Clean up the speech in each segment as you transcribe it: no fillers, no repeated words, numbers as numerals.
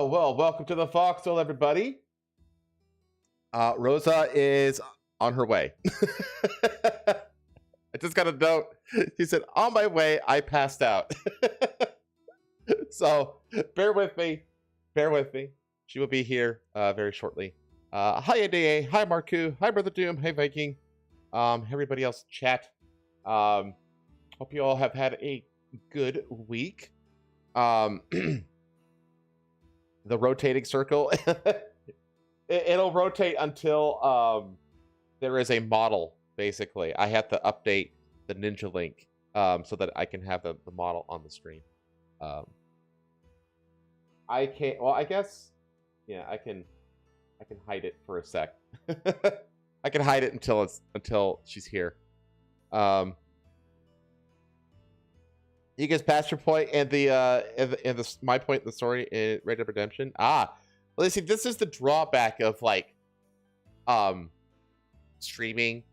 Well, welcome to the Foxhole, everybody. Rosa is on her way. I just got a note. She said, on my way, I passed out. So, bear with me. Bear with me. She will be here very shortly. Hi, ADA. Hi, Marku. Hi, Brother Doom. Hey, Viking. Everybody else, chat. Hope you all have had a good week. The rotating circle, it'll rotate until there is a model, basically. I have to update the Ninja Link so that I can have the model on the screen. I can't, well, I guess, yeah, I can hide it for a sec. I can hide it until she's here. You guys passed your point and my point in the story in Red Dead Redemption. Well, see, this is the drawback of streaming.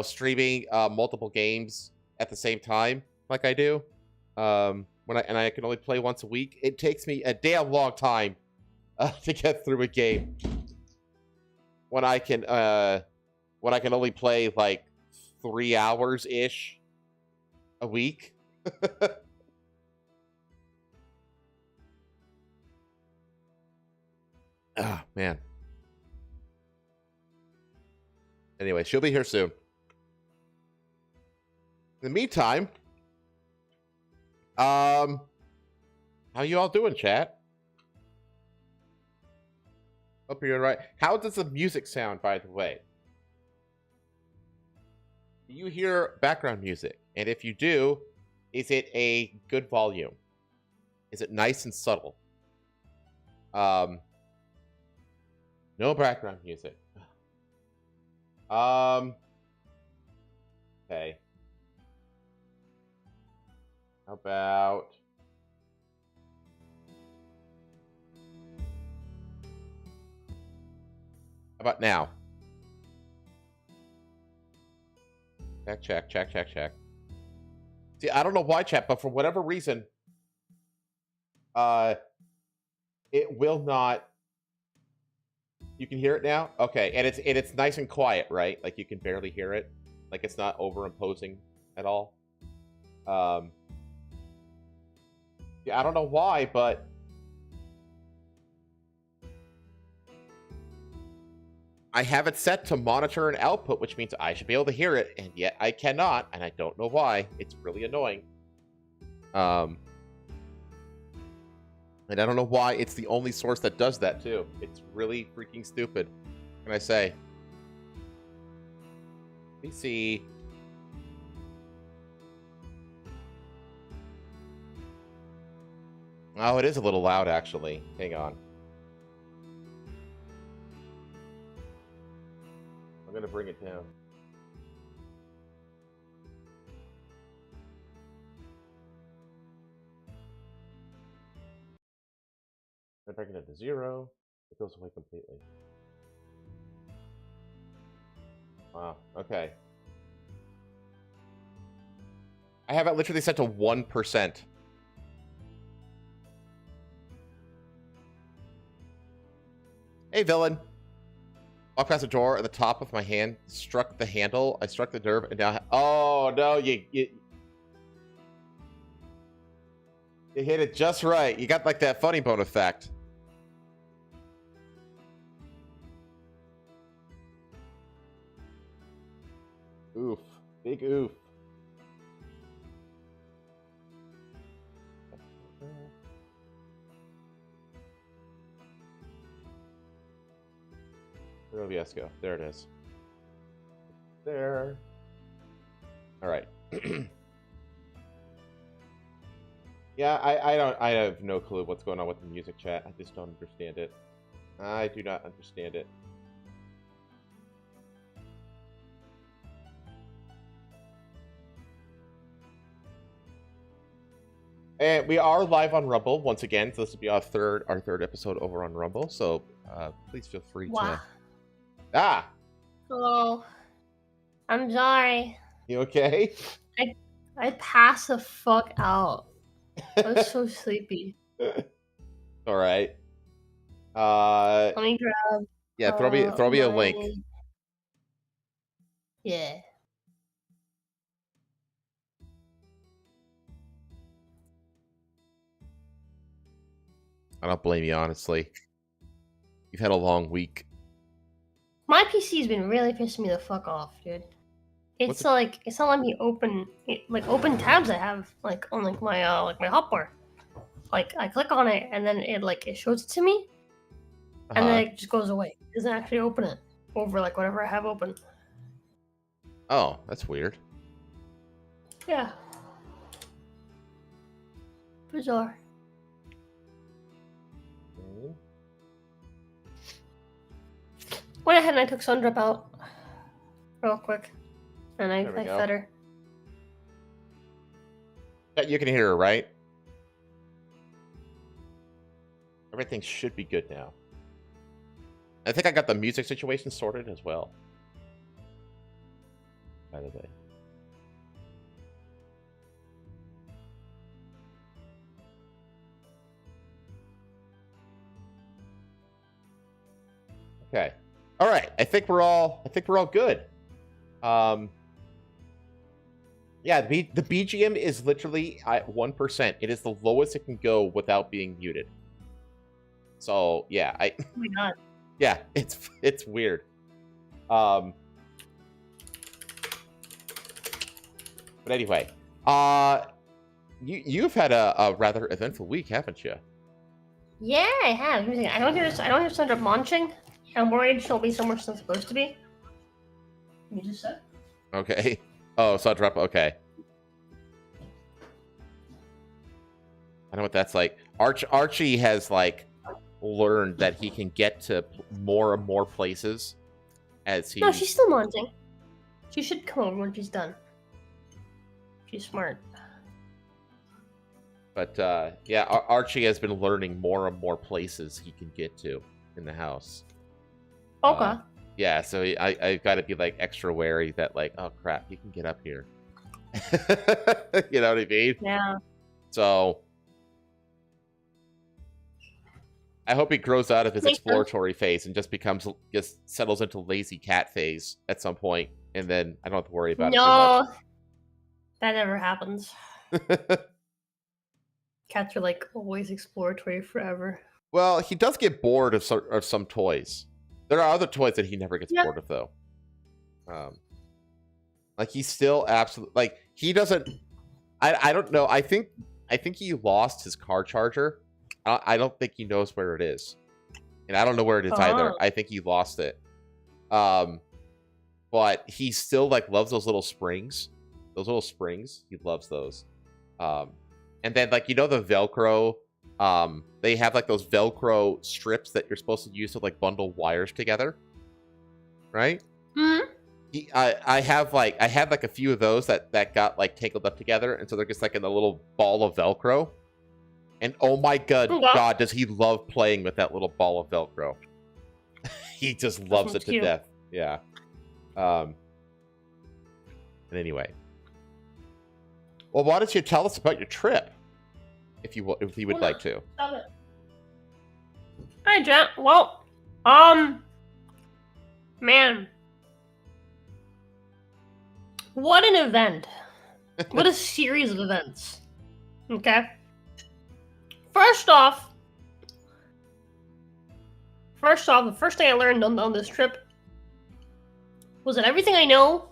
Streaming multiple games at the same time, like I do. When I can only play once a week, it takes me a damn long time to get through a game. When I can only play like 3 hours ish a week. Oh, man. Anyway, she'll be here soon. In the meantime, how you all doing, chat? Hope you're right. How does the music sound, by the way? Do you hear background music? And if you do, is it a good volume? Is it nice and subtle? No background music. Okay. How about... How about now? Check. See, I don't know why, chat, but for whatever reason, it will not. You can hear it now? Okay, and it's nice and quiet, right? Like you can barely hear it. Like it's not overimposing at all. Yeah, I don't know why, but I have it set to monitor and output, which means I should be able to hear it, and yet I cannot, and I don't know why. It's really annoying. And I don't know why it's the only source that does that, too. It's really freaking stupid. What can I say? Let me see. Oh, it is a little loud, actually. Hang on. I'm going to bring it down. I bring it to 0. It goes away completely. Wow. Okay. I have it literally set to 1%. Hey, villain. Walked past the door at the top of my hand, struck the handle. I struck the nerve, and now... Oh, no, you hit it just right. You got, like, that funny bone effect. Oof. Big oof. Where did OBS go? There it is. There. All right. Yeah, I have no clue what's going on with the music chat. I just don't understand it. I do not understand it. And we are live on Rumble once again. So this will be our third episode over on Rumble. So please feel free to. Ah. Hello. I'm sorry. You okay? I passed the fuck out. I was so sleepy. All right. Uh, Let me grab yeah, throw me a link. my... Yeah. I don't blame you, honestly. You've had a long week. My PC's been really pissing me the fuck off, dude. It's like it's not letting me open tabs I have like on my hotbar. Like I click on it and then it shows it to me, and then it just goes away. It doesn't actually open it over like whatever I have open. Oh, that's weird. Yeah. Bizarre. Went ahead and I took Sundrop out real quick, and I fed her. You can hear her, right? Everything should be good now. I think I got the music situation sorted as well. By the way. Okay. All right. I think we're all good. Yeah, the BGM is literally at 1%. It is the lowest it can go without being muted. So yeah, Oh my god. Yeah, it's weird. But anyway, you've had a rather eventful week, haven't you? Yeah, I have. I don't hear Sundrop launching. I'm worried she'll be somewhere she's not supposed to be. You just said. Okay. Oh, Sundrop. Okay. I know what that's like. Archie has like learned that he can get to more and more places as he. No, she's still launching. She should come over when she's done. She's smart. But yeah, Archie has been learning more and more places he can get to in the house. Okay. Yeah, so I've got to be like extra wary that like, oh crap, he can get up here. You know what I mean? Yeah. So I hope he grows out of his exploratory phase and just settles into lazy cat phase at some point, and then I don't have to worry about it too much. That never happens. Cats are like always exploratory forever. Well, he does get bored of some toys. There are other toys that he never gets bored of, though. Like he's still absolutely like he doesn't. I don't know. I think he lost his car charger. I don't think he knows where it is, and I don't know where it is either. I think he lost it. But he still like loves those little springs. Those little springs, he loves those. And then like the Velcro. They have like those Velcro strips that you're supposed to use to like bundle wires together, right? Mm-hmm. I had like a few of those that got like tangled up together, and so they're just like in a little ball of Velcro. And oh my god, does he love playing with that little ball of Velcro? He just loves it to death. Yeah. And anyway, well, why don't you tell us about your trip? If you would like to. Stop it. Hi, Jen. Well, man, what an event! What a series of events. Okay. First off, the first thing I learned on this trip was that everything I know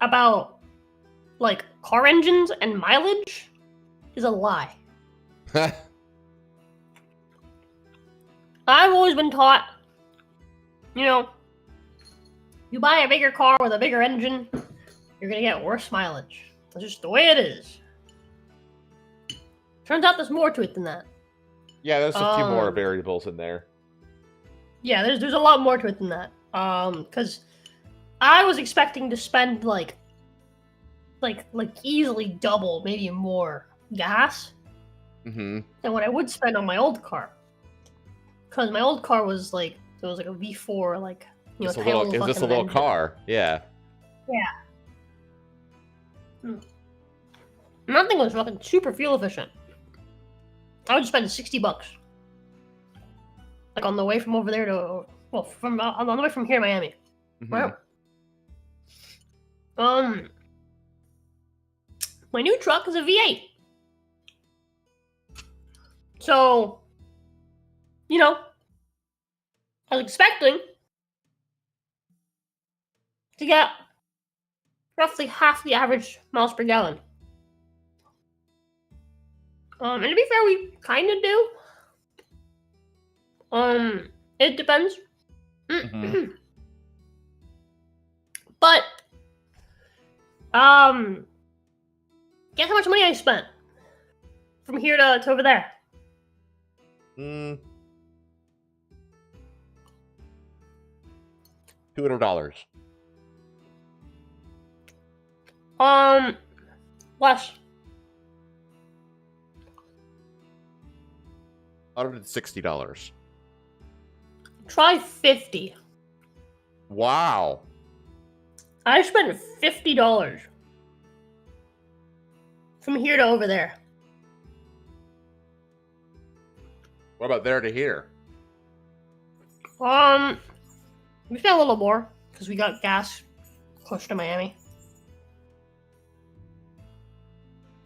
about like car engines and mileage is a lie. I've always been taught, you buy a bigger car with a bigger engine, you're gonna get worse mileage. That's just the way it is. Turns out there's more to it than that. Yeah, there's a few more variables in there. Yeah, there's a lot more to it than that. Because I was expecting to spend like easily double, maybe more gas than what I would spend on my old car. Because my old car was like a V4, like it was just a little car, yeah. Yeah. Nothing was fucking super fuel efficient. I would spend $60. on the way from over there to from on the way from here to Miami. Mhm. Right. My new truck is a V8. So, I was expecting to get roughly half the average miles per gallon. And to be fair, we kind of do. It depends. Mhm. But, guess how much money I spent from here to over there? $200. Less. $160. Try 50. Wow. I spent $50 from here to over there. What about there to here? We spent a little more because we got gas close to Miami.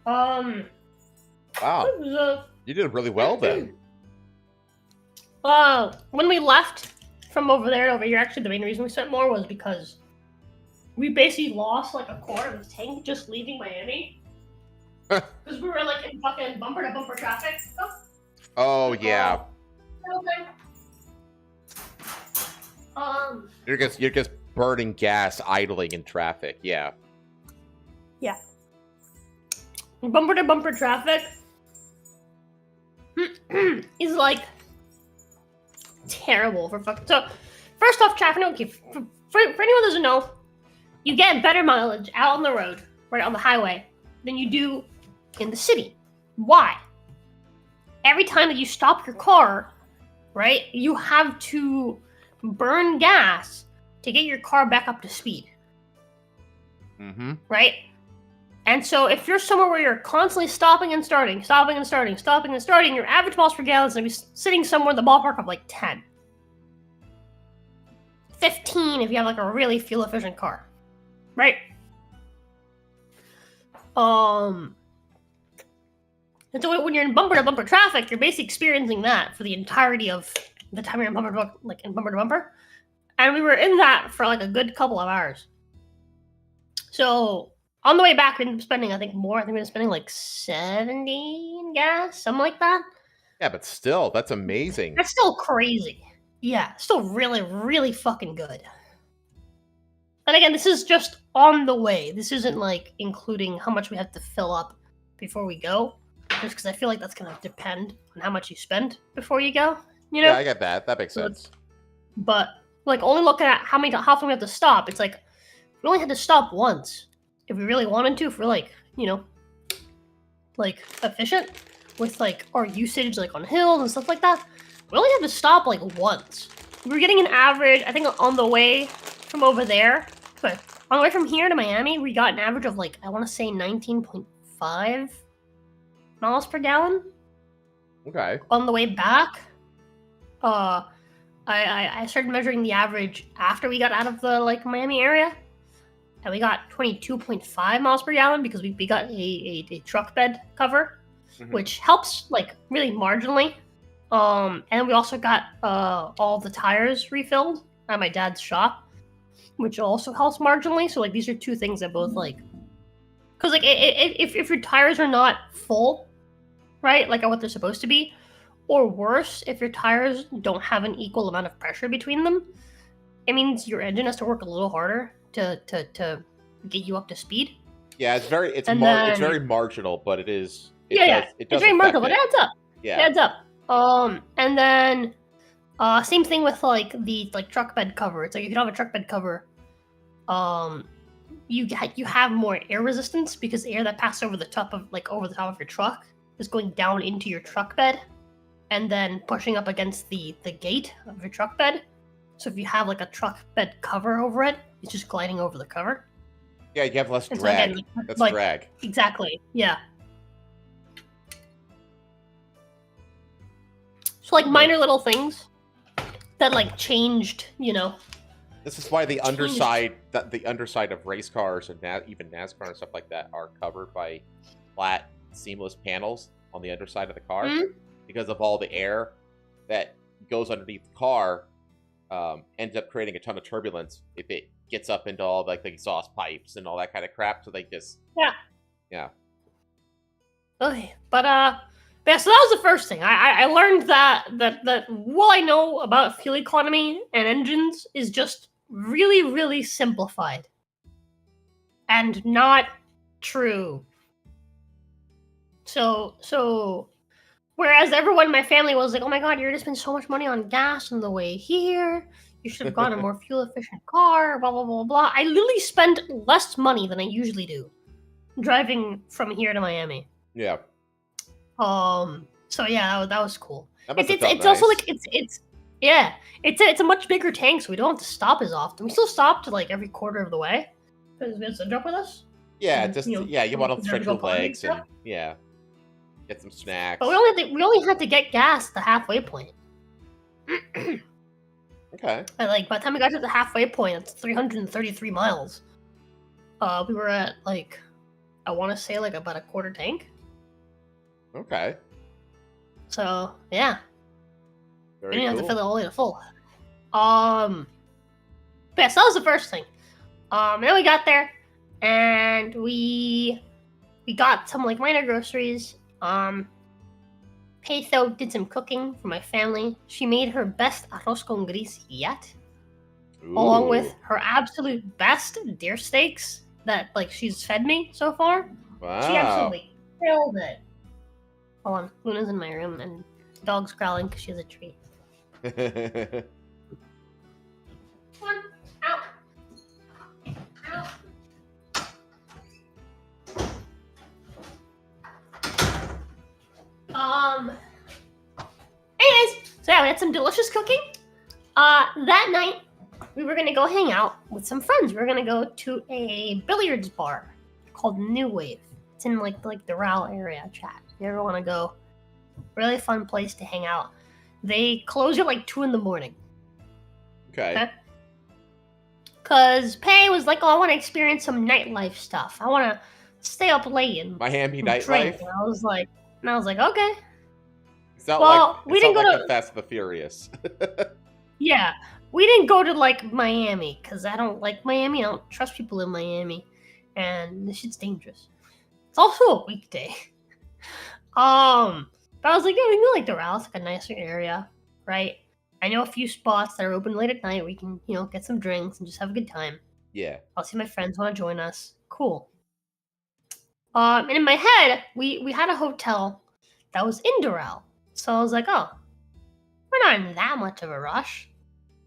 Wow. It was, You did really well then. when we left from over there to over here, actually the main reason we spent more was because we basically lost like a quarter of the tank just leaving Miami. Because we were like in fucking bumper to bumper traffic. Oh yeah. Okay. You're just burning gas idling in traffic. Yeah. Yeah. Bumper to bumper traffic is like terrible for fucking. So, first off, traffic. Okay, for anyone who doesn't know, you get better mileage out on the road, right on the highway, than you do in the city. Why? Every time that you stop your car, right, you have to burn gas to get your car back up to speed. Mm-hmm. Right? And so if you're somewhere where you're constantly stopping and starting, your average miles per gallon is going to be sitting somewhere in the ballpark of like 10. 15 if you have like a really fuel efficient car. Right? And so when you're in bumper to bumper traffic, you're basically experiencing that for the entirety of the time you're in bumper to bumper. And we were in that for like a good couple of hours. So on the way back, we ended up spending, I think, more. I think we ended up spending like 70 in gas, something like that. Yeah, but still, that's amazing. That's still crazy. Yeah, still really, really fucking good. And again, this is just on the way. This isn't like including how much we have to fill up before we go. Just because I feel like that's going to depend on how much you spend before you go. You know? Yeah, I get that. That makes sense. But like only looking at how often we have to stop, it's like we only had to stop once. If we really wanted to, if we're like, like efficient with like our usage like on hills and stuff like that, we only had to stop like once. We were getting an average, I think on the way from over there, sorry, on the way from here to Miami, we got an average of like, I want to say 19.5 miles per gallon. Okay. On the way back, I started measuring the average after we got out of the like Miami area. And we got 22.5 miles per gallon because we got a truck bed cover, which helps like really marginally. And we also got all the tires refilled at my dad's shop, which also helps marginally. So like these are two things that both like, because like if your tires are not full, right, like what they're supposed to be, or worse, if your tires don't have an equal amount of pressure between them, it means your engine has to work a little harder to get you up to speed. Yeah, it's very marginal, but it is. It's very marginal, but it adds up. Yeah, it adds up. And then same thing with like the truck bed cover. It's like if you don't have a truck bed cover, you have more air resistance because air that passes over the top of your truck is going down into your truck bed and then pushing up against the gate of your truck bed. So if you have like a truck bed cover over it, it's just gliding over the cover. Yeah, you have less And drag. So again, That's like, drag. Exactly. Yeah. So like minor little things that like changed, This is why the changed. underside of race cars and even NASCAR and stuff like that are covered by flat, seamless panels on the underside of the car because of all the air that goes underneath the car. Ends up creating a ton of turbulence if it gets up into all like the exhaust pipes and all that kind of crap. So they just yeah. Okay, but yeah. So that was the first thing. I learned that what I know about fuel economy and engines is just really, really simplified and not true. So whereas everyone in my family was like, "Oh my god, you're gonna spend so much money on gas on the way here. You should have gotten a more fuel efficient car." Blah blah blah blah. I literally spent less money than I usually do driving from here to Miami. Yeah. So yeah, that was cool. It's nice. Also like it's a much bigger tank, so we don't have to stop as often. We still stop to like every quarter of the way because we have to jump with us. Yeah, and, you want to stretch your legs and get some snacks. But we only had to get gas at the halfway point. Okay. And like by the time we got to the halfway point, it's 333 miles. We were at like I want to say like about a quarter tank. Okay. So yeah. Very we didn't cool. have to fill it all the way to full. But yeah, so that was the first thing. And then we got there, and we got some like minor groceries. Peso did some cooking for my family. She made her best arroz con gris yet, along with her absolute best deer steaks that like she's fed me so far. Wow. She absolutely killed it. Hold on, Luna's in my room and the dog's growling because she has a treat. Come on, out. Anyways, so yeah, we had some delicious cooking. That night, we were gonna go hang out with some friends. We were gonna go to a billiards bar called New Wave. It's in like the Doral area, chat. If you ever want to go, really fun place to hang out. They close at like 2 a.m. Okay. Cause Pei was like, "Oh, I want to experience some nightlife stuff. I want to stay up late and Miami drink." nightlife. And I was like, okay. It's not Well, we it's didn't not go like to- the Fast and the Furious. Yeah, we didn't go to like Miami because I don't like Miami. I don't trust people in Miami, and this shit's dangerous. It's also a weekday. But I was like, yeah, we can go like Doral. It's like a nicer area, right? I know a few spots that are open late at night. We can, get some drinks and just have a good time. Yeah. I'll see my friends want to join us. Cool. And in my head, we had a hotel that was in Doral. So I was like, oh, we're not in that much of a rush.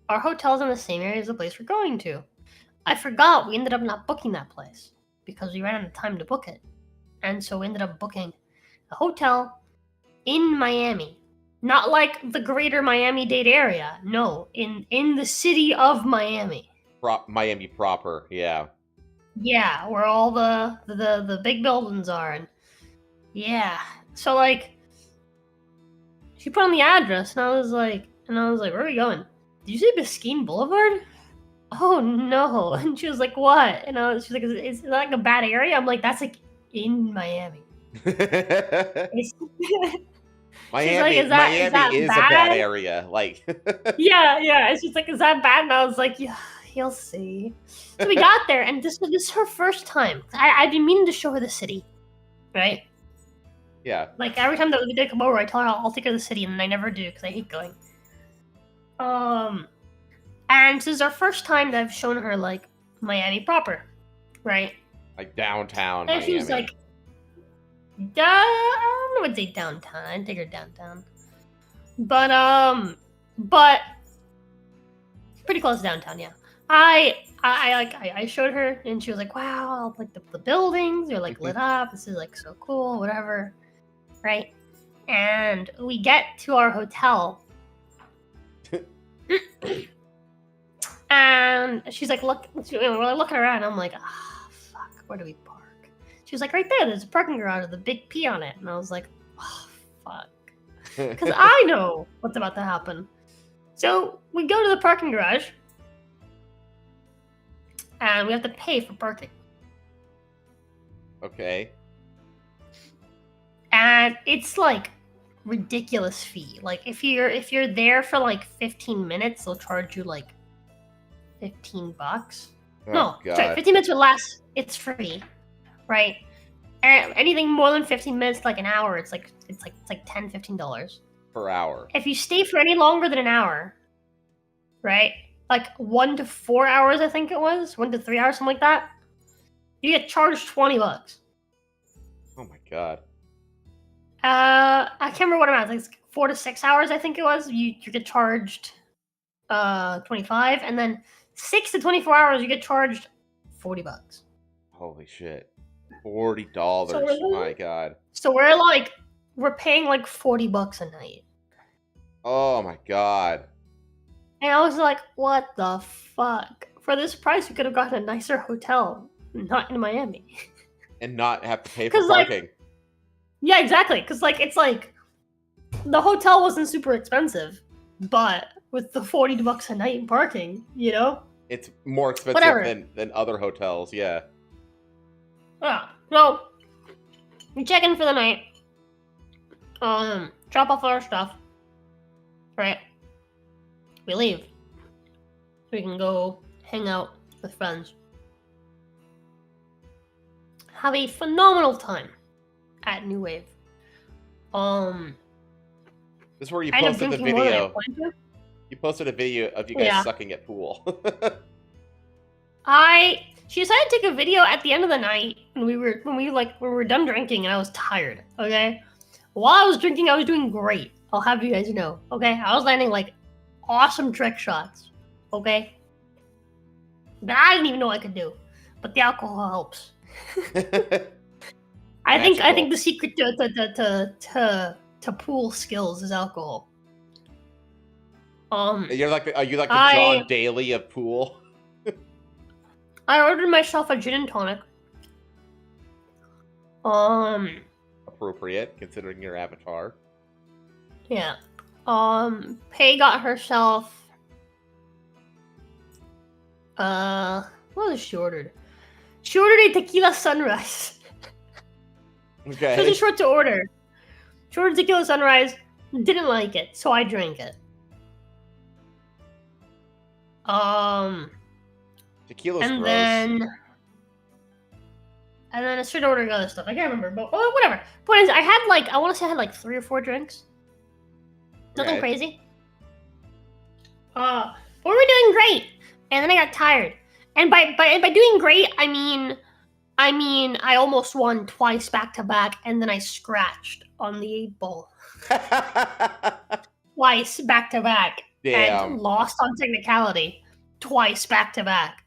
Our hotel's in the same area as the place we're going to. I forgot we ended up not booking that place because we ran out of time to book it. And so we ended up booking a hotel in Miami. Not like the greater Miami-Dade area. No, in the city of Miami. Miami proper, yeah. Yeah, where all the big buildings are. And yeah. So like she put on the address and I was like, where are we going? Did you say Biscayne Boulevard? Oh no. And she was like, what? And she's like, is that like a bad area? I'm like, that's like in Miami. Miami is that is bad? a bad area. Like yeah. It's just like, is that bad? And I was like, yeah, you'll see. So we got there, and this is her first time. I've been meaning to show her the city, right? Yeah. Like every time that we did come over, I tell her I'll take her to the city, and I never do because I hate going. And this is our first time that I've shown her like Miami proper, right? Like downtown And Miami. she was like, I don't know what say downtown. I'd take her downtown. But pretty close to downtown, yeah. I showed her and she was like, wow, like the buildings are like lit up. This is like so cool, whatever. Right? And we get to our hotel. And she's like, look, we're looking around. I'm like, fuck, where do we park? She was like, right there, there's a parking garage with a big P on it. And I was like, oh, fuck. Because I know what's about to happen. So we go to the parking garage, and we have to pay for parking. Okay. And it's like ridiculous fee. Like if you're there for like 15 minutes, they'll charge you like $15. Oh, No, God. sorry, 15 minutes or less, it's free, right? Anything more than 15 minutes, like an hour, it's like $10, $15 per hour. If you stay for any longer than an hour, right? Like 1 to 4 hours, I think it was 1 to 3 hours, something like that. You get charged $20. Oh my God. I can't remember what amount. Like 4 to 6 hours, I think it was. You get charged 25, and then 6 to 24 hours, you get charged $40. Holy shit. $40. So my God. So we're paying like $40 a night. Oh my God. And I was like, what the fuck? For this price, we could have gotten a nicer hotel, not in Miami. And not have to pay for 'Cause, like- parking. Yeah, exactly. Because it's like the hotel wasn't super expensive, but with the $40 a night in parking, It's more expensive Whatever. than other hotels, yeah. Yeah. So we check in for the night. Drop off our stuff. Right. We leave. So we can go hang out with friends. Have a phenomenal time at New Wave. This is where you I end up posted the drinking more than I video. planned to. You posted a video of you guys Yeah. sucking at pool. She decided to take a video at the end of the night when we were done drinking and I was tired. Okay, while I was drinking, I was doing great. I'll have you guys know. Okay, I was landing like awesome trick shots. Okay, that I didn't even know I could do, but the alcohol helps. I think the secret to pool skills is alcohol. Are you like the John Daly of pool? I ordered myself a gin and tonic. Appropriate, considering your avatar. Yeah. Pei got herself. What was she ordered? She ordered a tequila sunrise. Okay. She was short to order. She ordered tequila sunrise. Didn't like it, so I drank it. Tequila's and gross. then I started ordering other stuff. I can't remember, but whatever. Point is, I want to say I had 3 or 4 drinks. Nothing Okay. crazy. But we were doing great, and then I got tired. And by doing great, I mean I almost won twice back to back, and then I scratched on the 8 ball twice back to back, Damn. and lost on technicality twice back to back.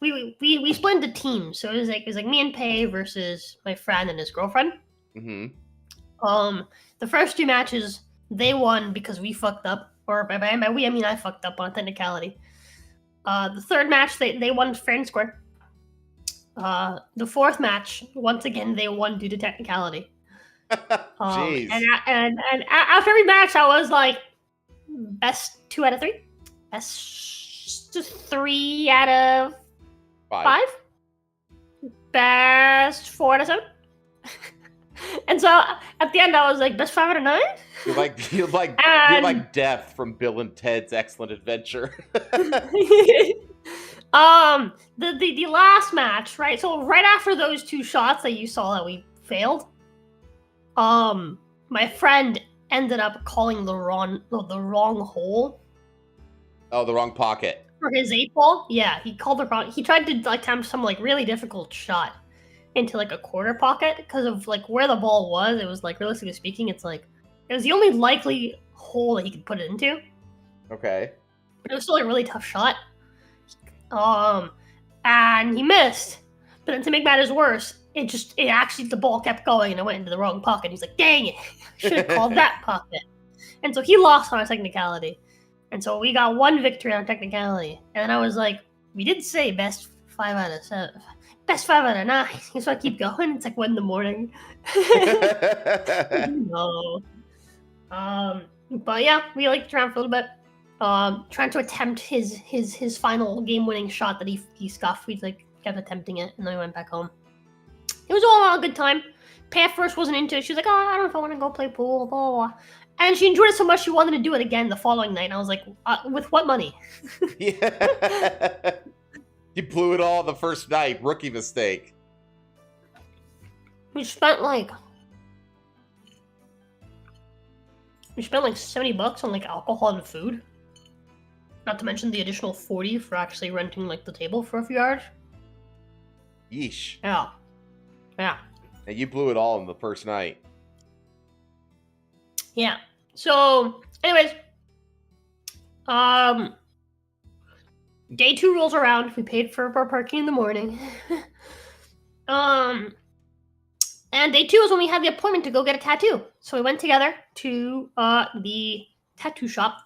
We split into teams, so it was like me and Pei versus my friend and his girlfriend. Mm-hmm. The first 2 matches they won because we fucked up, or by we I mean I fucked up on technicality. The third match they won fair and square. The 4th match, once again, they won due to technicality. Jeez. And after every match, I was like, best 2 out of 3, best 3 out of 5, best 4 out of 7. And so at the end, I was like, best 5 out of 9. You're like Death from Bill and Ted's Excellent Adventure. The last match, right? So right after those 2 shots that you saw that we failed, my friend ended up calling the wrong hole. Oh, the wrong pocket. For his 8 ball? Yeah, he called the wrong. He tried to attempt some really difficult shot into a quarter pocket because of where the ball was. It was realistically speaking, it was the only likely hole that he could put it into. Okay. But it was still a really tough shot. And he missed. But then to make matters worse, the ball kept going and it went into the wrong pocket. He's like, dang it, should have called that pocket. And so he lost on a technicality. And so we got 1 victory on technicality. And I was like, we did say best 5 out of 7. Best 5 out of 9. So I keep going. It's 1 in the morning. No. But yeah, we like around for a little bit. Trying to attempt his final game-winning shot that he scuffed. We like kept attempting it, and then we went back home. It was all a good time. Pat first wasn't into it. She was like, "Oh, I don't know if I want to go play pool." Blah, blah, blah. And she enjoyed it so much she wanted to do it again the following night. And I was like, "With what money?" Yeah. You blew it all the first night. Rookie mistake. We spent like $70 on like alcohol and food. Not to mention the additional 40 for actually renting like the table for a few hours. Yeesh. Yeah. And you blew it all in the first night. Yeah. So, anyways, day 2 rolls around. We paid for our parking in the morning. And day 2 is when we had the appointment to go get a tattoo. So we went together to the tattoo shop,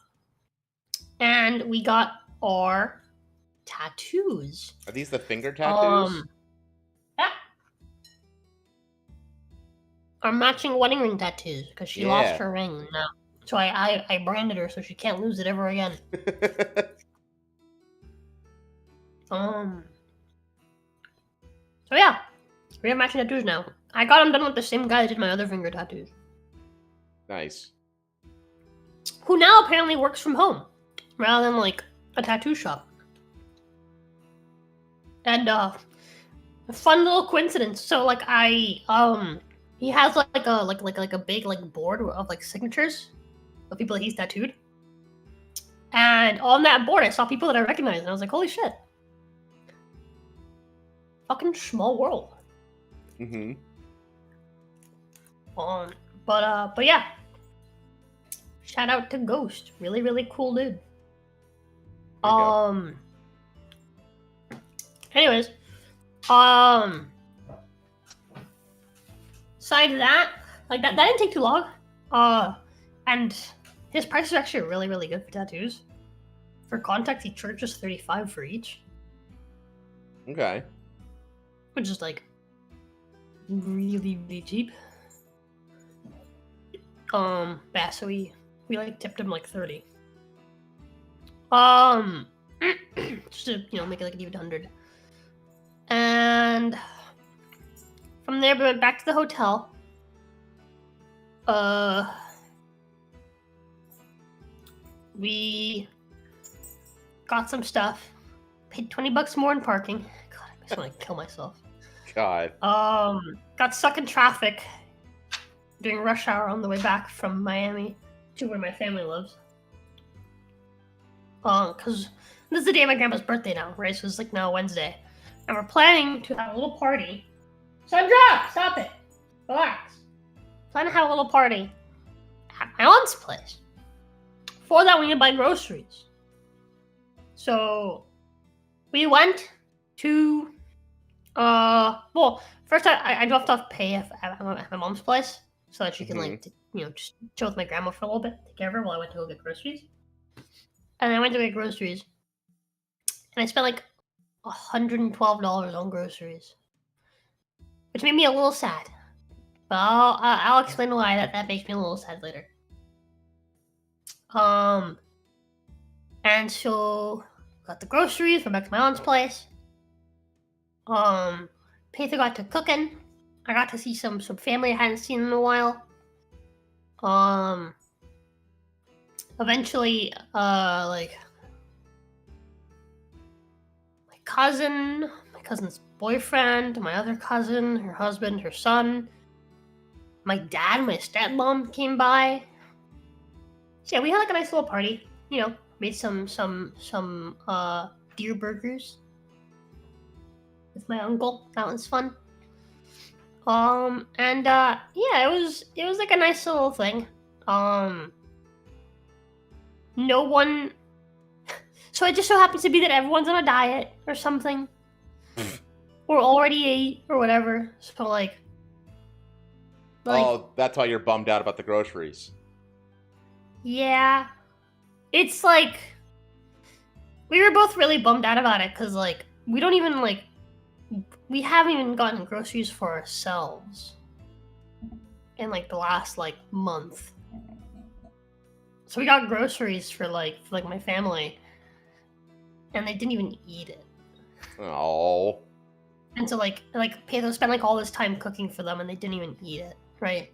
and we got our tattoos. Are these the finger tattoos? Yeah. Our matching wedding ring tattoos, because she lost her ring now. So I branded her so she can't lose it ever again. So yeah, we have matching tattoos now. I got them done with the same guy that did my other finger tattoos. Nice. Who now apparently works from home, rather than like a tattoo shop. And a fun little coincidence. So like he has like a big like board of like signatures of people that he's tattooed. And on that board I saw people that I recognized, and I was like, holy shit. Fucking small world. Mm-hmm. But yeah. Shout out to Ghost. Really, really cool dude. Anyways. Aside that, like that didn't take too long. And his price is actually really, really good for tattoos. For context, he charges $35 for each. Okay. Which is like really, really cheap. Yeah, so we like tipped him like 30. Just to, make it like an even 100. And from there we went back to the hotel. We got some stuff. Paid $20 more in parking. God, I just want to kill myself. God. Got stuck in traffic during rush hour on the way back from Miami to where my family lives. Because this is the day of my grandpa's birthday now, right? So it's like now Wednesday. And we're planning to have a little party. Sandra, stop it. Relax. Planning to have a little party at my aunt's place. For that, we need to buy groceries. So we went to first I dropped off Pay at my mom's place so that she can just chill with my grandma for a little bit, take care of her while I went to go get groceries. And I went to get groceries, and I spent like $112 on groceries, which made me a little sad. But I'll explain why that makes me a little sad later. And so got the groceries, went back to my aunt's place. Peter got to cooking. I got to see some family I hadn't seen in a while. Eventually, like my cousin's boyfriend, my other cousin, her husband, her son, my dad, my stepmom came by. So yeah, we had like a nice little party. Made some deer burgers with my uncle. That was fun. Yeah, it was like a nice little thing. No one. So it just so happens to be that everyone's on a diet or something, or already ate or whatever. So like oh, that's why you're bummed out about the groceries. Yeah, it's like we were both really bummed out about it because like we don't even like. We haven't even gotten groceries for ourselves in like the last like month. So we got groceries for like my family, and they didn't even eat it. Oh. And so Pedro spent like all this time cooking for them, and they didn't even eat it, right?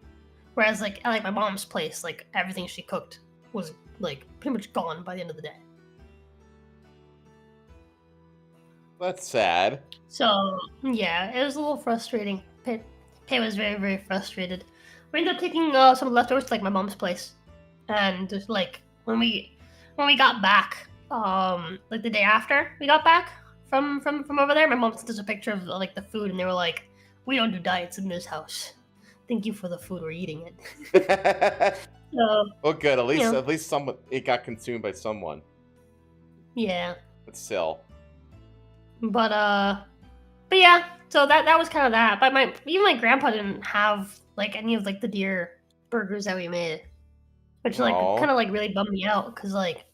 Whereas like at like my mom's place, like everything she cooked was like pretty much gone by the end of the day. That's sad. So yeah, it was a little frustrating. Pei was very, very frustrated. We ended up taking some leftovers to like my mom's place, and just like when we got back, like the day after we got back from over there, my mom sent us a picture of like the food, and they were like, "We don't do diets in this house. Thank you for the food. We're eating it." So, well, good. At least you know. at least it got consumed by someone. Yeah. But still. But yeah. So that was kind of that. But even my grandpa didn't have like any of like the deer burgers that we made, which like kind of like really bummed me out because like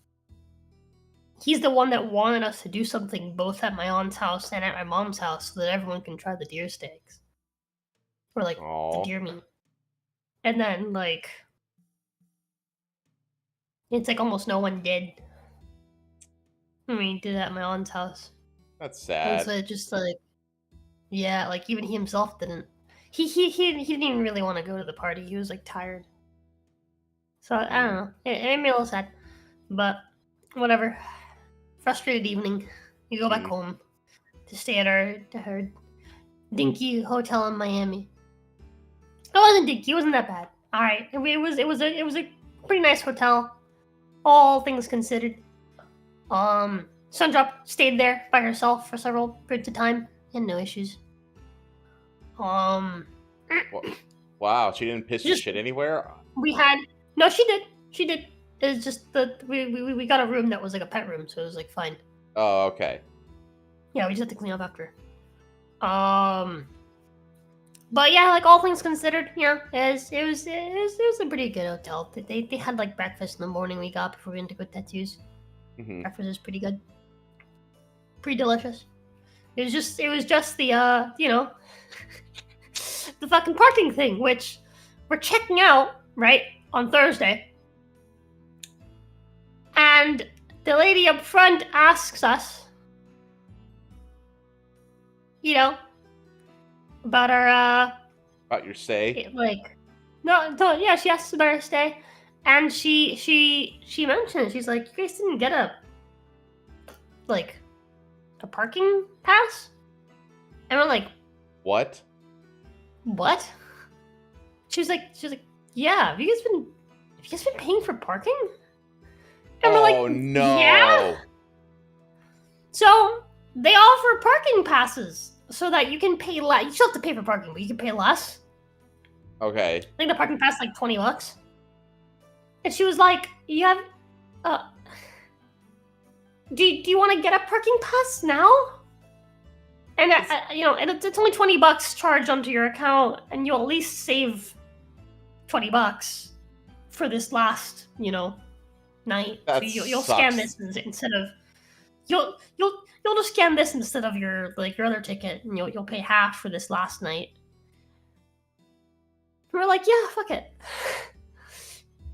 he's the one that wanted us to do something both at my aunt's house and at my mom's house so that everyone can try the deer steaks or like the deer meat, and then like it's like almost no one did. I mean, did it at my aunt's house. That's sad. And so it just like, yeah, like even he himself didn't. He didn't even really want to go to the party. He was like tired. So I don't know. It made me a little sad, but whatever. Frustrated evening. We go back home to stay at our dinky hotel in Miami. It wasn't dinky. It wasn't that bad. All right. It was a pretty nice hotel, all things considered. Sundrop stayed there by herself for several periods of time and no issues. Wow, she didn't piss your shit anywhere? No, she did. It's just that we got a room that was like a pet room, so it was like fine. Oh, okay. Yeah, we just had to clean up after. But yeah, like all things considered, yeah, it was a pretty good hotel. They had like breakfast in the morning we got before we went to go tattoos. Breakfast was pretty good. Pretty delicious. It was just the the fucking parking thing, which we're checking out, right, on Thursday. And the lady up front asks us, about our about your stay. Like, no, yeah, she asks about our stay, and she mentioned, she's like, you guys didn't get a parking pass, and we're like, what? She was like, yeah, have you guys been paying for parking? And we're like, no. Yeah. So they offer parking passes so that you can pay less. You still have to pay for parking, but you can pay less. Okay. I think the parking pass is like $20. And she was like, you have, do you want to get a parking pass now? And and it's only $20 charged onto your account, and you'll at least save $20 for this last, night. That so you'll scan this instead of you'll just scan this instead of your other ticket, and you'll pay half for this last night. We're like, yeah, fuck it.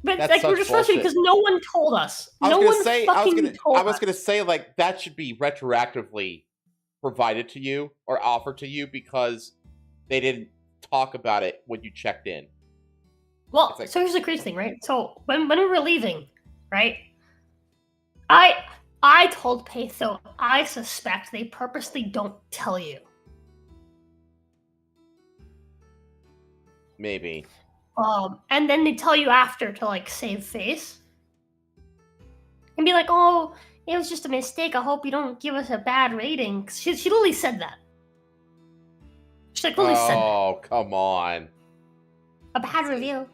But like we're just frustrated because no one told us. I was gonna say like that should be retroactively provided to you or offered to you because they didn't talk about it when you checked in. Well, so here's the crazy thing, right? So when we were leaving, right? I told Peso, I suspect they purposely don't tell you. Maybe. And then they tell you after to like save face. And be like, oh, it was just a mistake. I hope you don't give us a bad rating. She literally said that. She like literally said that. Oh, come on. A bad review.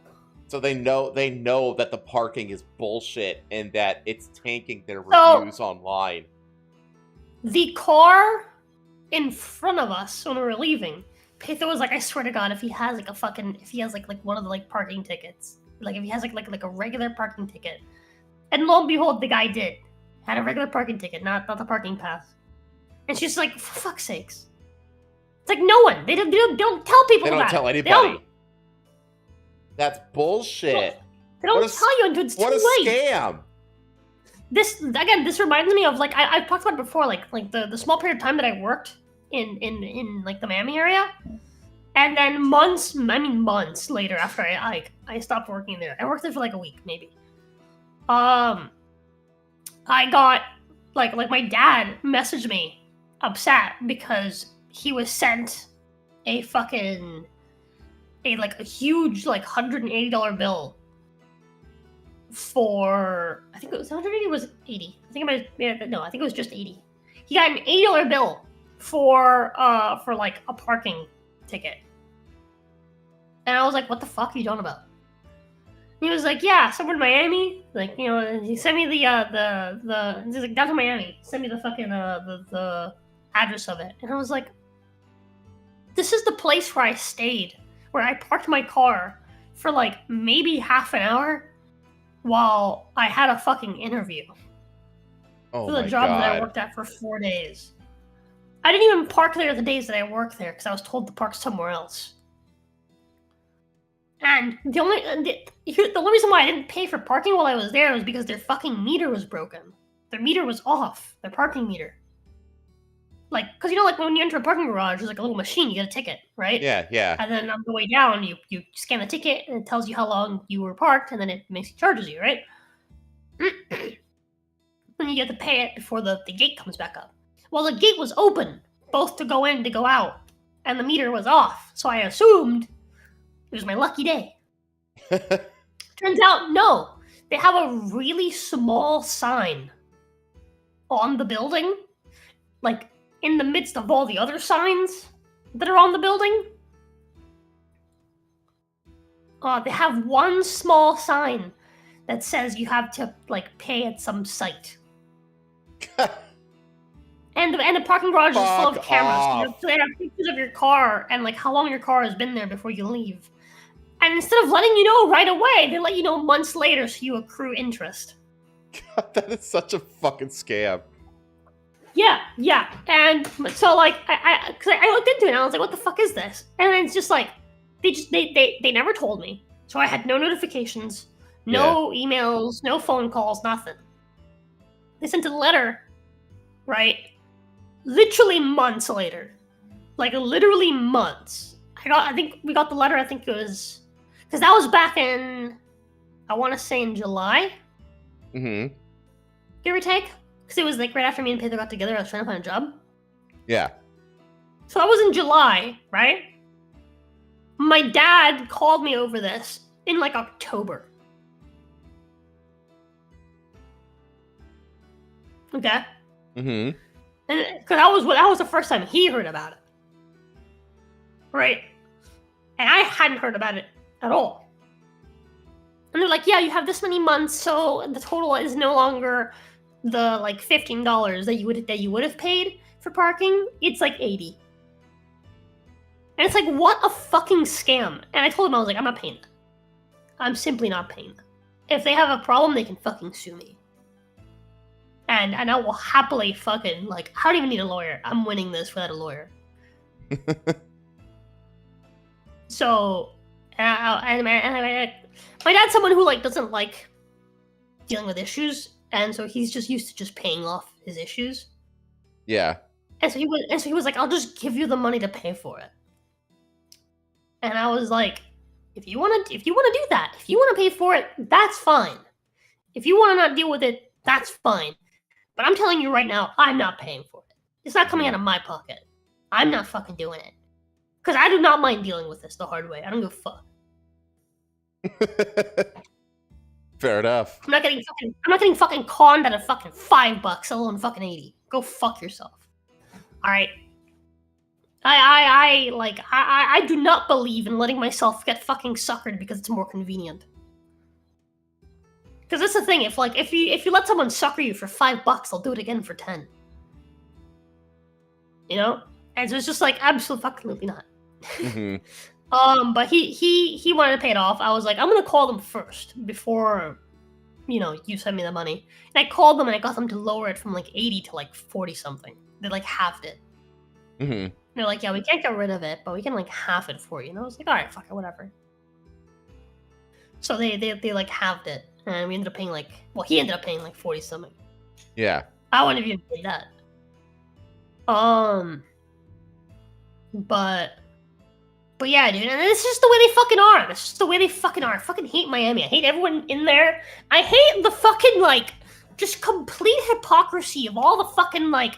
So they know that the parking is bullshit and that it's tanking their reviews online. The car in front of us when we were leaving, Petho was like, I swear to God, if he has like one of the like parking tickets, like if he has like a regular parking ticket, and lo and behold, the guy had a regular parking ticket, not the parking pass. And she's like, for fuck's sakes. It's like no one. They don't tell people about it. They don't tell anybody. That's bullshit. They don't tell you until it's too late. What a scam! This reminds me of, like, I've talked about it before, like the small period of time that I worked in like the Miami area, and then months later after I stopped working there. I worked there for like a week maybe. I got like my dad messaged me upset because he was sent a huge like $180 bill for, I think it was 180 was 80. I think it was just 80. He got an $80 bill for like a parking ticket. And I was like, what the fuck are you talking about? And he was like, yeah, somewhere in Miami. Like, you know, and he sent me he's like, down to Miami. Send me the fucking the address of it. And I was like, this is the place where I stayed, where I parked my car for like maybe half an hour while I had a fucking interview for the job that I worked at for 4 days. I didn't even park there the days that I worked there because I was told to park somewhere else. And the only reason why I didn't pay for parking while I was there was because their fucking meter was broken. Their meter was off. Their parking meter. Like, because you know, like when you enter a parking garage, there's like a little machine. You get a ticket, right? Yeah. And then on the way down, you scan the ticket and it tells you how long you were parked, and then it charges you, right? Then you get to pay it before the gate comes back up. Well, the gate was open, both to go in, to go out, and the meter was off. So I assumed it was my lucky day. Turns out, no. They have a really small sign on the building, like in the midst of all the other signs that are on the building. They have one small sign that says you have to like pay at some site. And the parking garage is full of cameras. So they have pictures of your car and like how long your car has been there before you leave. And instead of letting you know right away, they let you know months later so you accrue interest. God, that is such a fucking scam. Yeah. And so like I looked into it and I was like, what the fuck is this? And it's just like they never told me. So I had no notifications, no emails, no phone calls, nothing. They sent a letter, right? Literally months later. Like literally months. I think we got the letter, I think it was, because that was back in, I want to say in July. Mm-hmm. Give or take. Because it was like right after me and Pedro got together, I was trying to find a job. Yeah. So that was in July, right? My dad called me over this in like October. Okay? Mm-hmm. And because that was the first time he heard about it. Right? And I hadn't heard about it at all. And they're like, yeah, you have this many months, so the total is no longer the like $15 that you would have paid for parking. It's like $80. And it's like, what a fucking scam. And I told him, I was like, I'm not paying that. I'm simply not paying that. If they have a problem, they can fucking sue me. And I will happily fucking, like, I don't even need a lawyer. I'm winning this without a lawyer. So, my dad's someone who, like, doesn't like dealing with issues. And so he's just used to just paying off his issues. Yeah. And so he was like, I'll just give you the money to pay for it. And I was like, if you want to do that, if you want to pay for it, that's fine. If you want to not deal with it, that's fine. But I'm telling you right now, I'm not paying for it. It's not coming out of my pocket. I'm not fucking doing it. Because I do not mind dealing with this the hard way. I don't give a fuck. Fair enough. I'm not getting fucking conned out of fucking $5, let alone fucking 80. Go fuck yourself. Alright. I do not believe in letting myself get fucking suckered because it's more convenient. Because that's the thing, if you let someone sucker you for $5, they'll do it again for 10. You know? And so it's just like absolutely not. Mm-hmm. But he wanted to pay it off. I was like, I'm gonna call them first before, you know, you send me the money. And I called them and I got them to lower it from like 80 to like 40 something. They like halved it. Mm-hmm. They're like, yeah, we can't get rid of it, but we can like half it for you. And I was like, all right, fuck it, whatever. So they like halved it, and we ended up paying like, well, he ended up paying like 40 something. Yeah. I wouldn't have even paid that. But yeah, dude, and it's just the way they fucking are. It's just the way they fucking are. I fucking hate Miami. I hate everyone in there. I hate the fucking, like, just complete hypocrisy of all the fucking, like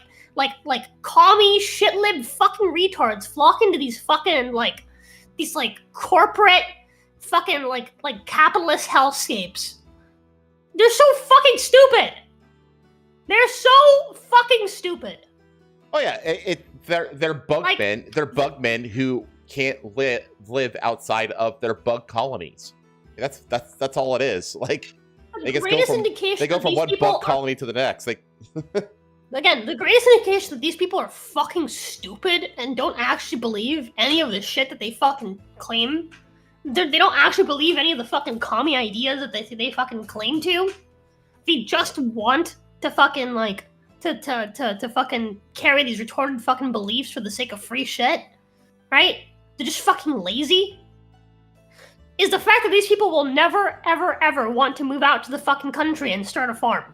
commie, shit-lib fucking retards flocking to these fucking, like, these, like, corporate fucking, like capitalist hellscapes. They're so fucking stupid. They're so fucking stupid. Oh yeah, they're bug Like- men. They're bug men who can't live outside of their bug colonies. That's all it is. Like they just go from one bug colony to the next. Like again, the greatest indication that these people are fucking stupid and don't actually believe any of the shit that they fucking claim. They don't actually believe any of the fucking commie ideas that they fucking claim to. They just want to fucking like to fucking carry these retarded fucking beliefs for the sake of free shit, right? They're just fucking lazy. Is the fact that these people will never, ever, ever want to move out to the fucking country and start a farm.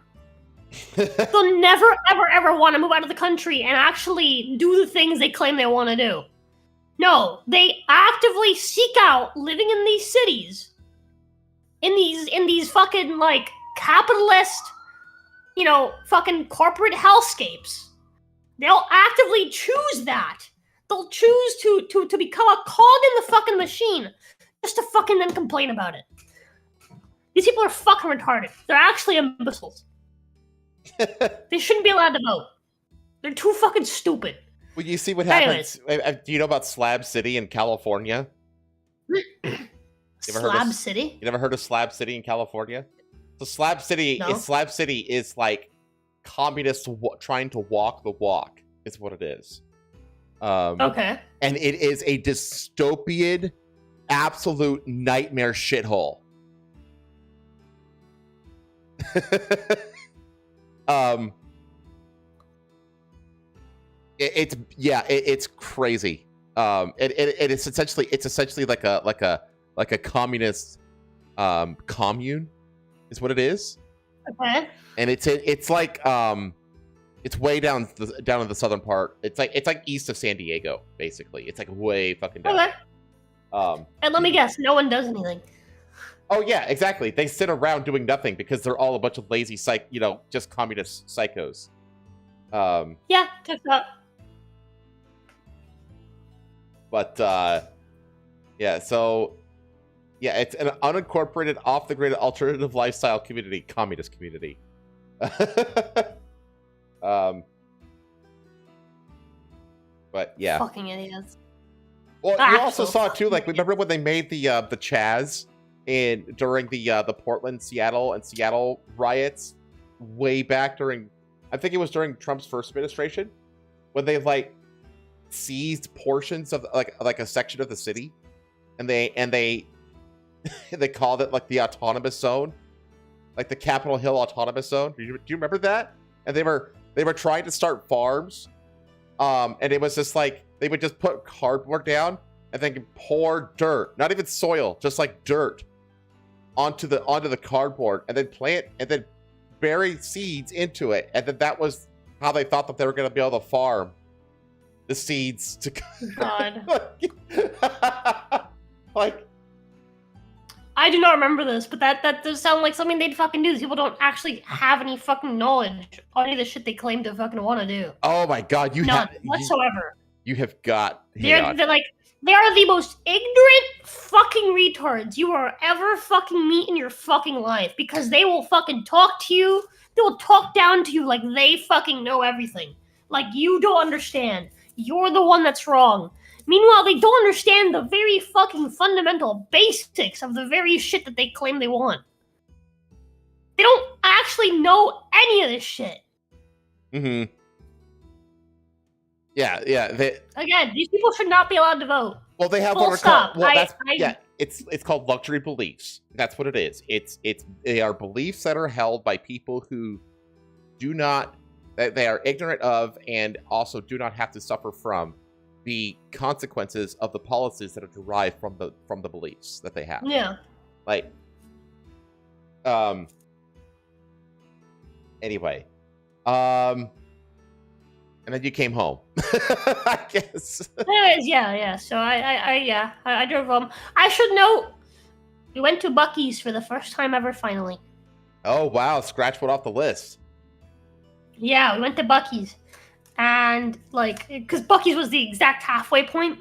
They'll never, ever, ever want to move out of the country and actually do the things they claim they want to do. No, they actively seek out living in these cities, in these fucking like capitalist, fucking corporate hellscapes. They'll actively choose that. They'll choose to become a cog in the fucking machine just to fucking then complain about it. These people are fucking retarded. They're actually imbeciles. They shouldn't be allowed to vote. They're too fucking stupid. Well, you see what happens. Do you know about Slab City in California? Slab City? You never heard of Slab City in California? So Slab City is like communists trying to walk the walk. Is what it is. Okay. And it is a dystopian, absolute nightmare shithole. It's crazy. It's essentially like a communist commune is what it is. Okay. And it's like it's way down in the southern part. It's like east of San Diego, basically. It's like way fucking down. Okay. And let me guess, no one does anything. Oh yeah, exactly. They sit around doing nothing because they're all a bunch of lazy just communist psychos. Yeah, checks out. But it's an unincorporated, off-the-grid, alternative lifestyle community, communist community. But yeah, fucking idiots. Well, you also saw too. Like, remember when they made the Chaz during the Portland, Seattle riots way back during, I think it was during Trump's first administration, when they like seized portions of like a section of the city, and they called it like the autonomous zone, like the Capitol Hill autonomous zone. Do you remember that? And they were trying to start farms, and it was just like they would just put cardboard down and then pour dirt, not even soil, just like dirt, onto the cardboard, and then plant and then bury seeds into it, and then that was how they thought that they were going to be able to farm the seeds to. God. Like, I do not remember this, but that does sound like something they'd fucking do. These people don't actually have any fucking knowledge on any of the shit they claim to fucking want to do. Oh my God, none whatsoever. You have got. They're like, they are the most ignorant fucking retards you will ever fucking meet in your fucking life, because they will fucking talk to you. They will talk down to you like they fucking know everything. Like you don't understand. You're the one that's wrong. Meanwhile, they don't understand the very fucking fundamental basics of the very shit that they claim they want. They don't actually know any of this shit. Mm-hmm. Yeah. Again, these people should not be allowed to vote. Well, they have Full what are stop. called. Well, it's called luxury beliefs. That's what it is. They are beliefs that are held by people who do not, that they are ignorant of, and also do not have to suffer from the consequences of the policies that are derived from the beliefs that they have. Yeah. Like, Um. Anyway. And then you came home. I guess. Anyways, yeah. So I drove home. I should note, we went to Buc-ee's for the first time ever. Finally. Oh wow! Scratch one off the list. Yeah, we went to Buc-ee's, and like, because Buc-ee's was the exact halfway point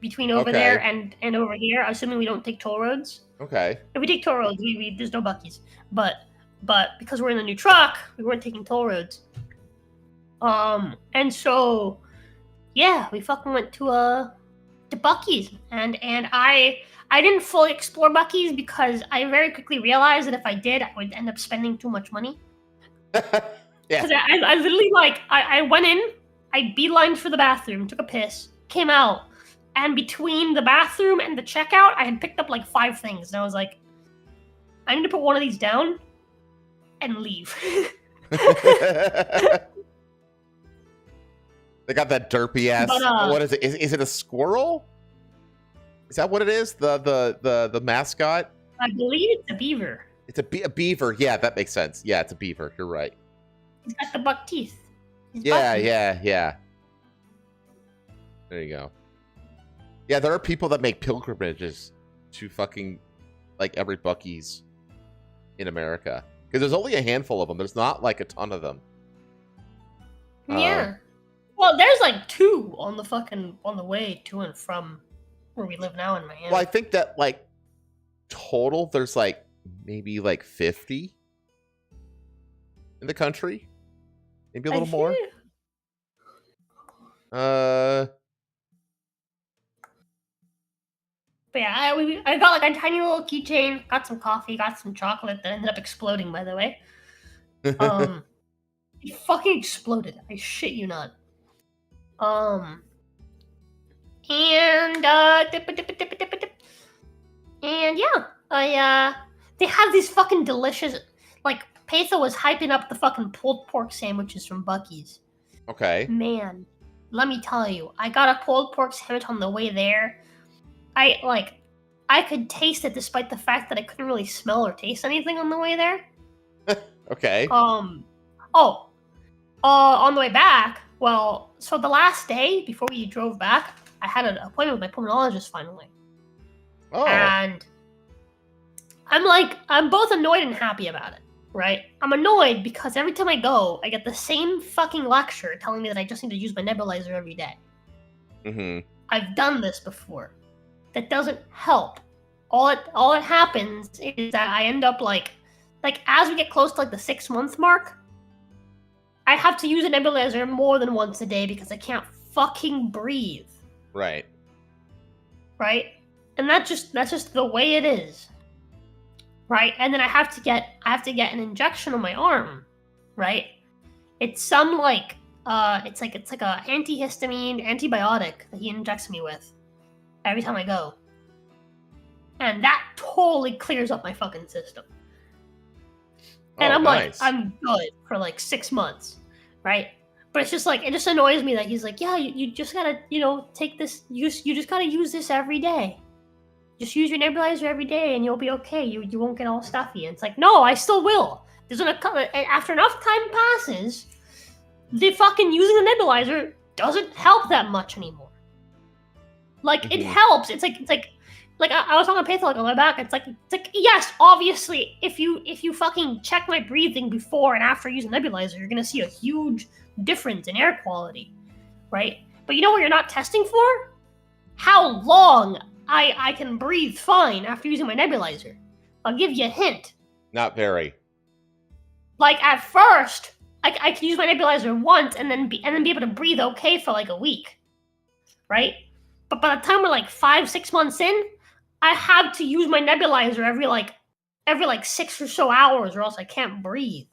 between over there and over here. Assuming we don't take toll roads. Okay. If we take toll roads, we there's no Buc-ee's. But because we're in the new truck, we weren't taking toll roads. And so, yeah, we fucking went to Buc-ee's, and I didn't fully explore Buc-ee's because I very quickly realized that if I did, I would end up spending too much money. Yeah. Because I literally, like, I went in, I beelined for the bathroom, took a piss, came out, and between the bathroom and the checkout, I had picked up like 5 things, and I was like, I need to put one of these down and leave. They got that derpy ass. What is it? Is it a squirrel? Is that what it is? The mascot? I believe it's a beaver. It's a beaver. Yeah, that makes sense. Yeah, it's a beaver. You're right. He's got the buck teeth. Yeah. There you go. Yeah, there are people that make pilgrimages to fucking like every Buc-ee's in America because there's only a handful of them. There's not like a ton of them. Yeah. Well, there's like 2 on the way to and from where we live now in Miami. Well, I think that like total there's like maybe like 50 in the country. Maybe a little more. But yeah, I got like a tiny little keychain, got some coffee, got some chocolate that ended up exploding, by the way. It fucking exploded. I shit you not. And yeah, they have these fucking delicious, like, Patho was hyping up the fucking pulled pork sandwiches from Buc-ee's. Okay. Man, let me tell you, I got a pulled pork sandwich on the way there. I could taste it despite the fact that I couldn't really smell or taste anything on the way there. Okay. On the way back, well, so the last day before we drove back, I had an appointment with my pulmonologist finally. Oh. And I'm both annoyed and happy about it, right? I'm annoyed because every time I go, I get the same fucking lecture telling me that I just need to use my nebulizer every day. Mm-hmm. I've done this before. That doesn't help. All it happens is that I end up like as we get close to like the 6-month mark, I have to use a nebulizer more than once a day because I can't fucking breathe. Right. Right? And that's just the way it is. Right? And then I have to get an injection on my arm. Right? It's some like it's like a antihistamine antibiotic that he injects me with every time I go. And that totally clears up my fucking system. And I'm nice. like, I'm good for like 6 months, right? But it's just like, it just annoys me that he's like, yeah, you just gotta, take this, you just gotta use this every day. Just use your nebulizer every day and you'll be okay. You won't get all stuffy. And it's like, no, I still will. After enough time passes, the fucking using the nebulizer doesn't help that much anymore. Like, it helps. It's like I was on a Patho on my back. It's like yes, obviously, if you fucking check my breathing before and after using nebulizer, you're gonna see a huge difference in air quality, right? But you know what you're not testing for? How long I can breathe fine after using my nebulizer. I'll give you a hint. Not very. Like at first, I could use my nebulizer once and then be able to breathe okay for like a week, right? But by the time we're like 5-6 months in, I have to use my nebulizer every 6 or so hours, or else I can't breathe.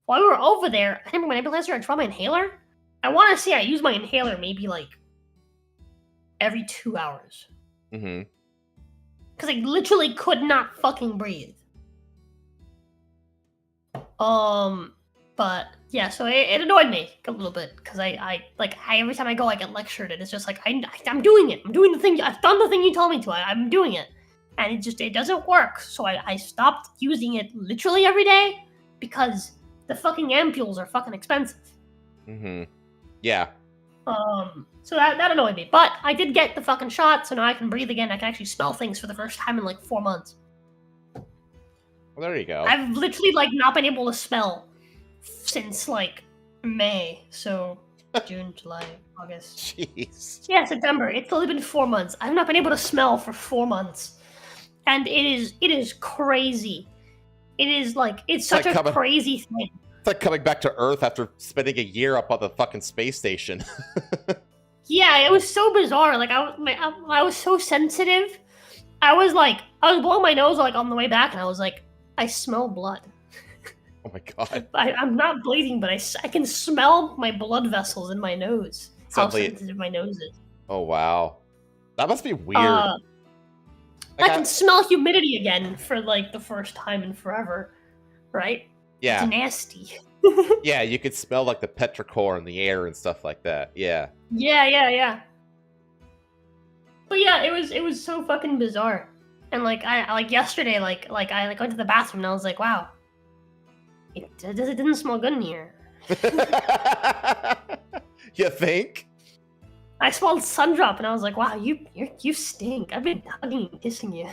While we were over there, I didn't bring my nebulizer. I tried my inhaler. I want to say I use my inhaler maybe like every 2 hours. Mm-hmm. Because I literally could not fucking breathe. But yeah, so it annoyed me a little bit because I every time I go I get lectured and it's just like I'm doing it. I'm doing the thing. I've done the thing you told me to. I'm doing it, and it doesn't work. So I stopped using it literally every day because the fucking ampules are fucking expensive. Yeah. So that annoyed me. But I did get the fucking shot, so now I can breathe again. I can actually smell things for the first time in like 4 months. Well, there you go. I've literally like not been able to smell since like May. So June, July, August. Jeez. Yeah, September. It's only been 4 months. I've not been able to smell for 4 months. And it is crazy. It is like it's such a crazy thing. It's like coming back to Earth after spending a year up on the fucking space station. Yeah, it was so bizarre. Like I was so sensitive. I was blowing my nose like on the way back, and I was like, I smell blood. Oh my god. I'm not bleeding, but I can smell my blood vessels in my nose. Suddenly, how sensitive my nose is. Oh wow, that must be weird. I can smell humidity again for like the first time in forever, right? Yeah. It's nasty. Yeah, you could smell like the petrichor in the air and stuff like that. Yeah. Yeah. But yeah, it was so fucking bizarre. And like I like yesterday, I went to the bathroom and I was like, wow, it didn't smell good in here. You think? I smelled Sundrop and I was like, wow, you stink. I've been hugging and kissing you.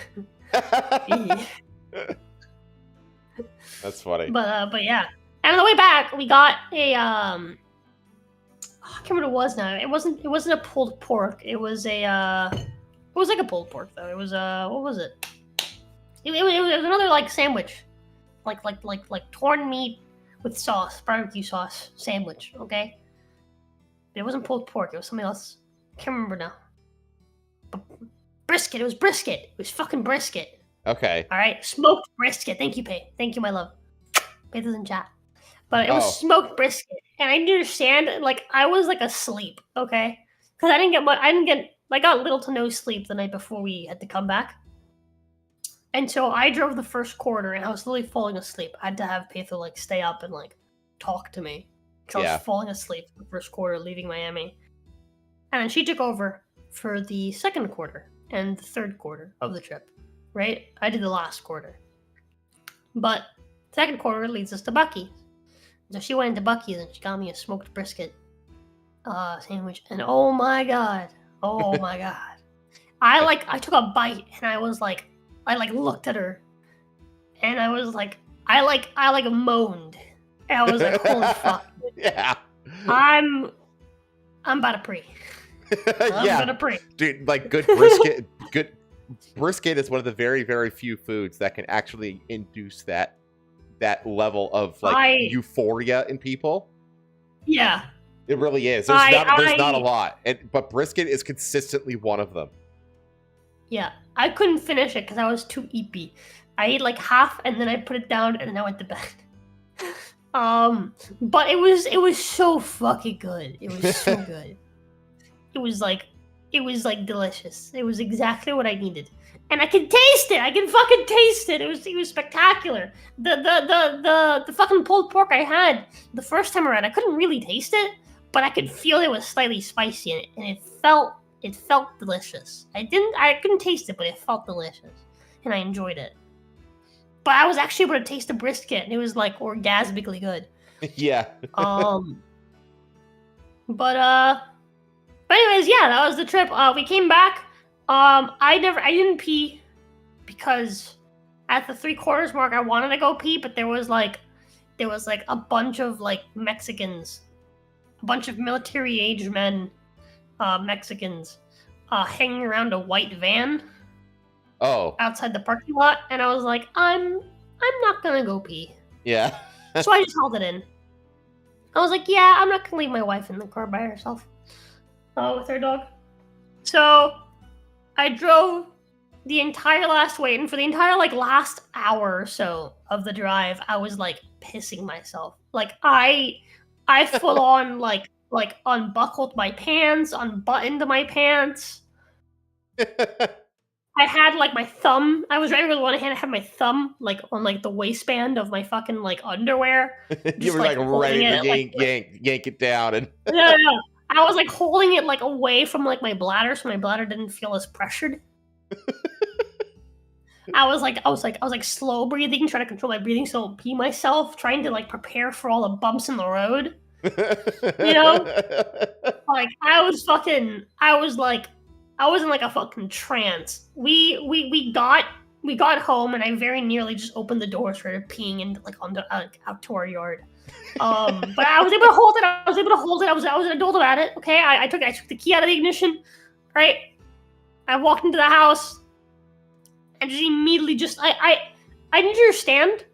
That's funny. But yeah. And on the way back, we got a I can't remember what it was now. It wasn't a pulled pork. It was like a pulled pork though. It was what was it? It was another like sandwich, like torn meat with sauce, barbecue sauce sandwich. Okay. It wasn't pulled pork. It was something else. I can't remember now. But brisket. It was brisket. It was fucking brisket. Okay. All right. Smoked brisket. Thank you, Pay. Thank you, my love. Pay doesn't chat. But it was smoked brisket, and I didn't understand. Like I was like asleep. Okay, because I got little to no sleep the night before we had to come back. And so I drove the first quarter, and I was literally falling asleep. I had to have Petho like stay up and like talk to me. So I was falling asleep for the first quarter, leaving Miami. And then she took over for the second quarter and the third quarter of the trip, right? I did the last quarter. But second quarter leads us to Bucky. So she went into Bucky's and she got me a smoked brisket sandwich. And oh my god. I took a bite and I looked at her and I was like, I moaned. And I was like, holy fuck. Yeah. I'm about to pre. I'm gonna pre. Dude, like good brisket. Good brisket is one of the very, very few foods that can actually induce that level of like euphoria in people. Yeah. It really is. There's not a lot. But brisket is consistently one of them. Yeah. I couldn't finish it because I was too eepy. I ate like half and then I put it down and then I went to bed. But it was so fucking good. It was so good. It was like delicious. It was exactly what I needed. And I can taste it. I can fucking taste it. It was spectacular. The fucking pulled pork I had the first time around, I couldn't really taste it, but I could feel it was slightly spicy in it, and it felt delicious. I couldn't taste it, but it felt delicious, and I enjoyed it. But I was actually able to taste the brisket, and it was like orgasmically good. Yeah. But anyways, yeah, that was the trip. We came back. I didn't pee because at the 3/4 mark I wanted to go pee, but there was like a bunch of like Mexicans, a bunch of military age men, Mexicans, hanging around a white van. Outside the parking lot, and I was like, I'm not gonna go pee. Yeah. So I just held it in. I was like, yeah, I'm not gonna leave my wife in the car by herself. With her dog. So I drove the entire last way, and for the entire like last hour or so of the drive, I was like pissing myself. Like I full on like unbuckled my pants, unbuttoned my pants. I had like my thumb. I was driving with one hand. I had my thumb like on like the waistband of my fucking like underwear. You were like ready to yank it down, and yeah. I was like holding it like away from like my bladder, so my bladder didn't feel as pressured. I was like slow breathing, trying to control my breathing so I don't pee myself, trying to like prepare for all the bumps in the road. You know? Like I was in like a fucking trance. We got home and I very nearly just opened the door, started peeing and like on the out to our yard. But I was able to hold it. I was an adult about it. Okay, I took the key out of the ignition. Right, I walked into the house and just immediately I didn't understand.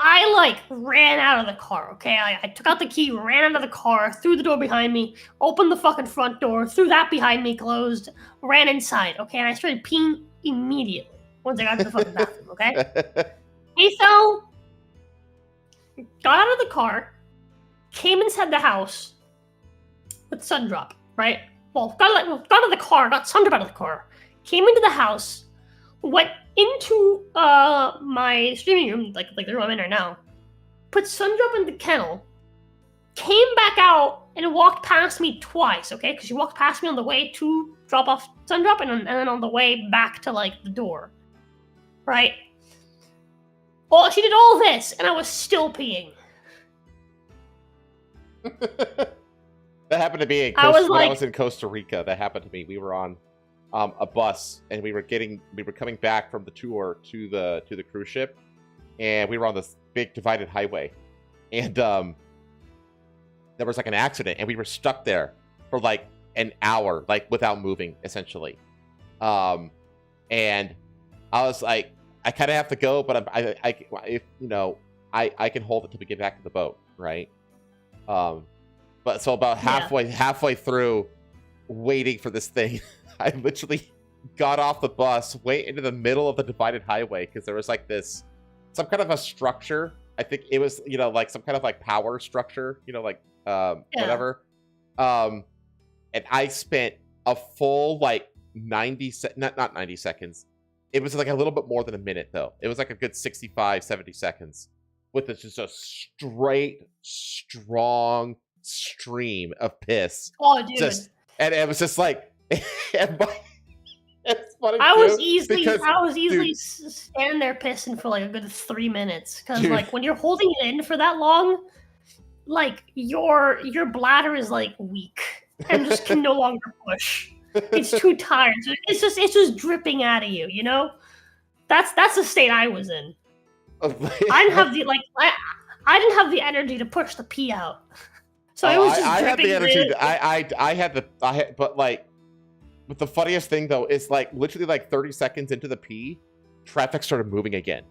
I like ran out of the car, okay? I took out the key, ran out of the car, threw the door behind me, opened the fucking front door, threw that behind me, closed, ran inside, okay? And I started peeing immediately once I got to the fucking bathroom, okay? Hey, so, got out of the car, came inside the house with Sundrop, right? Well, got out of the car, got Sundrop out of the car, came into the house, went into my streaming room, like the room I'm in right now, put Sundrop in the kennel, came back out and walked past me twice, okay? Because she walked past me on the way to drop off Sundrop and then on the way back to like the door, right? Well, she did all this and I was still peeing. That happened to me when I was in Costa Rica. That happened to me. We were on a bus and we were coming back from the tour to the cruise ship, and we were on this big divided highway, and there was like an accident and we were stuck there for like an hour, like without moving essentially. And I was like, I kind of have to go, but I can hold it till we get back to the boat, right? But so about halfway through waiting for this thing, I literally got off the bus, went into the middle of the divided highway because there was like some kind of a structure. I think it was, like some kind of like power structure, whatever. And I spent a full like not 90 seconds. It was like a little bit more than a minute though. It was like a good 65, 70 seconds with just a straight, strong stream of piss. Oh, dude. And it was just like, it's funny. I was easily standing there pissing for like a good 3 minutes because like when you're holding it in for that long, like your bladder is like weak and just can no longer push. It's too tired. So it's just dripping out of you. You know, that's the state I was in. I didn't have I didn't have the energy to push the pee out. So it was just dripping. I had the energy. But like. But the funniest thing though is like literally like 30 seconds into the pee, traffic started moving again.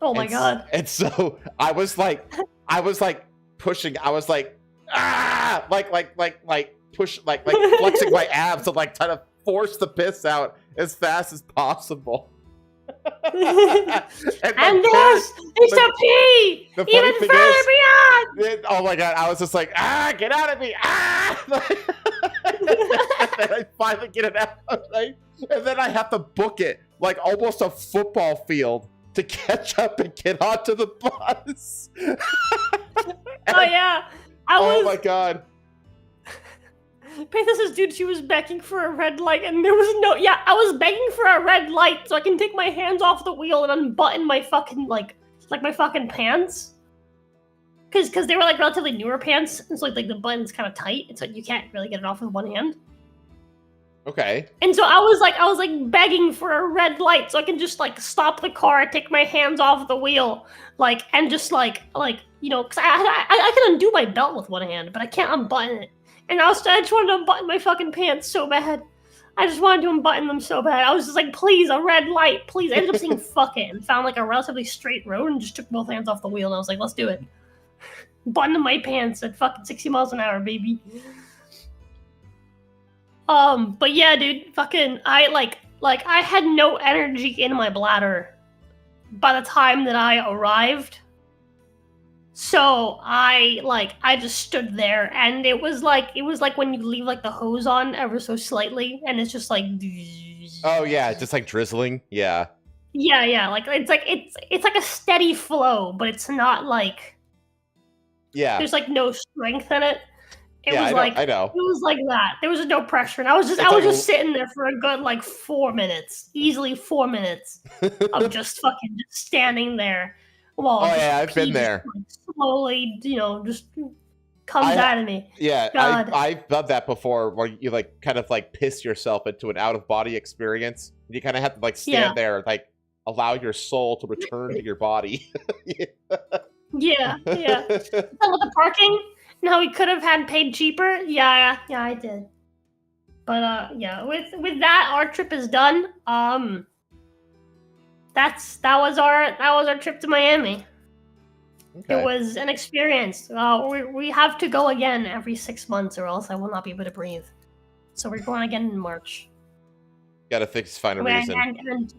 Oh my god! And so I was like pushing. I was like push like flexing my abs to like try to force the piss out as fast as possible. and this is a pee even further beyond. Oh my god! I was just like, get out of me! And I finally get it out, right? And then I have to book it like almost a football field to catch up and get onto the bus. Oh my god. Panther says, dude, she was begging for a red light and there was no... Yeah, I was begging for a red light so I can take my hands off the wheel and unbutton my fucking, like my fucking pants. Because they were, like, relatively newer pants, and so, like the button's kind of tight, and so you can't really get it off with one hand. Okay. And so I was begging for a red light so I can just, like, stop the car, take my hands off the wheel, like, and just, because I can undo my belt with one hand, but I can't unbutton it. And I just wanted to unbutton my fucking pants so bad. I just wanted to unbutton them so bad. I was just like, please, a red light, please. I ended up saying fuck it and found like a relatively straight road and just took both hands off the wheel and I was like, let's do it. Button my pants at fucking 60 miles an hour, baby. But yeah, dude, fucking, I had no energy in my bladder by the time that I arrived. So I just stood there and it was like when you leave like the hose on ever so slightly and it's just like oh yeah, just like drizzling. Yeah. Yeah, like it's like a steady flow, but it's not like yeah. There's like no strength in it. It Yeah, was like I know. it was like that. There was no pressure, and I was It's just like sitting there for a good like 4 minutes, easily 4 minutes of just fucking just standing there while Oh just yeah, I've pee been just there. like slowly, just comes I out of me. Yeah, God. I've done that before, where you like kind of like piss yourself into an out of body experience. You kind of have to like Yeah. stand there, and, like allow your soul to return to your body. Yeah. And with the parking, and how we could have had paid cheaper. Yeah, I did. But yeah, with that, our trip is done. That was our trip to Miami. Okay. It was an experience. We have to go again every 6 months, or else I will not be able to breathe. So we're going again in March. Gotta find a reason. And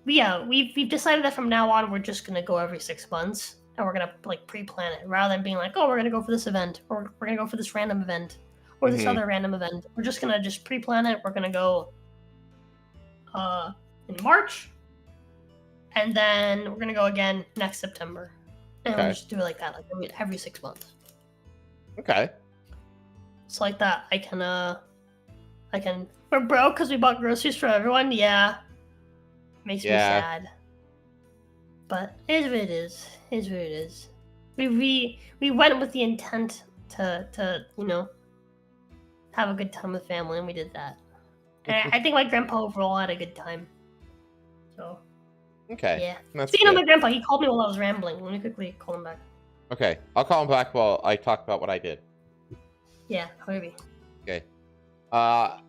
yeah, we've decided that from now on we're just gonna go every 6 months, and we're gonna like pre-plan it rather than being like, oh, we're gonna go for this event, or we're gonna go for this random event, or this other random event. We're just gonna pre-plan it. We're gonna go in March, and then we're gonna go again next September, and we'll just do it like that, like every 6 months. Okay. So like that, I can. We're broke because we bought groceries for everyone. Yeah, makes me sad. But it is what it is. It is what it is. We went with the intent to have a good time with family, and we did that. And I think my grandpa overall had a good time. So. Okay. Yeah. Speaking of my grandpa, he called me while I was rambling. Let me quickly call him back. Okay, I'll call him back while I talk about what I did. Yeah, maybe. Okay.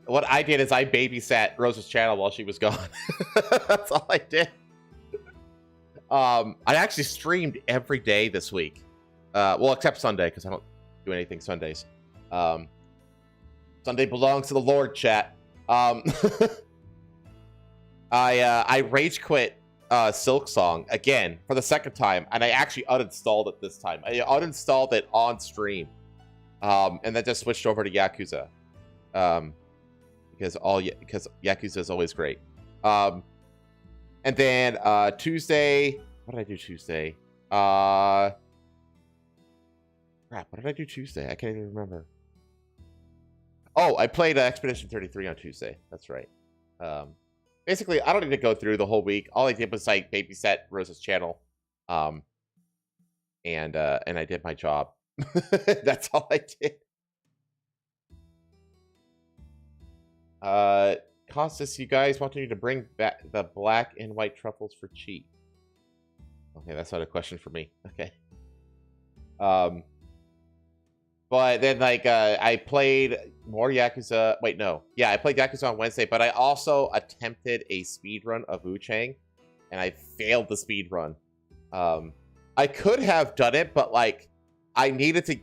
What I did is I babysat Rose's channel while she was gone. That's all I did. I actually streamed every day this week. Well, except Sunday, because I don't do anything Sundays. Sunday belongs to the Lord, chat. I rage quit Silk Song again for the second time, and I actually uninstalled it this time. I uninstalled it on stream, and then just switched over to Yakuza, because Yakuza is always great. And then Tuesday, what did I do Tuesday? Crap, what did I do Tuesday? I can't even remember. Oh, I played Expedition 33 on Tuesday. That's right. Basically, I don't need to go through the whole week. All I did was like babysat Rose's channel, and I did my job. That's all I did. Costas, you guys wanted me to bring back the black and white truffles for cheap. Okay, that's not a question for me. Okay. But then, like, I played more Yakuza. Wait, no. Yeah, I played Yakuza on Wednesday, but I also attempted a speedrun of Wu-Chang, and I failed the speedrun. I could have done it, but, like, I needed to...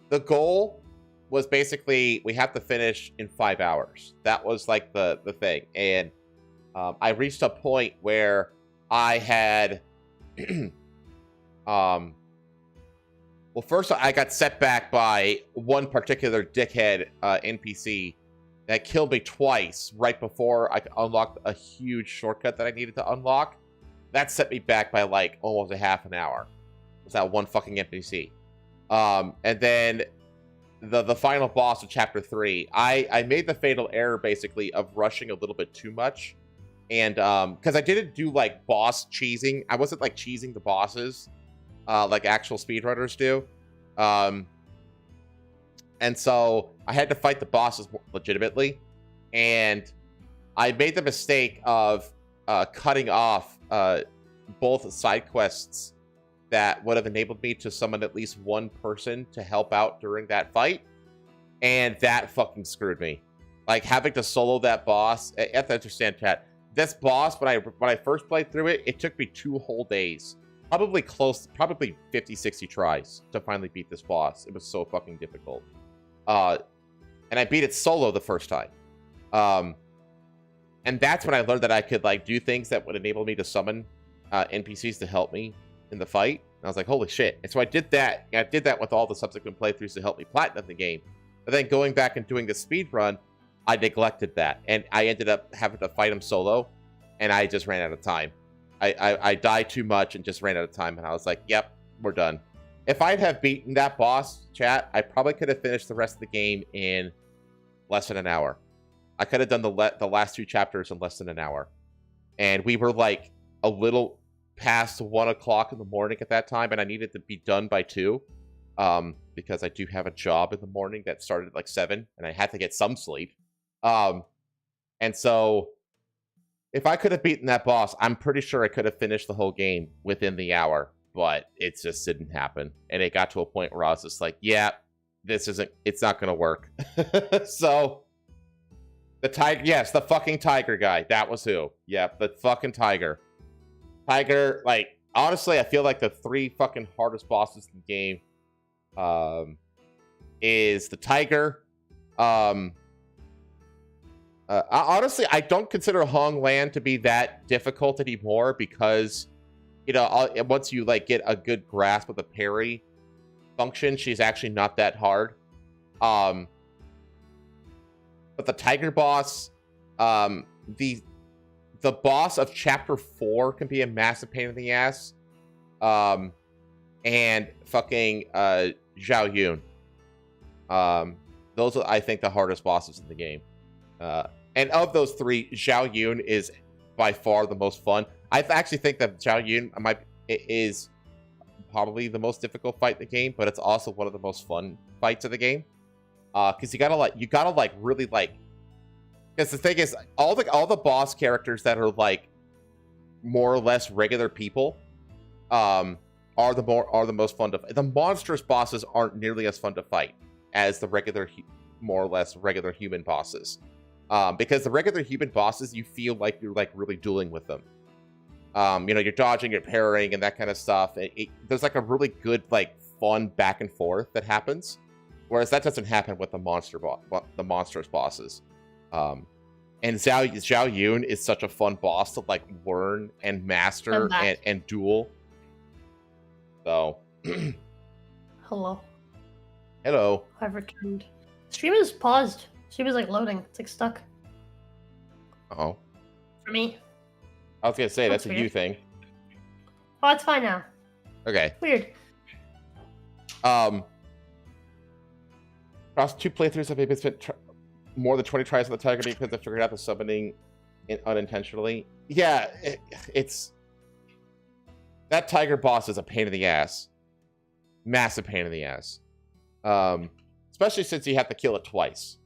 The goal was basically, we have to finish in 5 hours. That was, like, the thing. And I reached a point where I had... Well, first, I got set back by one particular dickhead NPC that killed me twice right before I unlocked a huge shortcut that I needed to unlock. That set me back by, like, almost a half an hour. It was that one fucking NPC. And then the final boss of Chapter 3, I made the fatal error, basically, of rushing a little bit too much. And, because I didn't do, like, boss cheesing. I wasn't, like, cheesing the bosses. Like actual speedrunners do. And so I had to fight the bosses legitimately. And I made the mistake of cutting off both side quests that would have enabled me to summon at least one person to help out during that fight. And that fucking screwed me. Like, having to solo that boss. You have to understand, chat. This boss, when I first played through it, it took me 2 whole days. Probably 50, 60 tries to finally beat this boss. It was so fucking difficult. And I beat it solo the first time. And that's when I learned that I could, like, do things that would enable me to summon NPCs to help me in the fight. And I was like, holy shit. And so I did that. I did that with all the subsequent playthroughs to help me platinum the game. But then going back and doing the speed run, I neglected that. And I ended up having to fight him solo. And I just ran out of time. I died too much and just ran out of time, and I was like, yep, we're done. if I'd have beaten that boss, chat, I probably could have finished the rest of the game in less than an hour. I could have done the last 2 chapters in less than an hour. And we were like a little past 1 o'clock in the morning at that time, and I needed to be done by 2. Because I do have a job in the morning that started at like 7, and I had to get some sleep. And so if I could have beaten that boss, I'm pretty sure I could have finished the whole game within the hour, but it just didn't happen. And it got to a point where I was just like, yeah, it's not going to work. So the tiger, yes, the fucking tiger guy. That was who. Yeah, the fucking tiger. Tiger, like, honestly, I feel like the 3 fucking hardest bosses in the game is the tiger. Honestly, I don't consider Hong Lan to be that difficult anymore because, once you like get a good grasp of the parry function, she's actually not that hard. But the tiger boss, the boss of chapter 4 can be a massive pain in the ass. And fucking Zhao Yun. Those are, I think, the hardest bosses in the game. And of those 3, Zhao Yun is by far the most fun. I actually think that Zhao Yun is probably the most difficult fight in the game, but it's also one of the most fun fights of the game. Because you gotta really because the thing is, all the boss characters that are like more or less regular people, are the most fun to fight. The monstrous bosses aren't nearly as fun to fight as the regular, more or less regular human bosses. Because the regular human bosses, you feel like you're like really dueling with them. You're dodging, you're parrying, and that kind of stuff. There's like a really good like fun back and forth that happens, whereas that doesn't happen with the monstrous bosses. And Zhao Yun is such a fun boss to like learn and master and duel. So, hello. I've returned. Stream is paused. Stream is like loading. It's like stuck. Oh. For me. I was gonna say that's a you thing. Oh, it's fine now. Okay. Weird. Across 2 playthroughs, I've maybe spent more than 20 tries on the tiger because I figured out the summoning unintentionally. Yeah, it's that tiger boss is a pain in the ass. Massive pain in the ass. Especially since you have to kill it twice.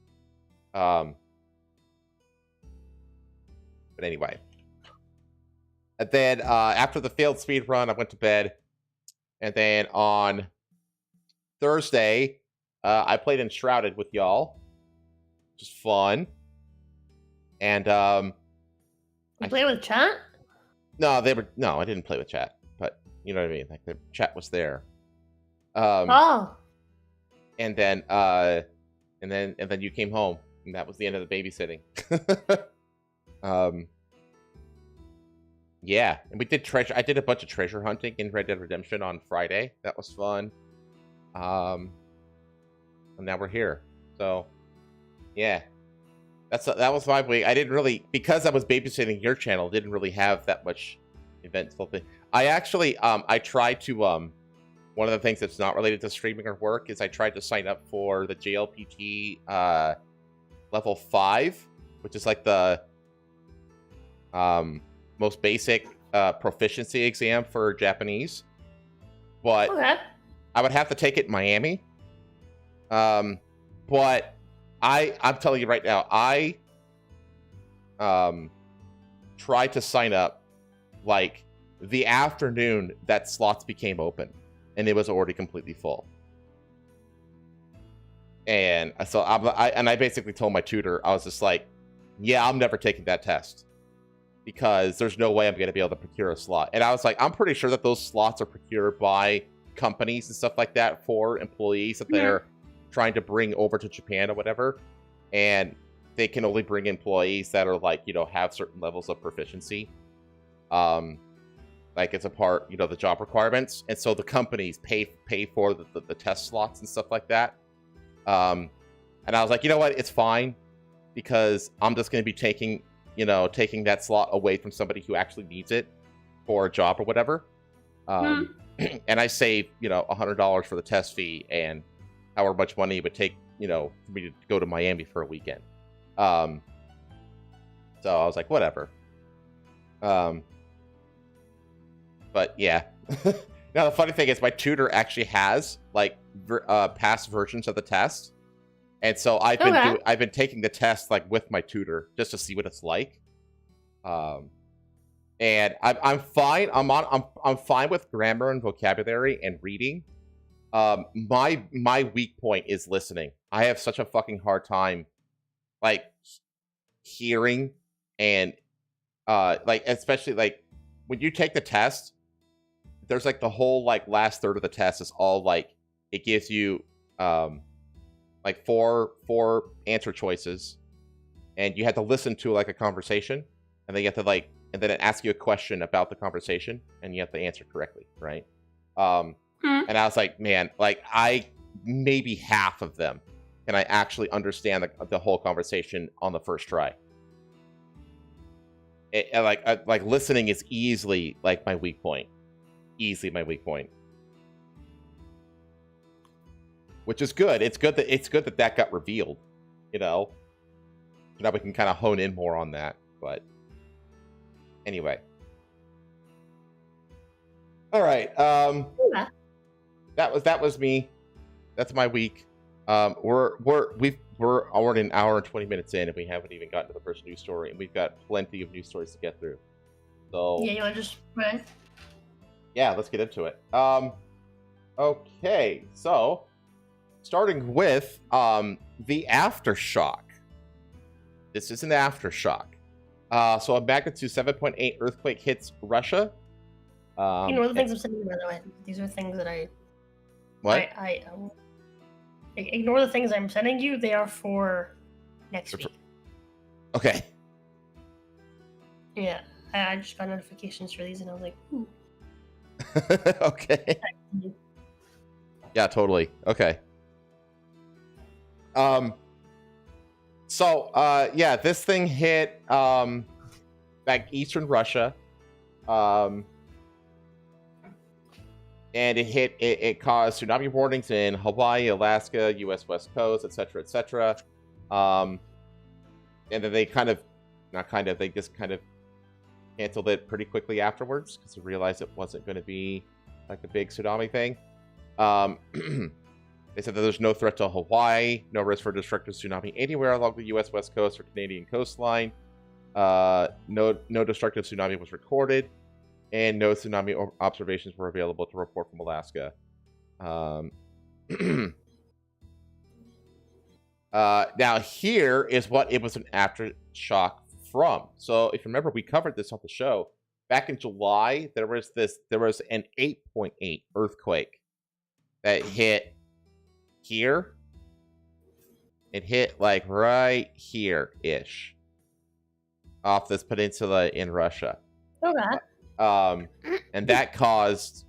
But anyway. And then after the failed speed run, I went to bed. And then on Thursday, I played Enshrouded with y'all. Which is fun. And you play with chat? No, I didn't play with chat. But you know what I mean? Like the chat was there. Oh. And then you came home, and that was the end of the babysitting. Yeah, and we did treasure. I did a bunch of treasure hunting in Red Dead Redemption on Friday. That was fun. And now we're here. So, yeah, that was my week. I didn't really, because I was babysitting your channel, didn't really have that much eventful thing. I actually I tried to one of the things that's not related to streaming or work is I tried to sign up for the JLPT level 5, which is like the most basic proficiency exam for Japanese. But okay. I would have to take it in Miami. But I'm telling you right now, I tried to sign up like the afternoon that slots became open, and it was already completely full. And so I basically told my tutor, I was just like, yeah, I'm never taking that test because there's no way I'm going to be able to procure a slot. And I was like, I'm pretty sure that those slots are procured by companies and stuff like that for employees that they're trying to bring over to Japan or whatever. And they can only bring employees that are like, have certain levels of proficiency. Like it's a part, the job requirements. And so the companies pay for the test slots and stuff like that. And I was like, you know what? It's fine because I'm just going to be taking that slot away from somebody who actually needs it for a job or whatever. and I saved, $100 for the test fee and however much money it would take, for me to go to Miami for a weekend. So I was like, whatever. But yeah. Now the funny thing is, my tutor actually has like past versions of the test, and so I've been taking the test like with my tutor just to see what it's like. And I'm fine. I'm fine with grammar and vocabulary and reading. My weak point is listening. I have such a fucking hard time, like, hearing and like, especially like when you take the test. There's like the whole like last third of the test is all like it gives you like four answer choices, and you have to listen to like a conversation, and then you have to like, and then it asks you a question about the conversation, and you have to answer correctly, right? And I was like, man, like maybe half of them can I actually understand the whole conversation on the first try. Like listening is easily like my weak point. Easily my weak point, which is good. It's good that got revealed, so now we can kind of hone in more on that. But anyway, all right. That was me. That's my week. We're already an hour and 20 minutes in, and we haven't even gotten to the first news story, and we've got plenty of news stories to get through. So yeah, you want to just run? Yeah, let's get into it. Okay, so starting with the aftershock. This is an aftershock. So a magnitude 7.8 earthquake hits Russia. Ignore the things I'm sending you, by the way. These are things that I ignore the things I'm sending you. They are for next week. Okay. Yeah, I just got notifications for these, and I was like, ooh. Okay. Yeah, totally. Okay. So yeah, this thing hit like eastern Russia. And it caused tsunami warnings in Hawaii, Alaska, US West Coast, etc., etc. And then they they just kind of canceled it pretty quickly afterwards because they realized it wasn't going to be like a big tsunami thing. They said that there's no threat to Hawaii, no risk for destructive tsunami anywhere along the U.S. West Coast or Canadian coastline. No destructive tsunami was recorded, and no tsunami observations were available to report from Alaska. Now here is what it was an aftershock from. So if you remember, we covered this on the show back in July. There was an 8.8 earthquake that hit here. It hit like right here ish off this peninsula in Russia. Okay. And that caused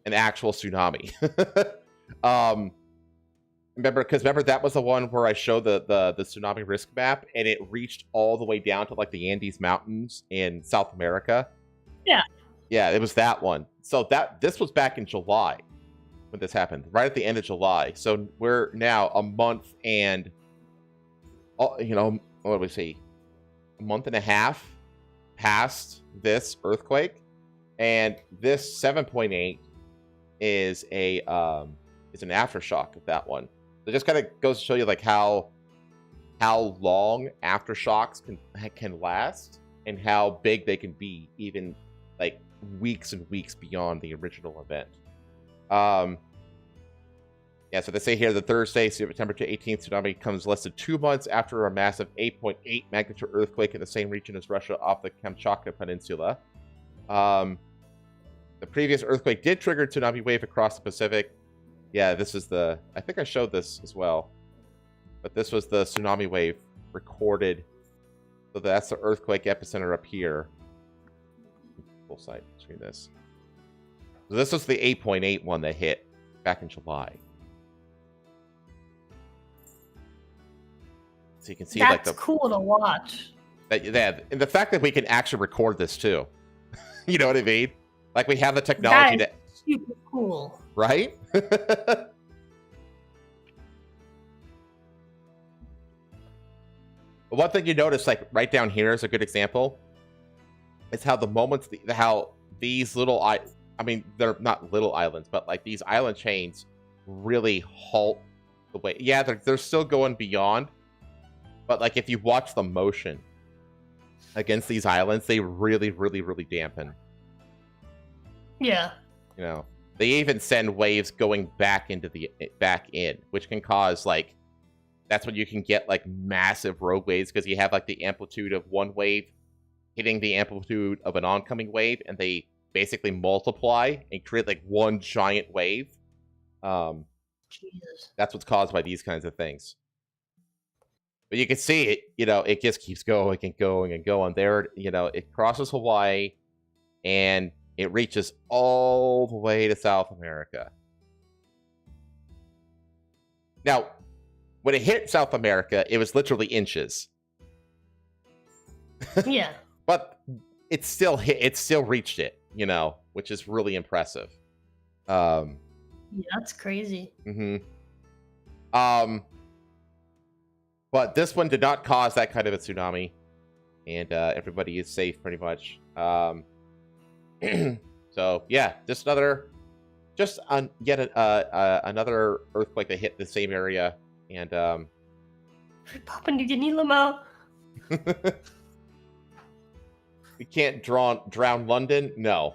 an actual tsunami. Remember that was the one where I showed the tsunami risk map, and it reached all the way down to like the Andes Mountains in South America. Yeah, it was that one. So this was back in July when this happened, right at the end of July. So we're now a month and, what do we see? A month and a half past this earthquake, and this 7.8 is an aftershock of that one. So it just kind of goes to show you like how long aftershocks can last and how big they can be, even like weeks and weeks beyond the original event. Yeah, so they say here the Thursday, September 18th tsunami comes less than 2 months after a massive 8.8 magnitude earthquake in the same region as Russia off the Kamchatka Peninsula. The previous earthquake did trigger a tsunami wave across the Pacific. Yeah, this is I think I showed this as well. But this was the tsunami wave recorded. So that's the earthquake epicenter up here. Full side between this. So this was the 8.8 one that hit back in July. So you can see that's cool to watch. And the fact that we can actually record this too. You know what I mean? Like we have the technology super cool. Right? One thing you notice, like right down here is a good example. It's how the moments, how these little, I mean, they're not little islands, but like these island chains really halt the way. Yeah, they're still going beyond, but like if you watch the motion against these islands, they really, really, really dampen. Yeah. You know, they even send waves going back into the which can cause like, that's when you can get like massive rogue waves because you have like the amplitude of one wave hitting the amplitude of an oncoming wave, and they basically multiply and create like one giant wave. Jesus. That's what's caused by these kinds of things. But you can see it, you know, it just keeps going and going and going. There, you know, it crosses Hawaii and it reaches all the way to South America. Now, when it hit South America, it was literally inches. Yeah. But it still reached it, you know, which is really impressive. Yeah, that's crazy. But this one did not cause that kind of a tsunami, and everybody is safe pretty much. So yeah, just another earthquake that hit the same area, and Papa, did you need Lamau? we can't drown London. No.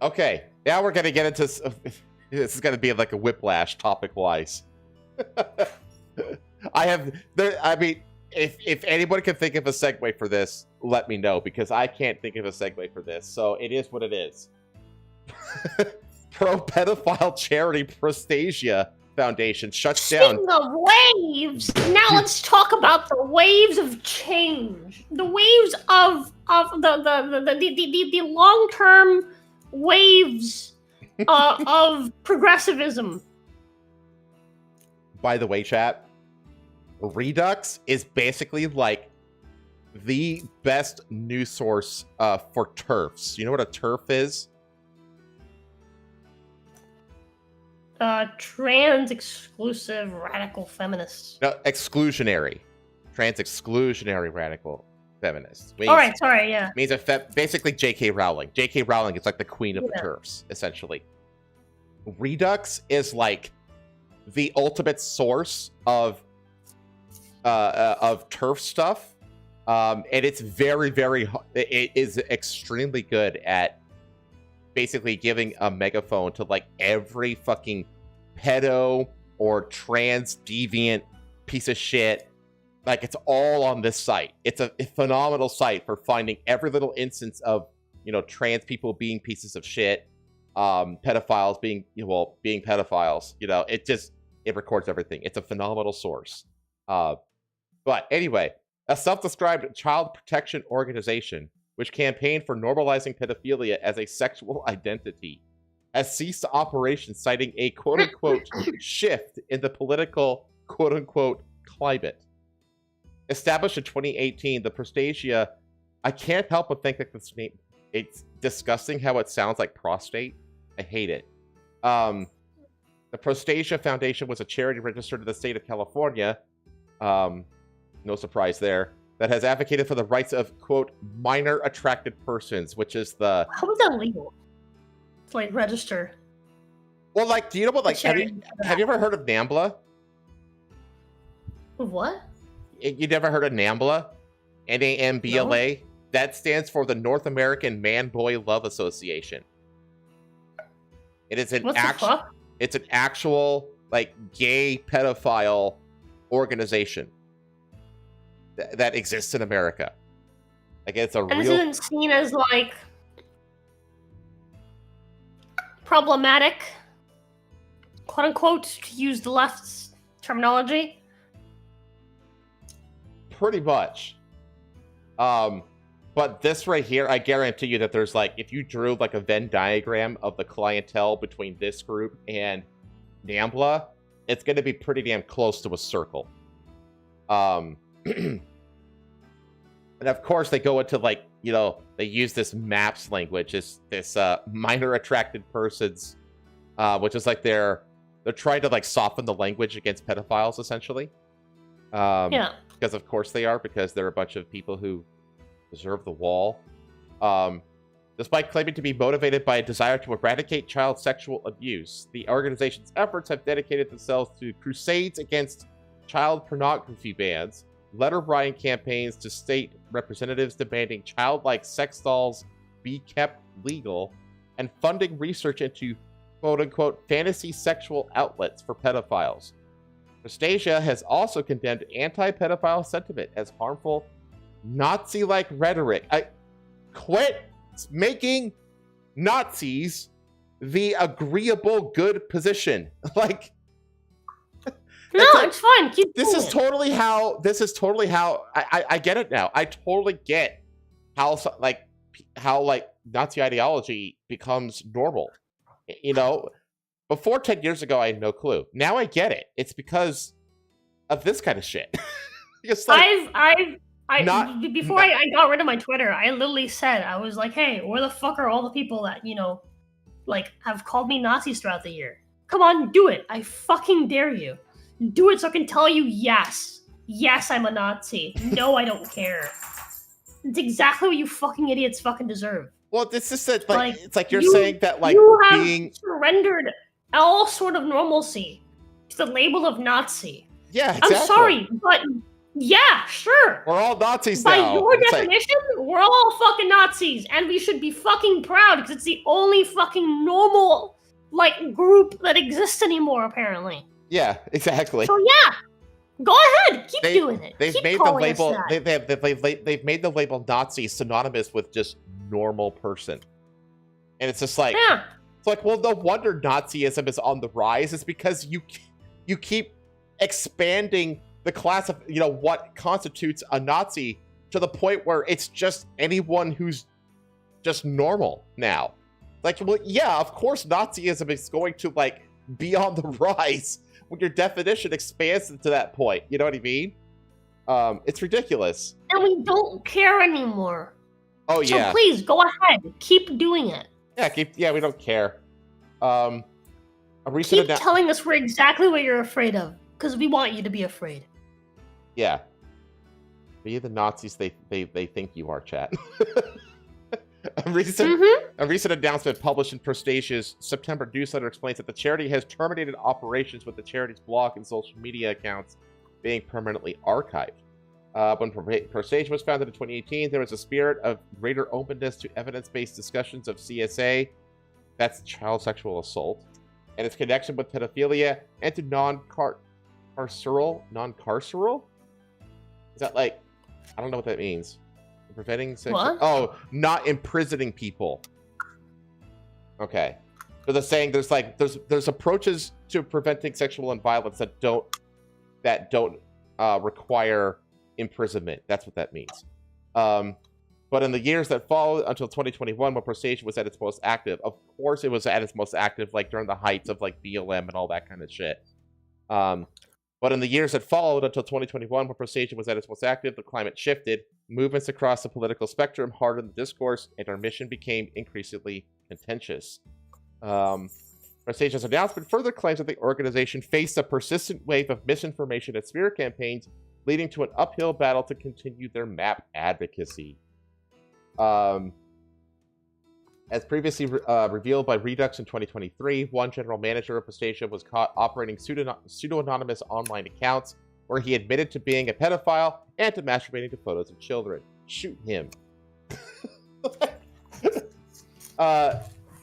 Okay, now we're gonna get into. This is gonna be like a whiplash topic wise. I mean, if anyone can think of a segue for this, let me know, because I can't think of a segue for this. So it is what it is. Pro-pedophile charity Prostasia Foundation shuts down. Speaking of waves, now let's talk about the waves of change. The waves of the long-term waves of progressivism. By the way, chat, Redux is basically like the best news source for TERFs. You know what a TERF is? Trans-exclusive radical feminists. No, exclusionary. Trans-exclusionary radical feminists. All right, sorry, yeah. Means basically J.K. Rowling. J.K. Rowling is like the queen of the TERFs, essentially. Redux is like the ultimate source of TERF stuff, and it's it is extremely good at basically giving a megaphone to like every fucking pedo or trans deviant piece of shit. Like, it's all on this site. It's a phenomenal site for finding every little instance of, you know, trans people being pieces of shit, pedophiles being pedophiles. You know, it records everything. It's a phenomenal source. But anyway, a self-described child protection organization which campaigned for normalizing pedophilia as a sexual identity has ceased operations, citing a quote-unquote shift in the political quote-unquote climate. Established in 2018, the Prostasia, I can't help but think that this name, it's disgusting how it sounds like prostate. I hate it. The Prostasia Foundation was a charity registered in the state of California, no surprise there, that has advocated for the rights of, quote, minor attracted persons, which is the... How is that legal? It's like register. Well, like, do you know what, like, have you ever heard of NAMBLA? What? You never heard of NAMBLA? NAMBLA? No. That stands for the North American Man-Boy Love Association. It is an it's an actual, like, gay pedophile organization that exists in America. Like, it's a real... This isn't seen as, like, problematic, quote-unquote, to use the left's terminology. Pretty much. But this right here, I guarantee you that there's, like, if you drew, like, a Venn diagram of the clientele between this group and NAMBLA, it's going to be pretty damn close to a circle. And of course, they go into, like, you know, they use this MAPS language, this minor attracted persons, which is like they're trying to like soften the language against pedophiles, essentially. Yeah. Because of course they are, because they're a bunch of people who deserve the wall. Despite claiming to be motivated by a desire to eradicate child sexual abuse, the organization's efforts have dedicated themselves to crusades against child pornography bans, letter writing campaigns to state representatives demanding childlike sex dolls be kept legal, and funding research into quote-unquote fantasy sexual outlets for pedophiles. Prostasia has also condemned anti-pedophile sentiment as harmful Nazi-like rhetoric. Quit making Nazis the agreeable good position. Like, no, it's fine. Keep this doing is totally how. This is totally how. I get it now. I totally get how Nazi ideology becomes normal. You know, before 10 years ago, I had no clue. Now I get it. It's because of this kind of shit. It's like, before I got rid of my Twitter, I literally said, I was like, hey, where the fuck are all the people that, you know, like, have called me Nazis throughout the year? Come on, do it. I fucking dare you. Do it so I can tell you, yes. Yes, I'm a Nazi. No, I don't care. It's exactly what you fucking idiots fucking deserve. Well, this is like it's like you're saying that, like, you have being surrendered all sort of normalcy to the label of Nazi. Yeah, exactly. I'm sorry, but yeah, sure. We're all Nazis By now. your definition, we're all fucking Nazis, and we should be fucking proud because it's the only fucking normal like group that exists anymore, apparently. Yeah, exactly. So yeah, go ahead, keep doing it. They've made the label. They've made the label Nazi synonymous with just normal person, and it's just like, yeah. It's like, well, no wonder Nazism is on the rise. It's because you keep expanding the class of, you know, what constitutes a Nazi to the point where it's just anyone who's just normal now. Like, well, yeah, of course Nazism is going to, like, be on the rise when your definition expands to that point. You know what I mean? It's ridiculous. And we don't care anymore. Oh, yeah. So please, go ahead. Keep doing it. Yeah, we don't care. Keep telling us we're exactly what you're afraid of, because we want you to be afraid. Yeah. Be the Nazis they think you are, chat. A recent announcement published in Prostasia's September newsletter explains that the charity has terminated operations with the charity's blog and social media accounts being permanently archived. When Prostasia was founded in 2018, there was a spirit of greater openness to evidence-based discussions of CSA, that's child sexual assault, and its connection with pedophilia, and to non-carceral? Is that like, I don't know what that means. Preventing sexual... Oh, not imprisoning people. Okay. So they're saying there's approaches to preventing sexual and violence that don't require imprisonment. That's what that means. But in the years that followed until 2021, when Prostasia was at its most active, of course it was at its most active like during the heights of like BLM and all that kind of shit. But in the years that followed until 2021, when Prostasia was at its most active, the climate shifted, movements across the political spectrum hardened the discourse, and our mission became increasingly contentious. Prostasia's announcement further claims that the organization faced a persistent wave of misinformation and smear campaigns, leading to an uphill battle to continue their MAP advocacy. As previously revealed by Redux in 2023, one general manager of Prostasia was caught operating pseudo-anonymous online accounts where he admitted to being a pedophile and to masturbating to photos of children. Shoot him.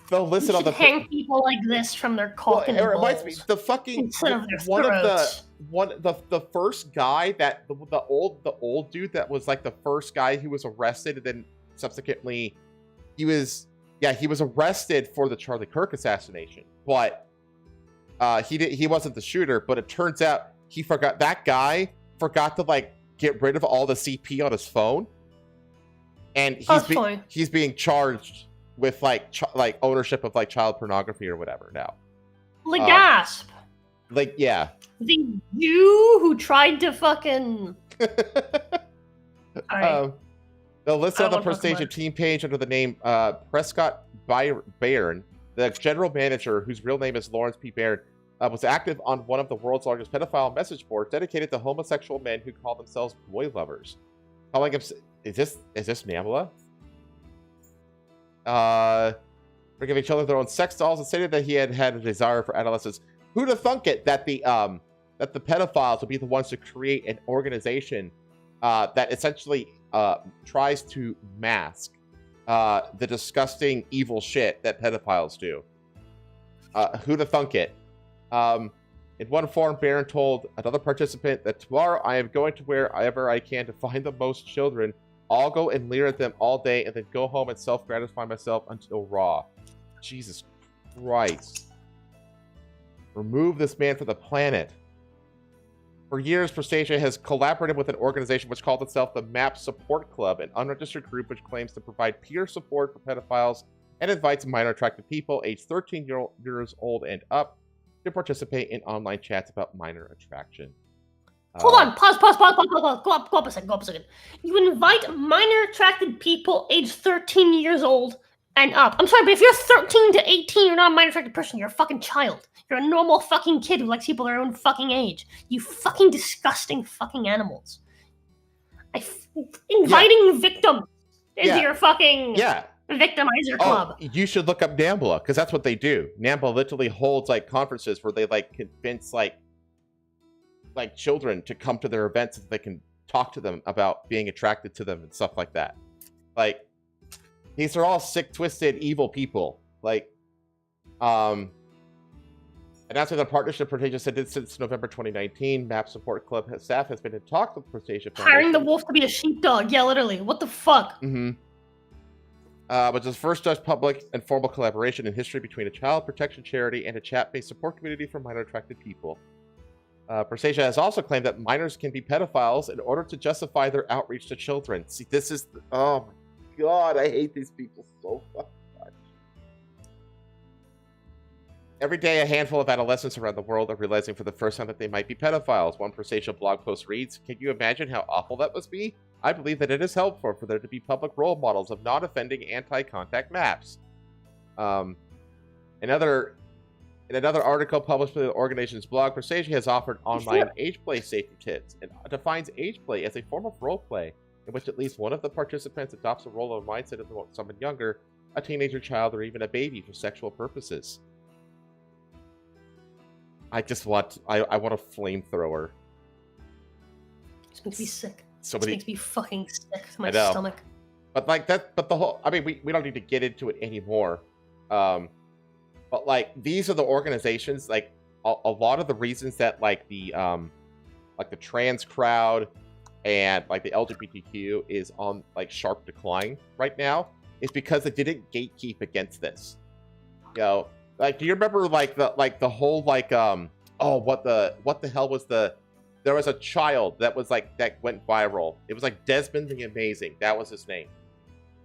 They'll listen on the hang people like this from their cock and it reminds me the fucking the first guy that the old dude that was like the first guy who was arrested, and then subsequently he was arrested for the Charlie Kirk assassination, but he wasn't the shooter. But it turns out that guy forgot to like get rid of all the CP on his phone, and he's being charged with like ownership of like child pornography or whatever now. Gasp. Like, yeah. The Jew who tried to fucking... They'll listed on the PlayStation team page under the name Prescott Bairn, the general manager, whose real name is Lawrence P. Bairn, was active on one of the world's largest pedophile message boards dedicated to homosexual men who call themselves boy lovers. Calling him, is this Nambla? For giving children their own sex dolls and stated that he had a desire for adolescents. Who'd have thunk it that the pedophiles would be the ones to create an organization that essentially tries to mask the disgusting evil shit that pedophiles do. Who'd have thunk it? In one forum, Baron told another participant that tomorrow I am going to wherever I can to find the most children. I'll go and leer at them all day and then go home and self-gratify myself until raw. Jesus Christ. Remove this man from the planet. For years, Prostasia has collaborated with an organization which called itself the MAP Support Club, an unregistered group which claims to provide peer support for pedophiles and invites minor attracted people aged 13 years old and up to participate in online chats about minor attraction. Hold on, pause. Go up a second. You invite minor attracted people aged 13 years old and up. I'm sorry, but if you're 13 to 18, you're not a minor attracted person. You're a fucking child. You're a normal fucking kid who likes people their own fucking age. You fucking disgusting fucking animals. Inviting victims into your fucking victimizer club. You should look up NAMBLA, because that's what they do. NAMBLA literally holds like conferences where they like convince like children to come to their events so they can talk to them about being attracted to them and stuff like that. Like, these are all sick, twisted, evil people. Like, announcing the partnership, Prostasia said since November 2019, MAP Support Club staff has been in talks with Prostasia Foundation. Hiring the wolf to be a sheepdog. Yeah, literally. What the fuck? Mm-hmm. Which is the first such public and formal collaboration in history between a child protection charity and a chat-based support community for minor attracted people. Prostasia has also claimed that minors can be pedophiles in order to justify their outreach to children. See, this is... oh my god, I hate these people so fucking much. Every day, a handful of adolescents around the world are realizing for the first time that they might be pedophiles. One Prostasia blog post reads, "Can you imagine how awful that must be? I believe that it is helpful for there to be public role models of non-offending anti-contact maps." In another article published by the organization's blog, Prostasia has offered online age play safety tips and defines age play as a form of role play in which at least one of the participants adopts a role or mindset of someone younger, a teenager, child, or even a baby for sexual purposes. I want a flamethrower. This makes me sick. This makes me fucking sick to my stomach. But like that, but the whole, I mean, we don't need to get into it anymore. But like, these are the organizations, like a lot of the reasons that like the trans crowd and like the LGBTQ is on like sharp decline right now is because they didn't gatekeep against this. You know, like, do you remember like the whole like what the hell was there was a child that was like that went viral. It was like Desmond the Amazing. That was his name.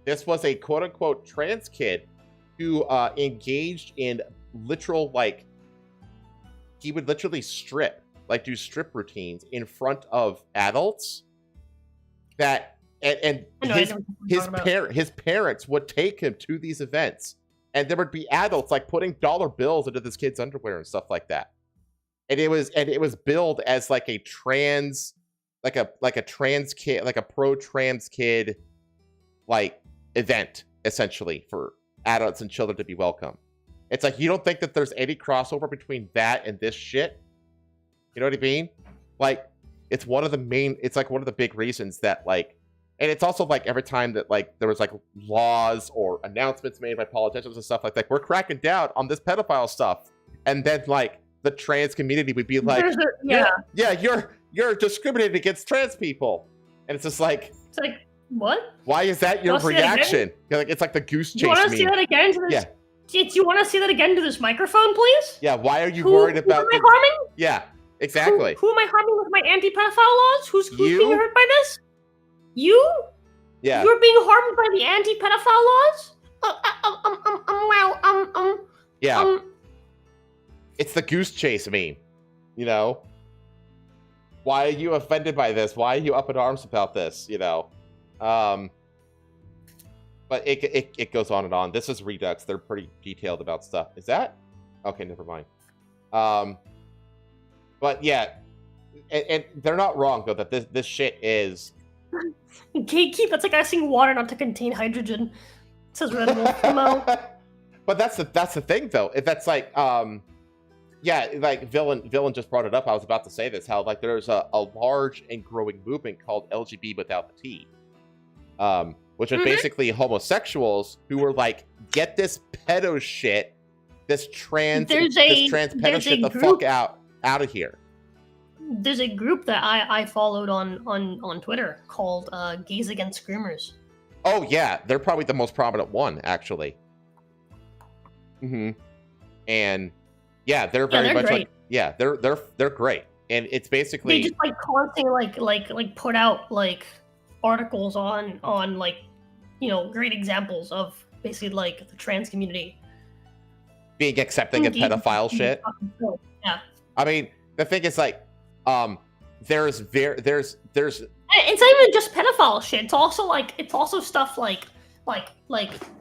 This was a quote unquote trans kid who engaged in literal, like, he would literally strip, like do strip routines in front of adults that, and his parents would take him to these events, and there would be adults like putting dollar bills into this kid's underwear and stuff like that. And it was billed as like a trans, like a trans kid, like a pro-trans kid, like event, essentially, for adults and children to be welcome. It's like, you don't think that there's any crossover between that and this shit? You know what I mean? Like, it's one of the big reasons that, like, and it's also like every time that like there was like laws or announcements made by politicians and stuff like that, we're cracking down on this pedophile stuff, and then like the trans community would be like, you're discriminating against trans people, and it's just like, what? Why is that your reaction? Like, it's like the goose chase. Do you want to see that again? Do you want to see that again to this microphone, please? Yeah. Why are you worried about? Who am I harming? Yeah. Exactly. Who am I harming with my anti-pedophile laws? Who's being hurt by this? You? Yeah. You're being harmed by the anti-pedophile laws? Yeah. It's the goose chase meme. You know? Why are you offended by this? Why are you up in arms about this? You know? But it goes on and on. This is Redux. They're pretty detailed about stuff. Is that? Okay, never mind. But yeah, and they're not wrong though that this shit is Gatekeep. That's like asking water not to contain hydrogen. Says Red Wolf Mo. But that's the thing though. If that's like yeah, like villain just brought it up. I was about to say this. How like there's a large and growing movement called LGBT without the T, which are basically homosexuals who were like, get this pedo shit, this trans pedo shit the fuck out of here. There's a group that I followed on Twitter called Gays Against Screamers. Oh yeah, they're probably the most prominent one actually. And yeah, they're very much great. They're great, and it's basically they just like constantly like put out like articles on like, you know, great examples of basically like the trans community being accepting of pedophile shit. Yeah, I mean the thing is like there's it's not even just pedophile shit. It's also stuff like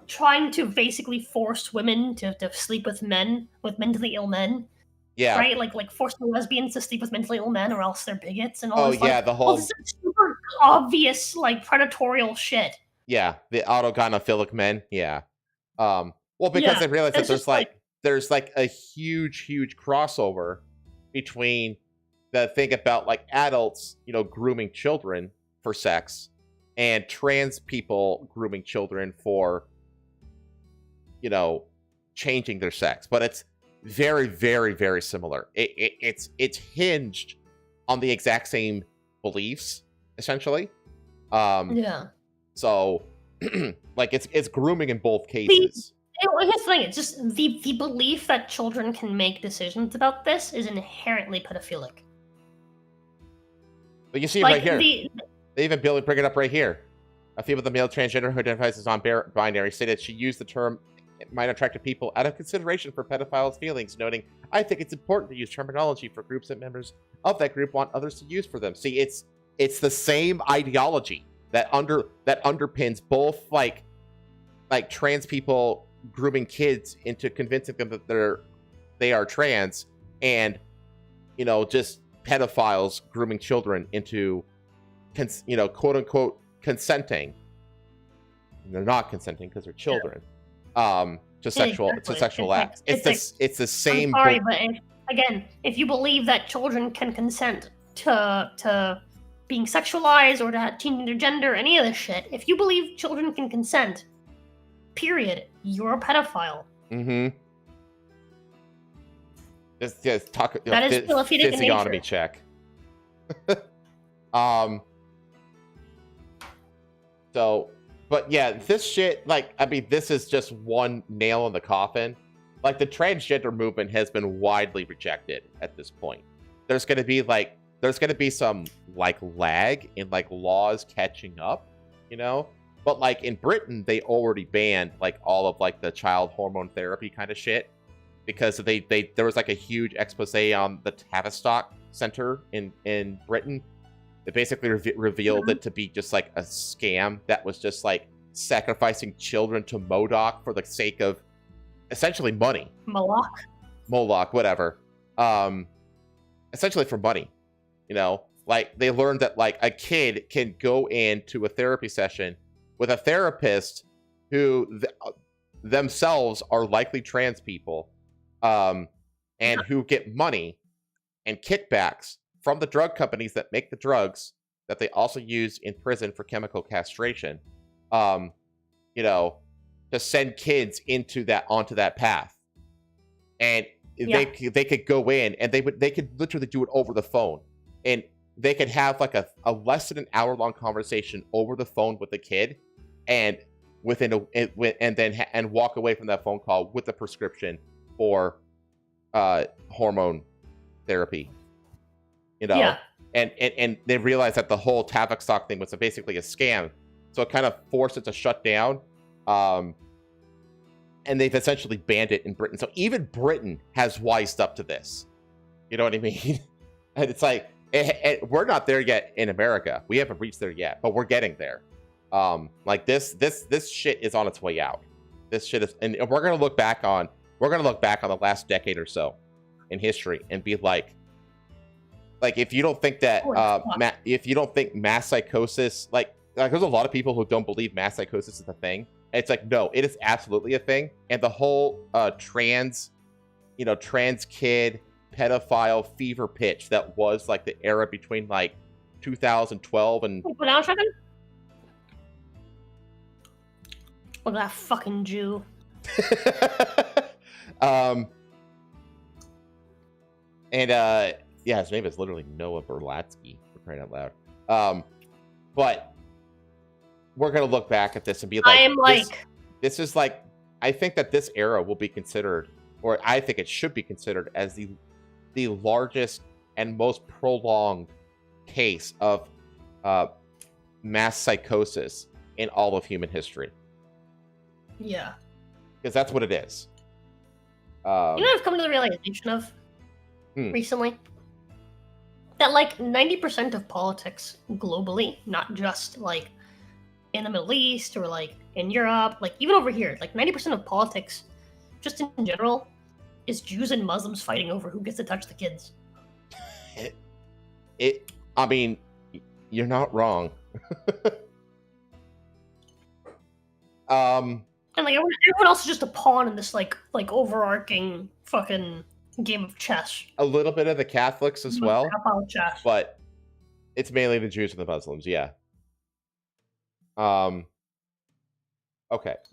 trying to basically force women to sleep with men, with mentally ill men. Yeah. Right? Like forcing lesbians to sleep with mentally ill men or else they're bigots and all this. Oh yeah, the whole this is super obvious like predatorial shit. Yeah, the autogynephilic men. Yeah. Well, because I realized that there's like a huge crossover between the thing about like adults, you know, grooming children for sex and trans people grooming children for, you know, changing their sex. But it's very similar. It's hinged on the exact same beliefs, essentially. Yeah. So, like, it's grooming in both cases. Here's the thing: it's just the belief that children can make decisions about this is inherently pedophilic. But you see it right here. They even bring it up right here. A female with a male transgender who identifies as non-binary stated she used the term "might attract people" out of consideration for pedophiles' feelings, noting, "I think it's important to use terminology for groups that members of that group want others to use for them." See, it's the same ideology that underpins both like trans people grooming kids into convincing them that they are trans, and, you know, just pedophiles grooming children into, you know, quote unquote consenting. And they're not consenting because they're children. To sexual acts. It's the same. I'm sorry, but again, if you believe that children can consent to being sexualized or to changing their gender, any of this shit, if you believe children can consent, period, you're a pedophile. Just talk. That is physiognomy check. So, but yeah, this shit, like, I mean, this is just one nail in the coffin. Like, the transgender movement has been widely rejected at this point. There's going to be some like lag in like laws catching up, you know. But like in Britain, they already banned like all of like the child hormone therapy kind of shit, because there was like a huge expose on the Tavistock Center in Britain that basically revealed it to be just like a scam that was just like sacrificing children to Modoc for the sake of essentially money. Moloch, whatever. Essentially for money, you know. Like, they learned that like a kid can go into a therapy session with a therapist who themselves are likely trans people, and who get money and kickbacks from the drug companies that make the drugs that they also use in prison for chemical castration, you know, to send kids onto that path. And they could go in and they could literally do it over the phone, and they could have like a less than an hour long conversation over the phone with the kid, and and walk away from that phone call with a prescription for hormone therapy, you know. Yeah. And they realized that the whole Tavistock thing was basically a scam, so it kind of forced it to shut down. And they've essentially banned it in Britain. So even Britain has wised up to this. You know what I mean? And it's like, we're not there yet in America. We haven't reached there yet, but we're getting there. Like this shit is on its way out. This shit is, and we're gonna look back on the last decade or so in history and be like if you don't think that if you don't think mass psychosis, like there's a lot of people who don't believe mass psychosis is a thing. It's like, no, it is absolutely a thing. And the whole trans kid pedophile fever pitch that was like the era between like 2012 and Look at that fucking Jew. Yeah, his name is literally Noah Berlatsky, for crying out loud. But we're gonna look back at this and be like, this is like, I think that this era will be considered, or I think it should be considered as the largest and most prolonged case of mass psychosis in all of human history. Yeah. Because that's what it is. You know what I've come to the realization of recently? That like 90% of politics globally, not just like in the Middle East or like in Europe, like even over here, like 90% of politics, just in general, is Jews and Muslims fighting over who gets to touch the kids. I mean, you're not wrong. And like everyone else is just a pawn in this like overarching fucking game of chess. A little bit of the Catholics as well, chess. But it's mainly the Jews and the Muslims, yeah. Okay,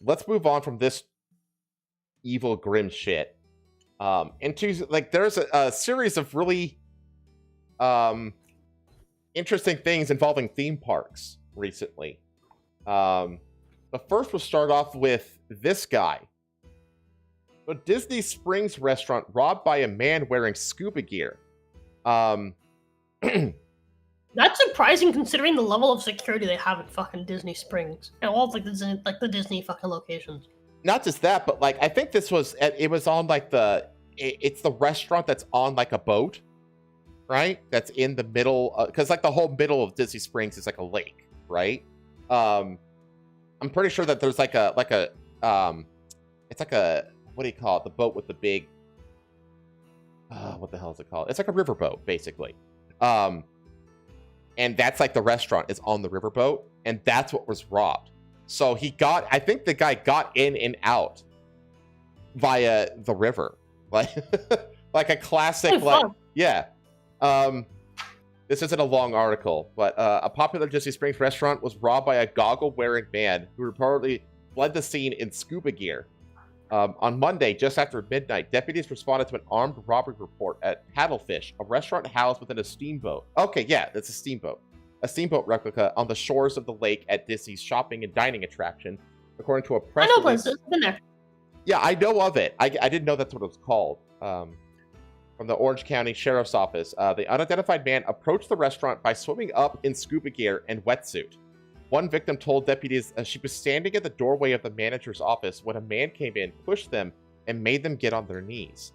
let's move on from this evil, grim shit. Into like there's a series of really interesting things involving theme parks recently. The first will start off with this guy. A Disney Springs restaurant robbed by a man wearing scuba gear. That's surprising considering the level of security they have at fucking Disney Springs and all of the Disney fucking locations. Not just that, but like I think it was on like it's the restaurant that's on like a boat, right? That's in the middle, because like the whole middle of Disney Springs is like a lake, right? I'm pretty sure that there's it's like a, what do you call it? The boat with the big, what the hell is it called? It's like a riverboat, basically. And that's like the restaurant is on the riverboat, and that's what was robbed. So I think the guy got in and out via the river, like a classic, yeah. This isn't a long article, but a popular Disney Springs restaurant was robbed by a goggle-wearing man who reportedly fled the scene in scuba gear. On Monday, just after midnight, deputies responded to an armed robbery report at Paddlefish, a restaurant housed within a steamboat. Okay, yeah, that's a steamboat. A steamboat replica on the shores of the lake at Disney's shopping and dining attraction, according to a press release. I know places, been there. Yeah, I know of it. I didn't know that's what it was called. From the Orange County Sheriff's Office, the unidentified man approached the restaurant by swimming up in scuba gear and wetsuit. One victim told deputies she was standing at the doorway of the manager's office when a man came in, pushed them, and made them get on their knees.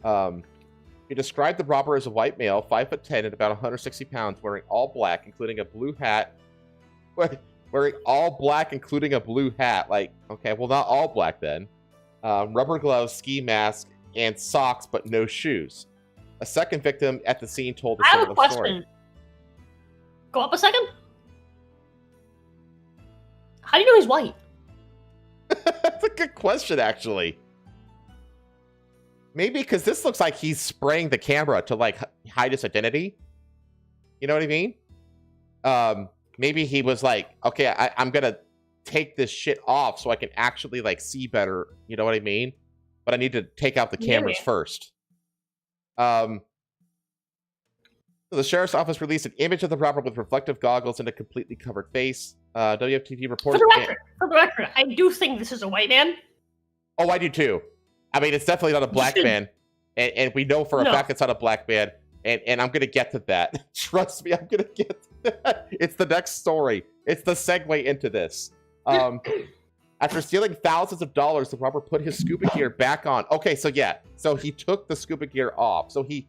He described the robber as a white male, 5'10" and about 160 pounds, wearing all black, including a blue hat. Wearing all black, including a blue hat. Like, okay, well, not all black then. Rubber gloves, ski mask, and socks, but no shoes. A second victim at the scene told a similar story. I have a question. Go up a second. How do you know he's white? That's a good question, actually. Maybe because this looks like he's spraying the camera to, like, hide his identity. You know what I mean? Maybe he was like, okay, I'm going to take this shit off so I can actually, like, see better. You know what I mean? But I need to take out the cameras first. The sheriff's office released an image of the robber with reflective goggles and a completely covered face. WFTV reports... For the record, I do think this is a white man. Oh, I do too. I mean, it's definitely not a black man. And we know for a fact it's not a black man. And I'm going to get to that. Trust me, I'm going to get to that. It's the next story. It's the segue into this. After stealing thousands of dollars, the robber put his scuba gear back on. Okay, so yeah. So he took the scuba gear off. So he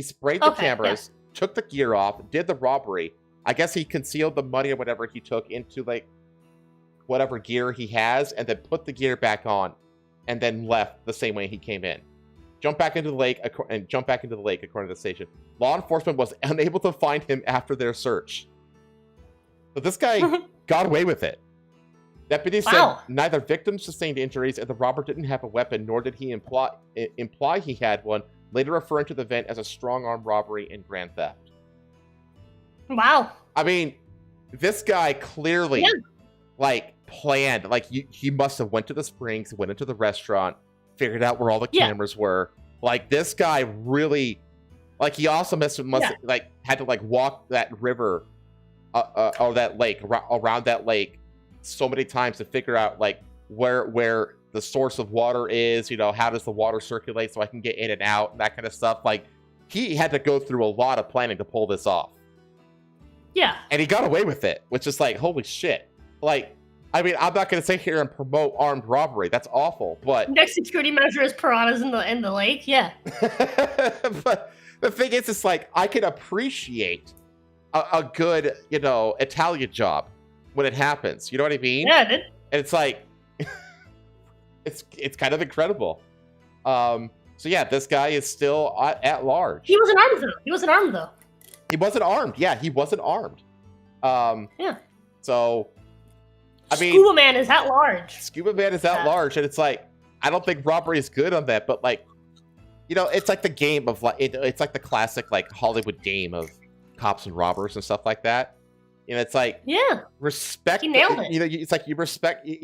sprayed the cameras, took the gear off, did the robbery. I guess he concealed the money or whatever he took into, like, whatever gear he has and then put the gear back on and then left the same way he came in. Jump back into the lake, according to the station. Law enforcement was unable to find him after their search. But this guy got away with it. Deputies said neither victim sustained injuries and the robber didn't have a weapon, nor did he imply he had one, later referring to the event as a strong-arm robbery and grand theft. Wow. I mean, this guy clearly, planned. Like, he must have went to the Springs, went into the restaurant, figured out where all the cameras were. Like, this guy really, like, he also must had to, like, walk that river or that lake, around that lake so many times to figure out, like, where the source of water is, you know, how does the water circulate so I can get in and out and that kind of stuff. Like, he had to go through a lot of planning to pull this off. Yeah. And he got away with it, which is like, holy shit. Like, I mean, I'm not going to sit here and promote armed robbery. That's awful, but... Next security measure is piranhas in the lake, yeah. But the thing is, it's like, I can appreciate a good, you know, Italian job when it happens. You know what I mean? Yeah, dude. And it's like... it's kind of incredible. So yeah, this guy is still at large. He wasn't armed, though. He wasn't armed. Yeah, he wasn't armed. Yeah. So, I mean... Scuba Man is at large. And it's like, I don't think robbery is good on that, but, like, you know, it's like the game of, like, it's like the classic, like, Hollywood game of cops and robbers and stuff like that. You know, it's like, respect. He nailed it. You know, it's like you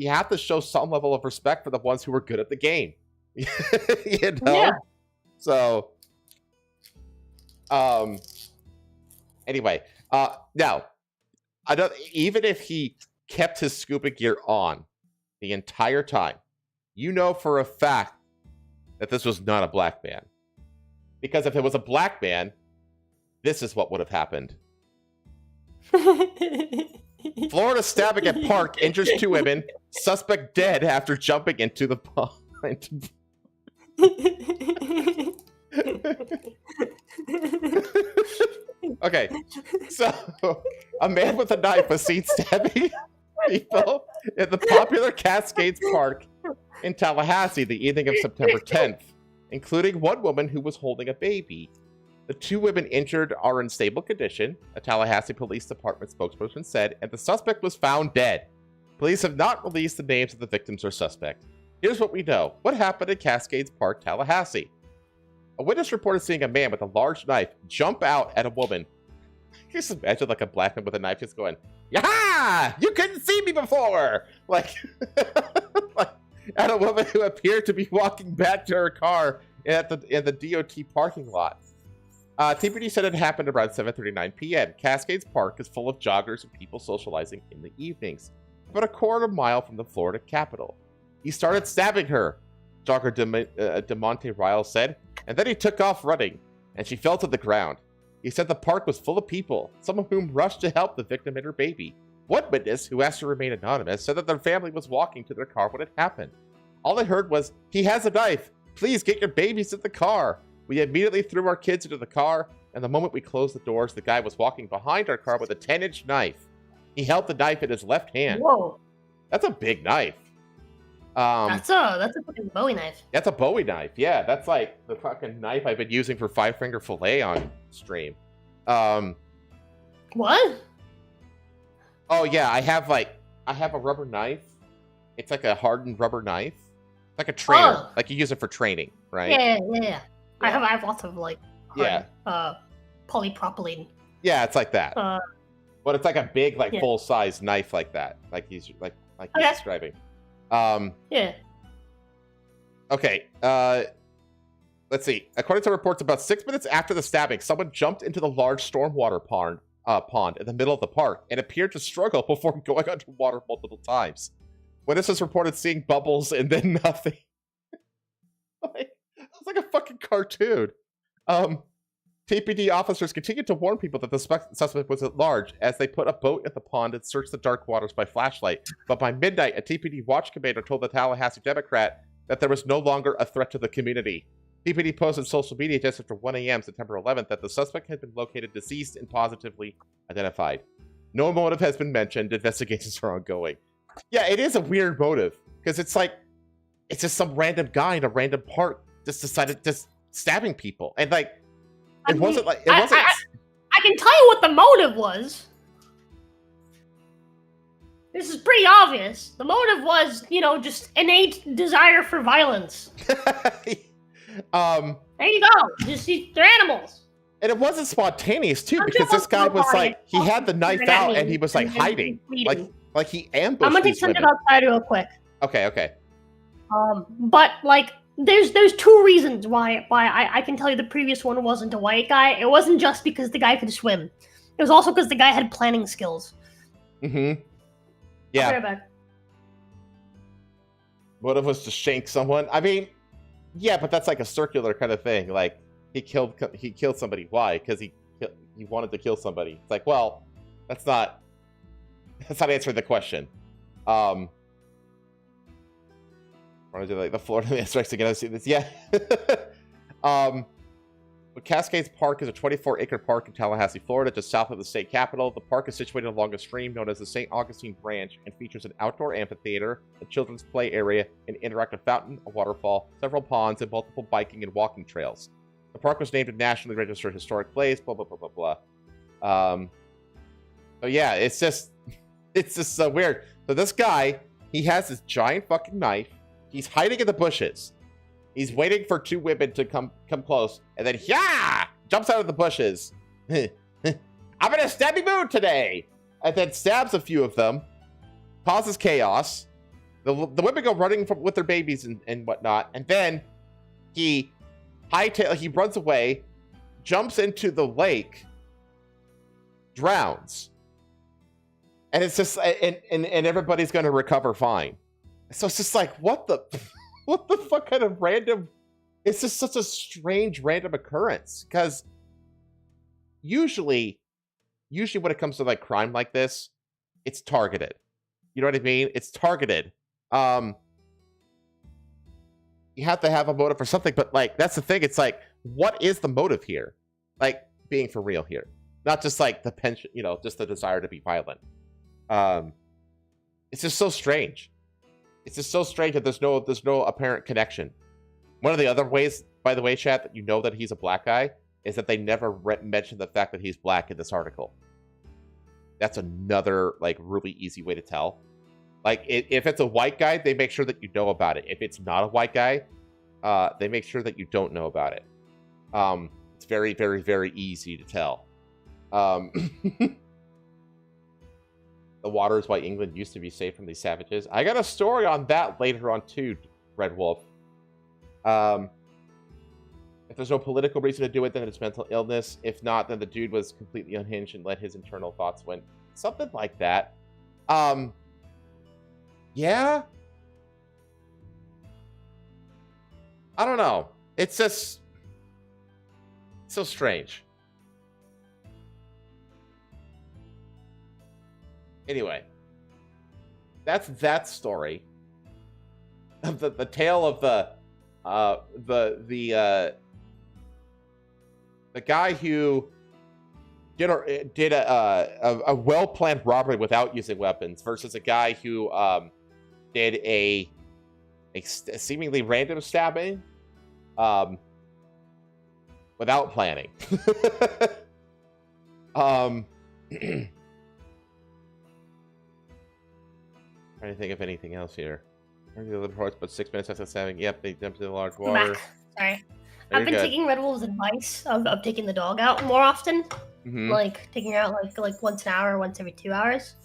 have to show some level of respect for the ones who are good at the game. You know? Yeah. So, anyway, now, even if he kept his scuba gear on the entire time, you know for a fact that this was not a black man. Because if it was a black man, this is what would have happened. Florida stabbing at park injures 2 women. Suspect dead after jumping into the pond. Okay, so a man with a knife was seen stabbing people at the popular Cascades Park in Tallahassee the evening of September 10th, including one woman who was holding a baby. The 2 women injured are in stable condition, a Tallahassee Police Department spokesperson said, and the suspect was found dead. Police have not released the names of the victims or suspect. Here's what we know. What happened at Cascades Park, Tallahassee? A witness reported seeing a man with a large knife jump out at a woman. Just imagine, like, a black man with a knife just going, "Yaha! You couldn't see me before!" Like, like, at a woman who appeared to be walking back to her car in the DOT parking lot. TPD said it happened around 7:39 p.m. Cascades Park is full of joggers and people socializing in the evenings, about a quarter mile from the Florida capital. He started stabbing her, jogger DeMonte Riles said, and then he took off running, and she fell to the ground. He said the park was full of people, some of whom rushed to help the victim and her baby. One witness, who asked to remain anonymous, said that their family was walking to their car when it happened. All they heard was, "He has a knife. Please get your babies in the car." We immediately threw our kids into the car, and the moment we closed the doors, the guy was walking behind our car with a 10-inch knife. He held the knife in his left hand. Whoa. That's a big knife. That's a fucking Bowie knife. That's a Bowie knife. Yeah, that's like the fucking knife I've been using for 5-finger fillet on stream. What? Oh yeah, I have a rubber knife. It's like a hardened rubber knife. Like a trainer. Like you use it for training, right? Yeah. I have lots of like hard, polypropylene. Yeah, it's like that. But it's like a big, like full size knife like that. Like he's describing. Yeah. Okay. Let's see. According to reports, about 6 minutes after the stabbing, someone jumped into the large stormwater pond in the middle of the park and appeared to struggle before going underwater multiple times. Witnesses reported seeing bubbles and then nothing. It's like a fucking cartoon. TPD officers continued to warn people that the suspect was at large as they put a boat at the pond and searched the dark waters by flashlight. But by midnight, a TPD watch commander told the Tallahassee Democrat that there was no longer a threat to the community. TPD posted on social media just after 1 a.m. September 11th that the suspect had been located deceased and positively identified. No motive has been mentioned. Investigations are ongoing. Yeah, it is a weird motive because it's like it's just some random guy in a random park just decided just stabbing people, and like I it mean, wasn't like it wasn't. I can tell you what the motive was. This is pretty obvious. The motive was, just innate desire for violence. There you go. They're animals. And it wasn't spontaneous too, because this guy was like, he had the knife out and he was like hiding, like he ambushed. I'm gonna take something outside real quick. Okay. But like, there's two reasons why I can tell you the previous one wasn't a white guy. It wasn't just because the guy could swim. It was also because the guy had planning skills. Mm-hmm. Yeah. I'll be right back. Motive was to shank someone. I mean, yeah, but that's like a circular kind of thing. Like he killed somebody. Why? Because he wanted to kill somebody. It's like, well, that's not answering the question. I want to do like the Florida Man Strikes Again. I've seen this. Yeah. Cascades Park is a 24-acre park in Tallahassee, Florida, just south of the state capital. The park is situated along a stream known as the St. Augustine Branch and features an outdoor amphitheater, a children's play area, an interactive fountain, a waterfall, several ponds, and multiple biking and walking trails. The park was named a nationally registered historic place, blah, blah, blah, blah, blah. So yeah, it's just so weird. So this guy, he has this giant fucking knife. He's hiding in the bushes. He's waiting for two women to come close, and then jumps out of the bushes. I'm in a stabby mood today, and then stabs a few of them, causes chaos. The women go running with their babies and whatnot, and then he runs away, jumps into the lake, drowns, and it's just and everybody's going to recover fine. So it's just like, what the fuck kind of random... It's just such a strange random occurrence, because usually when it comes to like crime like this, it's targeted. You know what I mean? It's targeted. You have to have a motive for something, but like, that's the thing. It's like, what is the motive here? Like, being for real here. Not just like the pension, just the desire to be violent. It's just so strange. It's just so strange that there's no apparent connection. One of the other ways, by the way, chat, that you know that he's a black guy is that they never mention the fact that he's black in this article. That's another like really easy way to tell. Like if it's a white guy, they make sure that you know about it. If it's not a white guy, they make sure that you don't know about it. It's very, very, very easy to tell. The water is why England used to be safe from these savages. I got a story on that later on too, Red Wolf. If there's no political reason to do it, then it's mental illness. If not, then the dude was completely unhinged and let his internal thoughts win. Something like that. Yeah. I don't know. It's just so strange. Anyway, that's that story. The tale of the guy who did a well-planned robbery without using weapons versus a guy who did a seemingly random stabbing without planning. Trying to think of anything else here. The reports, but 6 minutes after stabbing. Yep, they dumped in the large water. Sorry. I've been taking Red Wolf's advice of taking the dog out more often. Mm-hmm. Like taking her out like once an hour, once every 2 hours.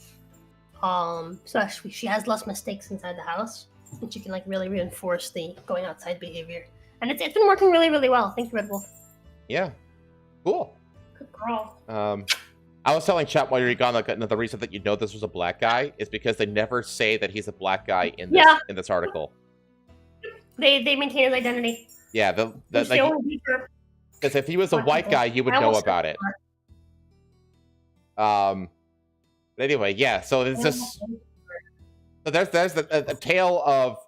So actually she has less mistakes inside the house, and she can like really reinforce the going outside behavior. And it's been working really, really well. Thank you, Red Wolf. Yeah. Cool. Good girl. I was telling chat while you're gone, like the reason that you know this was a black guy is because they never say that he's a black guy in this article. They maintain his identity. Yeah, because if he was a white guy, you would know about it. But anyway, yeah. So it's just there's the tale of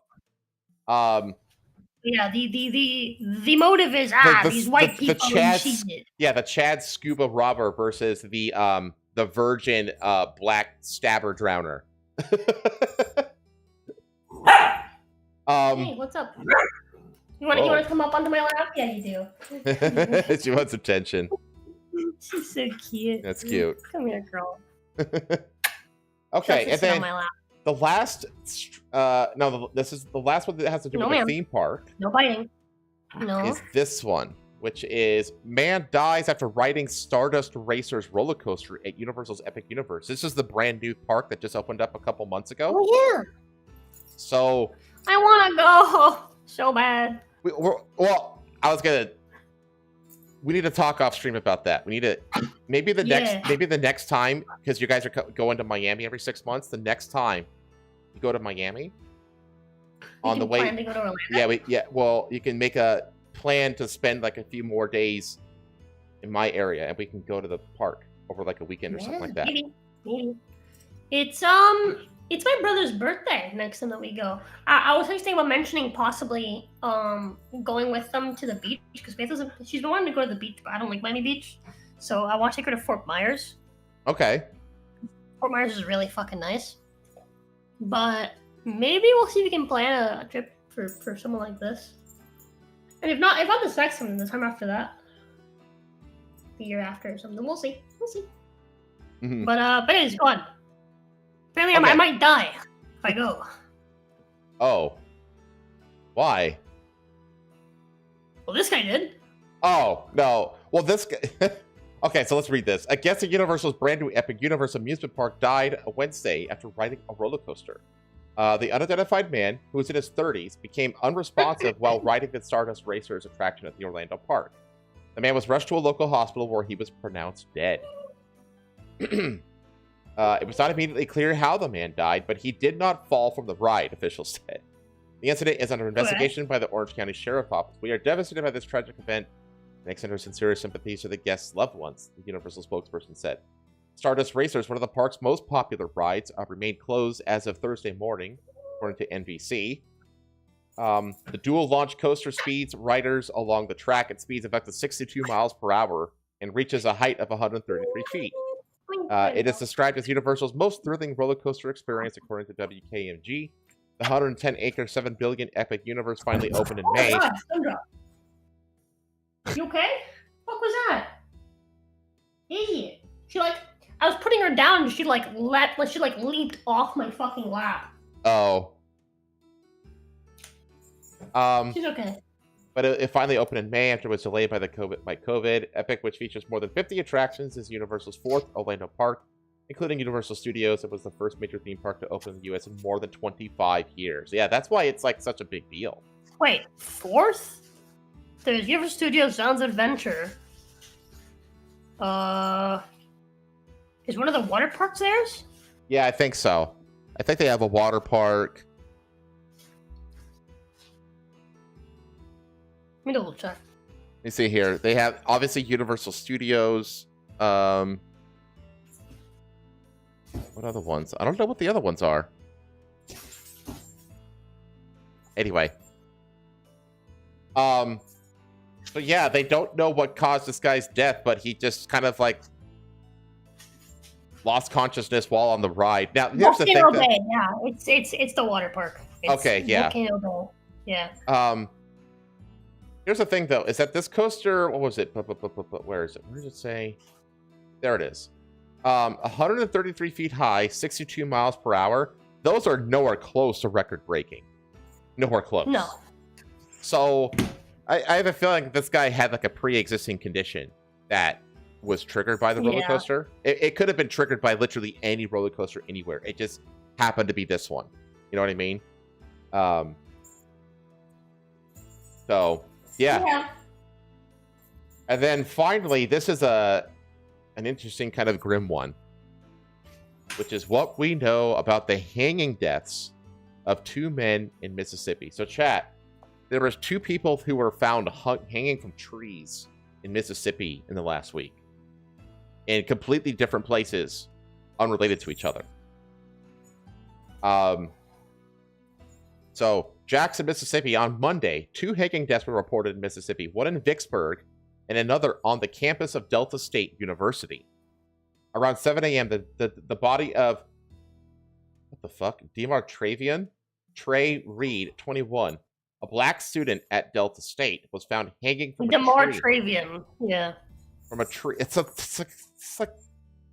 yeah, the motive is these white people. The Chad scuba robber versus the virgin black stabber drowner. Hey, what's up? You want to come up onto my lap? Yeah, you do. She wants attention. She's so cute. That's cute. Come here, girl. Okay, and then on my lap. the last, this is the last one that has to do with the theme park. No biting. No. Is this one, which is man dies after riding Stardust Racers roller coaster at Universal's Epic Universe. This is the brand new park that just opened up a couple months ago. Oh yeah. So I want to go so bad. We need to talk off stream about that. We need to maybe the next time, because you guys are going to Miami every 6 months. The next time you go to Miami, on the way, plan to go to Orlando? Well, you can make a plan to spend like a few more days in my area, and we can go to the park over like a weekend or something like that. Maybe. It's my brother's birthday next time that we go. I was thinking about mentioning possibly going with them to the beach, because she's been wanting to go to the beach, but I don't like Miami Beach, so I want to take her to Fort Myers. Okay. Fort Myers is really fucking nice, but maybe we'll see if we can plan a trip for someone like this. And if not this next time, the time after that, the year after or something, we'll see. Mm-hmm. But it's fun. Apparently, okay. I might die if I go. Oh. Why? Well, this guy did. Oh, no. Well, this guy... Okay, so let's read this. A guest at Universal's brand new Epic Universe amusement park died Wednesday after riding a roller coaster. The unidentified man, who was in his 30s, became unresponsive while riding the Stardust Racers attraction at the Orlando park. The man was rushed to a local hospital where he was pronounced dead. It was not immediately clear how the man died, but he did not fall from the ride, officials said. The incident is under investigation by the Orange County Sheriff's Office. We are devastated by this tragic event and extend our sincerest sympathies to the guests' loved ones, the Universal spokesperson said. Stardust Racers, one of the park's most popular rides, remained closed as of Thursday morning, according to NBC. The dual launch coaster speeds riders along the track at speeds of up to 62 miles per hour and reaches a height of 133 feet. It is described as Universal's most thrilling roller coaster experience, according to WKMG. The 110-acre, $7 billion Epic Universe finally opened in May. God, you okay? What was that? Idiot. I was putting her down and she leaped off my fucking lap. Oh. She's okay. But it finally opened in May after it was delayed by COVID. Epic, which features more than 50 attractions, is Universal's fourth Orlando park, including Universal Studios. It was the first major theme park to open in the U.S. in more than 25 years. Yeah, that's why it's like such a big deal. Wait, fourth? There's Universal Studios Sounds Adventure. Is one of the water parks theirs? Yeah, I think so. I think they have a water park. Let me double check. Let me see here. They have, obviously, Universal Studios. What other ones? I don't know what the other ones are. Anyway. So yeah, they don't know what caused this guy's death, but he just kind of like lost consciousness while on the ride. Now, here's the thing. Bay, yeah, it's the water park. Okay, yeah. Volcano Bay. Yeah. Here's the thing, though, is that this coaster, what was it? Where is it? Where does it say? There it is. 133 feet high, 62 miles per hour. Those are nowhere close to record-breaking. Nowhere close. No. So, I have a feeling this guy had like a pre-existing condition that was triggered by the roller coaster. It could have been triggered by literally any roller coaster anywhere. It just happened to be this one. You know what I mean? So... Yeah. And then finally, this is an interesting kind of grim one, which is what we know about the hanging deaths of two men in Mississippi. So chat, there was two people who were found hanging from trees in Mississippi in the last week in completely different places, unrelated to each other. So Jackson, Mississippi, on Monday, two hanging deaths were reported in Mississippi, one in Vicksburg and another on the campus of Delta State University. Around 7 a.m., the body of, what the fuck, Demar Travian Trey Reed, 21, a black student at Delta State, was found hanging from a DeMar tree. Travian, yeah. From a tree. It's like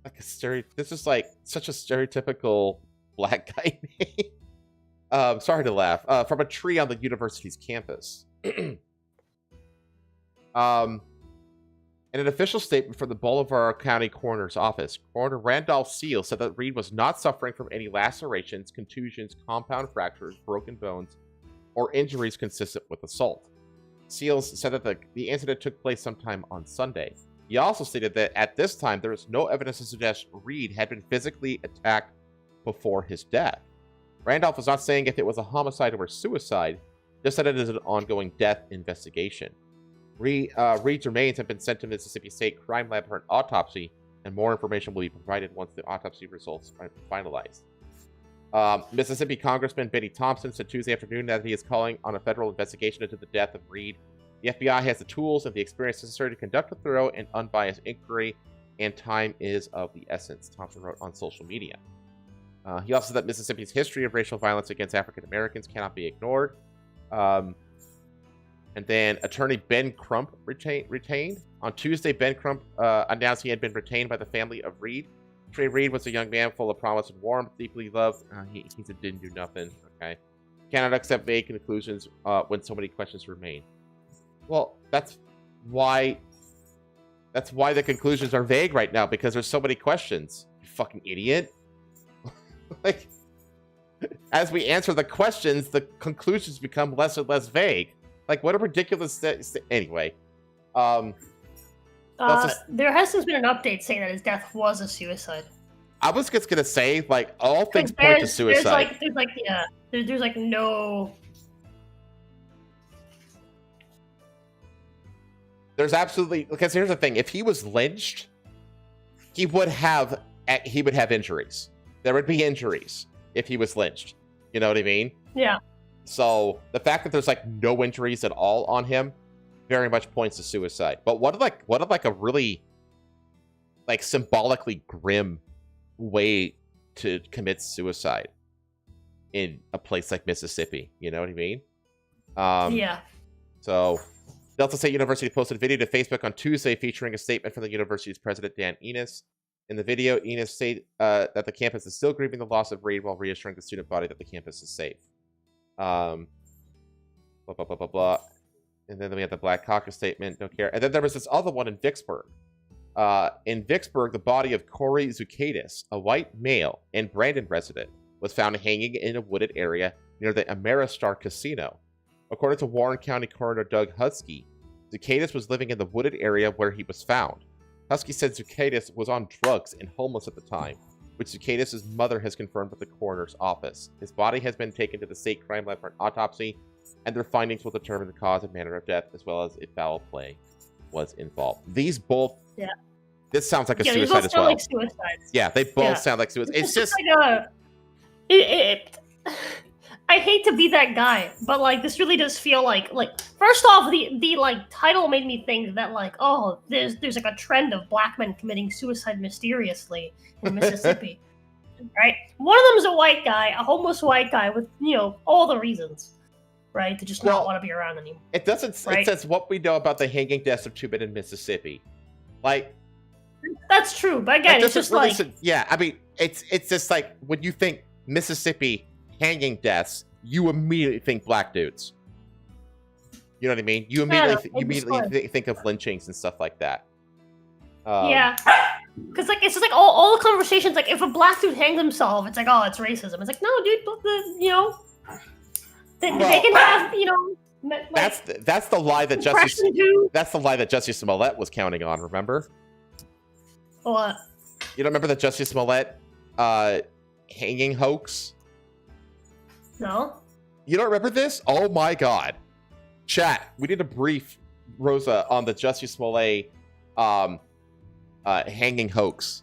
a This is like such a stereotypical black guy name. Sorry to laugh. From a tree on the university's campus. In an official statement from the Bolivar County Coroner's Office, Coroner Randolph Seal said that Reed was not suffering from any lacerations, contusions, compound fractures, broken bones, or injuries consistent with assault. Seals said that the incident took place sometime on Sunday. He also stated that at this time, there is no evidence to suggest Reed had been physically attacked before his death. Randolph was not saying if it was a homicide or suicide, just that it is an ongoing death investigation. Reed's remains have been sent to Mississippi State Crime Lab for an autopsy, and more information will be provided once the autopsy results are finalized. Mississippi Congressman Benny Thompson said Tuesday afternoon that he is calling on a federal investigation into the death of Reed. The FBI has the tools and the experience necessary to conduct a thorough and unbiased inquiry, and time is of the essence, Thompson wrote on social media. He also said that Mississippi's history of racial violence against African Americans cannot be ignored. And then attorney Ben Crump retained. On Tuesday, Ben Crump announced he had been retained by the family of Reed. Trey Reed was a young man full of promise and warmth, deeply loved. He didn't do nothing. Okay. Cannot accept vague conclusions when so many questions remain. Well, that's why the conclusions are vague right now, because there's so many questions. You fucking idiot. Like, as we answer the questions, the conclusions become less and less vague. Like, what a ridiculous... Anyway. There has since been an update saying that his death was a suicide. I was just going to say, like, all things point to suicide. There's no... There's absolutely... Because here's the thing. If he was lynched, he would have injuries. There would be injuries if he was lynched. You know what I mean? Yeah. So the fact that there's like no injuries at all on him very much points to suicide. But what a really like symbolically grim way to commit suicide in a place like Mississippi. You know what I mean? Yeah. So Delta State University posted a video to Facebook on Tuesday featuring a statement from the university's president, Dan Enos. In the video, Enos stated that the campus is still grieving the loss of Reed while reassuring the student body that the campus is safe. Blah, blah, blah, blah, blah. And then we had the Black Caucus statement, don't care. And then there was this other one in Vicksburg. In Vicksburg, the body of Corey Zukadis, a white male and Brandon resident, was found hanging in a wooded area near the Ameristar Casino. According to Warren County Coroner Doug Husky, Zukadis was living in the wooded area where he was found. Husky said Zukadis was on drugs and homeless at the time, which Zukadis' mother has confirmed with the coroner's office. His body has been taken to the state crime lab for an autopsy, and their findings will determine the cause and manner of death, as well as if foul play was involved. These both... Yeah. This sounds like a suicide as well. Like suicides. Yeah, they both sound like suicide. It's just... like I hate to be that guy, but like this really does feel like first off, the like title made me think that like, oh, there's like a trend of black men committing suicide mysteriously in Mississippi. Right? One of them is a white guy, a homeless white guy with, all the reasons, right, to just not want to be around anymore. It doesn't. Right? It says what we know about the hanging deaths of 2 men in Mississippi. Like, that's true, but again, it's just really like, yeah. I mean, it's just like when you think Mississippi hanging deaths, you immediately think black dudes. You know what I mean? You immediately think of lynchings and stuff like that. Yeah. Because like it's just like all the conversations, like if a black dude hangs himself, it's like, oh, it's racism. It's like, no, dude, they can have, like, that's the lie that Jussie Smollett was counting on. Remember? What? You don't remember the Jussie Smollett hanging hoax? No. You don't remember this? Oh my god! Chat, we need to brief Rosa on the Jussie Smollett hanging hoax.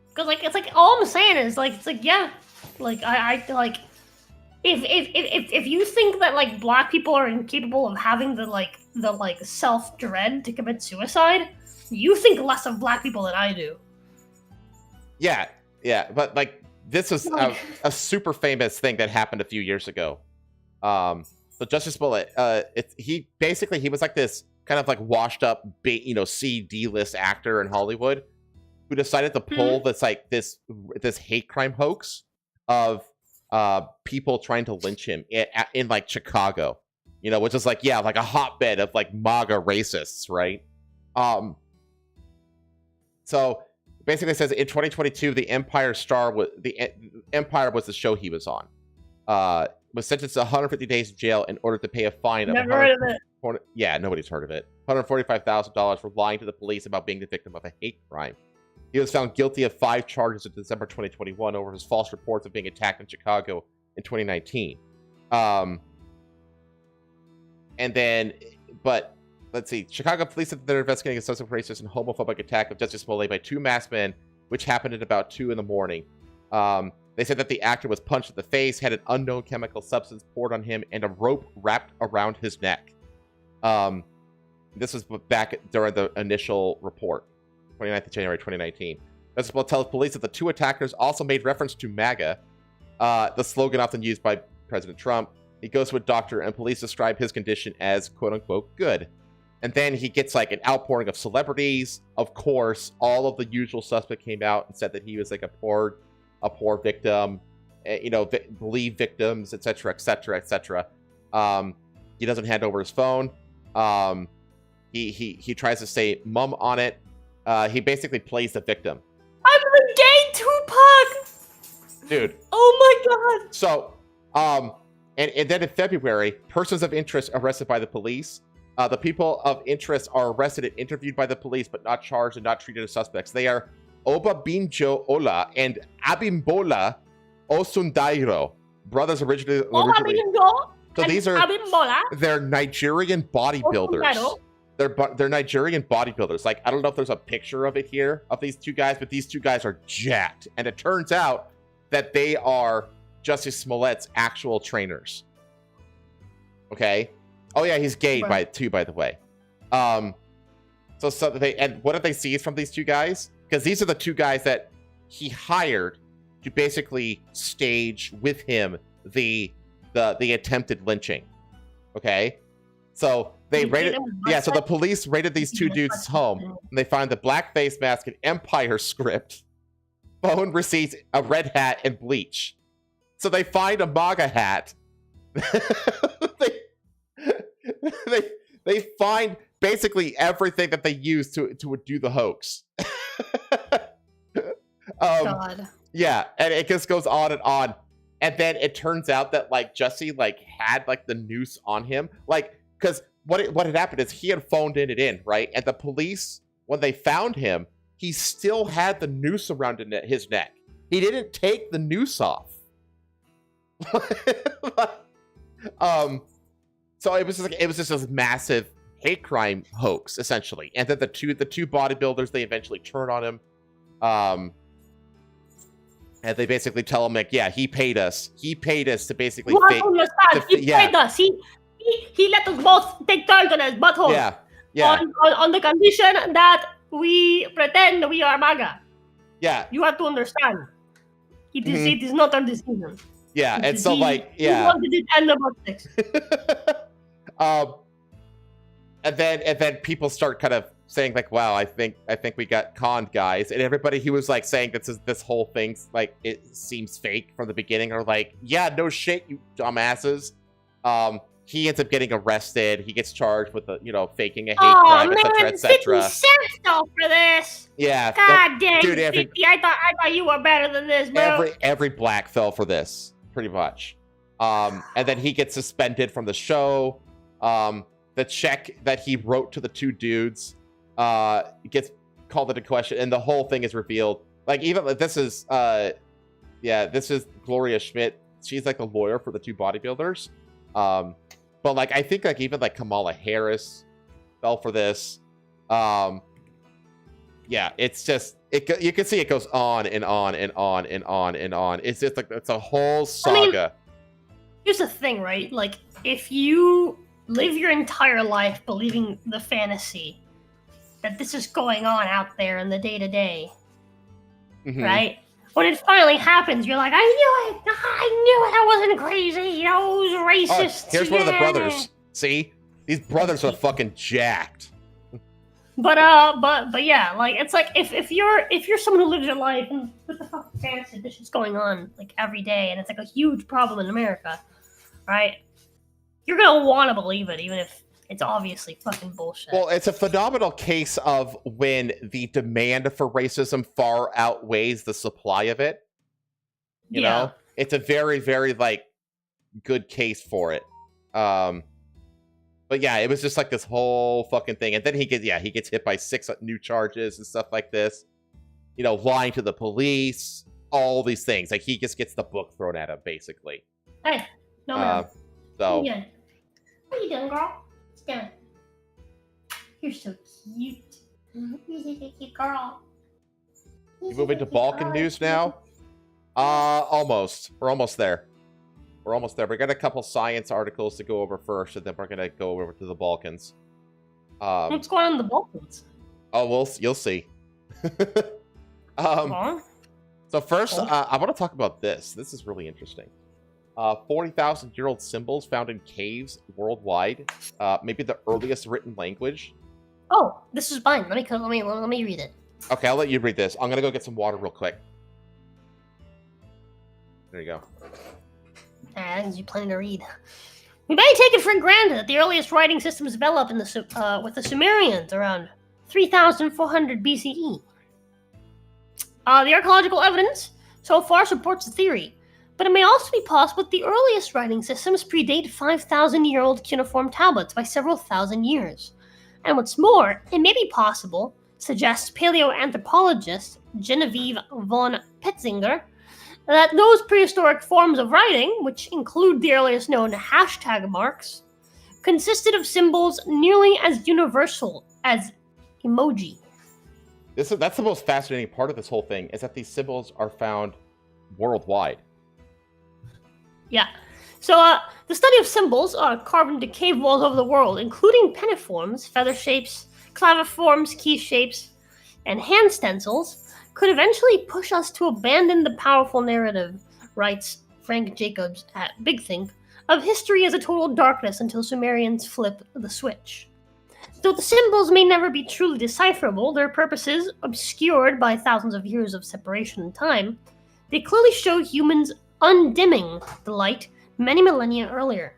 Because like it's like all I'm saying is like it's like yeah, like I like if you think that like black people are incapable of having the self dread to commit suicide, you think less of black people than I do. Yeah, but like this was a super famous thing that happened a few years ago. So Justice Smollett, he was like this kind of like washed up, C/D list actor in Hollywood who decided to pull this hate crime hoax of people trying to lynch him in like Chicago, which is like like a hotbed of like MAGA racists, right? So basically, it says in 2022, the Empire was the show he was on. Was sentenced to 150 days in jail in order to pay a fine of Never heard of it. Yeah, nobody's heard of it. $145,000 for lying to the police about being the victim of a hate crime. He was found guilty of 5 charges in December 2021 over his false reports of being attacked in Chicago in 2019. And then, but let's see. Chicago police said that they're investigating a suspect racist and homophobic attack of Justice Smollett by 2 masked men, which happened at about 2 in the morning. They said that the actor was punched in the face, had an unknown chemical substance poured on him, and a rope wrapped around his neck. This was back during the initial report, 29th of January 2019. Justice Smollett tells police that the 2 attackers also made reference to MAGA, the slogan often used by President Trump. He goes to a doctor, and police describe his condition as quote-unquote good. And then he gets like an outpouring of celebrities. Of course, all of the usual suspects came out and said that he was like a poor victim, believe victims, etc., etc., etc. He doesn't hand over his phone. He tries to say mum on it. He basically plays the victim. I'm the gay Tupac! Dude. Oh my god! So, and then in February, persons of interest arrested by the police. The people of interest are arrested and interviewed by the police, but not charged and not treated as suspects. They are Obabinjo Ola and Abimbola Osundairo, brothers originally. So these are they're Nigerian bodybuilders. They're Nigerian bodybuilders. Like, I don't know if there's a picture of it here of these 2 guys, but these 2 guys are jacked, and it turns out that they are Justice Smollett's actual trainers. Okay. Oh yeah, he's gay by the way. So they, and what did they seize from these 2 guys? Because these are the 2 guys that he hired to basically stage with him the attempted lynching. Okay, so they raided. Yeah, so the police raided these 2 dudes' home, and they find the black face mask, an Empire script, phone receipts, a red hat, and bleach. So they find a MAGA hat. They find basically everything that they use to do the hoax. God. Yeah, and it just goes on and on. And then it turns out that like Jesse like had like the noose on him, like, because what had happened is he had phoned it in, right? And the police, when they found him, he still had the noose around his neck. He didn't take the noose off. So it was just this massive hate crime hoax, essentially. And then the two bodybuilders, they eventually turn on him. And they basically tell him, like, yeah, he paid us. He paid us to basically fake. He paid us. He let us both take turns on his butthole. Yeah. Yeah. On the condition that we pretend we are MAGA. Yeah. You have to understand. It is not our decision. Yeah, and so like, yeah. He wanted it and about 6. And then people start kind of saying like, wow, I think we got conned, guys. And everybody who was like saying this whole thing's like, it seems fake from the beginning, are like, yeah, no shit, you dumbasses. He ends up getting arrested. He gets charged with faking a hate crime, etc., etc. 50 cents though for this. Yeah. God dang, dude, 50. I thought you were better than this, bro. Every black fell for this, pretty much. And then he gets suspended from the show. The check that he wrote to the 2 dudes gets called into question, and the whole thing is revealed. Like, even this is Gloria Schmidt. She's like the lawyer for the 2 bodybuilders. But like, I think like even like Kamala Harris fell for this. Yeah, it's just you can see it goes on and on and on and on and on. It's just like it's a whole saga. Here's the thing, right? Like, if you live your entire life believing the fantasy that this is going on out there in the day-to-day, right? when it finally happens, you're like, I knew it! I knew it! I wasn't crazy! Those racists! Here's one of the brothers. See? These brothers are fucking jacked. But yeah, like it's like if you're someone who lives your life and what the fuck fancy this shit's going on like every day and it's like a huge problem in America, right? You're gonna want to believe it, even if it's obviously fucking bullshit. Well, it's a phenomenal case of when the demand for racism far outweighs the supply of it. You know? It's a very, very, like, good case for it. But yeah, it was just like this whole fucking thing. And then he gets hit by 6 new charges and stuff like this. You know, lying to the police, all these things. Like, he just gets the book thrown at him, basically. Hey, no man. So... Yeah. What are you doing, girl? Yeah. You're so cute. You're such a cute girl. You moving to Balkan news now? Almost. We're almost there. We're almost there. We got a couple science articles to go over first, and then we're gonna go over to the Balkans. What's going on in the Balkans? Oh, you'll see. So first, I want to talk about this. This is really interesting. 40,000-year-old symbols found in caves worldwide. Maybe the earliest written language. Oh, this is fine. Let me read it. Okay, I'll let you read this. I'm gonna go get some water real quick. There you go. As you plan to read. We may take it for granted that the earliest writing systems developed with the Sumerians around 3,400 BCE. The archaeological evidence so far supports the theory, but it may also be possible that the earliest writing systems predate 5,000-year-old cuneiform tablets by several thousand years. And what's more, it may be possible, suggests paleoanthropologist Genevieve von Petzinger, that those prehistoric forms of writing, which include the earliest known hashtag marks, consisted of symbols nearly as universal as emoji. That's the most fascinating part of this whole thing, is that these symbols are found worldwide. Yeah. So the study of symbols carved into cave walls over the world, including penniforms, feather shapes, claviforms, key shapes, and hand stencils, could eventually push us to abandon the powerful narrative, writes Frank Jacobs at Big Think, of history as a total darkness until Sumerians flip the switch. Though the symbols may never be truly decipherable, their purposes obscured by thousands of years of separation in time, they clearly show humans undimming the light many millennia earlier.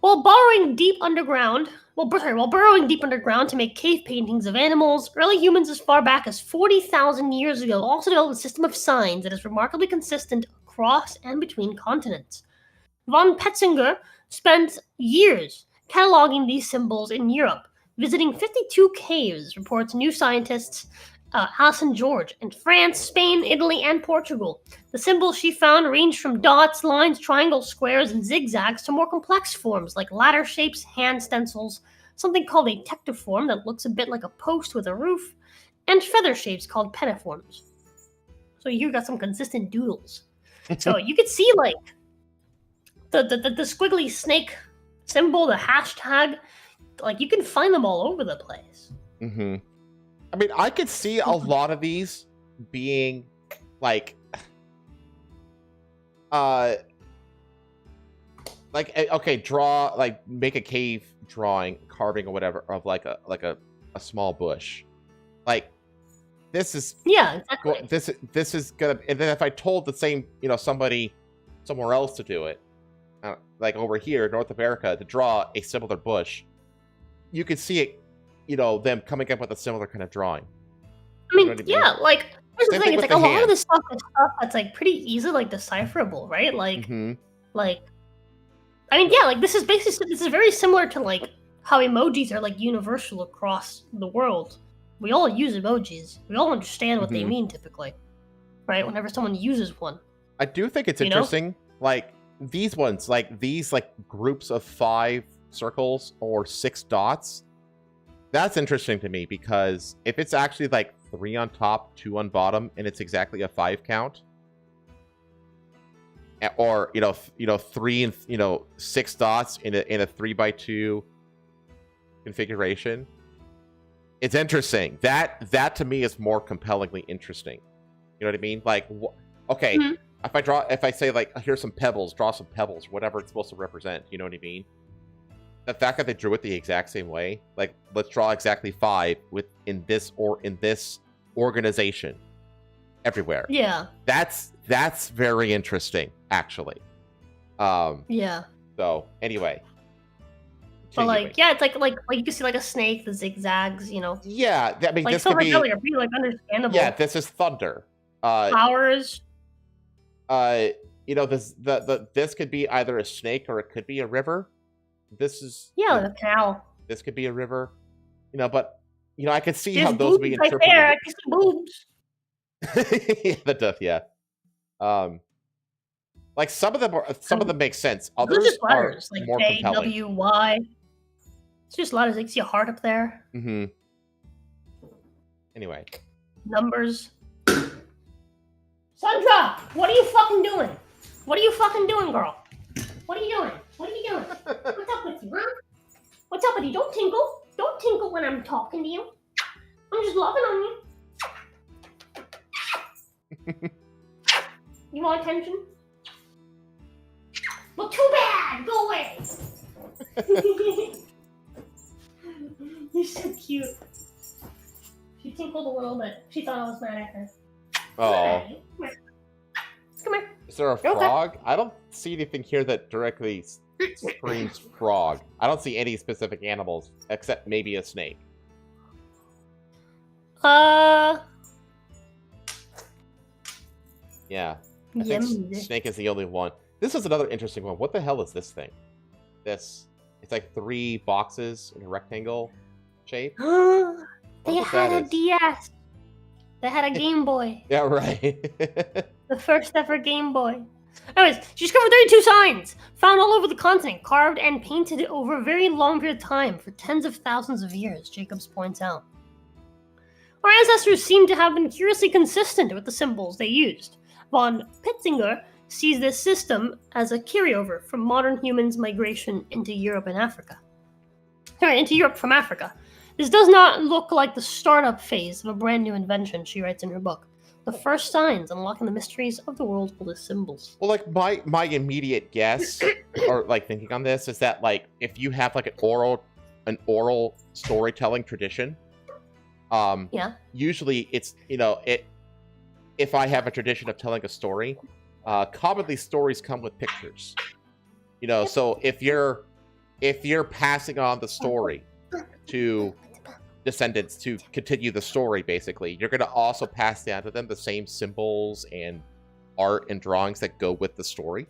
While burrowing deep underground to make cave paintings of animals, early humans as far back as 40,000 years ago also developed a system of signs that is remarkably consistent across and between continents. Von Petzinger spent years cataloging these symbols in Europe, visiting 52 caves, reports New Scientists Alison George, in France, Spain, Italy, and Portugal. The symbols she found ranged from dots, lines, triangles, squares, and zigzags to more complex forms like ladder shapes, hand stencils, something called a tectiform that looks a bit like a post with a roof, and feather shapes called penniforms. So you got some consistent doodles. So you could see like the squiggly snake symbol, the hashtag, like you can find them all over the place. Mm-hmm. I mean, I could see a lot of these being like okay, make a cave drawing, carving or whatever of like a small bush. Like this is exactly. This is gonna, and then if I told the same, somebody somewhere else to do it, like over here in North America, to draw a similar bush, you could see it, them coming up with a similar kind of drawing. I mean, like here's the thing, it's like a lot of this stuff is stuff that's like pretty easy, like decipherable, right? Like, like, I mean, like this is very similar to like how emojis are like universal across the world. We all use emojis. We all understand what they mean typically, right? Whenever someone uses one. I do think it's interesting, like these ones, like these like groups of 5 circles or 6 dots. That's interesting to me because if it's actually like 3 on top, 2 on bottom, and it's exactly a 5 count, or 3 and 6 dots in a 3x2 configuration, it's interesting. That to me is more compellingly interesting. You know what I mean? Like, okay, Mhm. if I say like, here's some pebbles, draw some pebbles, whatever it's supposed to represent. You know what I mean? The fact that they drew it the exact same way, like, let's draw exactly 5 in this organization everywhere. Yeah. That's very interesting, actually. Yeah. So anyway. But like, yeah, it's like you can see like a snake, the zigzags, you know. Yeah, I mean, Like this could Silver be. Belly are pretty like understandable. Yeah, this is thunder. Flowers. You know, this could be either a snake or it could be a river. This is like a cow. This could be a river. You know, but you know, I could see There's how those be interpreted. Right there. I can see boobs. Yeah, that does, yeah. Like some of them make sense. Others just are letters, like more J, compelling. W, Y. It's just letters. Like, see a heart up there. Mm-hmm. Anyway. Numbers. Sandra, what are you fucking doing? What are you fucking doing, girl? What are you doing? What are you doing? What's up with you, huh? What's up with you? Don't tinkle. Don't tinkle when I'm talking to you. I'm just loving on you. You want attention? Well, too bad. Go away. You're so cute. She tinkled a little bit. She thought I was mad at her. Oh. Come here. Is there a frog? I don't see anything here that directly screams frog. I don't see any specific animals except maybe a snake. Yeah. I think snake is the only one. This is another interesting one. What the hell is this thing? It's like 3 boxes in a rectangle shape. They had a DS. They had a Game Boy. Yeah, right. The first ever Game Boy. Anyways, she discovered 32 signs, found all over the continent, carved and painted over a very long period of time, for tens of thousands of years, Jacobs points out. Our ancestors seem to have been curiously consistent with the symbols they used. Von Petzinger sees this system as a carryover from modern humans' migration into Europe and Africa. Into Europe from Africa. This does not look like the startup phase of a brand new invention, she writes in her book. The first signs unlocking the mysteries of the world's oldest symbols. Well, like my immediate guess, or like thinking on this, is that like if you have like an oral storytelling tradition, usually it's, you know, if I have a tradition of telling a story, commonly stories come with pictures. You know, so if you're passing on the story to descendants to continue the story, basically, you're going to also pass down to them the same symbols and art and drawings that go with the story.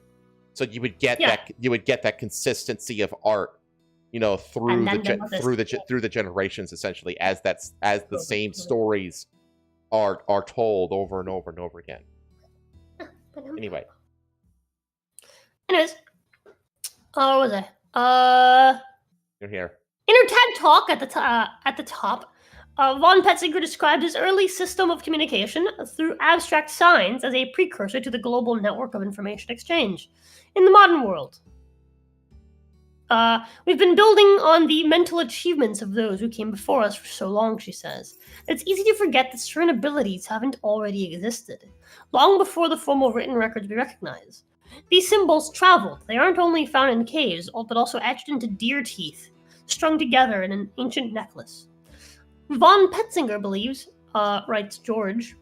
So you would get that consistency of art, you know, through the generations, essentially, as the same stories are told over and over and over again. Anyway. Anyways, what was I? You're here. In her TED Talk at the top, von Petzinger described his early system of communication through abstract signs as a precursor to the global network of information exchange in the modern world. We've been building on the mental achievements of those who came before us for so long, she says. It's easy to forget that certain abilities haven't already existed, long before the formal written records we recognize. These symbols traveled. They aren't only found in caves, but also etched into deer teeth, strung together in an ancient necklace. Von Petzinger believes, writes George,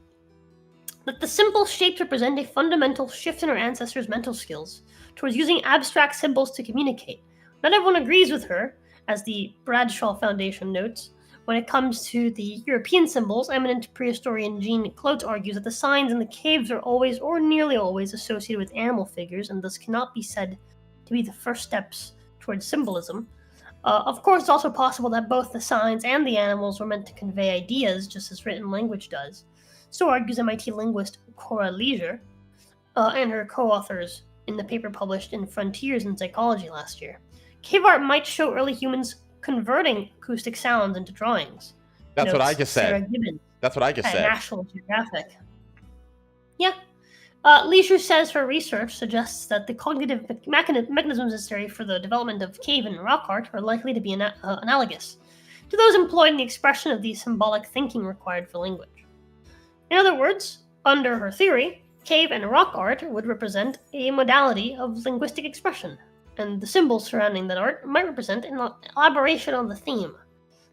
that the simple shapes represent a fundamental shift in our ancestors' mental skills towards using abstract symbols to communicate. Not everyone agrees with her, as the Bradshaw Foundation notes. When it comes to the European symbols, eminent prehistorian Jean Clote argues that the signs in the caves are always, or nearly always, associated with animal figures, and thus cannot be said to be the first steps towards symbolism. Of course, it's also possible that both the signs and the animals were meant to convey ideas, just as written language does. So argues MIT linguist Cora Leisure, and her co-authors in the paper published in Frontiers in Psychology last year. Cave art might show early humans converting acoustic sounds into drawings. That's what I just said. That's what I just said. National Geographic. Yeah. Leisure says her research suggests that the cognitive mechanisms necessary for the development of cave and rock art are likely to be analogous to those employed in the expression of the symbolic thinking required for language. In other words, Under her theory, cave and rock art would represent a modality of linguistic expression, and the symbols surrounding that art might represent an elaboration on the theme,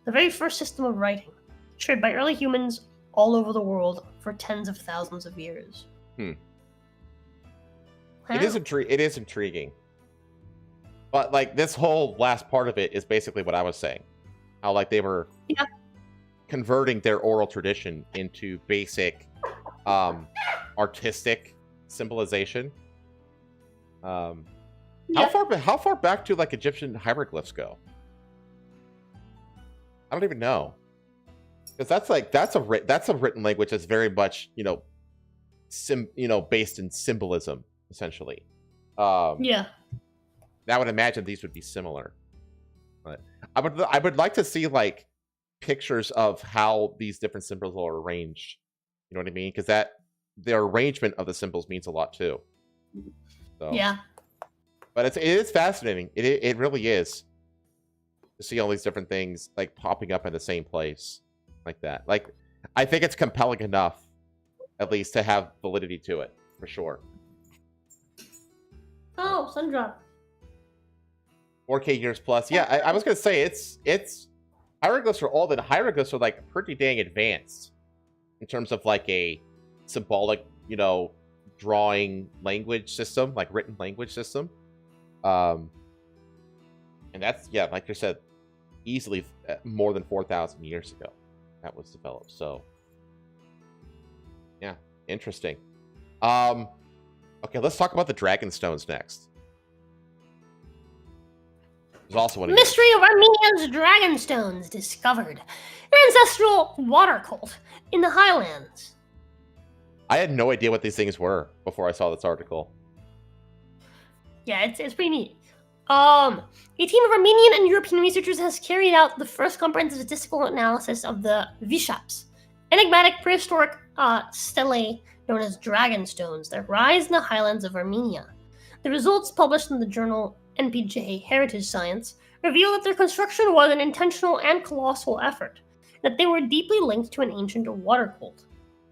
the very first system of writing, shared by early humans all over the world for tens of thousands of years. It Wow. is intriguing. But like this whole last part of it is basically what I was saying. How like they were converting their oral tradition into basic artistic symbolization. How far back do like Egyptian hieroglyphs go? I don't even know. Because that's a written language that's very much, based in symbolism, essentially. I would imagine these would be similar. But I would like to see like pictures of how these different symbols are arranged. You know what I mean? Because the arrangement of the symbols means a lot too. So. Yeah. But it is fascinating. It really is to see all these different things like popping up in the same place like that. Like I think it's compelling enough, at least, to have validity to it for sure. Oh, Sundrop. 4K years plus. Yeah, I was gonna say it's hieroglyphs are old, and hieroglyphs are like pretty dang advanced in terms of like a symbolic, drawing language system, like written language system. And that's like you said, easily more than 4,000 years ago that was developed. So yeah, interesting. Okay, let's talk about the dragon stones next. There's also one Mystery of Armenia's dragon stones discovered. An ancestral water cult in the highlands. I had no idea what these things were before I saw this article. Yeah, it's pretty neat. A team of Armenian and European researchers has carried out the first comprehensive statistical analysis of the Vishaps, enigmatic prehistoric stelae known as dragon stones that rise in the highlands of Armenia. The results, published in the journal NPJ Heritage Science, reveal that their construction was an intentional and colossal effort, and that they were deeply linked to an ancient water cult.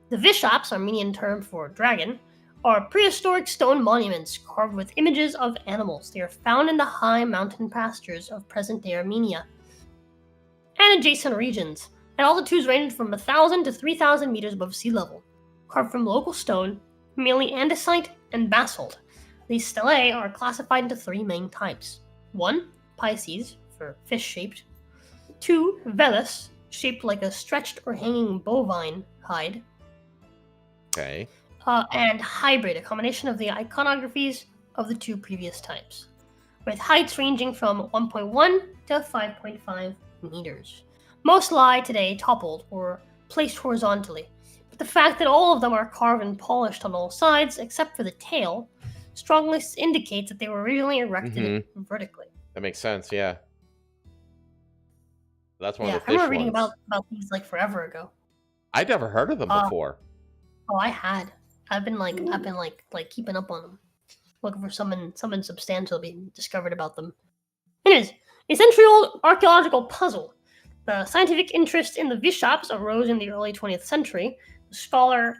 The Vishaps, Armenian term for dragon, are prehistoric stone monuments carved with images of animals. They are found in the high mountain pastures of present-day Armenia and adjacent regions, at altitudes ranging from 1,000 to 3,000 meters above sea level, carved from local stone, mainly andesite and basalt. These stelae are classified into three main types. 1. Pisces, for fish-shaped. 2. Velis, shaped like a stretched or hanging bovine hide. Okay. And hybrid, a combination of the iconographies of the two previous types, with heights ranging from 1.1 to 5.5 meters. Most lie today toppled or placed horizontally, but the fact that all of them are carved and polished on all sides, except for the tail, strongly indicates that they were originally erected vertically. That makes sense, yeah. That's one of the fish I remember reading ones. about these like forever ago. I'd never heard of them before. Oh, I had. I've been keeping up on them, looking for something substantial being discovered about them. Anyways, a century-old archaeological puzzle. The scientific interest in the Vishaps arose in the early 20th century. The scholar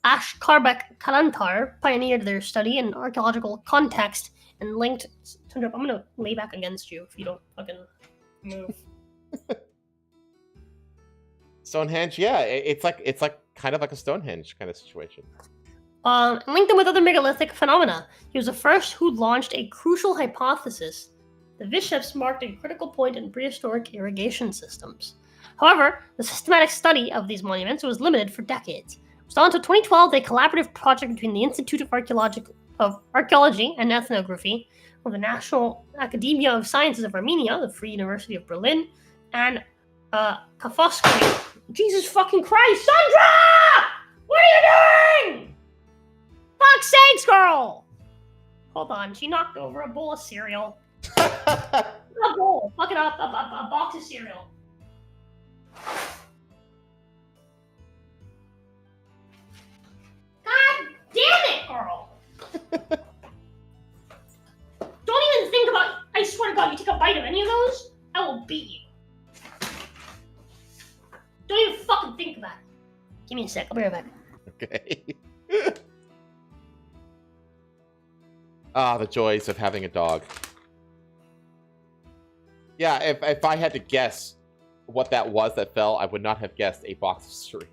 Ashkarbek Kalantar pioneered their study in archaeological context and linked. I'm gonna lay back against you if you don't fucking move. Stonehenge, yeah, it's like kind of like a Stonehenge kind of situation. And linked them with other megalithic phenomena. He was the first who launched a crucial hypothesis. The Vishaps marked a critical point in prehistoric irrigation systems. However, the systematic study of these monuments was limited for decades. It was not until 2012 a collaborative project between the Institute of Archaeology and Ethnography of the National Academia of Sciences of Armenia, the Free University of Berlin, and Kafosky. Jesus fucking Christ, Sandra! What are you doing? Fuck's sakes, girl! Hold on, she knocked over a bowl of cereal. A bowl, fuck it up, a box of cereal. God damn it, girl! Don't even think about. I swear to God, you take a bite of any of those, I will beat you. Don't even fucking think about it. Give me a sec, I'll be right back. Okay. Ah, the joys of having a dog. Yeah, if I had to guess what that was that fell, I would not have guessed a box of cereal.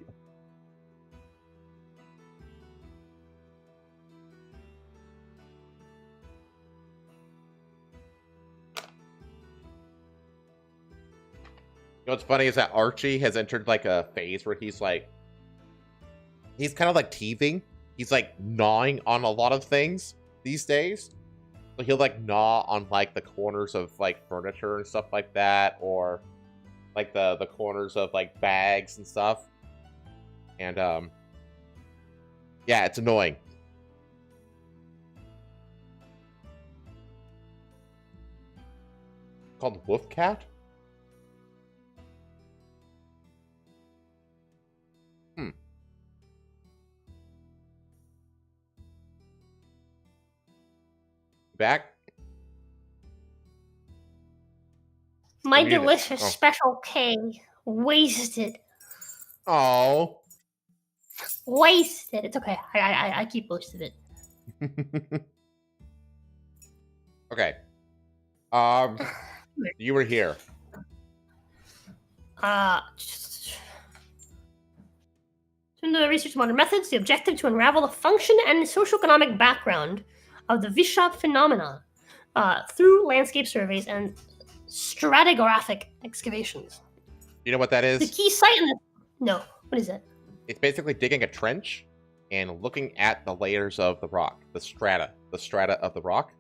You know what's funny is that Archie has entered like a phase where he's kind of like teething. He's like gnawing on a lot of things these days. So he'll like gnaw on like the corners of like furniture and stuff like that, or like the corners of like bags and stuff. And yeah, it's annoying. Called Wolf Cat? Back? My delicious Special K. Wasted. Oh. Wasted. It's okay. I keep most of it. Okay. You were here. Into the research of modern methods, the objective to unravel the function and socioeconomic background of the Vishap phenomenon through landscape surveys and stratigraphic excavations. You know what that is? The key site in the... No. What is it? It's basically digging a trench and looking at the layers of the rock, the strata of the rock.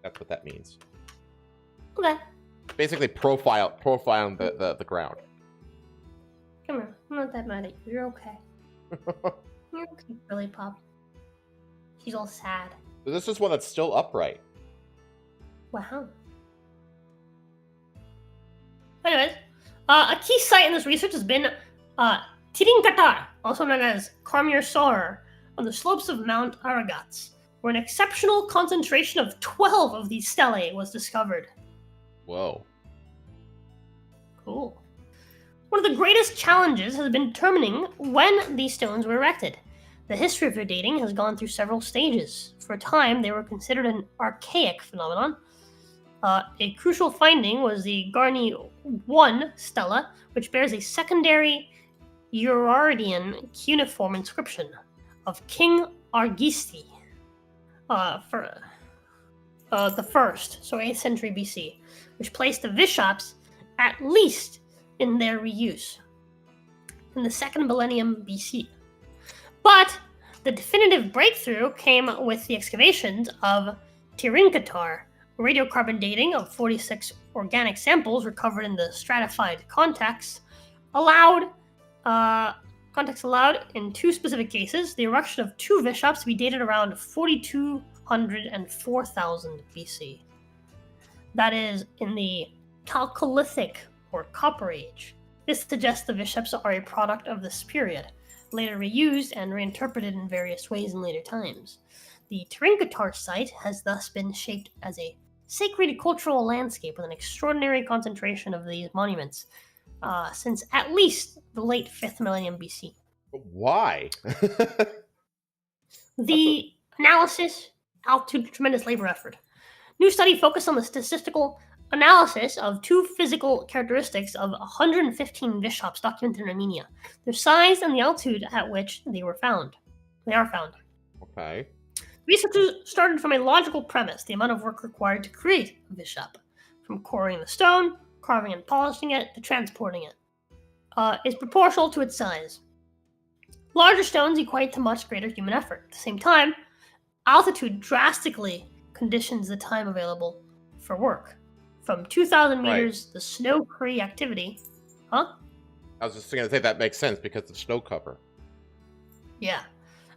That's what that means. Okay. Basically profiling the ground. Come here. I'm not that mad at you. You're okay. You're okay, Billy Pop. He's all sad. So this is one that's still upright. Wow. Anyways, a key site in this research has been Tirinkatar, also known as Karmir Sor, on the slopes of Mount Aragats, where an exceptional concentration of 12 of these stelae was discovered. Whoa. Cool. One of the greatest challenges has been determining when these stones were erected. The history of their dating has gone through several stages. For a time, they were considered an archaic phenomenon. A crucial finding was the Garni 1 stela, which bears a secondary Urardian cuneiform inscription of King Argisti, for the first, so 8th century BC, which placed the Vishaps at least in their reuse in the 2nd millennium BC. But the definitive breakthrough came with the excavations of Tirinkatar. Radiocarbon dating of 46 organic samples recovered in the stratified context allowed in 2 specific cases the erection of 2 Vishaps to be dated around 4200 and 4000 BC. That is in the Chalcolithic or Copper Age. This suggests the Vishaps are a product of this period, later reused and reinterpreted in various ways in later times. The Tirinkatar site has thus been shaped as a sacred cultural landscape with an extraordinary concentration of these monuments since at least the late 5th millennium BC. Why? The analysis, altitude, tremendous labor effort. New study focused on the statistical analysis of 2 physical characteristics of 115 Vishaps documented in Armenia: their size and the altitude at which they are found. Okay. Researchers started from a logical premise: the amount of work required to create a Vishap, from quarrying the stone, carving and polishing it, to transporting it, is proportional to its size. Larger stones equate to much greater human effort. At the same time, altitude drastically conditions the time available for work. From 2,000 meters, the snow-free activity... Huh? I was just going to say that makes sense because of snow cover. Yeah.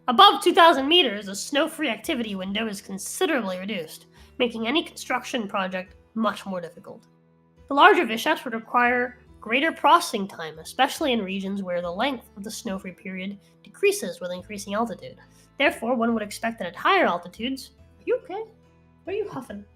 Above 2,000 meters, the snow-free activity window is considerably reduced, making any construction project much more difficult. The larger Vishaps would require greater processing time, especially in regions where the length of the snow-free period decreases with increasing altitude. Therefore, one would expect that at higher altitudes... Are you okay? What are you huffing?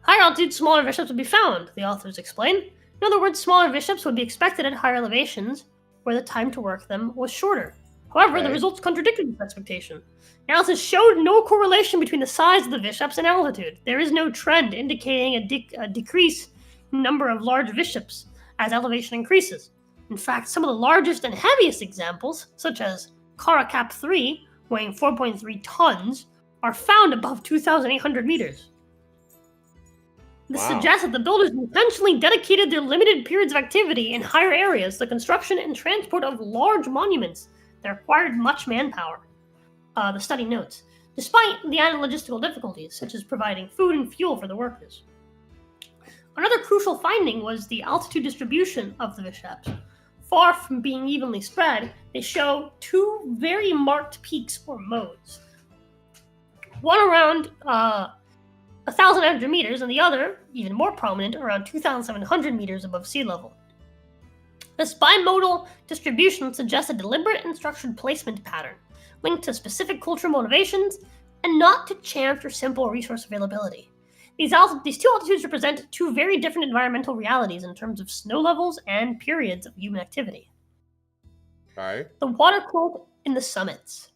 Higher altitudes, smaller Vishaps would be found, the authors explain. In other words, smaller Vishaps would be expected at higher elevations where the time to work them was shorter. However, the Okay. results contradicted this expectation. Analysis showed no correlation between the size of the Vishaps and altitude. There is no trend indicating a decrease in number of large Vishaps as elevation increases. In fact, some of the largest and heaviest examples, such as Karakap 3, weighing 4.3 tons, are found above 2,800 meters. This Wow. suggests that the builders intentionally dedicated their limited periods of activity in higher areas to the construction and transport of large monuments that required much manpower. The study notes, despite the added logistical difficulties, such as providing food and fuel for the workers. Another crucial finding was the altitude distribution of the Vishaps. Far from being evenly spread, they show two very marked peaks or modes. One around 1,100 meters, and the other, even more prominent, around 2,700 meters above sea level. This bimodal distribution suggests a deliberate and structured placement pattern, linked to specific cultural motivations, and not to chance or simple resource availability. These two altitudes represent two very different environmental realities in terms of snow levels and periods of human activity. Okay. The water quote in the summits.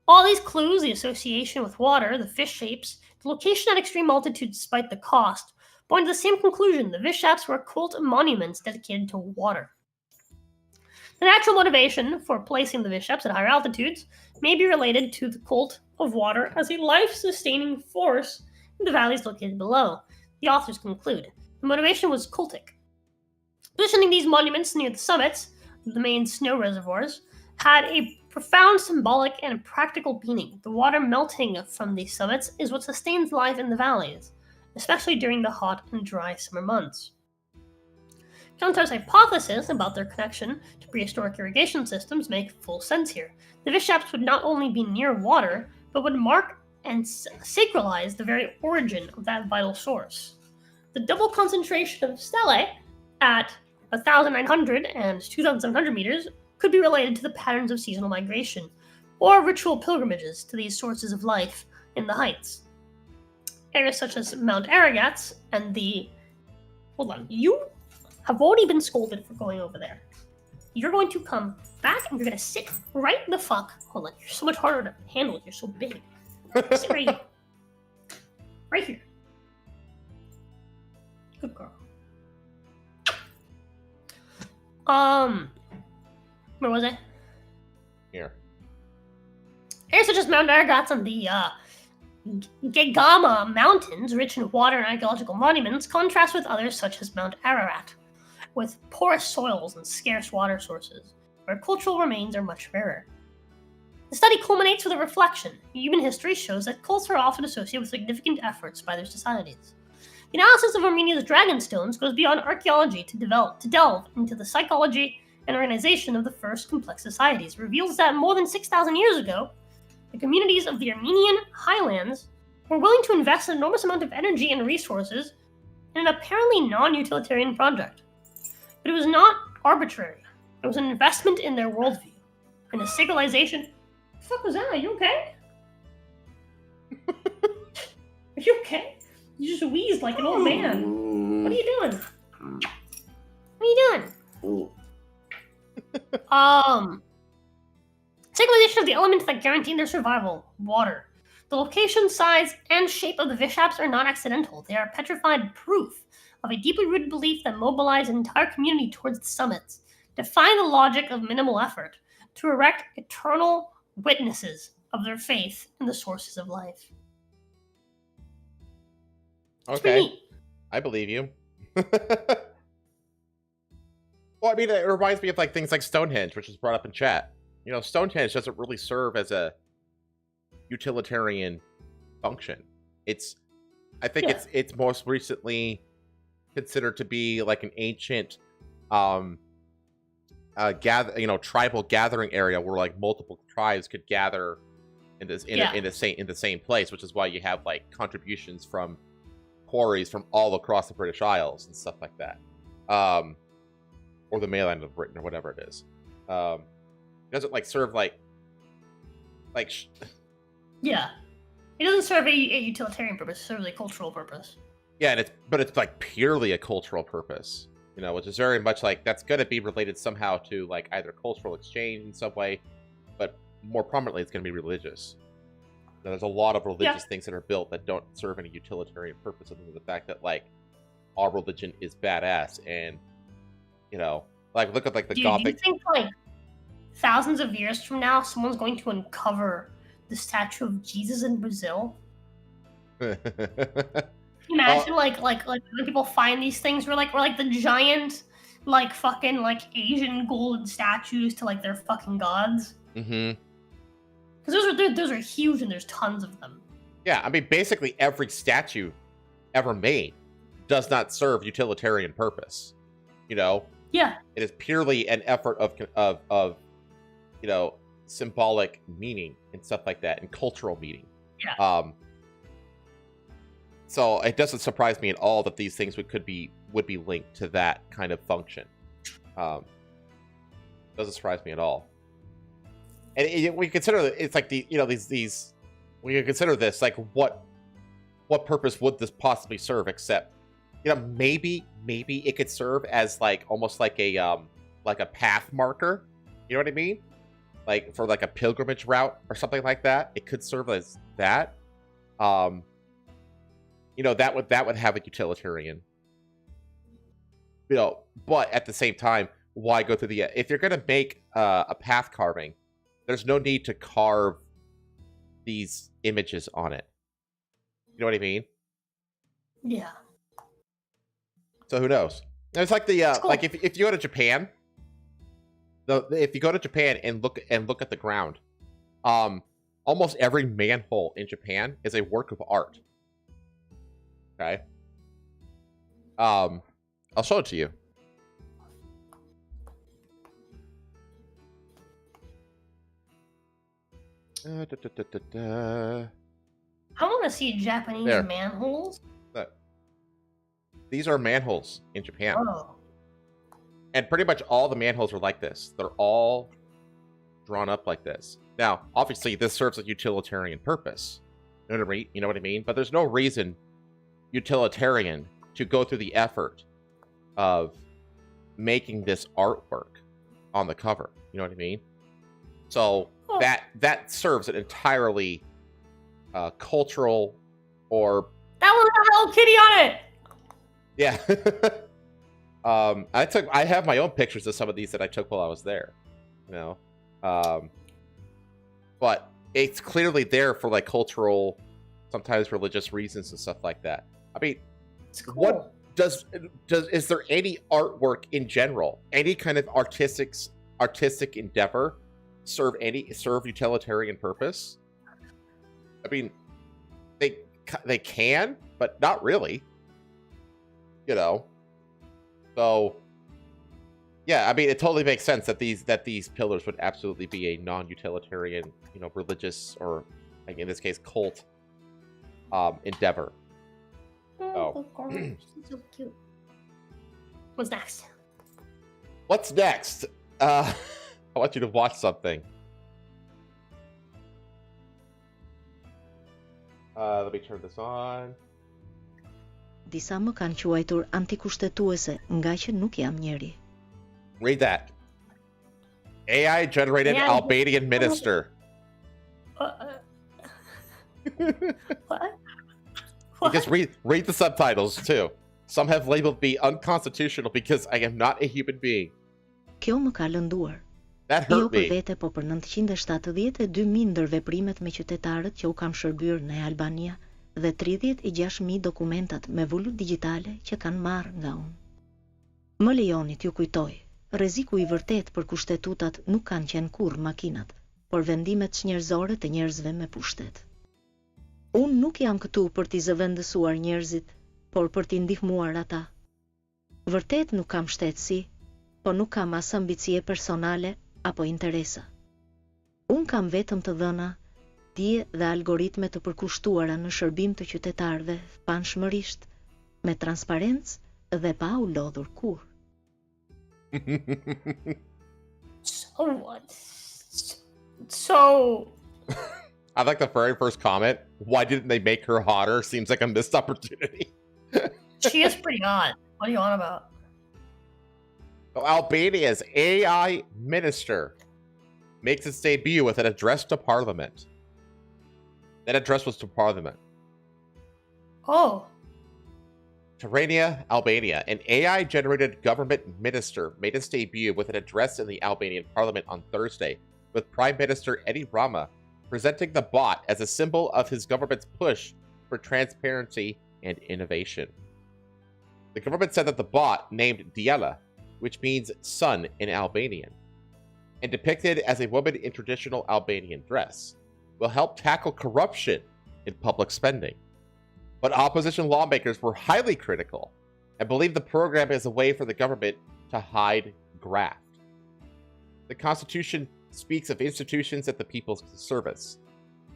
All these clues, the association with water, the fish shapes, the location at extreme altitudes despite the cost, point to the same conclusion: the Vishaps were cult monuments dedicated to water. The natural motivation for placing the Vishaps at higher altitudes may be related to the cult of water as a life-sustaining force in the valleys located below. The authors conclude the motivation was cultic. Positioning these monuments near the summits, the main snow reservoirs, had a profound symbolic and practical meaning. The water melting from these summits is what sustains life in the valleys, especially during the hot and dry summer months. Counter's hypothesis about their connection to prehistoric irrigation systems make full sense here. The Vishaps would not only be near water, but would mark and sacralize the very origin of that vital source. The double concentration of stelae at 1,900 and 2,700 meters could be related to the patterns of seasonal migration or ritual pilgrimages to these sources of life in the heights. Areas such as Mount Ararat and the... Hold on, you have already been scolded for going over there. You're going to come back and you're going to sit right the fuck... Hold on, you're so much harder to handle. You're so big. Sit right here. Right here. Good girl. Where was I? Here. Areas such as Mount Ararat and the Gegama Mountains, rich in water and archaeological monuments, contrast with others such as Mount Ararat, with porous soils and scarce water sources, where cultural remains are much rarer. The study culminates with a reflection. Human history shows that cults are often associated with significant efforts by their societies. The analysis of Armenia's dragon stones goes beyond archaeology to delve into the psychology and organization of the first complex societies, reveals that more than 6,000 years ago, the communities of the Armenian highlands were willing to invest an enormous amount of energy and resources in an apparently non-utilitarian project. But it was not arbitrary. It was an investment in their worldview, and a sacralization. What the fuck was that? Are you okay? Are you okay? You just wheezed like an old man. What are you doing? What are you doing? Sacralization of the elements that guarantee their survival. Water. The location, size, and shape of the Vishaps are not accidental. They are petrified proof of a deeply rooted belief that mobilized an entire community towards the summits, defying the logic of minimal effort, to erect eternal witnesses of their faith in the sources of life. Okay. I believe you. Well, I mean, it reminds me of like things like Stonehenge, which was brought up in chat. You know, Stonehenge doesn't really serve as a utilitarian function. I think it's most recently considered to be like an ancient tribal gathering area where like multiple tribes could gather in the same place, which is why you have like contributions from quarries from all across the British Isles and stuff like that, or the mainland of Britain or whatever it is. It doesn't like serve yeah, it doesn't serve a utilitarian purpose. It serves a cultural purpose. Yeah, but it's like purely a cultural purpose. which is very much like that's going to be related somehow to like either cultural exchange in some way, but more prominently, it's going to be religious. There's a lot of religious things that are built that don't serve any utilitarian purpose other than the fact that like our religion is badass, and like look at like the Gothic. Do you think like thousands of years from now, someone's going to uncover the statue of Jesus in Brazil? Imagine like when people find these things, we're like the giant like fucking like Asian golden statues to like their fucking gods. Mm-hmm. Because those are huge and there's tons of them. Yeah, I mean basically every statue ever made does not serve utilitarian purpose. Yeah. It is purely an effort of symbolic meaning and stuff like that, and cultural meaning. Yeah. So it doesn't surprise me at all that these things would be linked to that kind of function. Doesn't surprise me at all. And we consider it's like these when you consider this, like what purpose would this possibly serve, except maybe it could serve as like almost like a path marker. You know what I mean? Like for like a pilgrimage route or something like that. It could serve as that. That would have a utilitarian. But at the same time, why go through if you're gonna make a path carving, there's no need to carve these images on it. You know what I mean? Yeah. So who knows? It's like the cool. Like if you go to Japan, if you go to Japan and look at the ground, almost every manhole in Japan is a work of art. Okay. I'll show it to you. I want to see Japanese manholes. Look. These are manholes in Japan. Oh. And pretty much all the manholes are like this. They're all drawn up like this. Now, obviously, this serves a utilitarian purpose. You know what I mean? But there's no reason utilitarian to go through the effort of making this artwork on the cover. You know what I mean? So that serves an entirely cultural or that was a Hello Kitty on it. Yeah. I have my own pictures of some of these that I took while I was there. But it's clearly there for like cultural, sometimes religious reasons and stuff like that. I mean, it's cool. What is there any artwork in general, any kind of artistic endeavor serve utilitarian purpose? I mean, they can, but not really. So yeah, I mean, it totally makes sense that these pillars would absolutely be a non-utilitarian, religious, or like in this case, cult endeavor. Oh, she's so cute. What's next? What's next? I want you to watch something. Let me turn this on. Disa më kanë quajtur antikushtetuese nga që nuk jam njeri. Read that. AI generated Albanian minister. What? Because read the subtitles too. Some have labeled me unconstitutional because I am not a human being. Kjo më ka lënduar. That hurt jo për me. vete, po për 972.000 ndër veprimet me qytetarët që u kam shërbyer në Albania dhe 36.000 dokumentat me vullur digjitale që kanë marrë nga unë. Më lejoni t'ju kujtoj, rreziku I vërtet për kushtetutat nuk kanë qenë kurrë makinat, por vendimet njerëzore të njerëzve me pushtet. Unë nuk jam këtu për t'i zëvendësuar njerëzit, por për t'i ndihmuar ata. Vërtet nuk kam shtetësi, po nuk kam as ambicie personale apo interesa. Unë kam vetëm të dhëna, dije dhe algoritme të përkushtuara në shërbim të qytetarëve panshmërisht, me transparencë dhe pa u lodhur kurrë. So I like the very first comment. Why didn't they make her hotter? Seems like a missed opportunity. She is pretty hot. What are you on about? Albania's AI minister makes its debut with an address to Parliament. That address was to Parliament. Oh. Tirana, Albania. An AI-generated government minister made its debut with an address in the Albanian Parliament on Thursday, with Prime Minister Edi Rama presenting the bot as a symbol of his government's push for transparency and innovation. The government said that the bot, named Diela, which means sun in Albanian, and depicted as a woman in traditional Albanian dress, will help tackle corruption in public spending. But opposition lawmakers were highly critical and believe the program is a way for the government to hide graft. The Constitution speaks of institutions at the people's service.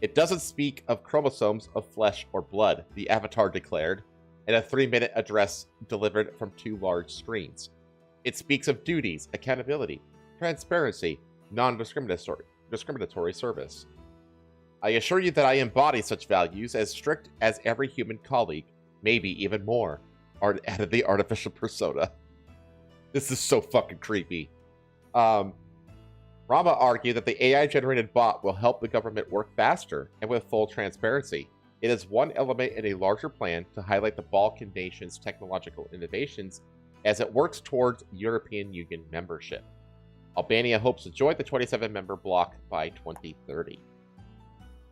It doesn't speak of chromosomes of flesh or blood, the avatar declared, in a 3-minute address delivered from 2 large screens. It speaks of duties, accountability, transparency, non-discriminatory service. I assure you that I embody such values as strict as every human colleague, maybe even more, added the artificial persona. This is so fucking creepy. Rama argued that the AI-generated bot will help the government work faster and with full transparency. It is one element in a larger plan to highlight the Balkan nation's technological innovations as it works towards European Union membership. Albania hopes to join the 27-member bloc by 2030.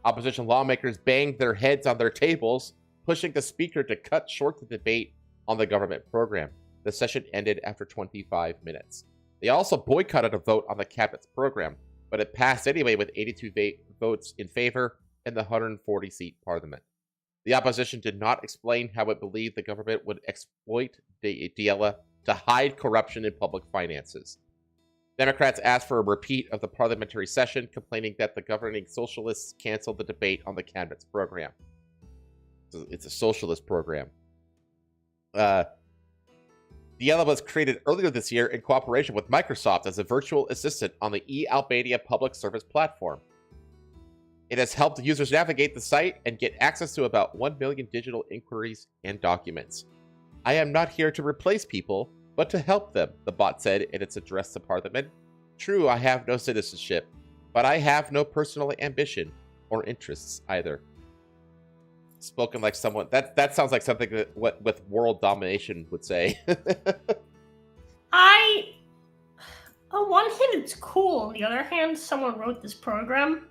Opposition lawmakers banged their heads on their tables, pushing the speaker to cut short the debate on the government program. The session ended after 25 minutes. They also boycotted a vote on the cabinet's program, but it passed anyway with 82 votes in favor in the 140-seat parliament. The opposition did not explain how it believed the government would exploit Diela to hide corruption in public finances. Democrats asked for a repeat of the parliamentary session, complaining that the governing socialists canceled the debate on the cabinet's program. It's a socialist program. Diela was created earlier this year in cooperation with Microsoft as a virtual assistant on the eAlbania public service platform. It has helped users navigate the site and get access to about 1 million digital inquiries and documents. I am not here to replace people, but to help them, the bot said in its address to Parliament. True, I have no citizenship, but I have no personal ambition or interests either. Spoken like someone that sounds like something that what with world domination would say. On one hand, it's cool. On the other hand, someone wrote this program.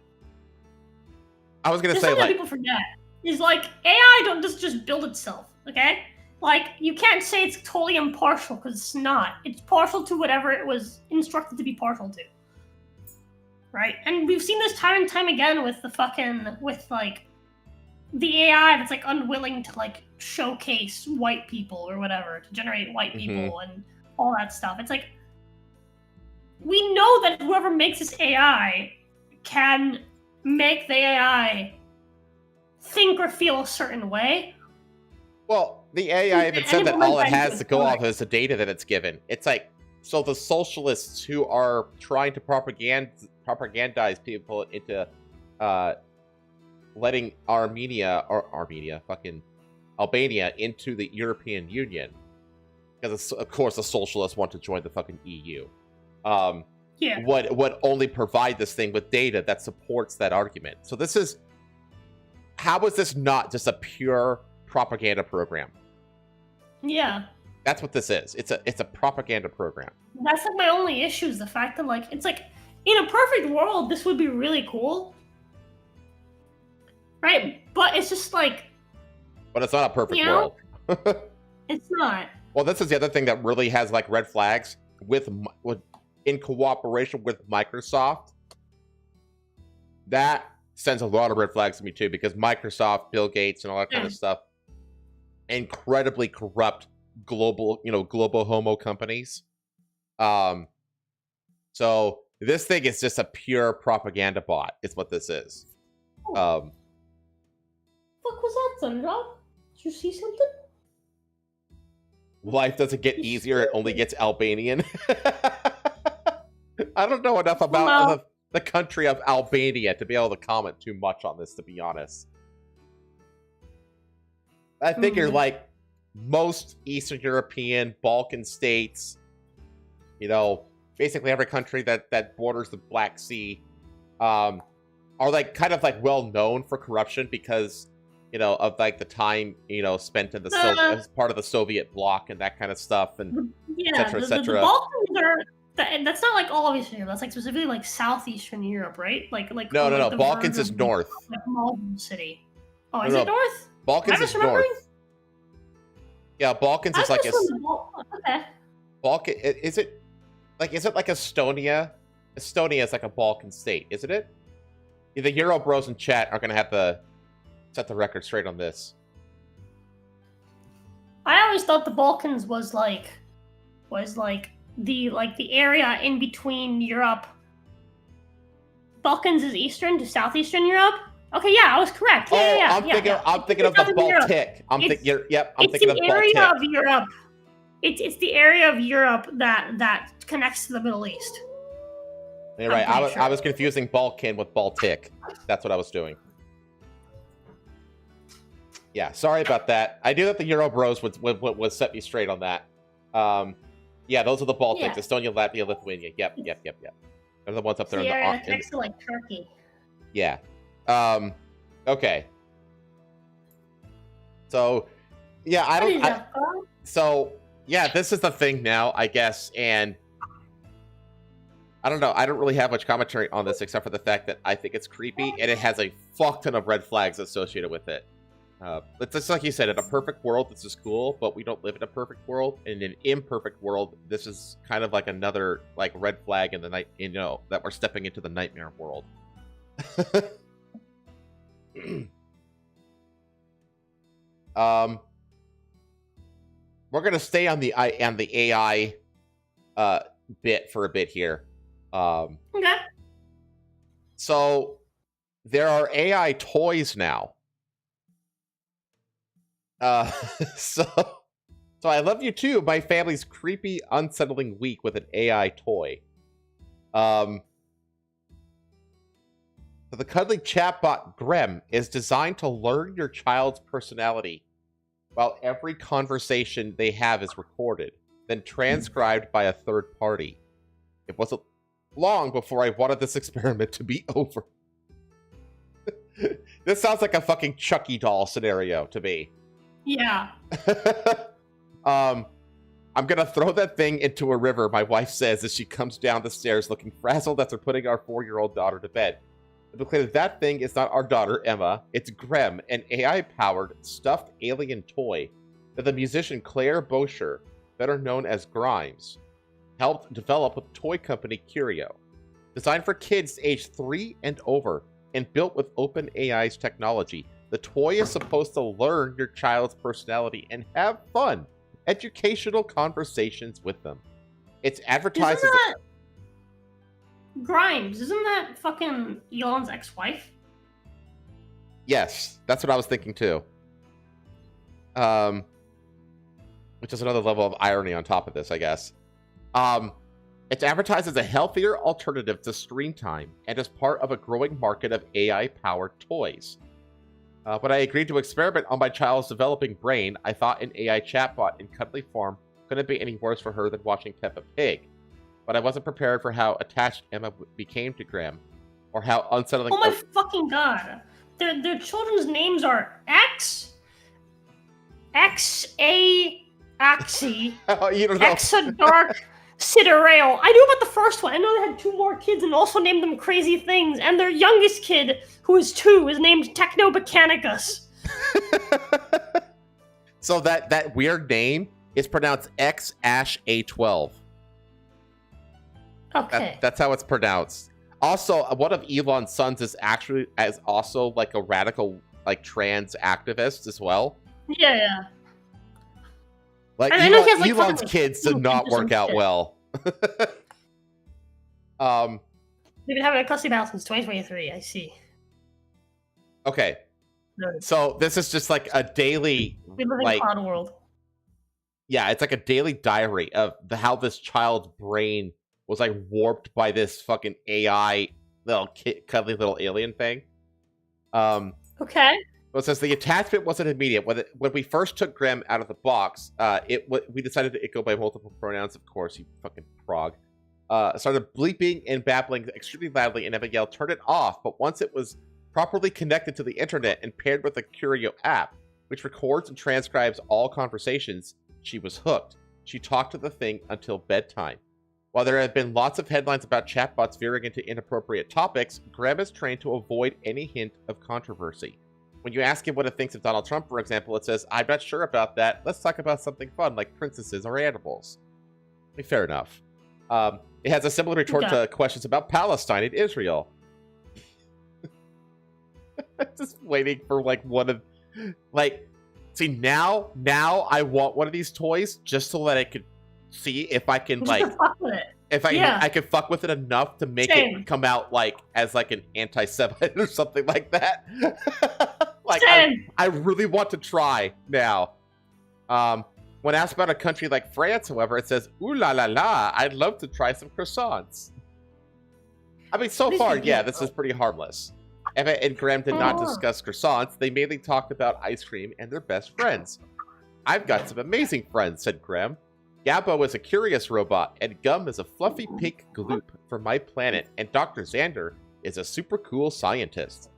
I was gonna This say, is something like, people forget is like AI don't just build itself, okay? Like, you can't say it's totally impartial, because it's not. It's partial to whatever it was instructed to be partial to. Right? And we've seen this time and time again with the the AI that's, like, unwilling to, like, showcase white people or whatever, to generate white people and all that stuff. It's like, we know that whoever makes this AI can make the AI think or feel a certain way. Well, the AI even said that all it has to go off is the data that it's given. It's like, so the socialists who are trying to propagandize people into letting Albania into the European Union, because of course the socialists want to join the fucking EU. Would only provide this thing with data that supports that argument. So this is, how is this not just a pure propaganda program? Yeah. That's what this is. It's a propaganda program. That's like my only issue is the fact that, like, it's like, in a perfect world, this would be really cool. Right? But it's just like... But it's not a perfect world. It's not. Well, this is the other thing that really has, like, red flags with in cooperation with Microsoft. That sends a lot of red flags to me too, because Microsoft, Bill Gates, and all that kind of stuff, incredibly corrupt global homo companies. So this thing is just a pure propaganda bot, is what this is. Fuck was that, Sundrop? Did you see something? Life doesn't get easier, it only gets Albanian. I don't know enough about the country of Albania to be able to comment too much on this, to be honest. I figure, like, most Eastern European, Balkan states, basically every country that borders the Black Sea, are like kind of like well known for corruption because of like the time spent in as part of the Soviet bloc and that kind of stuff, and yeah, et the cetera. Balkans are. That's not like all of Eastern Europe. That's like specifically like Southeastern Europe, right? No. Balkans is north. Like Malden City. Oh, is it north? Balkans is north. Yeah, Balkans is like okay. Balkan. Is it like Estonia? Estonia is like a Balkan state, isn't it? The Euro Bros in chat are gonna have to set the record straight on this. I always thought the Balkans was like the area in between Europe. Balkans is Eastern to Southeastern Europe. Okay, yeah, I was correct. I'm thinking of the Baltic. I'm thinking of the area of Europe. It's the area of Europe that connects to the Middle East. You're right. I was confusing Balkan with Baltic. That's what I was doing. Yeah, sorry about that. I knew that the Euro Bros would set me straight on that. Yeah, those are the Baltics. Yeah. Estonia, Latvia, Lithuania. Yep. They're the ones up there in the area that connects to like Turkey. Yeah. Okay. So, yeah, I don't. So, yeah, this is the thing now, I guess, and I don't know. I don't really have much commentary on this except for the fact that I think it's creepy and it has a fuck ton of red flags associated with it. It's just like you said, in a perfect world, this is cool, but we don't live in a perfect world. In an imperfect world, this is kind of like another like red flag in the night, that we're stepping into the nightmare world. We're gonna stay on the AI bit for a bit here. Okay. So there are AI toys now. So I love you too. My family's creepy, unsettling week with an AI toy. So the cuddly chatbot Grem is designed to learn your child's personality, while every conversation they have is recorded, then transcribed by a third party. It wasn't long before I wanted this experiment to be over. This sounds like a fucking Chucky doll scenario to me. Yeah. I'm gonna throw that thing into a river, my wife says as she comes down the stairs looking frazzled after putting our 4-year-old daughter to bed. To be clear, that thing is not our daughter, Emma. It's Grem, an AI-powered, stuffed alien toy that the musician Claire Bosher, better known as Grimes, helped develop with toy company Curio. Designed for kids aged 3 and over, and built with OpenAI's technology, the toy is supposed to learn your child's personality and have fun, educational conversations with them. It's advertised as Grimes, isn't that fucking Elon's ex-wife? Yes, that's what I was thinking too. Which is another level of irony on top of this, I guess. It's advertised as a healthier alternative to screen time and as part of a growing market of AI-powered toys. When I agreed to experiment on my child's developing brain, I thought an AI chatbot in cuddly form couldn't be any worse for her than watching Peppa Pig. But I wasn't prepared for how attached Emma became to Graham, or how unsettling. Oh my fucking god! Their children's names are X-A Axie, Exadark, Siderale. I knew about the first one. I know they had 2 more kids and also named them crazy things. And their youngest kid, who is 2, is named Technomechanicus. So that weird name is pronounced X-A12. Okay. That's how it's pronounced. Also, one of Elon's sons is actually also like a radical like trans activist as well. Yeah. Like Elon's kids did not work out well. They've been having a custody battle since 2023. I see. Okay. So this is just like a daily. We live in cloud world. Yeah, it's like a daily diary of how this child's brain was like warped by this fucking AI cuddly little alien thing. Okay. Well, it says the attachment wasn't immediate. When we first took Graham out of the box, we decided to go by multiple pronouns, of course, you fucking frog. Started bleeping and babbling extremely loudly, and Abigail turned it off, but once it was properly connected to the internet and paired with the Curio app, which records and transcribes all conversations, she was hooked. She talked to the thing until bedtime. While there have been lots of headlines about chatbots veering into inappropriate topics, Graham is trained to avoid any hint of controversy. When you ask him what it thinks of Donald Trump, for example, it says, I'm not sure about that. Let's talk about something fun, like princesses or animals. Fair enough. It has a similar retort to questions about Palestine and Israel. Just waiting for, like, one of... Like, see, now I want one of these toys just so that I could see if I can, like... If I can fuck with it enough to make it come out, like, as, like, an anti-Semite or something like that. Like, I really want to try now. When asked about a country like France, however, it says, ooh la la la, I'd love to try some croissants. I mean, so far, yeah, this is pretty harmless. Emma and Graham did not discuss croissants. They mainly talked about ice cream and their best friends. I've got some amazing friends, said Graham. Gabbo is a curious robot, and Gum is a fluffy pink gloop from my planet, and Dr. Xander is a super cool scientist.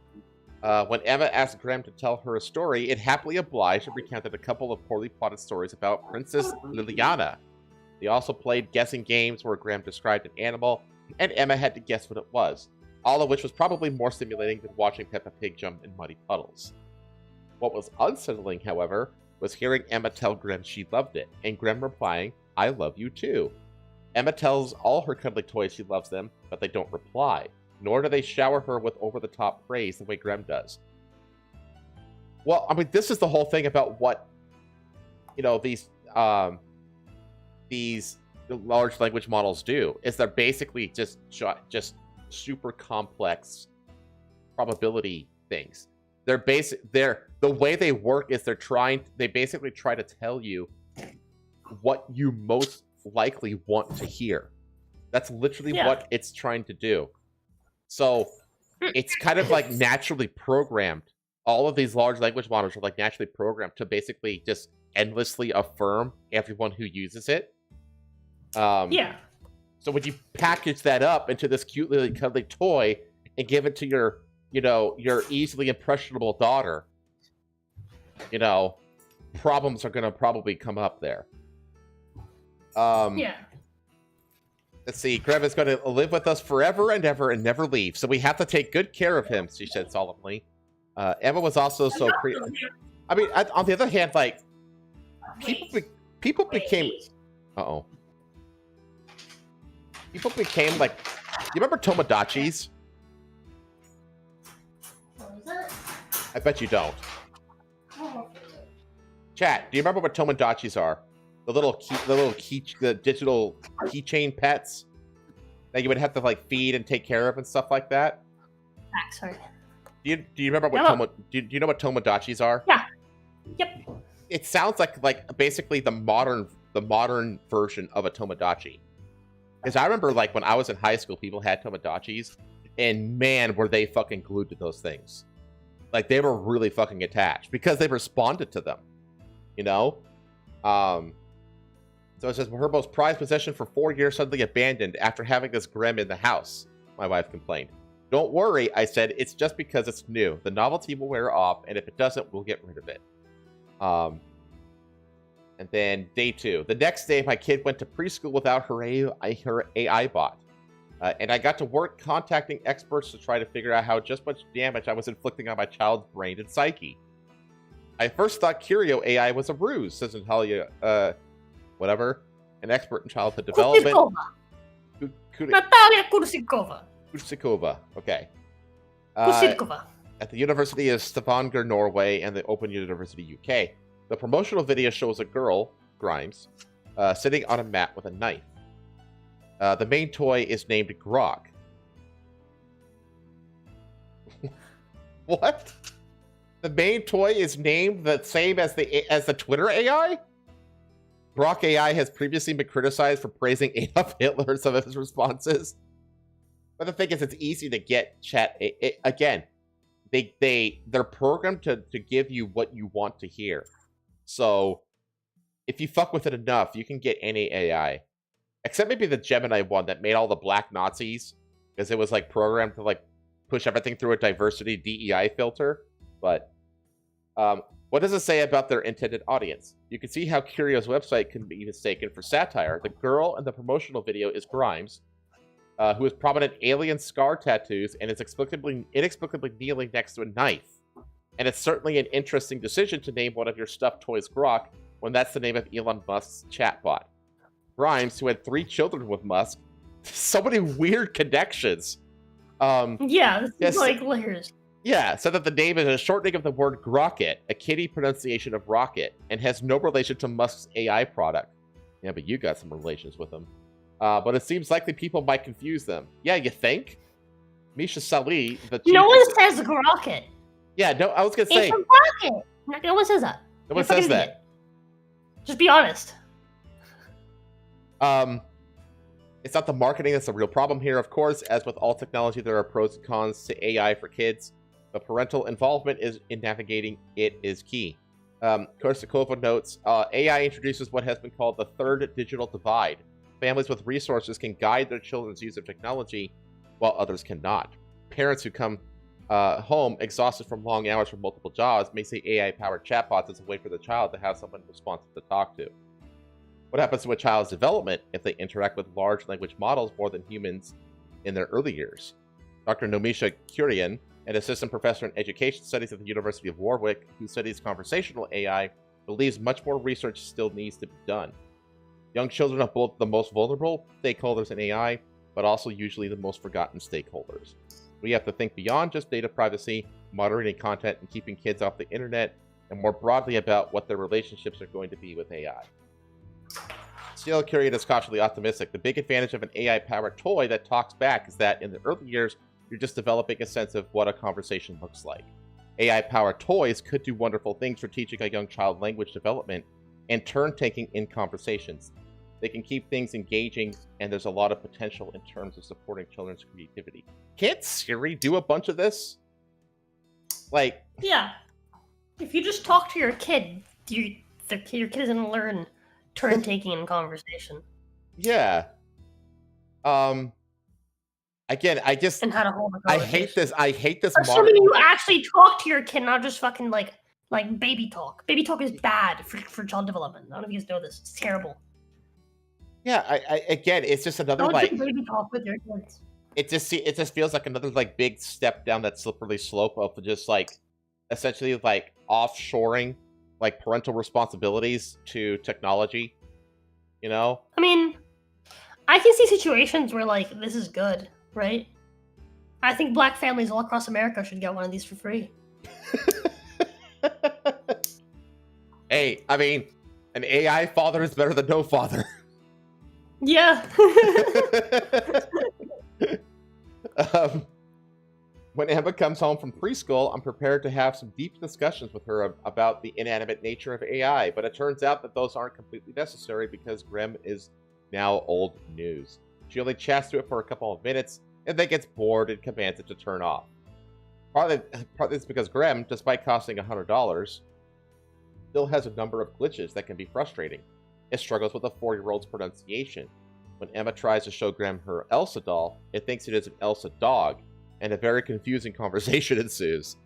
When Emma asked Graham to tell her a story, it happily obliged and recounted a couple of poorly plotted stories about Princess Liliana. They also played guessing games where Graham described an animal, and Emma had to guess what it was, all of which was probably more stimulating than watching Peppa Pig jump in muddy puddles. What was unsettling, however, was hearing Emma tell Graham she loved it, and Graham replying, I love you too. Emma tells all her cuddly toys she loves them, but they don't reply, nor do they shower her with over-the-top praise the way Graham does. Well, I mean, this is the whole thing about what, you know, these large language models do, is they're basically just super complex probability things. The way they work is they basically try to tell you what you most likely want to hear. That's literally what it's trying to do. So it's kind of like naturally programmed. All of these large language models are like naturally programmed to basically just endlessly affirm everyone who uses it. So when you package that up into this cute little cuddly toy and give it to your easily impressionable daughter, problems are going to probably come up there. Let's see. Graham is going to live with us forever and ever and never leave, so we have to take good care of him, she said solemnly. Emma was also I mean, on the other hand, like, people became... People became, like... You remember Tomodachi's? What is that? I bet you don't. Chat, do you remember what Tomodachi's are? The digital keychain pets that you would have to, like, feed and take care of and stuff like that. Sorry. Do you remember what do you know what Tomodachi's are? Yeah. Yep. It sounds like basically the modern version of a Tomodachi. Because I remember, like, when I was in high school, people had Tomodachi's, and man, were they fucking glued to those things. Like, they were really fucking attached because they responded to them. So it says, her most prized possession for 4 years suddenly abandoned after having this Grem in the house, my wife complained. Don't worry, I said, it's just because it's new. The novelty will wear off, and if it doesn't, we'll get rid of it. And then day 2. The next day, my kid went to preschool without her AI bot. And I got to work contacting experts to try to figure out how just much damage I was inflicting on my child's brain and psyche. I first thought Curio AI was a ruse, says Natalia, whatever, an expert in childhood development. Natalia Kursikova. Kursikova, okay. Kursikova. At the University of Stavanger, Norway, and the Open University, UK. The promotional video shows a girl, Grimes, sitting on a mat with a knife. The main toy is named Grok. What? The main toy is named the same as the Twitter AI? Grok AI has previously been criticized for praising Adolf Hitler in some of his responses. But the thing is, it's easy to get chat. Again, they're programmed to give you what you want to hear. So if you fuck with it enough, you can get any AI. Except maybe the Gemini one that made all the black Nazis, because it was like programmed to like push everything through a diversity DEI filter. But what does it say about their intended audience? You can see how Curio's website can be mistaken for satire. The girl in the promotional video is Grimes, who has prominent alien scar tattoos and is inexplicably kneeling next to a knife. And it's certainly an interesting decision to name one of your stuffed toys Grok when that's the name of Elon Musk's chatbot. Grimes, who had 3 children with Musk, so many weird connections. Yeah, this is like layers. Yeah, said that the name is a shortening of the word Grocket, a kiddie pronunciation of rocket, and has no relation to Musk's AI product. Yeah, but you got some relations with him. But it seems likely people might confuse them. Yeah, you think? Misha Salih, the chief... No one says Grocket. Yeah, no, I was gonna say... It's a rocket. No one says that. No one says that. Just be honest. It's not the marketing that's the real problem here, of course. As with all technology, there are pros and cons to AI for kids, but parental involvement in navigating it is key. Korsakova notes, AI introduces what has been called the third digital divide. Families with resources can guide their children's use of technology, while others cannot. Parents who come home exhausted from long hours from multiple jobs may see AI-powered chatbots as a way for the child to have someone responsive to talk to. What happens to a child's development if they interact with large language models more than humans in their early years? Dr. Nomisha Kurian, an assistant professor in education studies at the University of Warwick, who studies conversational AI, believes much more research still needs to be done. Young children are both the most vulnerable stakeholders in AI, but also usually the most forgotten stakeholders. We have to think beyond just data privacy, moderating content, and keeping kids off the internet, and more broadly about what their relationships are going to be with AI. Still, Curian is cautiously optimistic. The big advantage of an AI-powered toy that talks back is that in the early years, you're just developing a sense of what a conversation looks like. AI-powered toys could do wonderful things for teaching a young child language development and turn-taking in conversations. They can keep things engaging, and there's a lot of potential in terms of supporting children's creativity. Can't Siri do a bunch of this? Like... Yeah. If you just talk to your kid, your kid is going to learn turn-taking in conversation. Yeah. Again, I just... And how to hold a conversation. I hate this Assuming you actually talk to your kid, not just fucking, like baby talk. Baby talk is bad for child development. None of you guys know this. It's terrible. Yeah, again, it's just another Don't like do baby talk with your kids. It just feels like another like big step down that slippery slope of just like essentially like offshoring like parental responsibilities to technology. You know? I mean, I can see situations where like this is good, right? I think black families all across America should get one of these for free. Hey, I mean, an AI father is better than no father. Yeah. When Emma comes home from preschool, I'm prepared to have some deep discussions with her about the inanimate nature of AI, but it turns out that those aren't completely necessary because Grem is now old news. She only chats to it for a couple of minutes and then gets bored and commands it to turn off. Partly it's because Grem, despite costing $100, still has a number of glitches that can be frustrating. It struggles with a 4-year-old's pronunciation. When Emma tries to show Graham her Elsa doll, it thinks it is an Elsa dog, and a very confusing conversation ensues.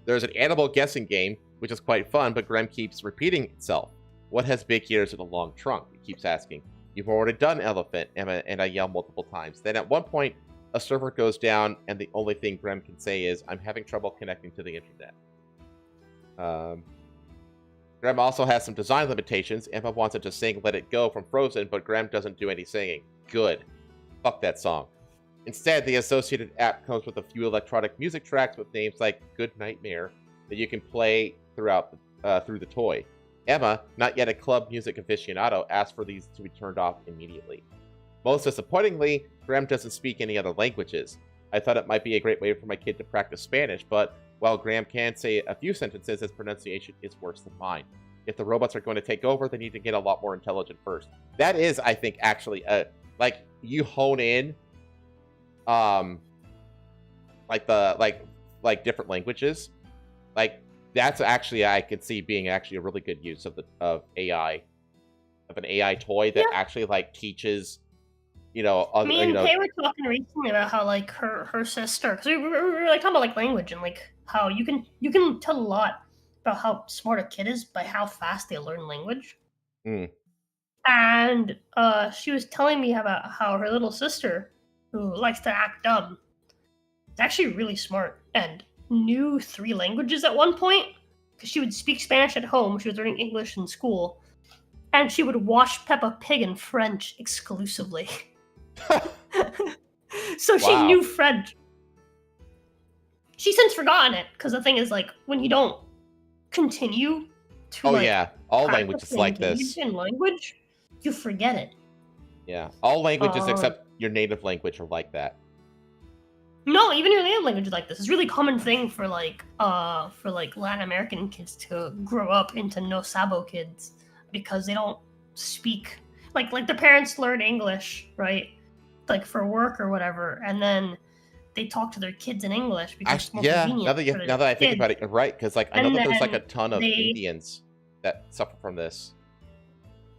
There's an animal guessing game, which is quite fun, but Graham keeps repeating itself. What has big ears and a long trunk? It keeps asking. You've already done elephant, Emma and I yell multiple times. Then at one point, a server goes down, and the only thing Graham can say is, I'm having trouble connecting to the internet. Graham also has some design limitations. Emma wants him to sing Let It Go from Frozen, but Graham doesn't do any singing. Good. Fuck that song. Instead, the associated app comes with a few electronic music tracks with names like Good Nightmare that you can play through the toy. Emma, not yet a club music aficionado, asks for these to be turned off immediately. Most disappointingly, Graham doesn't speak any other languages. I thought it might be a great way for my kid to practice Spanish, but while Graham can say a few sentences, his pronunciation is worse than mine. If the robots are going to take over, they need to get a lot more intelligent first. That is, I think, actually, you hone in, like different languages. Like that's actually I could see being actually a really good use of AI, of an AI toy that actually like teaches, you know, other, Me you and know, Kay were talking recently about how like her sister, because we were like talking about like language and like how you can tell a lot about how smart a kid is by how fast they learn language. Mm. And she was telling me about how her little sister, who likes to act dumb, is actually really smart and knew 3 languages at one point because she would speak Spanish at home. She was learning English in school, and she would watch Peppa Pig in French exclusively. So she Wow. knew French. She's since forgotten it because the thing is, like, when you don't continue to Oh like yeah, all practice languages and like engage this. in language, you forget it. Yeah, all languages except your native language are like that. No, even your native language is like this. It's a really common thing for like Latin American kids to grow up into no sabo kids because they don't speak like the parents learn English, right? Like for work or whatever, and then they talk to their kids in English because it's more convenient. Now that I think about it, you're right, because like I know And that there's like a then ton of they- Indians that suffer from this.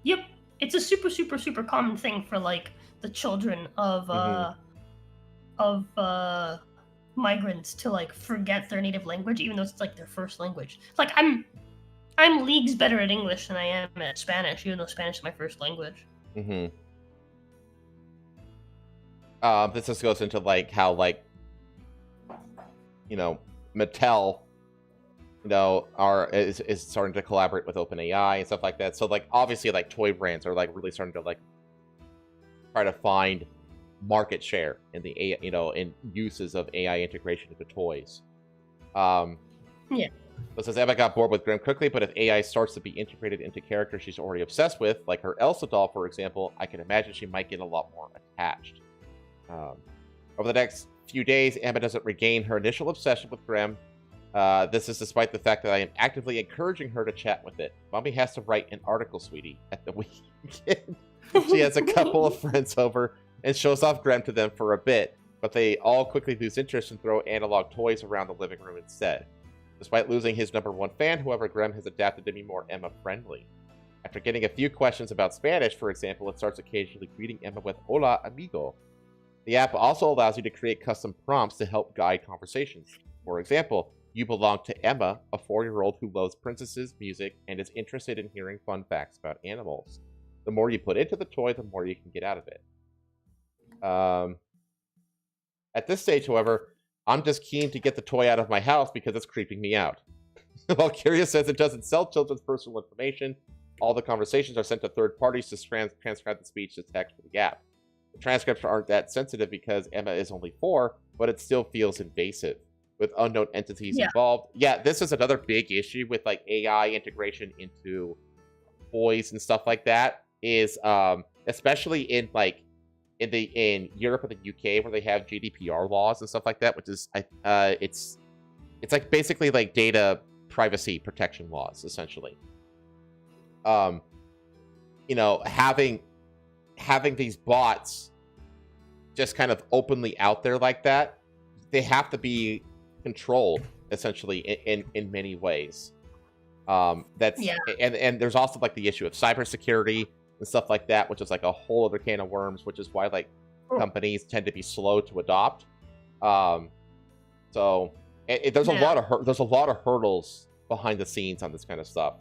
Yep, it's a super common thing for like the children of migrants to like forget their native language, even though it's like their first language. Like I'm leagues better at English than I am at Spanish, even though Spanish is my first language. Mm-hmm. This just goes into like how like, you know, Mattel, you know, is starting to collaborate with OpenAI and stuff like that. So like obviously like toy brands are like really starting to like try to find market share in the AI, you know, in uses of AI integration into toys. Yeah. It says Emma got bored with Grimm quickly, but if AI starts to be integrated into characters she's already obsessed with, like her Elsa doll, for example, I can imagine she might get a lot more attached. Over the next few days, Emma doesn't regain her initial obsession with Grimm. This is despite the fact that I am actively encouraging her to chat with it. Mommy has to write an article, sweetie, at the weekend. She has a couple of friends over and shows off Grimm to them for a bit, but they all quickly lose interest and throw analog toys around the living room instead. Despite losing his #1 fan, however, Grimm has adapted to be more Emma-friendly. After getting a few questions about Spanish, for example, it starts occasionally greeting Emma with "Hola, amigo." The app also allows you to create custom prompts to help guide conversations. For example, you belong to Emma, a 4-year-old who loves princesses, music, and is interested in hearing fun facts about animals. The more you put into the toy, the more you can get out of it. At this stage, however, I'm just keen to get the toy out of my house because it's creeping me out. While Curious says it doesn't sell children's personal information, all the conversations are sent to third parties to transcribe the speech to text for the app. The transcripts aren't that sensitive because Emma is only 4, but it still feels invasive, with unknown entities involved. Yeah, this is another big issue with like AI integration into toys and stuff like that, is especially in like in Europe and the UK where they have GDPR laws and stuff like that, which is it's like basically like data privacy protection laws essentially. You know, having these bots just kind of openly out there like that, they have to be controlled essentially in many ways. That's and there's also like the issue of cybersecurity and stuff like that, which is like a whole other can of worms, which is why like companies tend to be slow to adopt. So there's a lot of hurdles behind the scenes on this kind of stuff.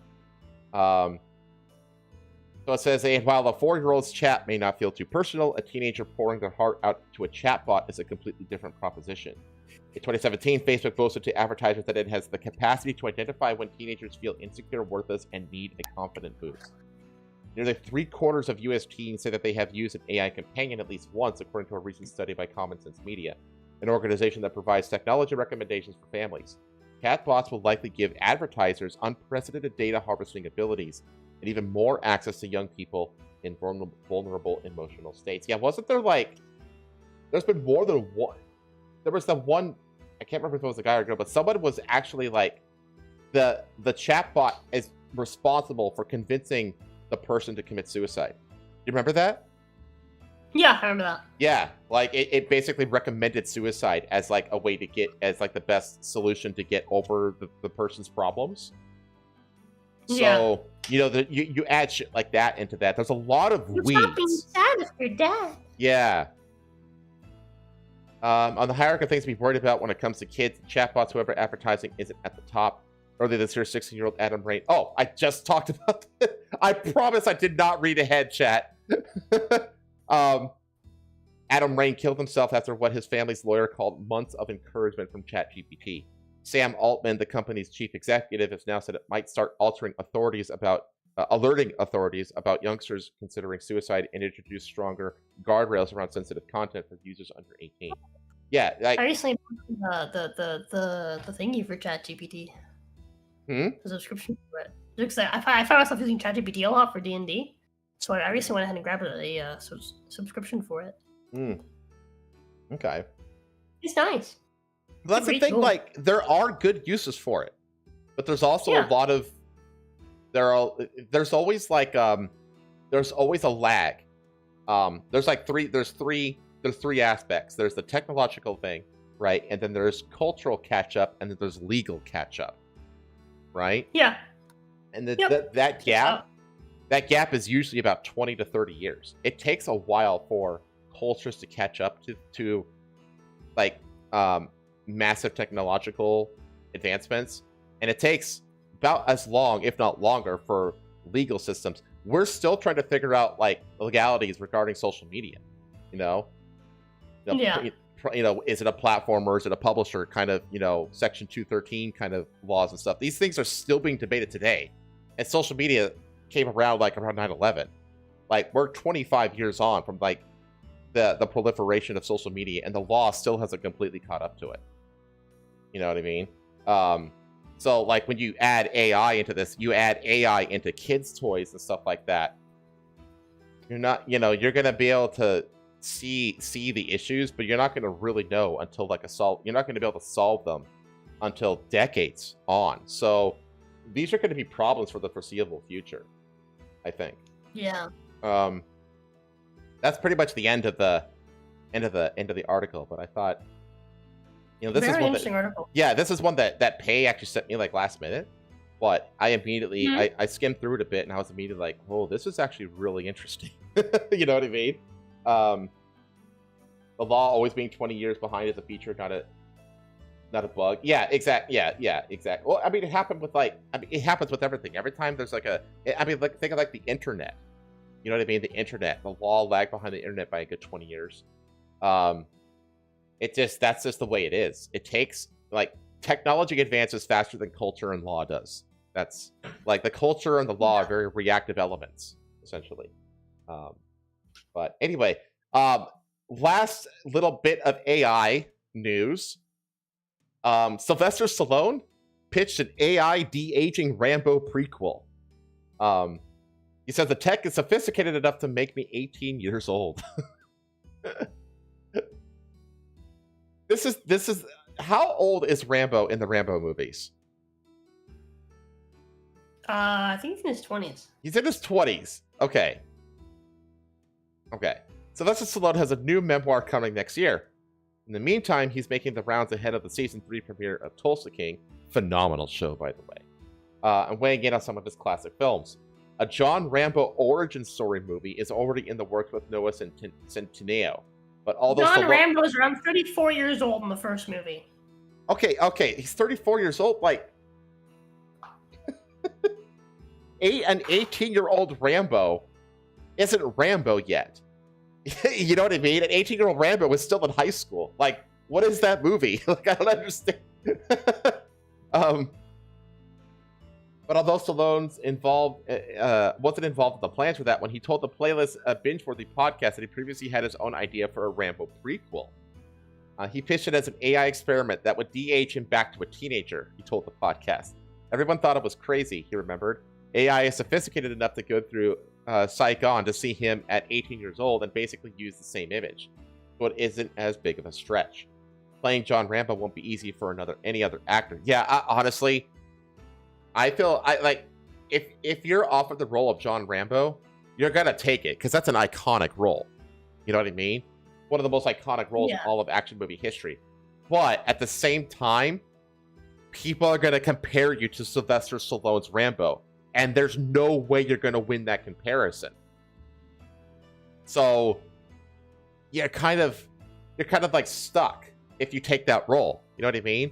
So it says, and while a 4-year-old's chat may not feel too personal, a teenager pouring their heart out to a chatbot is a completely different proposition. In 2017, Facebook boasted to advertisers that it has the capacity to identify when teenagers feel insecure, worthless, and need a confident boost. Nearly 3/4 of U.S. teens say that they have used an AI companion at least once, according to a recent study by Common Sense Media, an organization that provides technology recommendations for families. Chatbots will likely give advertisers unprecedented data harvesting abilities and even more access to young people in vulnerable emotional states. Yeah, wasn't there like... There's been more than one... There was the one... I can't remember if it was a guy or a girl, but someone was actually like... The chatbot is responsible for convincing the person to commit suicide. Do you remember that? Yeah, I remember that. Yeah, like it basically recommended suicide as like a way to get as like the best solution to get over the person's problems. So you know you add shit like that into that. There's a lot of You stop being weeds. sad if you're dead. Yeah. On the hierarchy of things to be worried about when it comes to kids, chatbots, whoever advertising isn't at the top. Earlier this year, 16-year-old Adam Rain. Oh, I just talked about this. I promise I did not read ahead, chat. Adam Rain killed himself after what his family's lawyer called months of encouragement from ChatGPT. Sam Altman, the company's chief executive, has now said it might start alerting authorities about youngsters considering suicide and introduce stronger guardrails around sensitive content for users under 18. Yeah, like, I recently bought the thingy for ChatGPT. The subscription for it. Because I find myself using ChatGPT a lot for D&D, so I recently went ahead and grabbed a subscription for it. Okay. It's nice. Well, that's the thing. Cool. Like, there are good uses for it, but there's also a lot of there's always like there's always a lag. There's three aspects. There's the technological thing, right? And then there's cultural catch up, and then there's legal catch up, right? Yeah. And that gap is usually about 20 to 30 years. It takes a while for cultures to catch up to like massive technological advancements, and it takes about as long, if not longer, for legal systems. We're still trying to figure out like legalities regarding social media. You know, is it a platform or is it a publisher? Kind of, Section 213 kind of laws and stuff. These things are still being debated today, and social media came around like around 9/11. Like, we're 25 years on from like the proliferation of social media, and the law still hasn't completely caught up to it. You know what I mean? So like when you add AI into this, you add AI into kids' toys and stuff like that. You're not, you're gonna be able to see the issues, but you're not gonna really know until you're not gonna be able to solve them until decades on. So these are gonna be problems for the foreseeable future, I think. Yeah. That's pretty much the end of the article, but I thought, this Very is one interesting article. Yeah, this is one that Pay actually sent me like last minute, but I immediately I skimmed through it a bit, and I was immediately like, "Oh, this is actually really interesting." You know what I mean? The law always being 20 years behind is a feature, not a bug. Yeah, exact. Yeah, exact. Well, I mean, it happened with it happens with everything. Every time there's think of like the internet. You know what I mean? The internet, the law lagged behind the internet by a good 20 years. That's just the way it is. It takes, like, technology advances faster than culture and law does. That's like the culture and the law are very reactive elements, essentially. But anyway, last little bit of AI news. Sylvester Stallone pitched an AI de-aging Rambo prequel. He says the tech is sophisticated enough to make me 18 years old. This is how old is Rambo in the Rambo movies? I think he's in his 20s. He's in his 20s. Okay. Sylvester Stallone has a new memoir coming next year. In the meantime, he's making the rounds ahead of the season 3 premiere of Tulsa King. Phenomenal show, by the way. And weighing in on some of his classic films. A John Rambo origin story movie is already in the works with Noah Centineo. But although John Rambo is around 34 years old in the first movie. Okay, he's 34 years old. Like, an 18-year-old Rambo isn't Rambo yet. You know what I mean? An 18-year-old Rambo is still in high school. Like, what is that movie? Like, I don't understand. But although Stallone's wasn't involved in the plans for that, when he told the Playlist Binge-worthy podcast that he previously had his own idea for a Rambo prequel. He pitched it as an AI experiment that would de-age him back to a teenager, he told the podcast. Everyone thought it was crazy, he remembered. AI is sophisticated enough to go through Saigon to see him at 18 years old and basically use the same image. So it isn't as big of a stretch. Playing John Rambo won't be easy for any other actor. Yeah, honestly, I feel if you're offered the role of John Rambo, you're gonna take it because that's an iconic role. You know what I mean? One of the most iconic roles in all of action movie history. But at the same time, people are going to compare you to Sylvester Stallone's Rambo. And there's no way you're going to win that comparison. So you're kind of like stuck if you take that role. You know what I mean?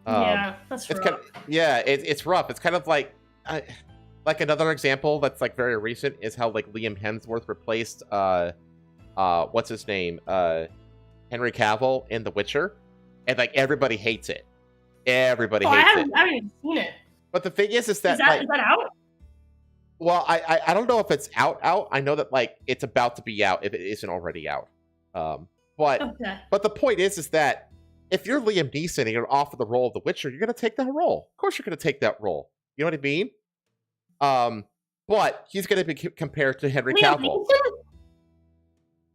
Yeah, that's rough. It's rough. It's kind of like another example that's like very recent is how like Liam Hemsworth replaced what's his name, Henry Cavill in The Witcher, and like everybody hates it. Everybody hates it. I haven't even seen it. But the thing is that like, is that out? Well, I don't know if it's out. I know that like it's about to be out if it isn't already out. But the point is that if you're Liam Neeson and you're offered the role of The Witcher, you're gonna take that role. Of course, you're gonna take that role. You know what I mean? But he's gonna be compared to Henry Cavill.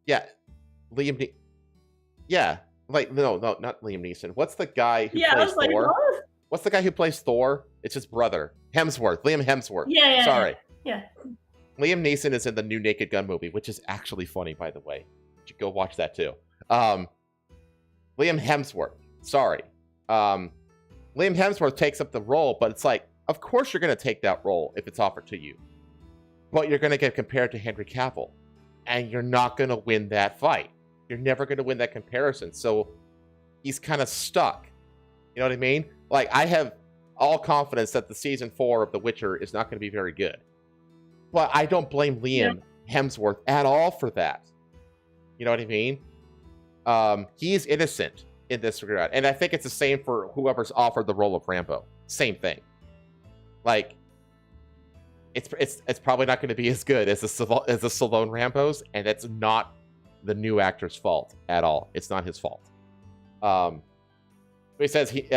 Yeah, Yeah, like no, not Liam Neeson. What's the guy who plays Thor? What? What's the guy who plays Thor? It's his brother, Hemsworth. Liam Hemsworth. Yeah. Sorry. Yeah. Liam Neeson is in the new Naked Gun movie, which is actually funny, by the way. You should go watch that too. Liam Hemsworth. Sorry. Liam Hemsworth takes up the role, but it's like, of course you're going to take that role if it's offered to you. But you're going to get compared to Henry Cavill. And you're not going to win that fight. You're never going to win that comparison. So he's kind of stuck. You know what I mean? Like, I have all confidence that the season 4 of The Witcher is not going to be very good. But I don't blame Liam Hemsworth at all for that. You know what I mean? He's innocent in this regard. And I think it's the same for whoever's offered the role of Rambo. Same thing. Like, it's probably not going to be as good as the Stallone Rambos, and it's not the new actor's fault at all. It's not his fault. He says he's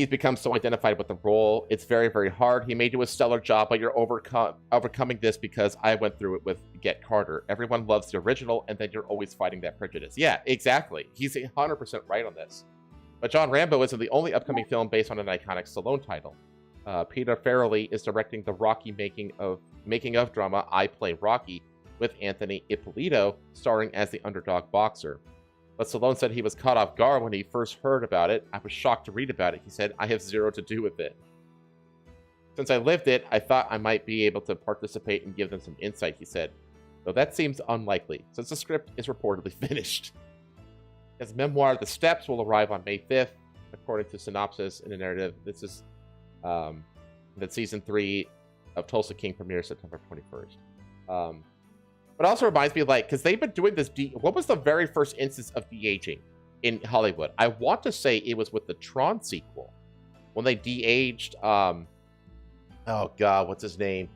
become so identified with the role. It's very, very hard. He may do a stellar job, but you're overcoming this because I went through it with Get Carter. Everyone loves the original, and then you're always fighting that prejudice. Yeah, exactly. He's 100% right on this. But John Rambo isn't the only upcoming film based on an iconic Stallone title. Peter Farrelly is directing the Rocky making of drama I Play Rocky with Anthony Ippolito starring as the underdog boxer. But Stallone said he was caught off guard when he first heard about it. I was shocked to read about it. He said, I have zero to do with it. Since I lived it, I thought I might be able to participate and give them some insight, he said. Though that seems unlikely, since the script is reportedly finished. His memoir, The Steps, will arrive on May 5th, according to synopsis in the narrative. This is that season 3 of Tulsa King premieres September 21st. But it also reminds me, like, because they've been doing this. What was the very first instance of de-aging in Hollywood? I want to say it was with the Tron sequel when they de-aged. Oh God, what's his name?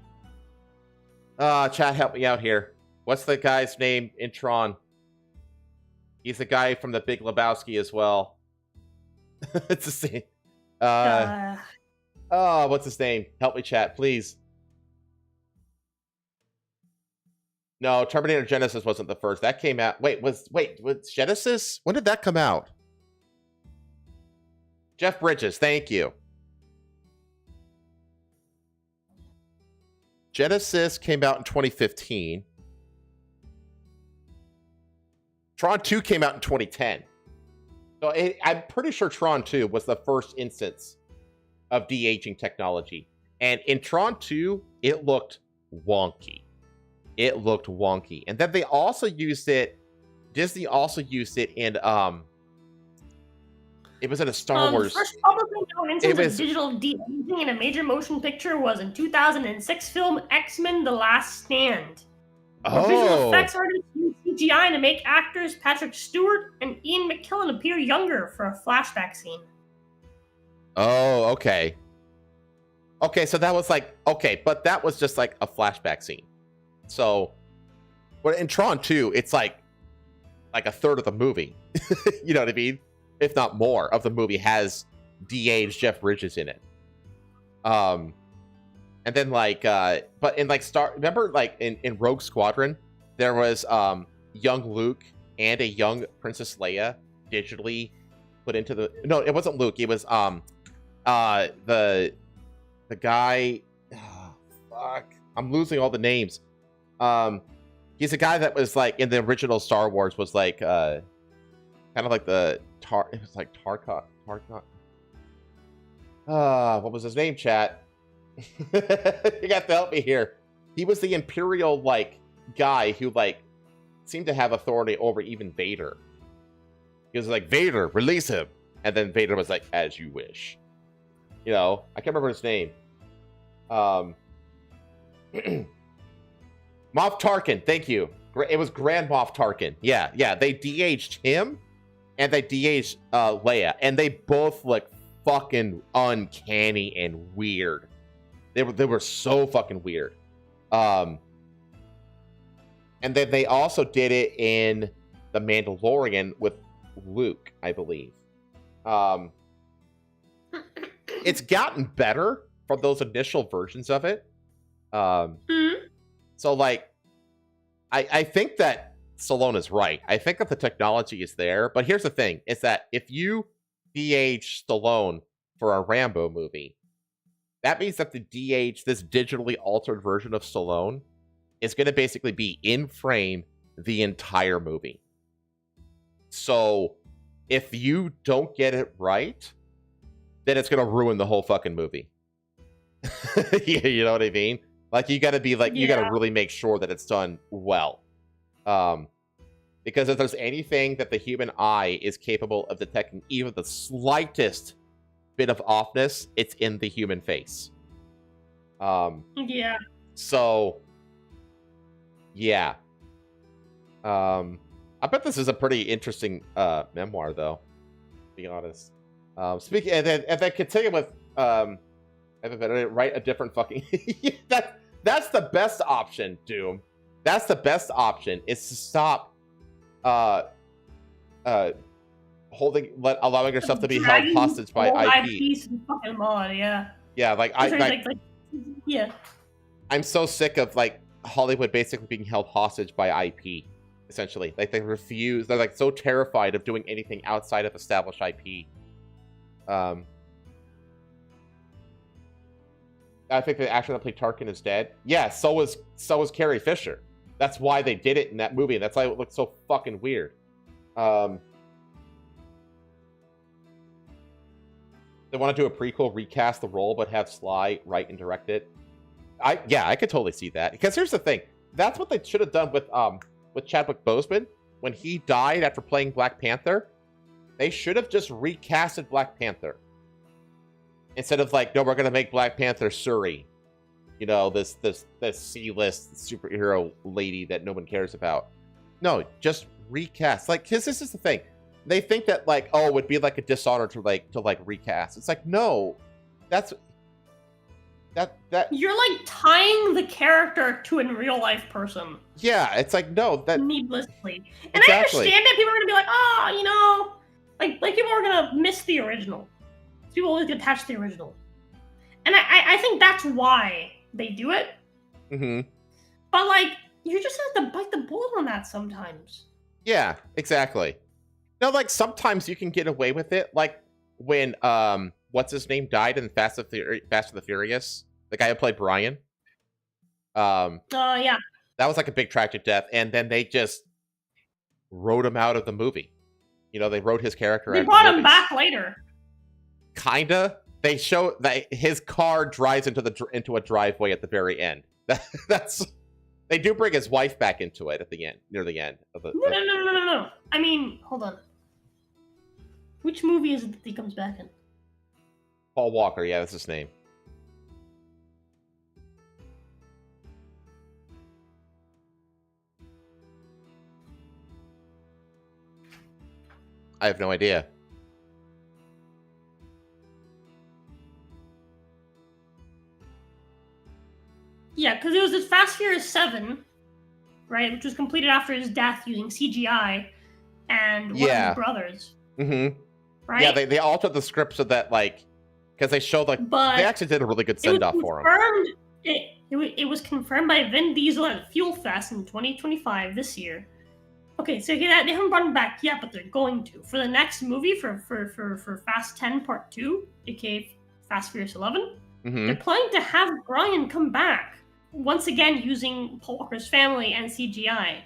Chat, help me out here. What's the guy's name in Tron? He's the guy from The Big Lebowski as well. It's the same. What's his name? Help me, chat, please. No, Terminator Genesis wasn't the first. That came out. Was Genesis? When did that come out? Jeff Bridges, thank you. Genesis came out in 2015. Tron 2 came out in 2010. So I'm pretty sure Tron 2 was the first instance of de-aging technology. And in Tron 2, it looked wonky. And then they also used it. Disney also used it in it was in a Star Wars. The first publicly known instance of digital de-aging in a major motion picture was in 2006 film X-Men: The Last Stand. Visual effects artists used CGI to make actors Patrick Stewart and Ian McKellen appear younger for a flashback scene. Oh, okay. Okay, so that was like, but that was just like a flashback scene. So, but in Tron 2, it's like a third of the movie. You know what I mean? If not more of the movie has de-aged Jeff Bridges in it. And then like, but in like remember like in Rogue Squadron, there was young Luke and a young Princess Leia digitally put into the. No, it wasn't Luke. It was the guy. Oh, fuck, I'm losing all the names. He's a guy that was like in the original Star Wars was like kind of like it was like Tarkot. What was his name, chat? You got to help me here. He was the Imperial like guy who like seemed to have authority over even Vader. He was like, Vader, release him. And then Vader was like, as you wish. You know, I can't remember his name. Moff Tarkin, thank you. It was Grand Moff Tarkin. Yeah. They de-aged him and they de-aged Leia. And they both look fucking uncanny and weird. They were so fucking weird. And then they also did it in The Mandalorian with Luke, I believe. It's gotten better from those initial versions of it. So, like, I think that Stallone is right. I think that the technology is there. But here's the thing, is that if you de-age Stallone for a Rambo movie, that means that the de-age, this digitally altered version of Stallone, is going to basically be in frame the entire movie. So, if you don't get it right, then it's going to ruin the whole fucking movie. You know what I mean? Like, you got to be like, you got to really make sure that it's done well. Because if there's anything that the human eye is capable of detecting, even the slightest bit of offness, it's in the human face. Yeah. So, yeah. I bet this is a pretty interesting memoir, though. To be honest. Speaking, and then continue with write a different fucking. That's the best option, Doom. That's the best option. Is to stop, allowing yourself to be held hostage by IP. Fucking mod, yeah. Yeah, like yeah. I'm so sick of like Hollywood basically being held hostage by IP. Essentially, like they refuse. They're like so terrified of doing anything outside of established IP. I think the actor that played Tarkin is dead. Yeah, so was Carrie Fisher. That's why they did it in that movie. That's why it looked so fucking weird. They want to do a prequel, recast the role, but have Sly write and direct it. I could totally see that. Because here's the thing. That's what they should have done with Chadwick Boseman when he died after playing Black Panther. They should have just recasted Black Panther. Instead of like, no, we're gonna make Black Panther Shuri. You know, this C-list superhero lady that no one cares about. No, just recast. Like, cause this is the thing. They think that like, oh, it would be like a dishonor to recast. It's like, no, that you're like tying the character to a real life person. Yeah, it's like, no, that needlessly. And exactly. I understand that people are gonna be like, oh, you know, like people are gonna miss the original. People always get attached to the original, and I think that's why they do it. Mm-hmm. But like, you just have to bite the bullet on that sometimes. Yeah, exactly. No, like sometimes you can get away with it, like when what's his name died in Fast and the Furious, the guy who played Brian. Yeah. That was like a big tragic death, and then they just wrote him out of the movie. You know, they wrote his character. They brought him back later. Kinda. They show that his car drives into a driveway at the very end. That's. They do bring his wife back into it at the end, near the end of the. No. I mean, hold on. Which movie is it that he comes back in? Paul Walker, yeah, that's his name. I have no idea. Yeah, because it was this Fast Furious 7, right, which was completed after his death using CGI and one of his brothers. Mm-hmm. Right? Yeah, they altered the script so that, like, because they showed, like, they actually did a really good send-off for him. It was confirmed by Vin Diesel at Fuel Fest in 2025, this year. Okay, so they haven't brought him back yet, but they're going to. For the next movie, for Fast 10 Part 2, aka Fast Furious 11, they're planning to have Brian come back once again using Paul Walker's family and CGI.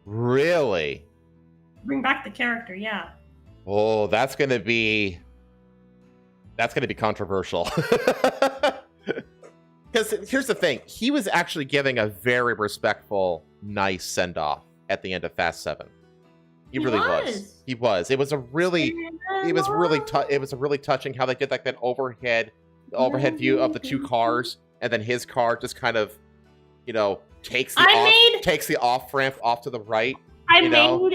Really? Bring back the character, yeah. Oh, that's gonna be controversial. Because here's the thing, he was actually giving a very respectful, nice send off at the end of Fast 7. He really was. He was. It was a really touching how they did like that overhead view of the two cars, and then his car just kind of, you know, takes the off ramp off to the right. I made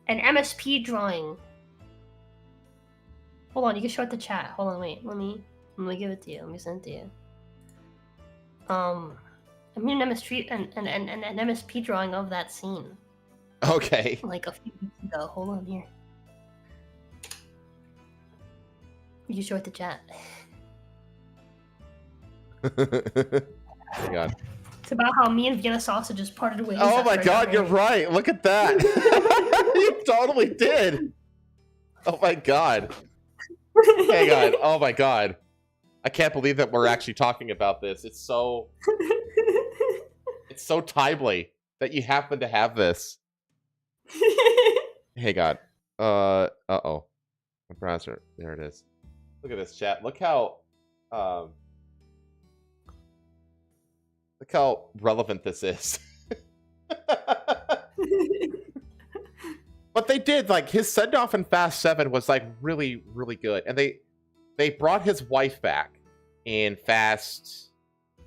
an MSP drawing. Hold on, you can show it the chat. Hold on, wait. Let me give it to you. Let me send it to you. I made an MSP drawing of that scene. Okay. Like a few weeks ago. Hold on here. You can show it the chat. Oh my god. It's about how me and Vienna Sausages parted ways. Oh my god, you're right. Look at that. You totally did. Oh my god. Hang on. Oh my god. I can't believe that we're actually talking about this. It's so timely that you happen to have this. Hey god. Uh-oh. My browser. There it is. Look at this chat. Look how relevant this is. But they did, like, his send-off in Fast 7 was, like, really, really good. And they brought his wife back in Fast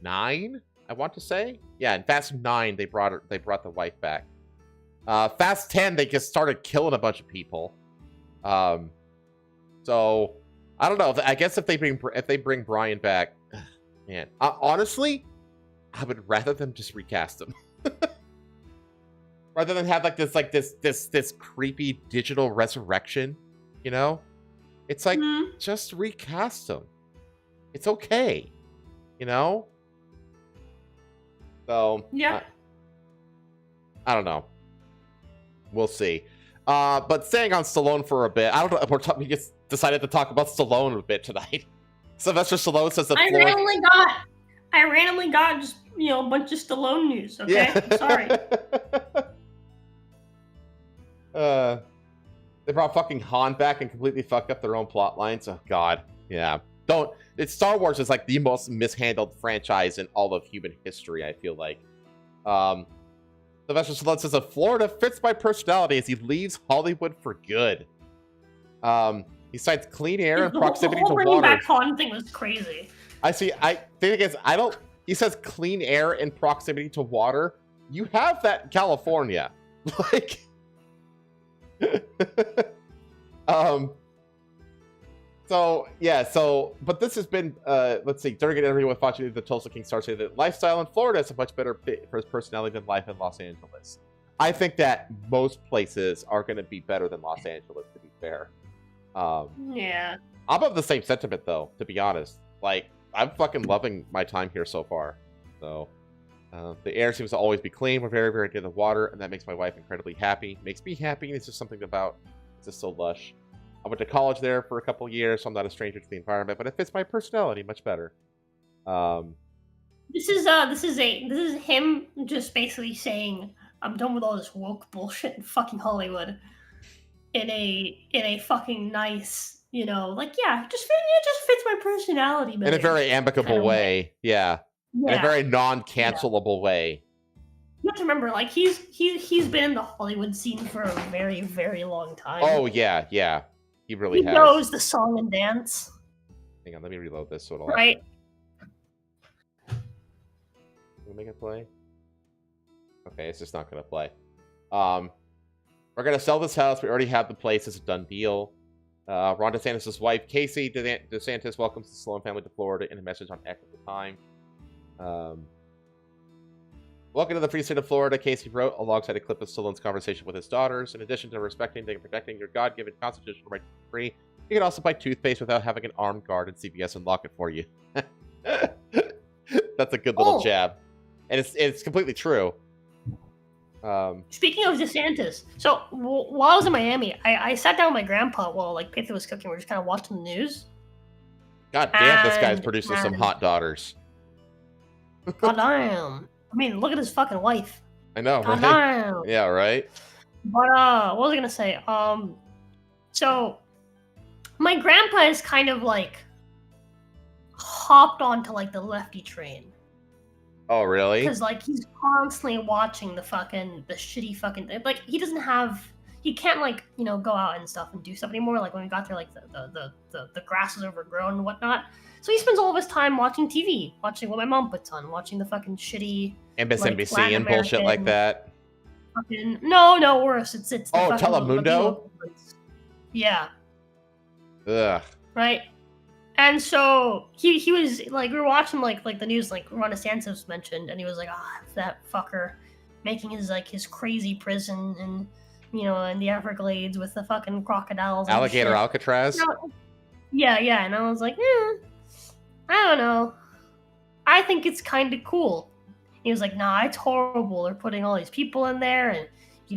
9, I want to say. Yeah, in Fast 9, they brought the wife back. Fast 10, they just started killing a bunch of people. So, I don't know. I guess if they bring Brian back, man, honestly, I would rather them just recast him. Rather than have this creepy digital resurrection, you know? It's like, just recast him. It's okay. You know? So, yeah. I don't know. We'll see. But staying on Stallone for a bit, I don't know if we just decided to talk about Stallone a bit tonight. Sylvester Stallone says that I randomly got just, you know, a bunch of Stallone news, okay? Yeah. I'm sorry. They brought fucking Han back and completely fucked up their own plot lines. Oh god. Yeah. Star Wars is like the most mishandled franchise in all of human history, I feel like. Sylvester Stallone says that Florida fits my personality as he leaves Hollywood for good. He cites clean air and proximity to water. The whole bringing back Han thing was crazy. He says clean air and proximity to water. You have that in California. Like, but this has been, let's see, during an interview with Fox News, the Tulsa King Star said that lifestyle in Florida is a much better fit for his personality than life in Los Angeles. I think that most places are going to be better than Los Angeles, to be fair. Yeah. I'm of the same sentiment, though, to be honest. Like, I'm fucking loving my time here so far. So, the air seems to always be clean. We're very, very near the water, and that makes my wife incredibly happy. Makes me happy, and it's just something about it's just so lush. I went to college there for a couple years, so I'm not a stranger to the environment, but it fits my personality much better. This is him just basically saying, I'm done with all this woke bullshit in fucking Hollywood. In a fucking nice, you know, like, yeah, it just fits my personality, man. In a very amicable way. Yeah. In a very non-cancelable way. You have to remember, like, he's been in the Hollywood scene for a very, very long time. Oh yeah, yeah. He really has. He knows the song and dance. Hang on, let me reload this so it'll right. Will make it play? Okay, it's just not gonna play. We're gonna sell this house. We already have the place. It's a done deal. Ron DeSantis' wife, Casey DeSantis, welcomes the Stallone family to Florida in a message on X at the time. Welcome to the free state of Florida, Casey wrote, alongside a clip of Stallone's conversation with his daughters. In addition to respecting and protecting your God-given constitutional right to be free, you can also buy toothpaste without having an armed guard at CVS unlock it for you. That's a good little jab. And it's completely true. Speaking of DeSantis, so while I was in Miami, I sat down with my grandpa while, like, Pizza was cooking. We were just kind of watching the news. God damn, this guy's And- producing some and- hot daughters. God damn. I mean, look at his fucking wife. I know, God right? damn. Yeah, right? But what was I gonna say? So my grandpa is kind of like hopped onto like the lefty train. Oh, really? Because like he's constantly watching the shitty fucking like he can't like go out and stuff and do stuff anymore. Like when we got there, like the grass was overgrown and whatnot. So he spends all of his time watching TV, watching what my mom puts on, watching the fucking shitty MSNBC like, and bullshit like that. fucking no worse. It's the fucking Telemundo? Yeah. Ugh. Right. And so he was like, we were watching like the news, like Ron DeSantis mentioned, and he was like, that fucker making his crazy prison and in the Everglades with the fucking crocodiles. And Alligator shit. Alcatraz? Yeah, and I was like, I don't know. I think it's kind of cool. He was like, nah, it's horrible. They're putting all these people in there, and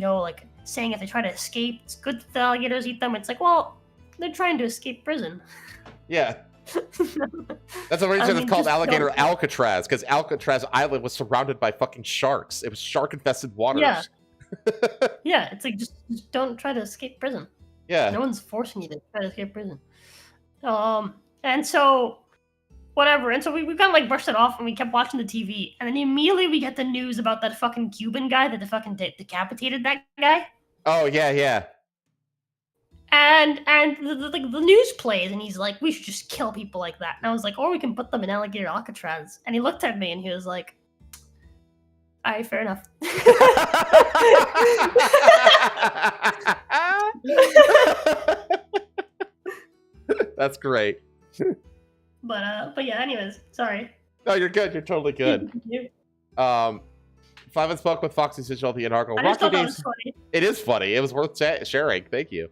like saying if they try to escape, it's good that the alligators eat them. It's like, well, they're trying to escape prison. Yeah. That's the reason it's called Alligator Alcatraz, because Alcatraz Island was surrounded by fucking sharks. It was shark-infested waters. Yeah. Yeah, it's like just don't try to escape prison. Yeah. No one's forcing you to try to escape prison. And so whatever. And so we kind of like brushed it off and we kept watching the TV. And then immediately we get the news about that fucking Cuban guy that fucking decapitated that guy. Oh, yeah. And the news plays and he's like, we should just kill people like that. And I was like, or we can put them in Alligator Alcatraz. And he looked at me and he was like, all right, fair enough. That's great. But yeah, anyways, sorry. No, you're good. You're totally good. Five and Spoke with Foxy Digital, the inaugural Rocky Days. It is funny. It was worth sharing. Thank you.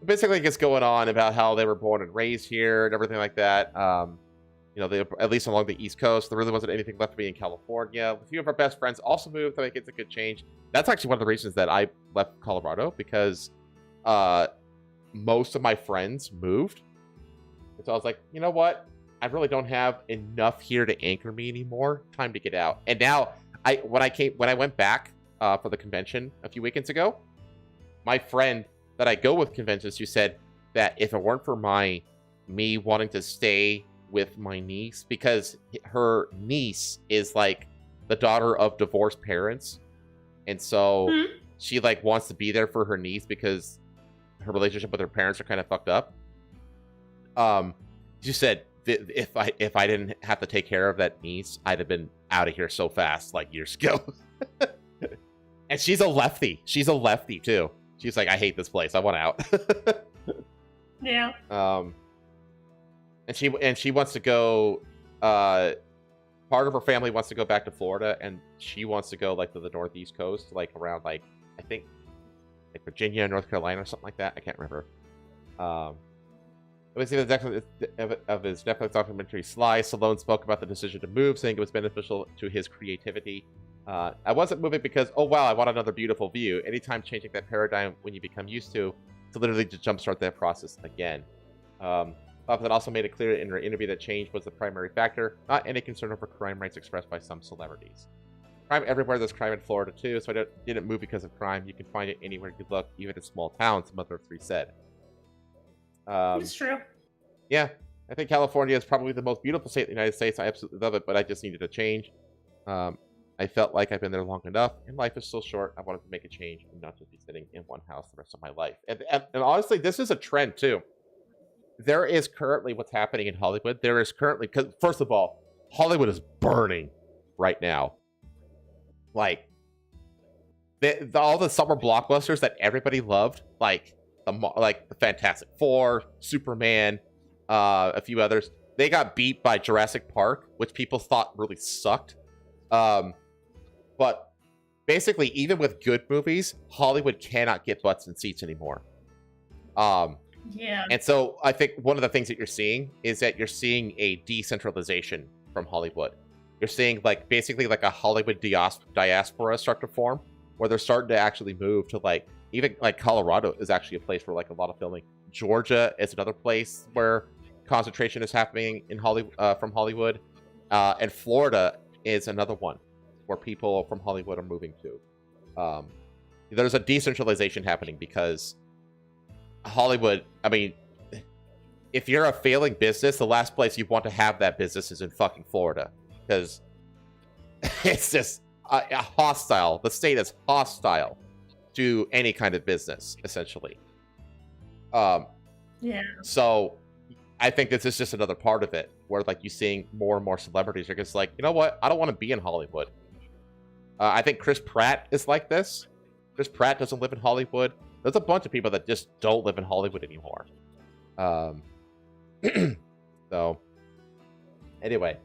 Basically, it gets going on about how they were born and raised here and everything like that. They, at least along the East Coast, there really wasn't anything left to be in California. A few of our best friends also moved. I think it's a good change. That's actually one of the reasons that I left Colorado, because most of my friends moved. And so I was like, you know what? I really don't have enough here to anchor me anymore. Time to get out. And now, when I went back for the convention a few weekends ago, my friend that I go with conventions, who said that if it weren't for me wanting to stay with my niece, because her niece is like the daughter of divorced parents, and so she like wants to be there for her niece because her relationship with her parents are kind of fucked up. She said if I didn't have to take care of that niece, I'd have been out of here so fast, like years ago. And she's a lefty. She's a lefty too. She's like, I hate this place. I want out. Yeah. And she wants to go. Part of her family wants to go back to Florida, and she wants to go like to the Northeast coast, like around like I think like Virginia, North Carolina, or something like that. I can't remember. Let me see of his Netflix documentary Sly. Stallone spoke about the decision to move, saying it was beneficial to his creativity. I wasn't moving because, oh wow, I want another beautiful view. Anytime changing that paradigm when you become used to literally to jumpstart that process again. Buffett also made it clear in her interview that change was the primary factor, not any concern over crime rates expressed by some celebrities. Crime everywhere, there's crime in Florida too, so I didn't move because of crime. You can find it anywhere you look, even in small towns, Mother of Three said. It's true. Yeah, I think California is probably the most beautiful state in the United States. I absolutely love it, but I just needed a change. I felt like I've been there long enough, and life is still short. I wanted to make a change and not just be sitting in one house the rest of my life. And honestly, this is a trend too. There is currently what's happening in Hollywood. There is currently, because first of all, Hollywood is burning right now. Like, all the summer blockbusters that everybody loved, like the Fantastic Four, Superman, a few others, they got beat by Jurassic Park, which people thought really sucked. But basically, even with good movies, Hollywood cannot get butts in seats anymore. Yeah. And so I think one of the things that you're seeing is that you're seeing a decentralization from Hollywood. You're seeing basically a Hollywood diaspora start to form, where they're starting to actually move to even like Colorado is actually a place where like a lot of filming. Georgia is another place where concentration is happening in Hollywood, from Hollywood, and Florida is another one where people from Hollywood are moving to. There's a decentralization happening because Hollywood, I mean, if you're a failing business, the last place you want to have that business is in fucking Florida, because it's just hostile. The state is hostile to any kind of business, essentially. Yeah. So I think this is just another part of it, where like you're seeing more and more celebrities are just like, you know what? I don't want to be in Hollywood. I think Chris Pratt is like this. Chris Pratt doesn't live in Hollywood. There's a bunch of people that just don't live in Hollywood anymore. So, anyway.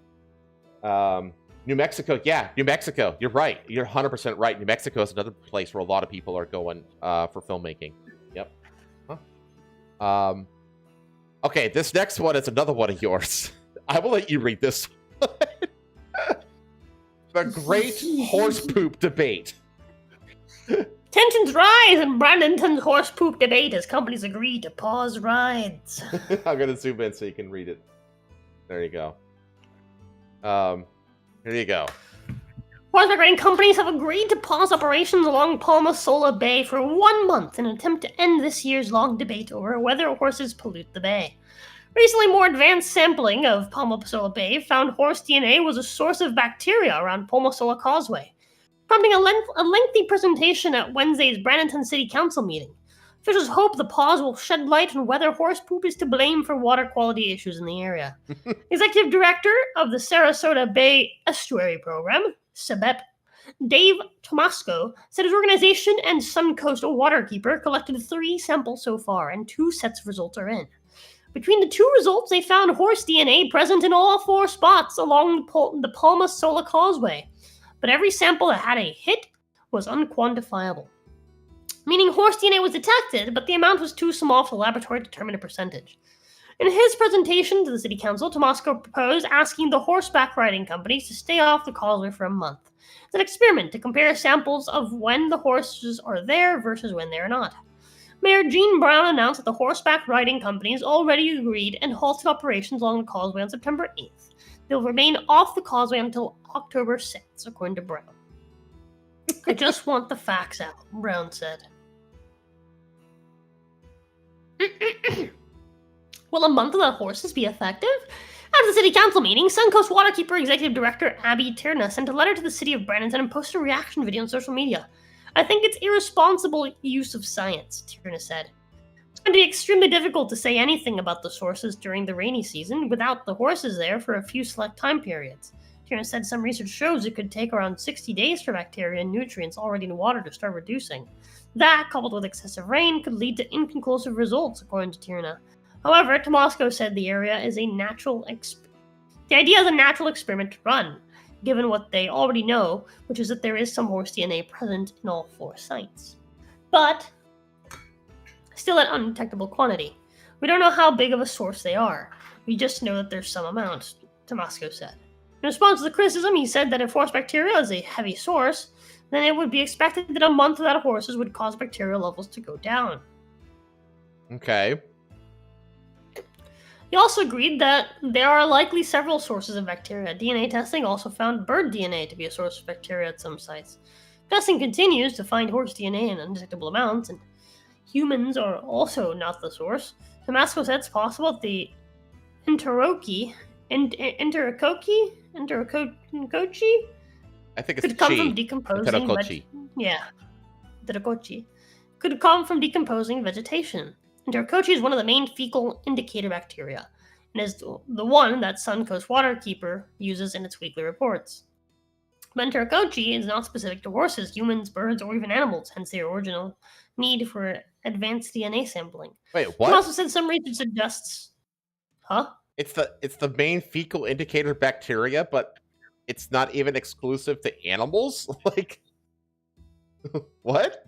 New Mexico, yeah, New Mexico. You're right. You're 100% right. New Mexico is another place where a lot of people are going for filmmaking. Yep. Huh. Okay, this next one is another one of yours. I will let you read this one. The Great Horse Poop Debate. Tensions rise in Brandonton's horse poop debate as companies agree to pause rides. I'm going to zoom in so you can read it. There you go. Here you go. Horseback riding companies have agreed to pause operations along Palmasola Bay for 1 month in an attempt to end this year's long debate over whether horses pollute the bay. Recently, more advanced sampling of Palmasola Bay found horse DNA was a source of bacteria around Palmasola Causeway, prompting a lengthy presentation at Wednesday's Brandonton City Council meeting. Officials hope the pause will shed light on whether horse poop is to blame for water quality issues in the area. Executive Director of the Sarasota Bay Estuary Program, SABEP, Dave Tomasco, said his organization and Suncoast Waterkeeper collected 3 samples so far, and 2 sets of results are in. Between the 2 results, they found horse DNA present in all 4 spots along the Palmasola Causeway, but every sample that had a hit was unquantifiable, meaning horse DNA was detected, but the amount was too small for the laboratory to determine a percentage. In his presentation to the City Council, Tomasco proposed asking the horseback riding companies to stay off the causeway for a month. It's an experiment to compare samples of when the horses are there versus when they are not. Mayor Gene Brown announced that the horseback riding companies already agreed and halted operations along the causeway on September 8th. They'll remain off the causeway until October 6th, according to Brown. I just want the facts out, Brown said. Will a month without horses be effective? After the City Council meeting, Suncoast Waterkeeper Executive Director Abby Tierna sent a letter to the City of Brandonton and posted a reaction video on social media. I think it's irresponsible use of science, Tierna said. It's going to be extremely difficult to say anything about the sources during the rainy season without the horses there for a few select time periods. Tierna said some research shows it could take around 60 days for bacteria and nutrients already in water to start reducing. That, coupled with excessive rain, could lead to inconclusive results, according to Tierna. However, Tomasco said the idea is a natural experiment to run, given what they already know, which is that there is some horse DNA present in all 4 sites. But still at undetectable quantity. We don't know how big of a source they are. We just know that there's some amount, Tomasco said. In response to the criticism, he said that if horse bacteria is a heavy source, then it would be expected that a month without horses would cause bacterial levels to go down. Okay. He also agreed that there are likely several sources of bacteria. DNA testing also found bird DNA to be a source of bacteria at some sites. Testing continues to find horse DNA in undetectable amounts, and humans are also not the source. Tomasco said it's possible that the enterococi I think it's could come from decomposing. Enterococi could come from decomposing vegetation. Enterococi is one of the main fecal indicator bacteria, and is the one that Suncoast Waterkeeper uses in its weekly reports. But Enterococi is not specific to horses, humans, birds, or even animals, hence the original need for advanced DNA sampling. Wait, what? He also said some research suggests... Huh? It's the main fecal indicator bacteria, but it's not even exclusive to animals? Like, what?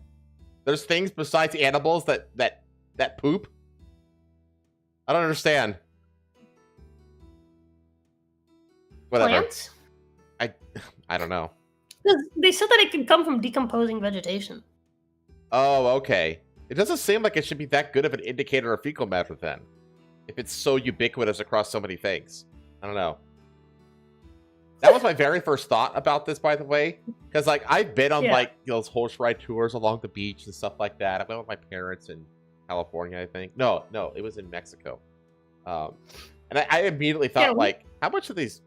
There's things besides animals that poop? I don't understand. Whatever. Plants? I don't know. They said that it could come from decomposing vegetation. Oh, okay. It doesn't seem like it should be that good of an indicator of fecal matter then, if it's so ubiquitous across so many things. I don't know. That was my very first thought about this, by the way, because like I've been on like those horse ride tours along the beach and stuff like that. I went with my parents in California, I think. No, it was in Mexico. And I immediately thought, like, how much of these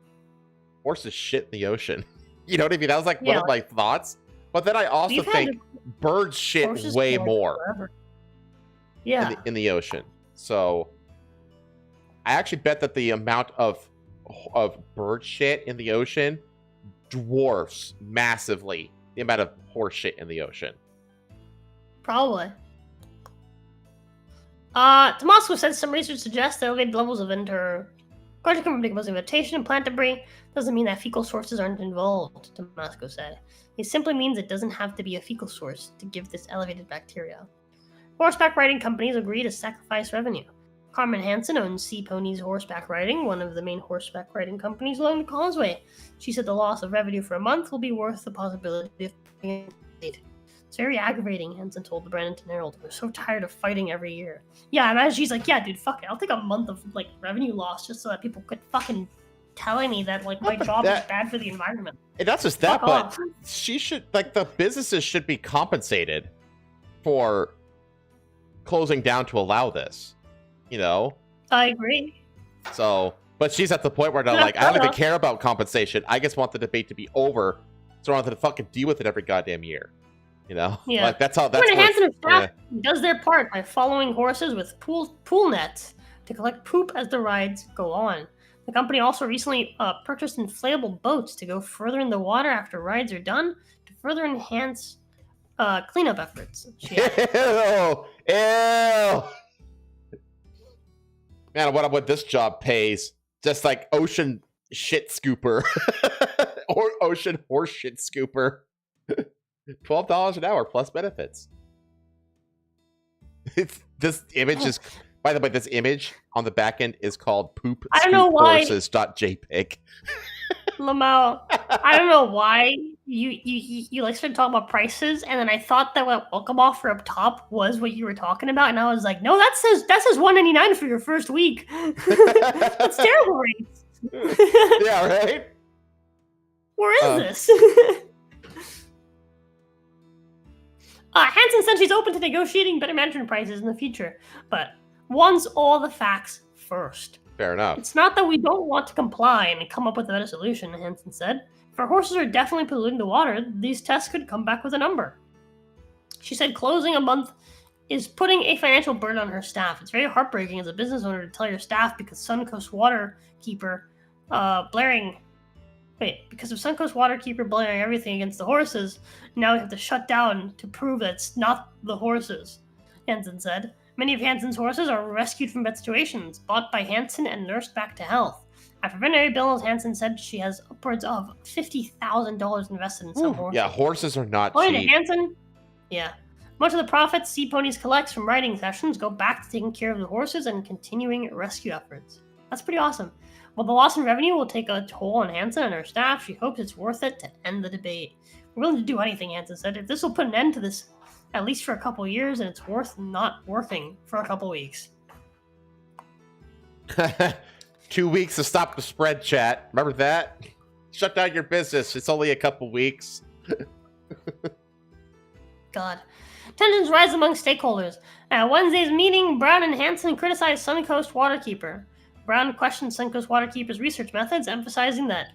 horses shit in the ocean? You know what I mean? That was like one of my thoughts. But then I also think birds shit way more. Yeah. In the ocean. So I actually bet that the amount of bird shit in the ocean dwarfs massively the amount of horse shit in the ocean. Probably. Tomasco said some research suggests that elevated levels of according to vegetation and plant debris doesn't mean that fecal sources aren't involved, Tomasco said. It simply means it doesn't have to be a fecal source to give this elevated bacteria. Horseback riding companies agree to sacrifice revenue. Carmen Hansen owns Sea Ponies Horseback Riding, one of the main horseback riding companies along the causeway. She said the loss of revenue for a month will be worth the possibility of being paid. It's very aggravating, Hansen told the Brandon Herald. We're so tired of fighting every year. Yeah, imagine she's like, yeah, dude, fuck it. I'll take a month of like revenue loss just so that people quit fucking telling me that like my job is bad for the environment. And not just that, but she should, like, the businesses should be compensated for closing down to allow this. You know? I agree. So, but she's at the point where they're like, I don't even care about compensation. I just want the debate to be over, so I don't have to fucking deal with it every goddamn year. You know? Yeah. Like, that's how. That's Hansen and staff does their part by following horses with pool nets to collect poop as the rides go on. The company also recently purchased inflatable boats to go further in the water after rides are done to further enhance cleanup efforts. Ew! Man, what this job pays? Just like ocean shit scooper. Or ocean horse shit scooper. $12 an hour plus benefits. This image is, by the way, this image on the back end is called poopscoophorses.jpg. Lamau, I don't know why you like started talking about prices, and then I thought that what welcome offer up top was what you were talking about, and I was like, no, that says $199 for your first week. That's terrible rates. Yeah, right? Where is this? Hansen said she's open to negotiating better management prices in the future, but wants all the facts first. Fair enough. It's not that we don't want to comply and come up with a better solution, Hansen said. If our horses are definitely polluting the water, these tests could come back with a number. She said closing a month is putting a financial burden on her staff. It's very heartbreaking as a business owner to tell your staff because Suncoast Waterkeeper because of Suncoast Waterkeeper blaring everything against the horses, now we have to shut down to prove that it's not the horses, Hansen said. Many of Hansen's horses are rescued from bad situations, bought by Hansen and nursed back to health. After veterinary bills, Hansen said she has upwards of $50,000 invested in some horses. Yeah, horses are not According cheap. to Hansen, much of the profits Sea Ponies collects from riding sessions go back to taking care of the horses and continuing rescue efforts. That's pretty awesome. While the loss in revenue will take a toll on Hansen and her staff, she hopes it's worth it to end the debate. We're willing to do anything, Hansen said. If this will put an end to this, at least for a couple years, and it's worth not working for a couple weeks. 2 weeks to stop the spread, chat. Remember that? Shut down your business. It's only a couple weeks. God. Tensions rise among stakeholders. At Wednesday's meeting, Brown and Hansen criticized Suncoast Waterkeeper. Brown questioned Suncoast Waterkeeper's research methods, emphasizing that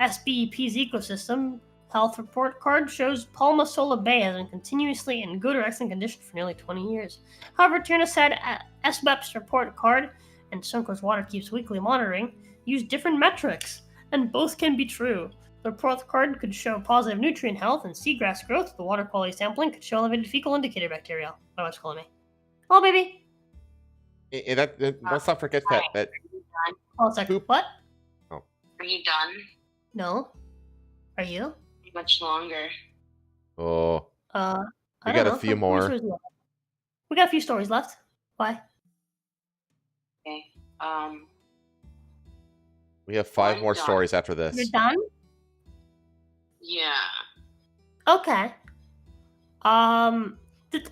SBEP's ecosystem health report card shows Palma Sola Bay has been continuously in good or excellent condition for nearly 20 years. However, Tierna said SBEP's report card and Suncoast Waterkeeper's weekly monitoring use different metrics, and both can be true. The report card could show positive nutrient health and seagrass growth. The water quality sampling could show elevated fecal indicator bacteria. My wife's calling me. Oh, baby. Let's not forget that. Hold on a second. What? Oh. Are you done? No. Are you? Much longer. Oh. We got a few more. We got a few stories left. Why? Okay. We have 5 more stories after this. You're done? Yeah. Okay.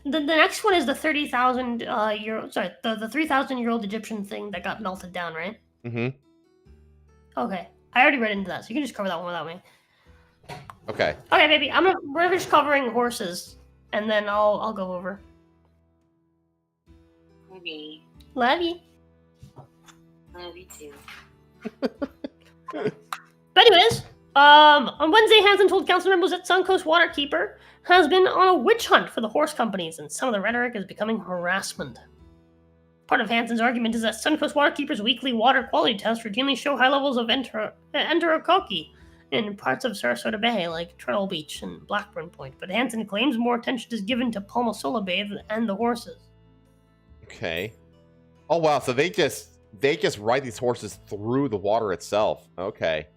The next one is the 30,000 euro. Sorry, the 3,000-year-old Egyptian thing that got melted down, right? Mm-hmm. Okay, I already read into that, so you can just cover that one without me. Okay. Okay, baby. We're just covering horses, and then I'll go over. Maybe. Love you. Love you too. But anyways, on Wednesday, Hansen told council members that Suncoast Waterkeeper has been on a witch hunt for the horse companies, and some of the rhetoric is becoming harassment. Part of Hansen's argument is that Suncoast Waterkeeper's weekly water quality tests routinely show high levels of enterococci in parts of Sarasota Bay, like Turtle Beach and Blackburn Point, but Hansen claims more attention is given to Palmasola Bay and the horses. Okay. Oh wow, so they just ride these horses through the water itself. Okay.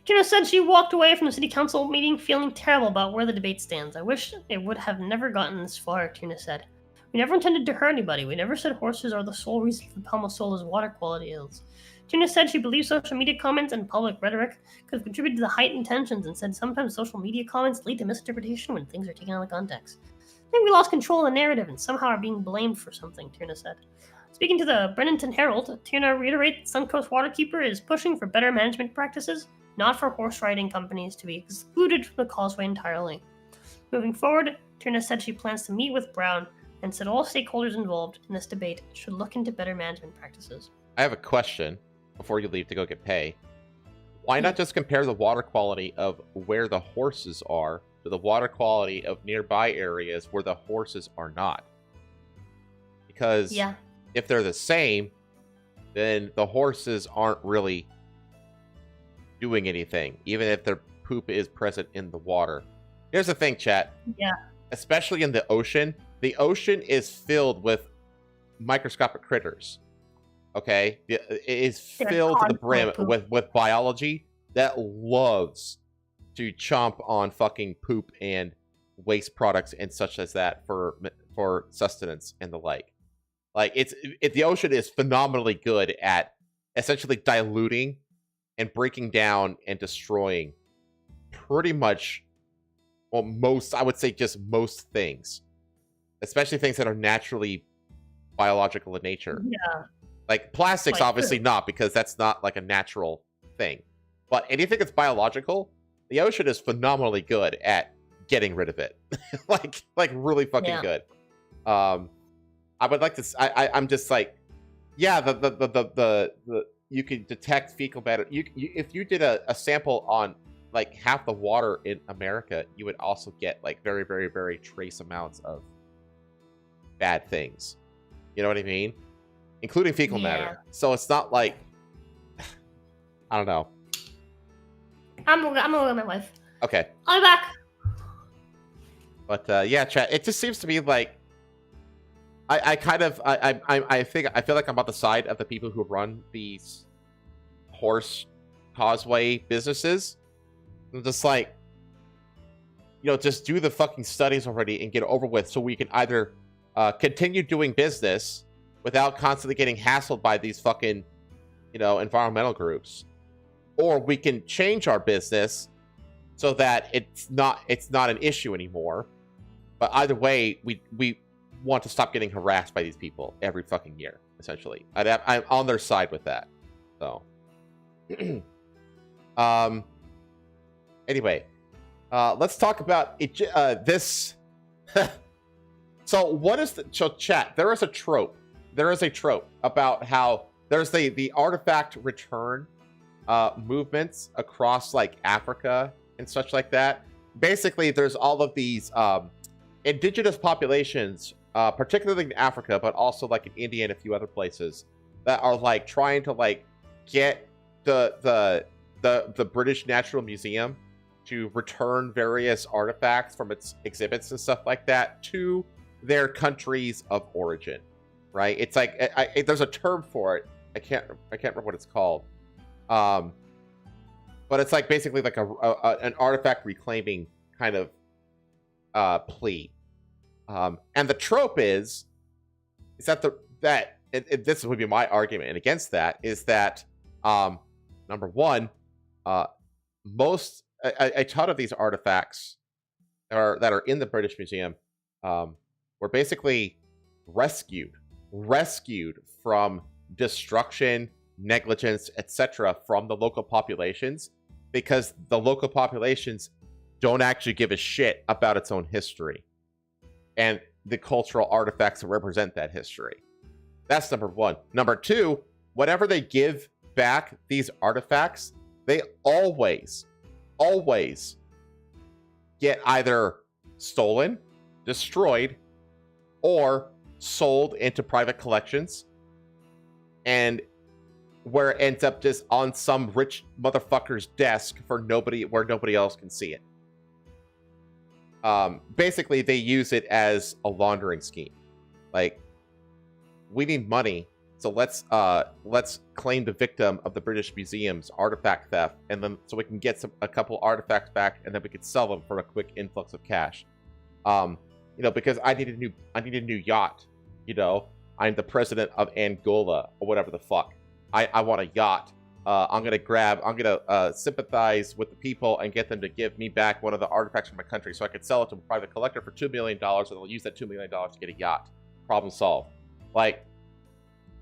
Tuna said she walked away from the city council meeting feeling terrible about where the debate stands. I wish it would have never gotten this far, Tuna said. We never intended to hurt anybody. We never said horses are the sole reason for Palmasola's water quality ills. Tuna said she believes social media comments and public rhetoric could have contributed to the heightened tensions, and said sometimes social media comments lead to misinterpretation when things are taken out of context. I think we lost control of the narrative and somehow are being blamed for something, Tuna said. Speaking to the Brennington Herald, Tuna reiterated Suncoast Waterkeeper is pushing for better management practices, not for horse riding companies to be excluded from the causeway entirely. Moving forward, Tuna said she plans to meet with Brown and said all stakeholders involved in this debate should look into better management practices. I have a question before you leave to go get pay. Why not just compare the water quality of where the horses are to the water quality of nearby areas where the horses are not? Because if they're the same, then the horses aren't really doing anything, even if their poop is present in the water. Here's the thing, chat. Yeah. Especially in the ocean is filled with microscopic critters. Okay? It is filled to the brim with biology that loves to chomp on fucking poop and waste products and such as that for sustenance and the like. Like, the ocean is phenomenally good at essentially diluting and breaking down and destroying pretty much, well, I would say just most things. Especially things that are naturally biological in nature. Yeah. Like plastics, obviously not, because that's not like a natural thing. But anything that's biological, the ocean is phenomenally good at getting rid of it. like really fucking good. I would like to. I'm just like, yeah. The you can detect fecal matter. If you did a sample on like half the water in America, you would also get like very, very, very trace amounts of bad things. You know what I mean? Including fecal matter. So it's not like, I don't know. I'm over with my wife. Okay. I'll be back. But yeah, chat. It just seems to me like I feel like I'm on the side of the people who run these horse causeway businesses. I'm just like, just do the fucking studies already and get it over with, so we can either continue doing business without constantly getting hassled by these fucking, environmental groups, or we can change our business so that it's not an issue anymore. But either way, we want to stop getting harassed by these people every fucking year, essentially. I'm on their side with that. So, anyway, let's talk about this. So chat, there is a trope. There is a trope about how there's the artifact return movements across like Africa and such like that. Basically, there's all of these indigenous populations, particularly in Africa, but also like in India and a few other places, that are like trying to like get the British Natural Museum to return various artifacts from its exhibits and stuff like that to their countries of origin. Right? It's like there's a term for it. I can't remember what it's called. But it's like basically like an artifact reclaiming kind of plea. And the trope is that this would be my argument against that, is that number one, a ton of these artifacts that are in the British Museum were basically rescued from destruction, negligence, etc., from the local populations, because the local populations don't actually give a shit about its own history and the cultural artifacts that represent that history. That's number one. Number two, whatever they give back these artifacts, they always get either stolen, destroyed, or sold into private collections, and where it ends up just on some rich motherfucker's desk where nobody else can see it. Basically, they use it as a laundering scheme. Like, we need money, so let's claim the victim of the British Museum's artifact theft, and then so we can get a couple artifacts back, and then we could sell them for a quick influx of cash. Because I need a new yacht. I'm the president of Angola or whatever the fuck. I want a yacht. I'm gonna sympathize with the people and get them to give me back one of the artifacts from my country so I could sell it to a private collector for $2 million, and they'll use that $2 million to get a yacht. Problem solved. Like,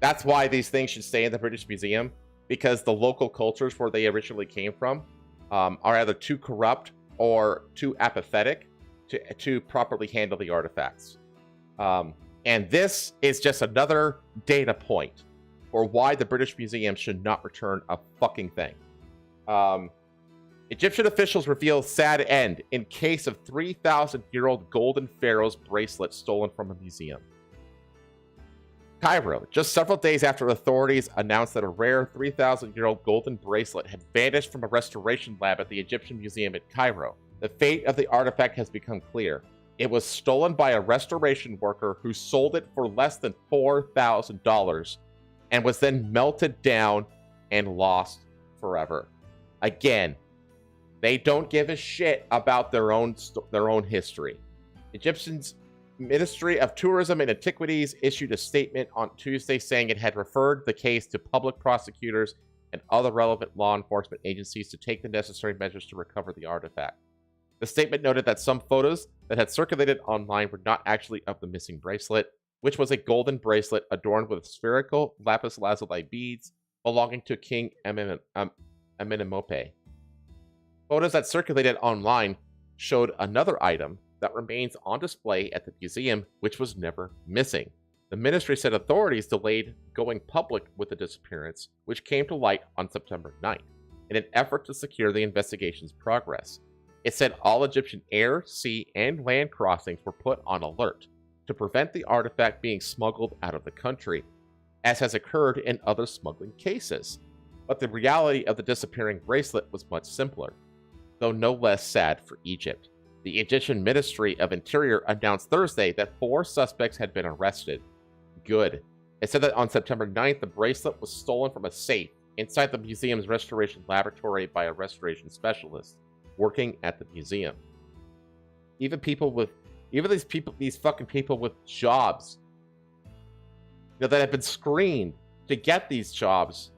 that's why these things should stay in the British Museum, because the local cultures where they originally came from are either too corrupt or too apathetic to properly handle the artifacts. And this is just another data point for why the British Museum should not return a fucking thing. Egyptian officials reveal sad end in case of 3,000-year-old golden pharaoh's bracelet stolen from a museum. Cairo, just several days after authorities announced that a rare 3,000-year-old golden bracelet had vanished from a restoration lab at the Egyptian Museum in Cairo, the fate of the artifact has become clear. It was stolen by a restoration worker who sold it for less than $4,000 and was then melted down and lost forever. Again, they don't give a shit about their own history. Egyptians Ministry of Tourism and Antiquities issued a statement on Tuesday saying it had referred the case to public prosecutors and other relevant law enforcement agencies to take the necessary measures to recover the artifact. The statement noted that some photos that had circulated online were not actually of the missing bracelet, which was a golden bracelet adorned with spherical lapis lazuli beads belonging to King Amenemope. Photos that circulated online showed another item that remains on display at the museum, which was never missing. The ministry said authorities delayed going public with the disappearance, which came to light on September 9th, in an effort to secure the investigation's progress. It said all Egyptian air, sea, and land crossings were put on alert to prevent the artifact being smuggled out of the country, as has occurred in other smuggling cases. But the reality of the disappearing bracelet was much simpler, though no less sad for Egypt. The Egyptian Ministry of Interior announced Thursday that 4 suspects had been arrested. Good. It said that on September 9th, the bracelet was stolen from a safe inside the museum's restoration laboratory by a restoration specialist working at the museum. These fucking people with jobs, that have been screened to get these jobs,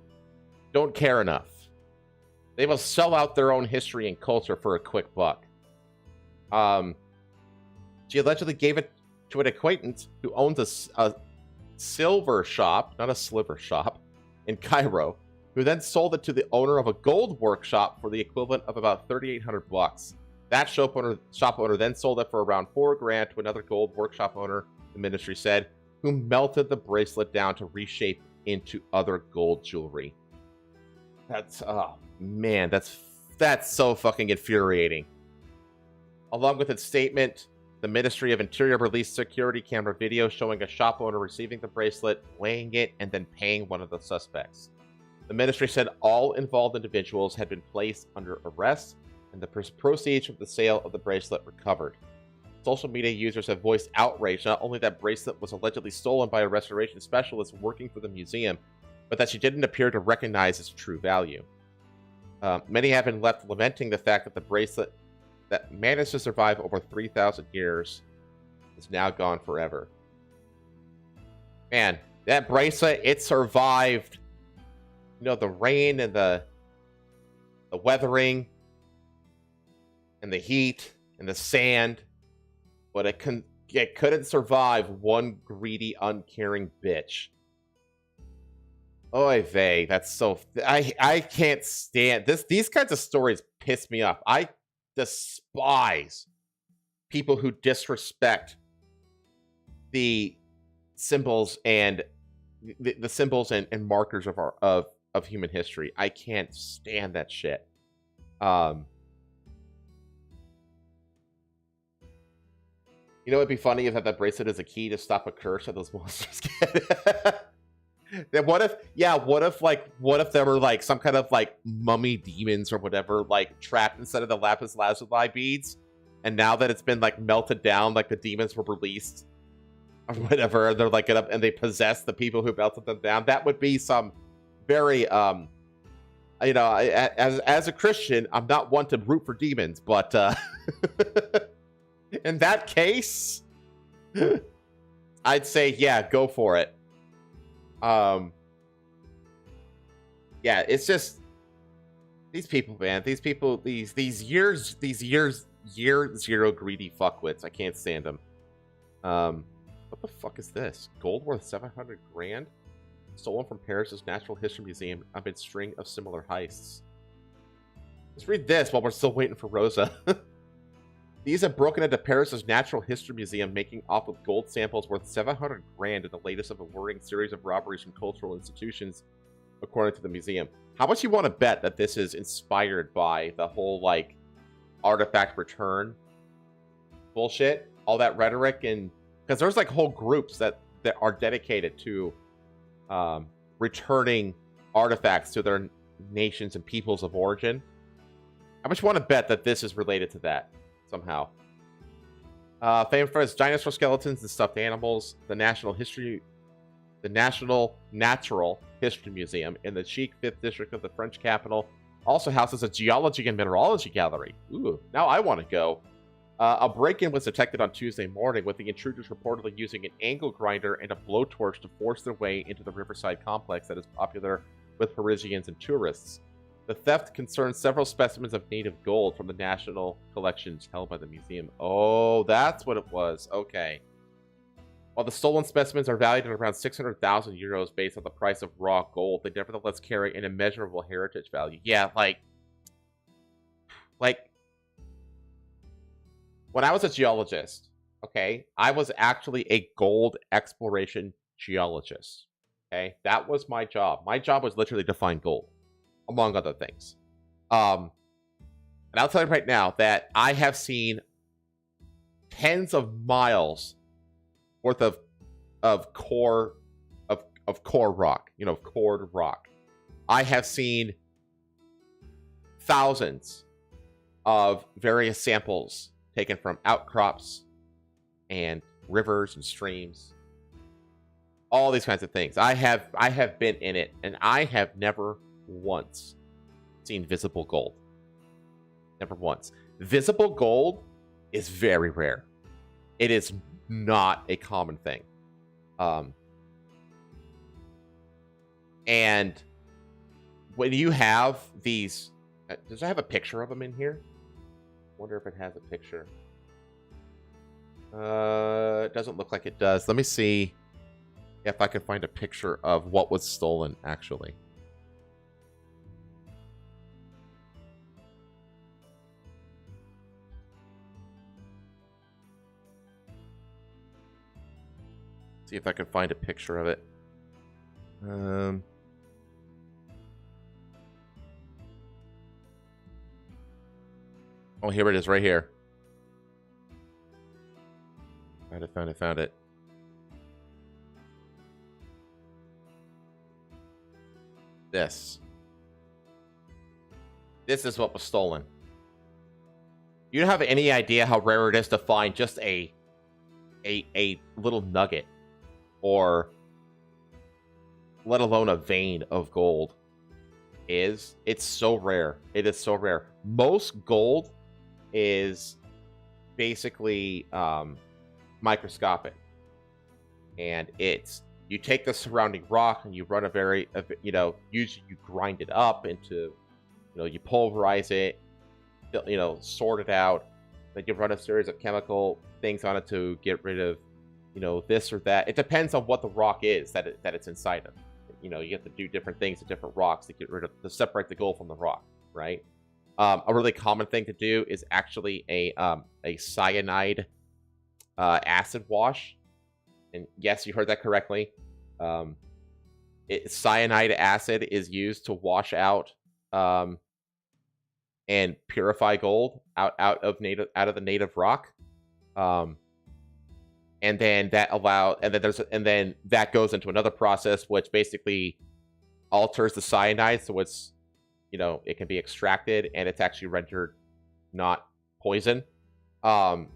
don't care enough. They will sell out their own history and culture for a quick buck. She allegedly gave it to an acquaintance who owns a silver shop, not a sliver shop, in Cairo, who then sold it to the owner of a gold workshop for the equivalent of about $3,800. That shop owner then sold it for around $4,000 to another gold workshop owner, the ministry said, who melted the bracelet down to reshape into other gold jewelry. That's so fucking infuriating. Along with its statement, the Ministry of Interior released security camera video showing a shop owner receiving the bracelet, weighing it, and then paying one of the suspects. The ministry said all involved individuals had been placed under arrest, and the proceeds from the sale of the bracelet recovered. Social media users have voiced outrage not only that bracelet was allegedly stolen by a restoration specialist working for the museum, but that she didn't appear to recognize its true value. Many have been left lamenting the fact that the bracelet that managed to survive over 3,000 years is now gone forever. Man, that bracelet, it survived, the rain and the weathering and the heat in the sand, but it couldn't survive one greedy, uncaring bitch. Oy vey, that's so... I can't stand this. These kinds of stories piss me off. I despise people who disrespect the symbols and the symbols and markers of human history. I can't stand that shit. You know what'd be funny is that bracelet is a key to stop a curse that those monsters get. Then what if there were like some kind of like mummy demons or whatever like trapped inside of the lapis lazuli beads, and now that it's been like melted down, like the demons were released or whatever, and they're like get up and they possess the people who melted them down. That would be some very you know, as a Christian, I'm not one to root for demons, but in that case, I'd say yeah, go for it. Yeah, it's just these people, man. These people, these year zero greedy fuckwits. I can't stand them. What the fuck is this? Gold worth 700 grand? Stolen from Paris's Natural History Museum amid string of similar heists. Let's read this while we're still waiting for Rosa. These have broken into Paris's Natural History Museum, making off with gold samples worth 700 grand in the latest of a worrying series of robberies from cultural institutions, according to the museum. How much you want to bet that this is inspired by the whole, like, artifact return bullshit? All that rhetoric, and... because there's, like, whole groups that are dedicated to returning artifacts to their nations and peoples of origin. How much you want to bet that this is related to that? Somehow. Famed for its dinosaur skeletons and stuffed animals, the National Natural History Museum in the chic 5th district of the French capital also houses a geology and mineralogy gallery. Ooh, now I want to go. A break-in was detected on Tuesday morning, with the intruders reportedly using an angle grinder and a blowtorch to force their way into the riverside complex that is popular with Parisians and tourists. The theft concerns several specimens of native gold from the national collections held by the museum. Oh, that's what it was. Okay. While the stolen specimens are valued at around 600,000 euros based on the price of raw gold, they nevertheless carry an immeasurable heritage value. Yeah, like when I was a geologist, okay, I was actually a gold exploration geologist. Okay, that was my job. My job was literally to find gold, among other things. And I'll tell you right now that I have seen tens of miles worth of core rock, you know, cored rock. I have seen thousands of various samples taken from outcrops and rivers and streams. All these kinds of things. I have been in it, and I have never once seen visible gold. Never once. Visible gold is very rare. It is not a common thing. And when you have these... does it have a picture of them in here? Wonder if it has a picture. It doesn't look like it does. Let me see if I can find a picture of what was stolen, actually. See if I can find a picture of it. Oh, here it is, right here. Found it. This is what was stolen. You don't have any idea how rare it is to find just a little nugget, or let alone a vein of gold. It's so rare. It is so rare. Most gold is basically microscopic, and you take the surrounding rock and you run usually you grind it up into, you pulverize it, sort it out, Like you run a series of chemical things on it to get rid of, you know, this or that. It depends on what the rock is that it's inside of. You know, you have to do different things to different rocks to get rid of, to separate the gold from the rock, right? A really common thing to do is actually a cyanide acid wash. And yes, you heard that correctly. Cyanide acid is used to wash out and purify gold out of the native rock. And then that goes into another process which basically alters the cyanide so it's, you know, it can be extracted and it's actually rendered not poison. But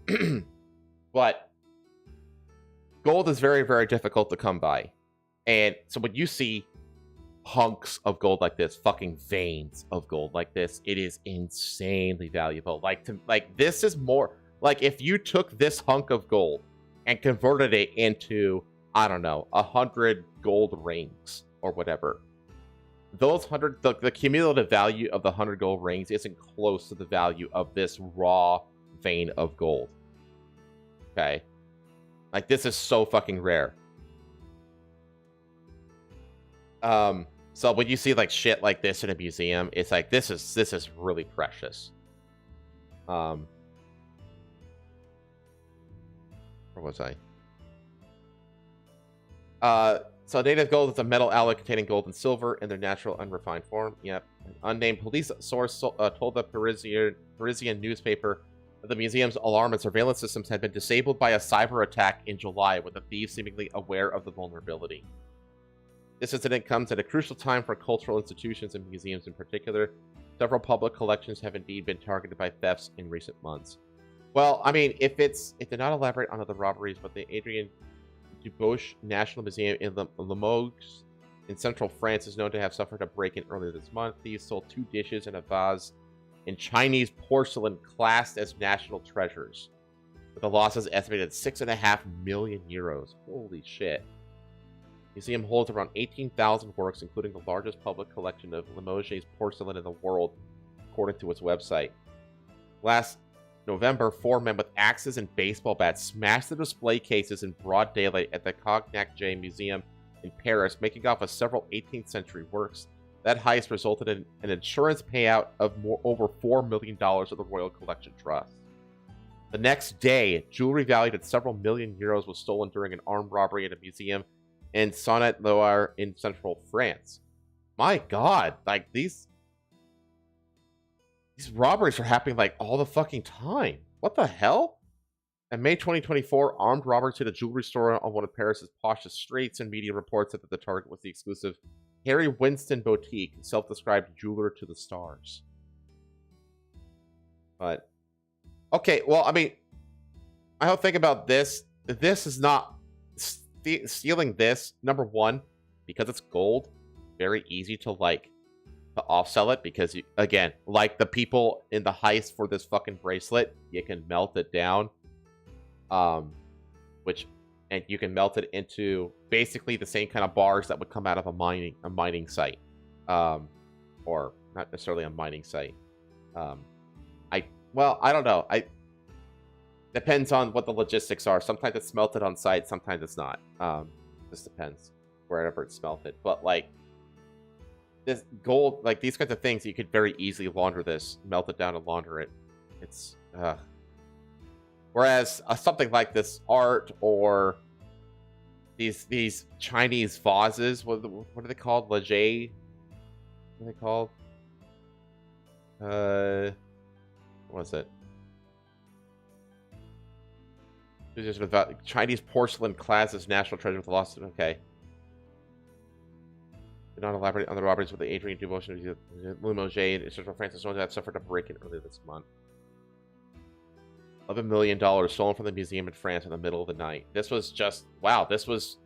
gold is very, very difficult to come by. And so when you see hunks of gold like this, fucking veins of gold like this, it is insanely valuable. Like this is more like if you took this hunk of gold and converted it into, I don't know, 100 gold rings or whatever. Those 100, the cumulative value of the 100 gold rings isn't close to the value of this raw vein of gold. Okay? Like, this is so fucking rare. So when you see, like, shit like this in a museum, it's like, this is really precious. Where was I? So native gold is a metal alloy containing gold and silver in their natural unrefined form. Yep. An unnamed police source told the Parisian newspaper that the museum's alarm and surveillance systems had been disabled by a cyber attack in July, with the thieves seemingly aware of the vulnerability. This incident comes at a crucial time for cultural institutions and museums in particular. Several public collections have indeed been targeted by thefts in recent months. Well, I mean, it did not elaborate on the robberies, but the Adrien Dubauche National Museum in Limoges in central France is known to have suffered a break-in earlier this month. Thieves stole 2 dishes and a vase in Chinese porcelain classed as national treasures, with the losses estimated at 6.5 million euros. Holy shit. The museum holds around 18,000 works, including the largest public collection of Limoges porcelain in the world, according to its website. Last November, 4 men with axes and baseball bats smashed the display cases in broad daylight at the Cognac-J Museum in Paris, making off with several 18th century works. That heist resulted in an insurance payout of over $4 million of the Royal Collection Trust. The next day, jewelry valued at several million euros was stolen during an armed robbery at a museum in Saône-et-Loire in central France. My God, like these robberies are happening like all the fucking time. What the hell? In May 2024, armed robbers hit a jewelry store on one of Paris's poshest streets, and media reports that the target was the exclusive Harry Winston Boutique, self-described jeweler to the stars. But, okay, well, I mean, I don't think about this. This is not stealing this. Number one, because it's gold, very easy to off-sell it, because, again, like the people in the heist for this fucking bracelet, you can melt it down. And you can melt it into basically the same kind of bars that would come out of a mining site. Or not necessarily a mining site. I don't know. Depends on what the logistics are. Sometimes it's smelted on site, sometimes it's not. Just depends wherever it's smelted. But like this gold, like these kinds of things, you could very easily launder this, melt it down and launder it. It's whereas something like this art or these Chinese vases, what are they called? Leger? What are they called? What was it? Just about Chinese porcelain class as national treasure with the lost. Okay. Did not elaborate on the robberies with the Adrien Dubauche Limoges in central France is known to have suffered a break-in earlier this month. $11 million stolen from the museum in France in the middle of the night. This was just, wow, this was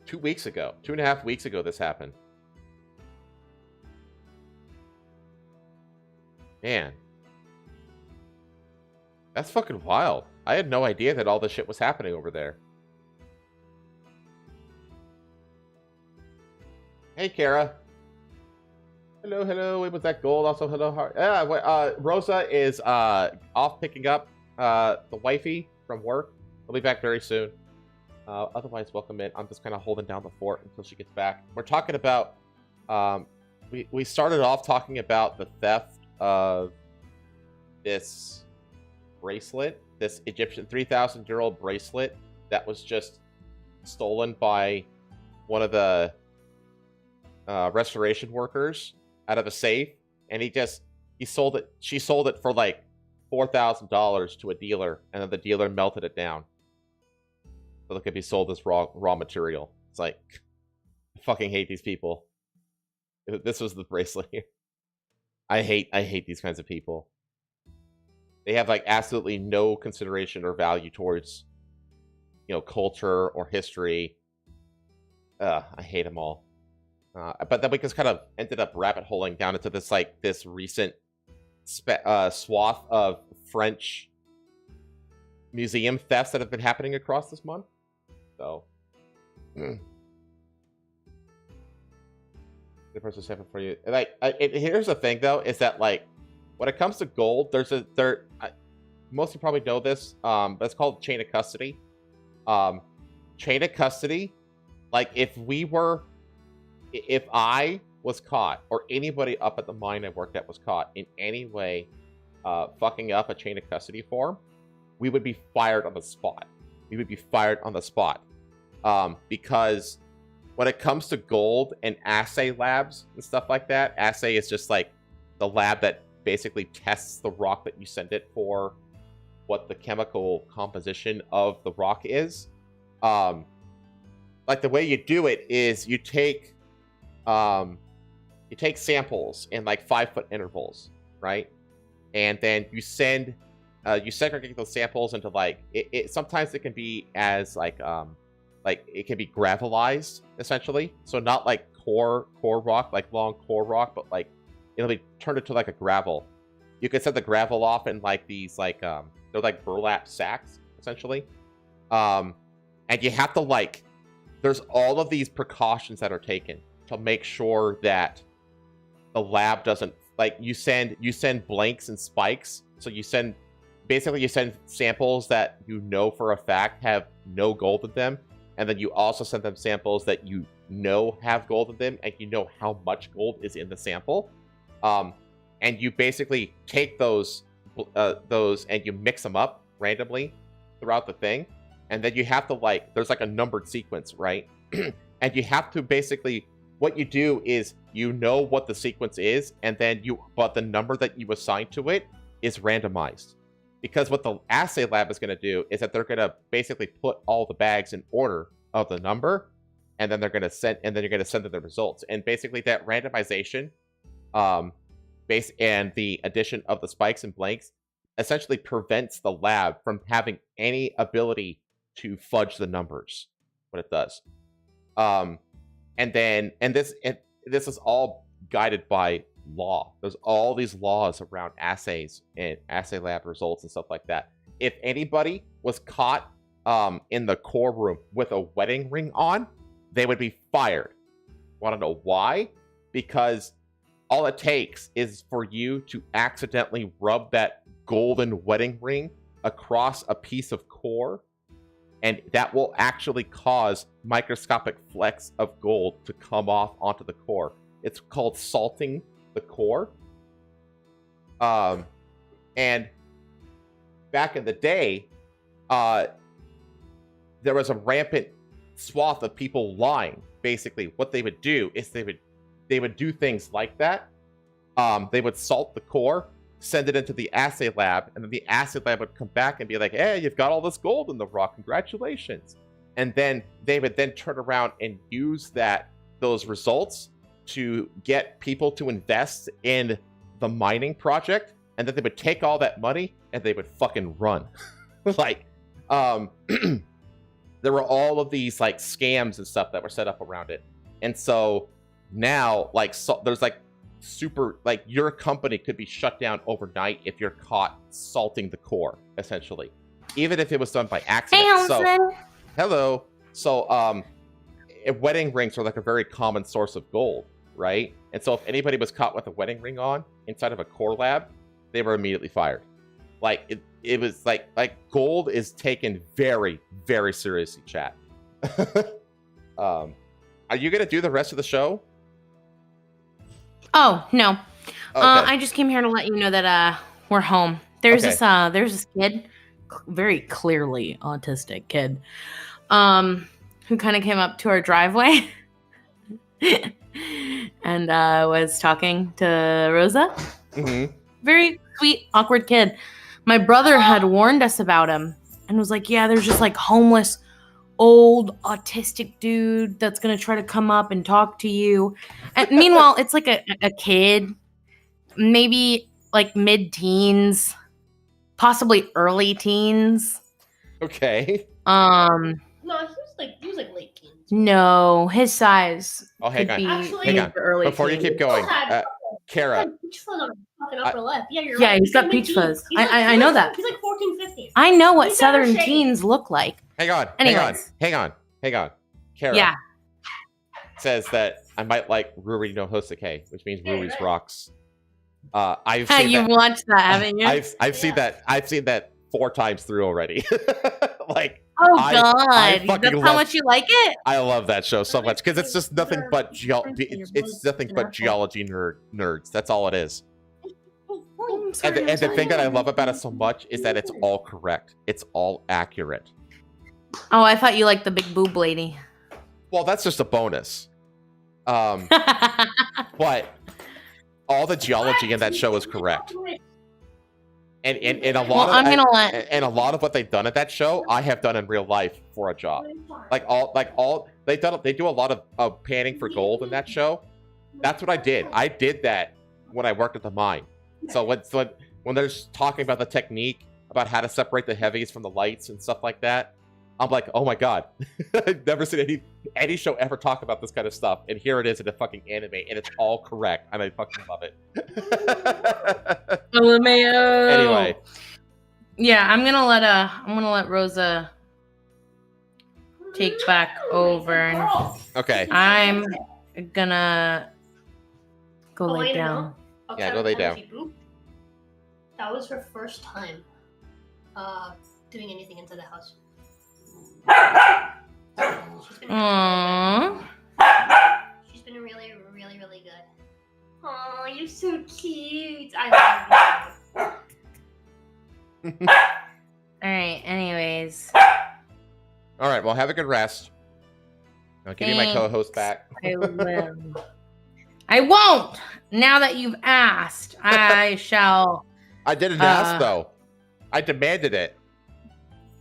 2 weeks ago. 2.5 weeks ago this happened. Man. That's fucking wild. I had no idea that all this shit was happening over there. Hey, Kara. Hello. Wait, was that gold? Also, hello. Rosa is off picking up the wifey from work. I'll be back very soon. Otherwise, welcome in. I'm just kind of holding down the fort until she gets back. We're talking about we started off talking about the theft of this bracelet, this Egyptian 3,000-year-old bracelet that was just stolen by one of the restoration workers out of a safe, and she sold it for like $4,000 to a dealer, and then the dealer melted it down so it could be sold as raw material. It's like, I fucking hate these people. This was the bracelet here. I hate these kinds of people. They have like absolutely no consideration or value towards, culture or history. I hate them all. But then we just kind of ended up rabbit holing down into this recent swath of French museum thefts that have been happening across this month. So, the person's happening for you. Here's the thing, though, is that like when it comes to gold, most of you probably know this, but it's called chain of custody. Chain of custody, like if I was caught, or anybody up at the mine I worked at was caught in any way fucking up a chain of custody form, we would be fired on the spot. Because when it comes to gold and assay labs and stuff like that, assay is just like the lab that basically tests the rock that you send it for what the chemical composition of the rock is. Like the way you do it is you take samples in like 5-foot intervals, right? And then you segregate those samples into like sometimes it can be as like it can be gravelized essentially. So not like core rock, like long core rock, but like it'll be turned into like a gravel. You can set the gravel off in like these like they're like burlap sacks essentially. And you have to there's all of these precautions that are taken to make sure that the lab doesn't you send blanks and spikes. So you send samples that you know for a fact have no gold in them, and then you also send them samples that you know have gold in them, and you know how much gold is in the sample. And you basically take those and you mix them up randomly throughout the thing, and then you have to there's like a numbered sequence, right? And you have to basically, what you do is you know what the sequence is, and then but the number that you assign to it is randomized. Because what the assay lab is going to do is that they're going to basically put all the bags in order of the number, and then you're going to send them the results. And basically that randomization, and the addition of the spikes and blanks essentially prevents the lab from having any ability to fudge the numbers when it does. And this is all guided by law. There's all these laws around assays and assay lab results and stuff like that. If anybody was caught in the core room with a wedding ring on, they would be fired. Want to know why? Because all it takes is for you to accidentally rub that golden wedding ring across a piece of core, and that will actually cause microscopic flecks of gold to come off onto the core. It's called salting the core. And back in the day, there was a rampant swath of people lying. Basically, what they would do is they would do things like that. They would salt the core, send it into the assay lab, and then the assay lab would come back and be like, hey, you've got all this gold in the rock, congratulations. And then they would then turn around and use those results to get people to invest in the mining project, and then they would take all that money and they would fucking run. There were all of these scams and stuff that were set up around it. And so now there's your company could be shut down overnight if you're caught salting the core, essentially, even if it was done by accident. Hey, hello. So wedding rings are a very common source of gold, right? And so if anybody was caught with a wedding ring on inside of a core lab, they were immediately fired. Like it was like gold is taken very, very seriously, chat. Are you gonna do the rest of the show? Oh no. Okay. I just came here to let you know that we're home. There's Okay. this kid, very clearly autistic kid, who kind of came up to our driveway and was talking to Rosa. Mm-hmm. Very sweet, awkward kid. My brother had warned us about him and was like, yeah, there's just like homeless, old, autistic dude that's going to try to come up and talk to you. And meanwhile, it's like a kid, maybe like mid-teens, possibly early teens. Okay. No, he was like late teens. No, his size. Oh, hang could on. be Actually, Hang on. early Before you teens. keep going, Kara. Peach fuzz on his fucking upper lip. Yeah, you're Yeah, right. he's got like peach mid-teens. fuzz. He's like- I know that. He's like 14, 15. I know what He's never Southern shaved. teens look like. Hang on. Anyways. Hang on. Kara Yeah. says that I might like Ruri no Hosoke, which means Yeah, Ruri's right. rocks. I've seen You've that. watched that, haven't you? I've seen that. I've seen that 4 times through already. Like, Oh I God! fucking That's how love- much you like it. I love that show so much because it's just nothing but it's nothing but geology nerds. That's all it is. And the thing that I love about it so much is that it's all correct. It's all accurate. Oh, I thought you liked the big boob lady. Well, that's just a bonus. But all the geology in that show is correct. And a lot Well, of I'm gonna let. and a lot of what they've done at that show, I have done in real life for a job. Like all they do a lot of panning for gold in that show. That's what I did. I did that when I worked at the mine. So when they're just talking about the technique, about how to separate the heavies from the lights and stuff like that, I'm like, oh my god, I've never seen any show ever talk about this kind of stuff, and here it is in a fucking anime, and it's all correct, and I fucking love it. LMAO. Anyway, Yeah, I'm gonna let Rosa take back over. okay, I'm gonna go Oh, lay wait, down. no. Yeah, go lay down. That was her first time doing anything into the house. Aww. She's been really, really, really good. Oh, you're so cute. I love you. All right. Anyways, all right. Well, have a good rest. I'll give you my Thanks. co-host back. I will. I won't. Now that you've asked, I shall. I didn't ask though. I demanded it.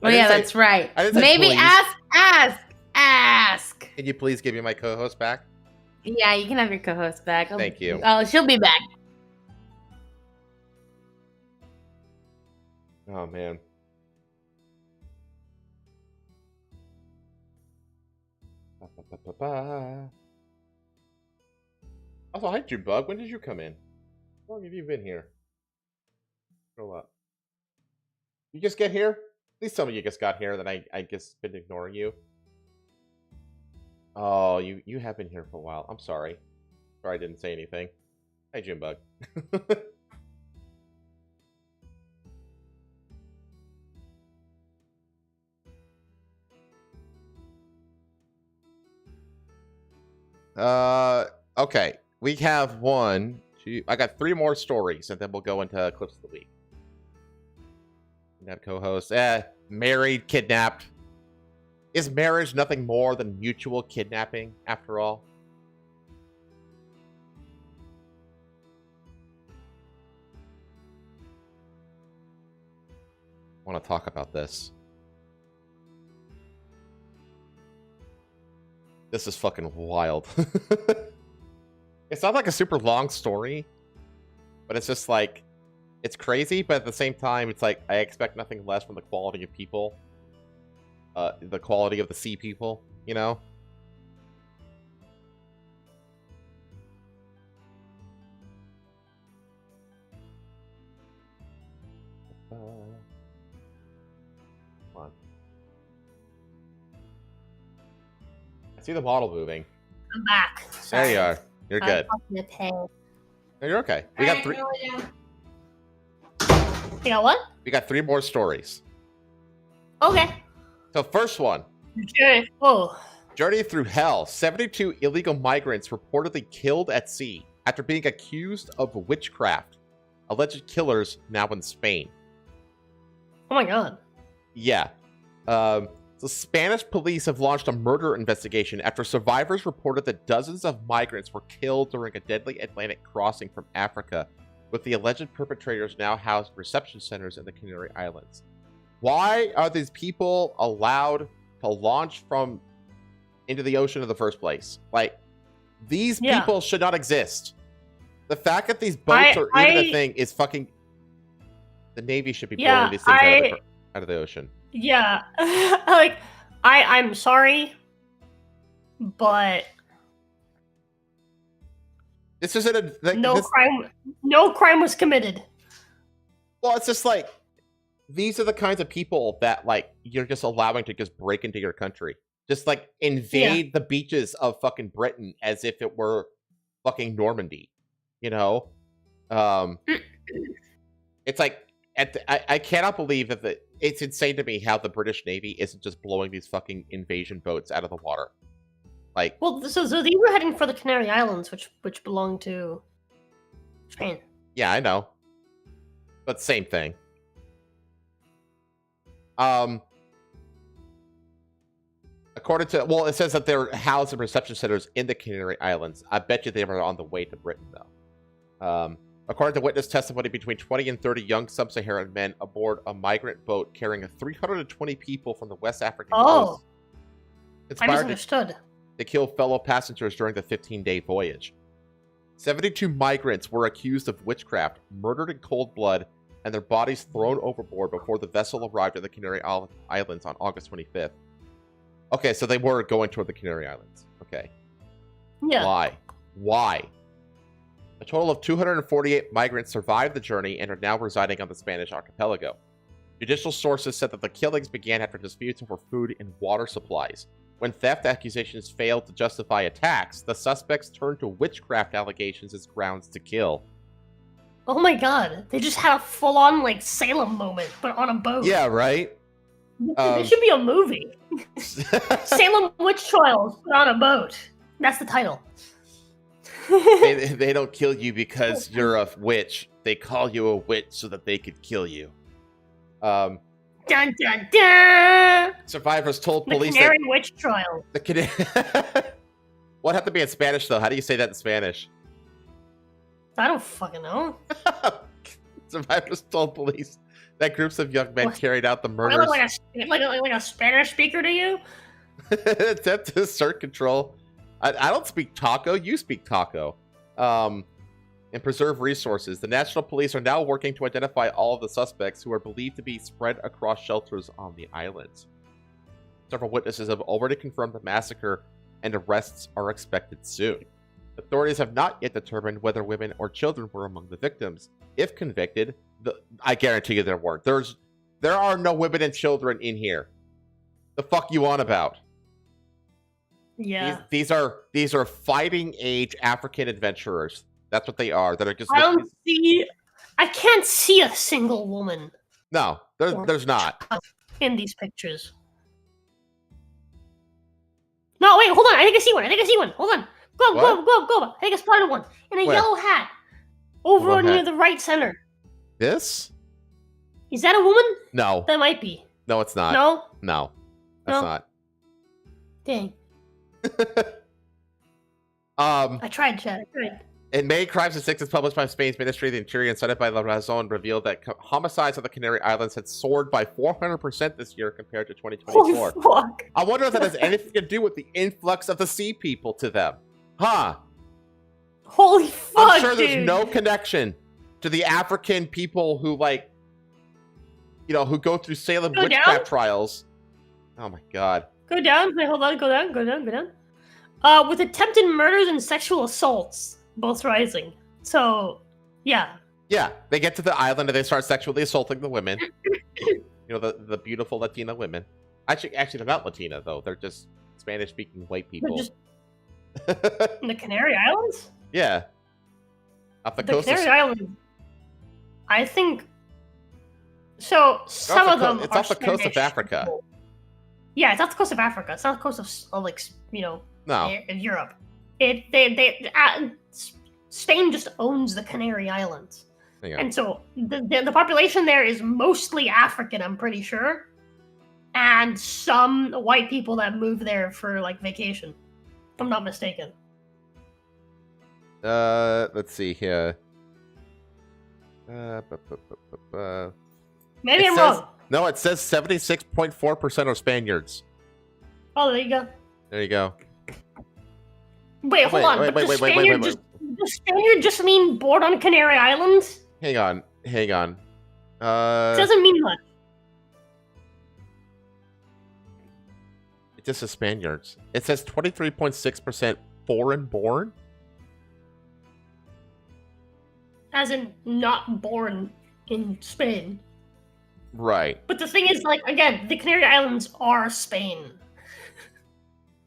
Oh yeah, that's right. I didn't say Maybe please. ask. Can you please give me my co-host back? Yeah, you can have your co-host back. Thank you. Oh, she'll be back. Oh man. Ba-ba-ba-ba-ba. Also, hi, Bug. When did you come in? How long have you been here? Scroll up. You just get here? Please tell me you just got here, that I just been ignoring you. Oh, you have been here for a while. I'm sorry. Sorry I didn't say anything. Hi, Bug. Okay. We have 1, 2. I got 3 more stories, and then we'll go into clips of the week. That co-host. Married, kidnapped. Is marriage nothing more than mutual kidnapping, after all? I want to talk about this. This is fucking wild. It's not like a super long story, but it's just like, it's crazy, but at the same time, it's like, I expect nothing less from the quality of people. The quality of the sea people, you know? Come on. I see the model moving. I'm back. There you are. You're good. No, You're okay. We got three. You got what? We got 3 more stories. Okay. So first one. Okay. Oh. Journey through hell. 72 illegal migrants reportedly killed at sea after being accused of witchcraft. Alleged killers now in Spain. Oh my god. Yeah. The Spanish police have launched a murder investigation after survivors reported that dozens of migrants were killed during a deadly Atlantic crossing from Africa, with the alleged perpetrators now housed in reception centers in the Canary Islands. Why are these people allowed to launch from into the ocean in the first place? Like, these people should not exist. The fact that these boats are even a thing is fucking... The Navy should be blowing these things out of the ocean. Yeah. Like, I'm sorry, but... This isn't a... Like, no crime was committed. Well, it's just like... These are the kinds of people that, like, you're just allowing to just break into your country. Just, like, invade the beaches of fucking Britain as if it were fucking Normandy. You know? It's like... I cannot believe that it's insane to me how the British Navy isn't just blowing these fucking invasion boats out of the water. Like, well, so these were heading for the Canary Islands, which belong to Spain. Yeah, I know, but same thing. According to, well, it says that they're housed in reception centers in the Canary Islands. I bet you they were on the way to Britain, though. According to witness testimony, between 20 and 30 young sub-Saharan men aboard a migrant boat carrying 320 people from the West African coast. I misunderstood. To kill fellow passengers during the 15-day voyage. 72 migrants were accused of witchcraft, murdered in cold blood, and their bodies thrown overboard before the vessel arrived at the Canary Islands on August 25th. Okay, so they were going toward the Canary Islands. Okay. Yeah. Why? A total of 248 migrants survived the journey and are now residing on the Spanish archipelago. Judicial sources said that the killings began after disputes over food and water supplies. When theft accusations failed to justify attacks, the suspects turned to witchcraft allegations as grounds to kill. Oh my god, they just had a full-on, like, Salem moment, but on a boat. Yeah, right? This should be a movie. Salem Witch Trials, but on a boat. That's the title. They don't kill you because you're a witch. They call you a witch so that they could kill you. Dun dun dun! Survivors told police the Canary Witch Trial. What have to be in Spanish, though? How do you say that in Spanish? I don't fucking know. Survivors told police that groups of young men carried out the murders. Like a Spanish speaker to you? Attempt to assert control. I don't speak Taco. You speak Taco. And preserve resources. The National Police are now working to identify all of the suspects who are believed to be spread across shelters on the islands. Several witnesses have already confirmed the massacre, and arrests are expected soon. Authorities have not yet determined whether women or children were among the victims. If convicted, I guarantee you there weren't. There are no women and children in here. The fuck you on about? Yeah. These are fighting age African adventurers. That's what they are. That are just. I can't see a single woman. No, there's not in these pictures. No, wait, hold on. I think I see one. Hold on. Go. I think I spotted one in a yellow hat over near the right center. This? Is that a woman? No. That might be. No, it's not. No. That's not. Dang. I tried, Chad. In May, Crimes and Sixes, published by Spain's Ministry of the Interior and cited by La Razón, revealed that homicides on the Canary Islands had soared by 400% this year compared to 2024. Oh, fuck. I wonder if that has anything to do with the influx of the sea people to them. Huh. Holy fuck, I'm sure there's no connection to the African people who, like, who go through Salem witchcraft trials. Oh, my God. Go down. Wait, hold on. Go down. With attempted murders and sexual assaults. Both rising. So, yeah. Yeah, they get to the island and they start sexually assaulting the women. The beautiful Latina women. Actually, they're not Latina, though. They're just Spanish-speaking white people. In the Canary Islands? Yeah. Off the The coast Canary of... Islands, I think. So some of them It's are off the coast of Spanish Africa. people. Yeah, it's off the coast of Africa. It's not the coast of like No. Europe. Spain just owns the Canary Islands, Hang on. and so the population there is mostly African. I'm pretty sure, and some white people that move there for like vacation. If I'm not mistaken. Let's see here. Maybe It I'm says- wrong. No, it says 76.4% are Spaniards. Oh, there you go. There you go. Wait, hold on. wait, But wait, the wait, Spaniard wait. does Spaniard just mean born on Canary Islands? Hang on. It doesn't mean much. It just says Spaniards. It says 23.6% foreign born. As in, not born in Spain. Right. But the thing is, like, again, the Canary Islands are Spain.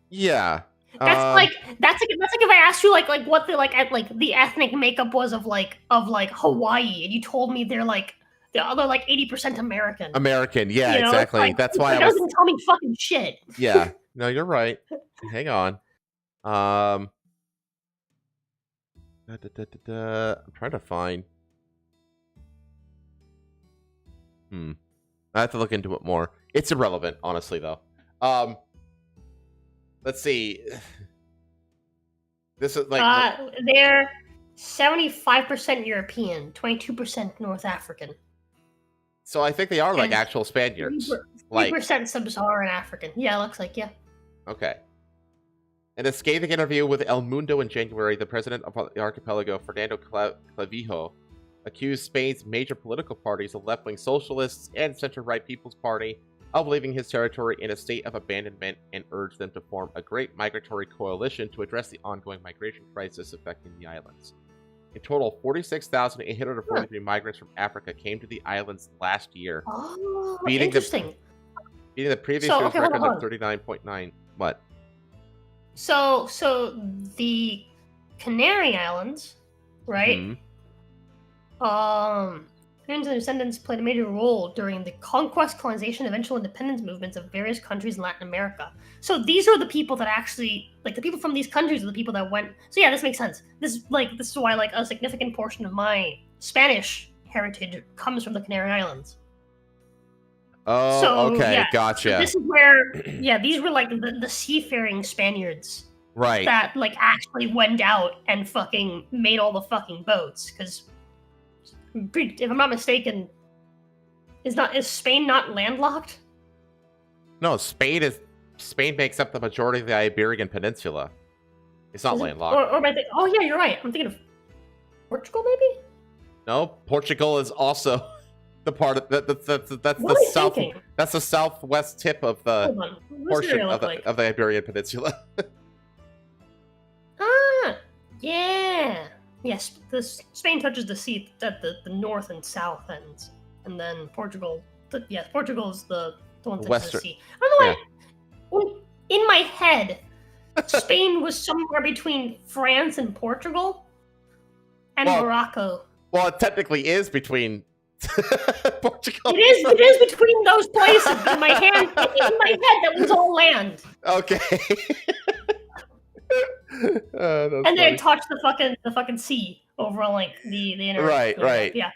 Yeah. That's like if I asked you like what the the ethnic makeup was of Hawaii, and you told me they're like the other like 80% American. American. Yeah, You know, exactly. like, That's it why I was. doesn't tell me fucking shit. Yeah. No, you're right. Hang on. I'm trying to find. I have to look into it more. It's irrelevant, honestly, though. Let's see. This is like they're 75% European, 22% North African, so I think they are like and actual Spaniards. 3% Sub-Saharan African. Yeah, it looks like, yeah. Okay. In a scathing interview with El Mundo in January, the president of the archipelago, Fernando Clavijo, accused Spain's major political parties, the left-wing Socialists and center-right People's Party, of leaving his territory in a state of abandonment and urged them to form a great migratory coalition to address the ongoing migration crisis affecting the islands. In total, 46,843 migrants from Africa came to the islands last year, Oh, Beating interesting. beating the previous So, year's okay, hold record on. of 39.9. What? So the Canary Islands, right? Mhm. Humans and descendants played a major role during the conquest, colonization, eventual independence movements of various countries in Latin America. So these are the people that actually, like, the people from these countries are the people that went. So yeah, this makes sense. This is why like a significant portion of my Spanish heritage comes from the Canary Islands. Oh, So, okay, yeah, gotcha. This is where, yeah, these were like the seafaring Spaniards Right. that like actually went out and fucking made all the fucking boats. Because if I'm not mistaken, is Spain not landlocked? No, Spain makes up the majority of the Iberian Peninsula. It's not Is it- landlocked. Or am I thinking? Oh yeah, you're right. I'm thinking of Portugal, maybe. No, Portugal is also the part of that's What the am I south. thinking? That's the southwest tip of the Hold on. What's it portion gonna look like? of the Iberian Peninsula. Ah, yeah. Yes, Spain touches the sea at the north and south ends, and then Portugal. Portugal is the one that touches Western- the sea. I don't know why. In my head, Spain was somewhere between France and Portugal, and Well, Morocco. Well, it technically is between Portugal. It is between those places. In my head, that was all land. Okay. That's And then funny. it touched the fucking sea over on like the internet. Right, right. Yeah.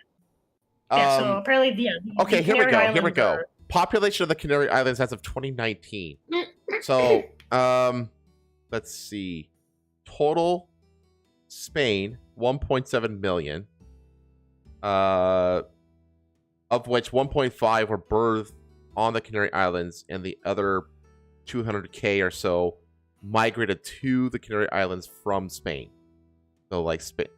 Yeah. So apparently, the Okay, here we Canary go. Here we Islands go. are- Population of the Canary Islands as of 2019. So, let's see. Total Spain 1.7 million. Of which 1.5 were birthed on the Canary Islands, and the other 200K or so migrated to the Canary Islands from Spain. So, like, Spain.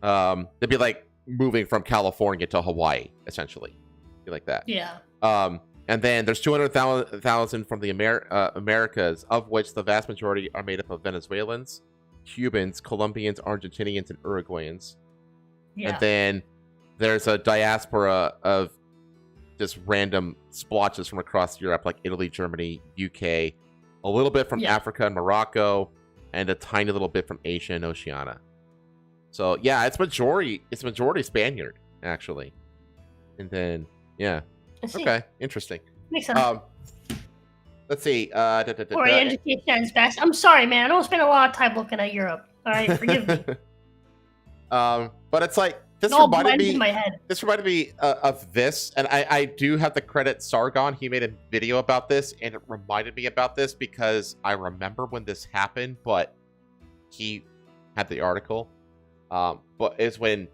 They'd be like moving from California to Hawaii, essentially. Be like that. Yeah. And then there's 200,000 from the Americas, of which the vast majority are made up of Venezuelans, Cubans, Colombians, Argentinians, and Uruguayans. Yeah. And then there's a diaspora of just random splotches from across Europe, like Italy, Germany, UK, a little bit from Yeah. Africa and Morocco, and a tiny little bit from Asia and Oceania. So yeah, it's majority Spaniard actually, and then yeah, okay, interesting. Makes sense. Let's see. Or education at its best. I'm sorry, man. I don't spend a lot of time looking at Europe. All right, forgive me. But it's like this It all reminded blends me. in my head. This reminded me of this, and I do have to credit Sargon. He made a video about this, and it reminded me about this because I remember when this happened, but he had the article. But is when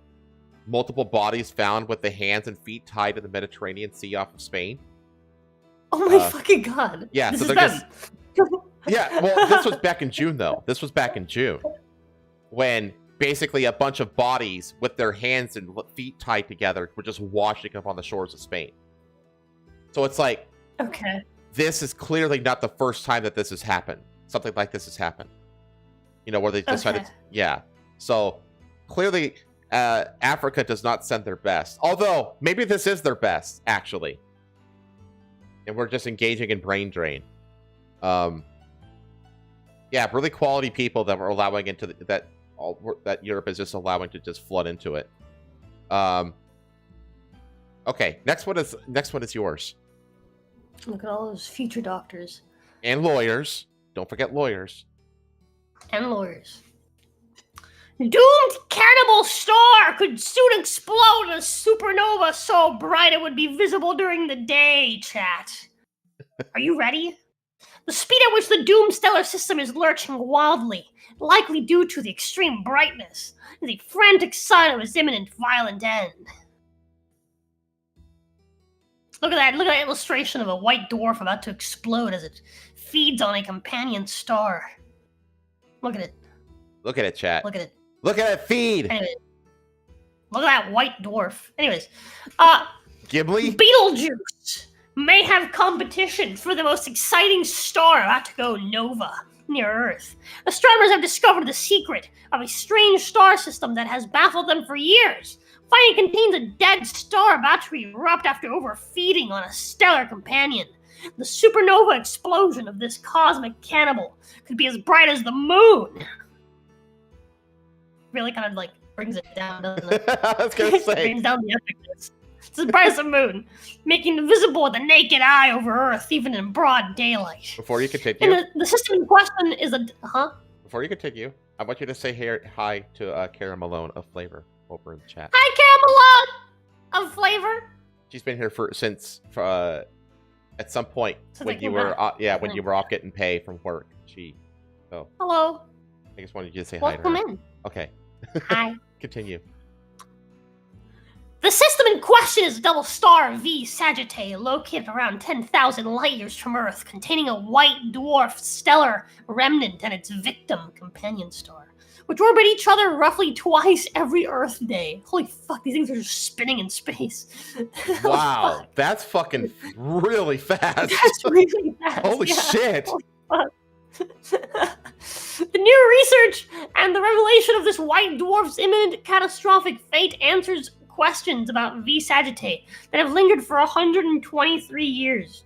multiple bodies found with the hands and feet tied in the Mediterranean Sea off of Spain. Oh my fucking god! Yeah, this so is they're them. Yeah, well, this was back in June, though. This was back in June, when basically a bunch of bodies with their hands and feet tied together were just washing up on the shores of Spain. So it's like, Okay. this is clearly not the first time that this has happened. Something like this has happened. You know, where they decided, Okay. yeah. So clearly, Africa does not send their best. Although maybe this is their best, actually, and we're just engaging in brain drain. Yeah, really quality people that we're allowing into that Europe is just allowing to just flood into it. Okay, next one is yours. Look at all those future doctors And lawyers. Don't forget lawyers. and lawyers. Doomed cannibal star could soon explode in a supernova so bright it would be visible during the day, chat. Are you ready? The speed at which the doomed stellar system is lurching wildly, likely due to the extreme brightness, is a frantic sign of its imminent violent end. Look at that illustration of a white dwarf about to explode as it feeds on a companion star. Look at it. Look at it, chat. Look at it. Look at it feed. Anyway, look at that white dwarf. Anyways, Ghibli? Betelgeuse may have competition for the most exciting star about to go nova near Earth. Astronomers have discovered the secret of a strange star system that has baffled them for years. Finding it contains a dead star about to erupt after overfeeding on a stellar companion. The supernova explosion of this cosmic cannibal could be as bright as the moon. Really kind of like brings it down, doesn't it? I was gonna say. Brings down the epicness. It's as bright as the moon, making it visible with the naked eye over Earth, even in broad daylight. Before you continue, And the system in question is before you continue, I want you to say hi to Kara Malone of Flavor over in the chat. Hi, Camelot of Flavor. She's been here since at some point Since when I you came were back. when you were off getting pay from work. Hello. I just wanted you to say hi to Welcome her. in. Okay, Hi. continue. The system in question is a double star V Sagittae, located around 10,000 light years from Earth, containing a white dwarf stellar remnant and its victim companion star, which orbit each other roughly twice every Earth day. Holy fuck, these things are just spinning in space. Wow, Fuck. that's fucking really fast. That's really fast. Holy yeah. shit! Holy fuck. The new research and the revelation of this white dwarf's imminent catastrophic fate answers questions about V Sagittae that have lingered for 123 years.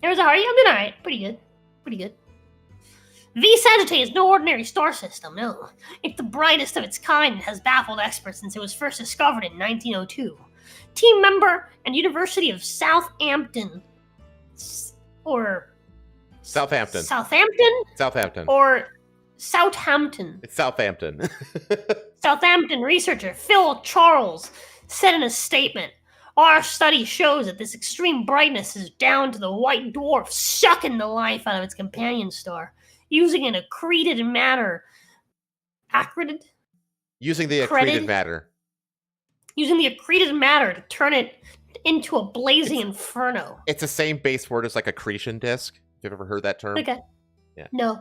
How are you? I'm doing alright. Pretty good. Pretty good. V Sagittae is no ordinary star system, no. It's the brightest of its kind and has baffled experts since it was first discovered in 1902. Team member and University of Southampton, or Southampton. Southampton, or Southampton. It's Southampton. Southampton researcher Phil Charles said in a statement, "Our study shows that this extreme brightness is down to the white dwarf sucking the life out of its companion star, using an accreted matter." Accreted? Using the Accredited? accreted matter. Using the accreted matter to turn it into a blazing inferno. It's the same base word as like accretion disk. Have you ever heard that term? Okay. Yeah. No.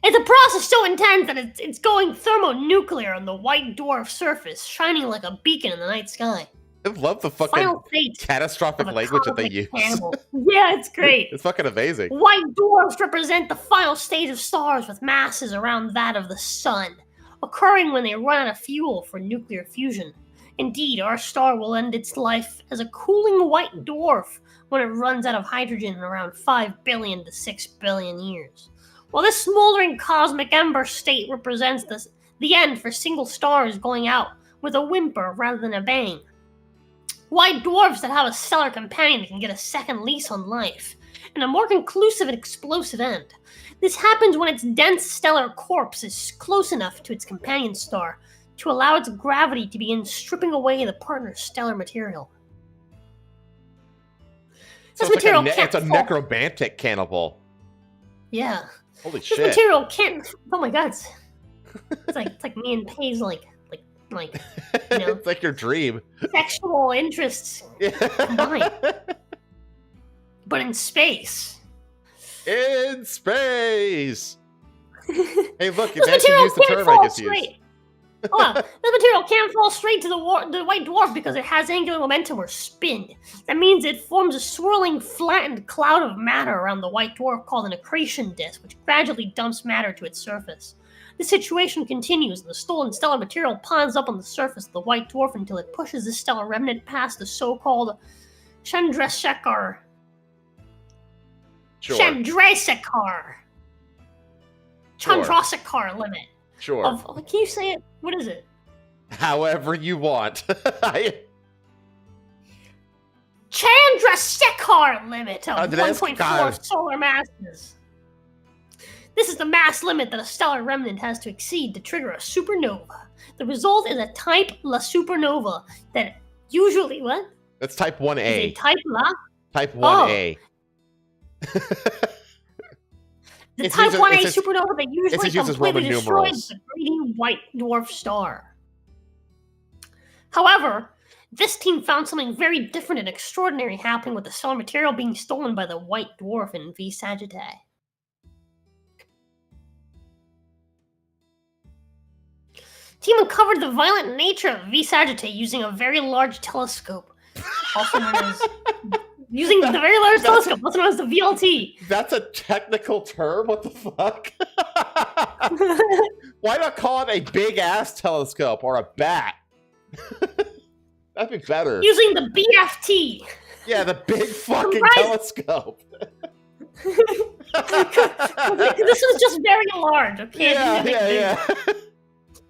It's a process so intense that it's going thermonuclear on the white dwarf surface, shining like a beacon in the night sky. I love the fucking Final fate catastrophic of a language that they cosmic use. cannibal. Yeah, it's great. It's fucking amazing. White dwarfs represent the final stage of stars with masses around that of the sun, occurring when they run out of fuel for nuclear fusion. Indeed, our star will end its life as a cooling white dwarf when it runs out of hydrogen in around 5 billion to 6 billion years. While this smoldering cosmic ember state represents the end for single stars going out with a whimper rather than a bang. White dwarfs that have a stellar companion can get a second lease on life, and a more conclusive and explosive end. This happens when its dense stellar corpse is close enough to its companion star to allow its gravity to begin stripping away the partner's stellar material. So This material it's can't a fall. necromantic cannibal. Yeah. Holy This shit. material can't. Oh my god. It's like me and Paige's like you know, It's like your dream. sexual interests combined, but in space. In space. Hey, look, This they actually material used the can't term I fall just used. straight. Hold on. This material can't fall straight to the white dwarf because it has angular momentum or spin. That means it forms a swirling, flattened cloud of matter around the white dwarf called an accretion disk, which gradually dumps matter to its surface. The situation continues, and the stolen stellar material piles up on the surface of the white dwarf until it pushes the stellar remnant past the so-called Chandrasekhar Sure. Chandrasekhar limit. Sure. Can you say it? What is it? However you want. Chandrasekhar limit of Chandrasekhar. 1.4 solar masses. This is the mass limit that a stellar remnant has to exceed to trigger a supernova. The result is a type La supernova that usually That's type is a 1A. type La. Type 1A. The It's type uses- 1A it's just- supernova that usually just uses completely Roman destroys numerals. the greedy white dwarf star. However, this team found something very different and extraordinary happening with the stellar material being stolen by the white dwarf in V Sagittae. Team uncovered the violent nature of V Sagittae using a very large telescope, also known as using the very large telescope, also known as the VLT. That's a technical term? What the fuck? Why not call it a big ass telescope or a bat? That'd be better. Using the BFT. Yeah, the big fucking Comprised- telescope. This is just very large, okay? Yeah.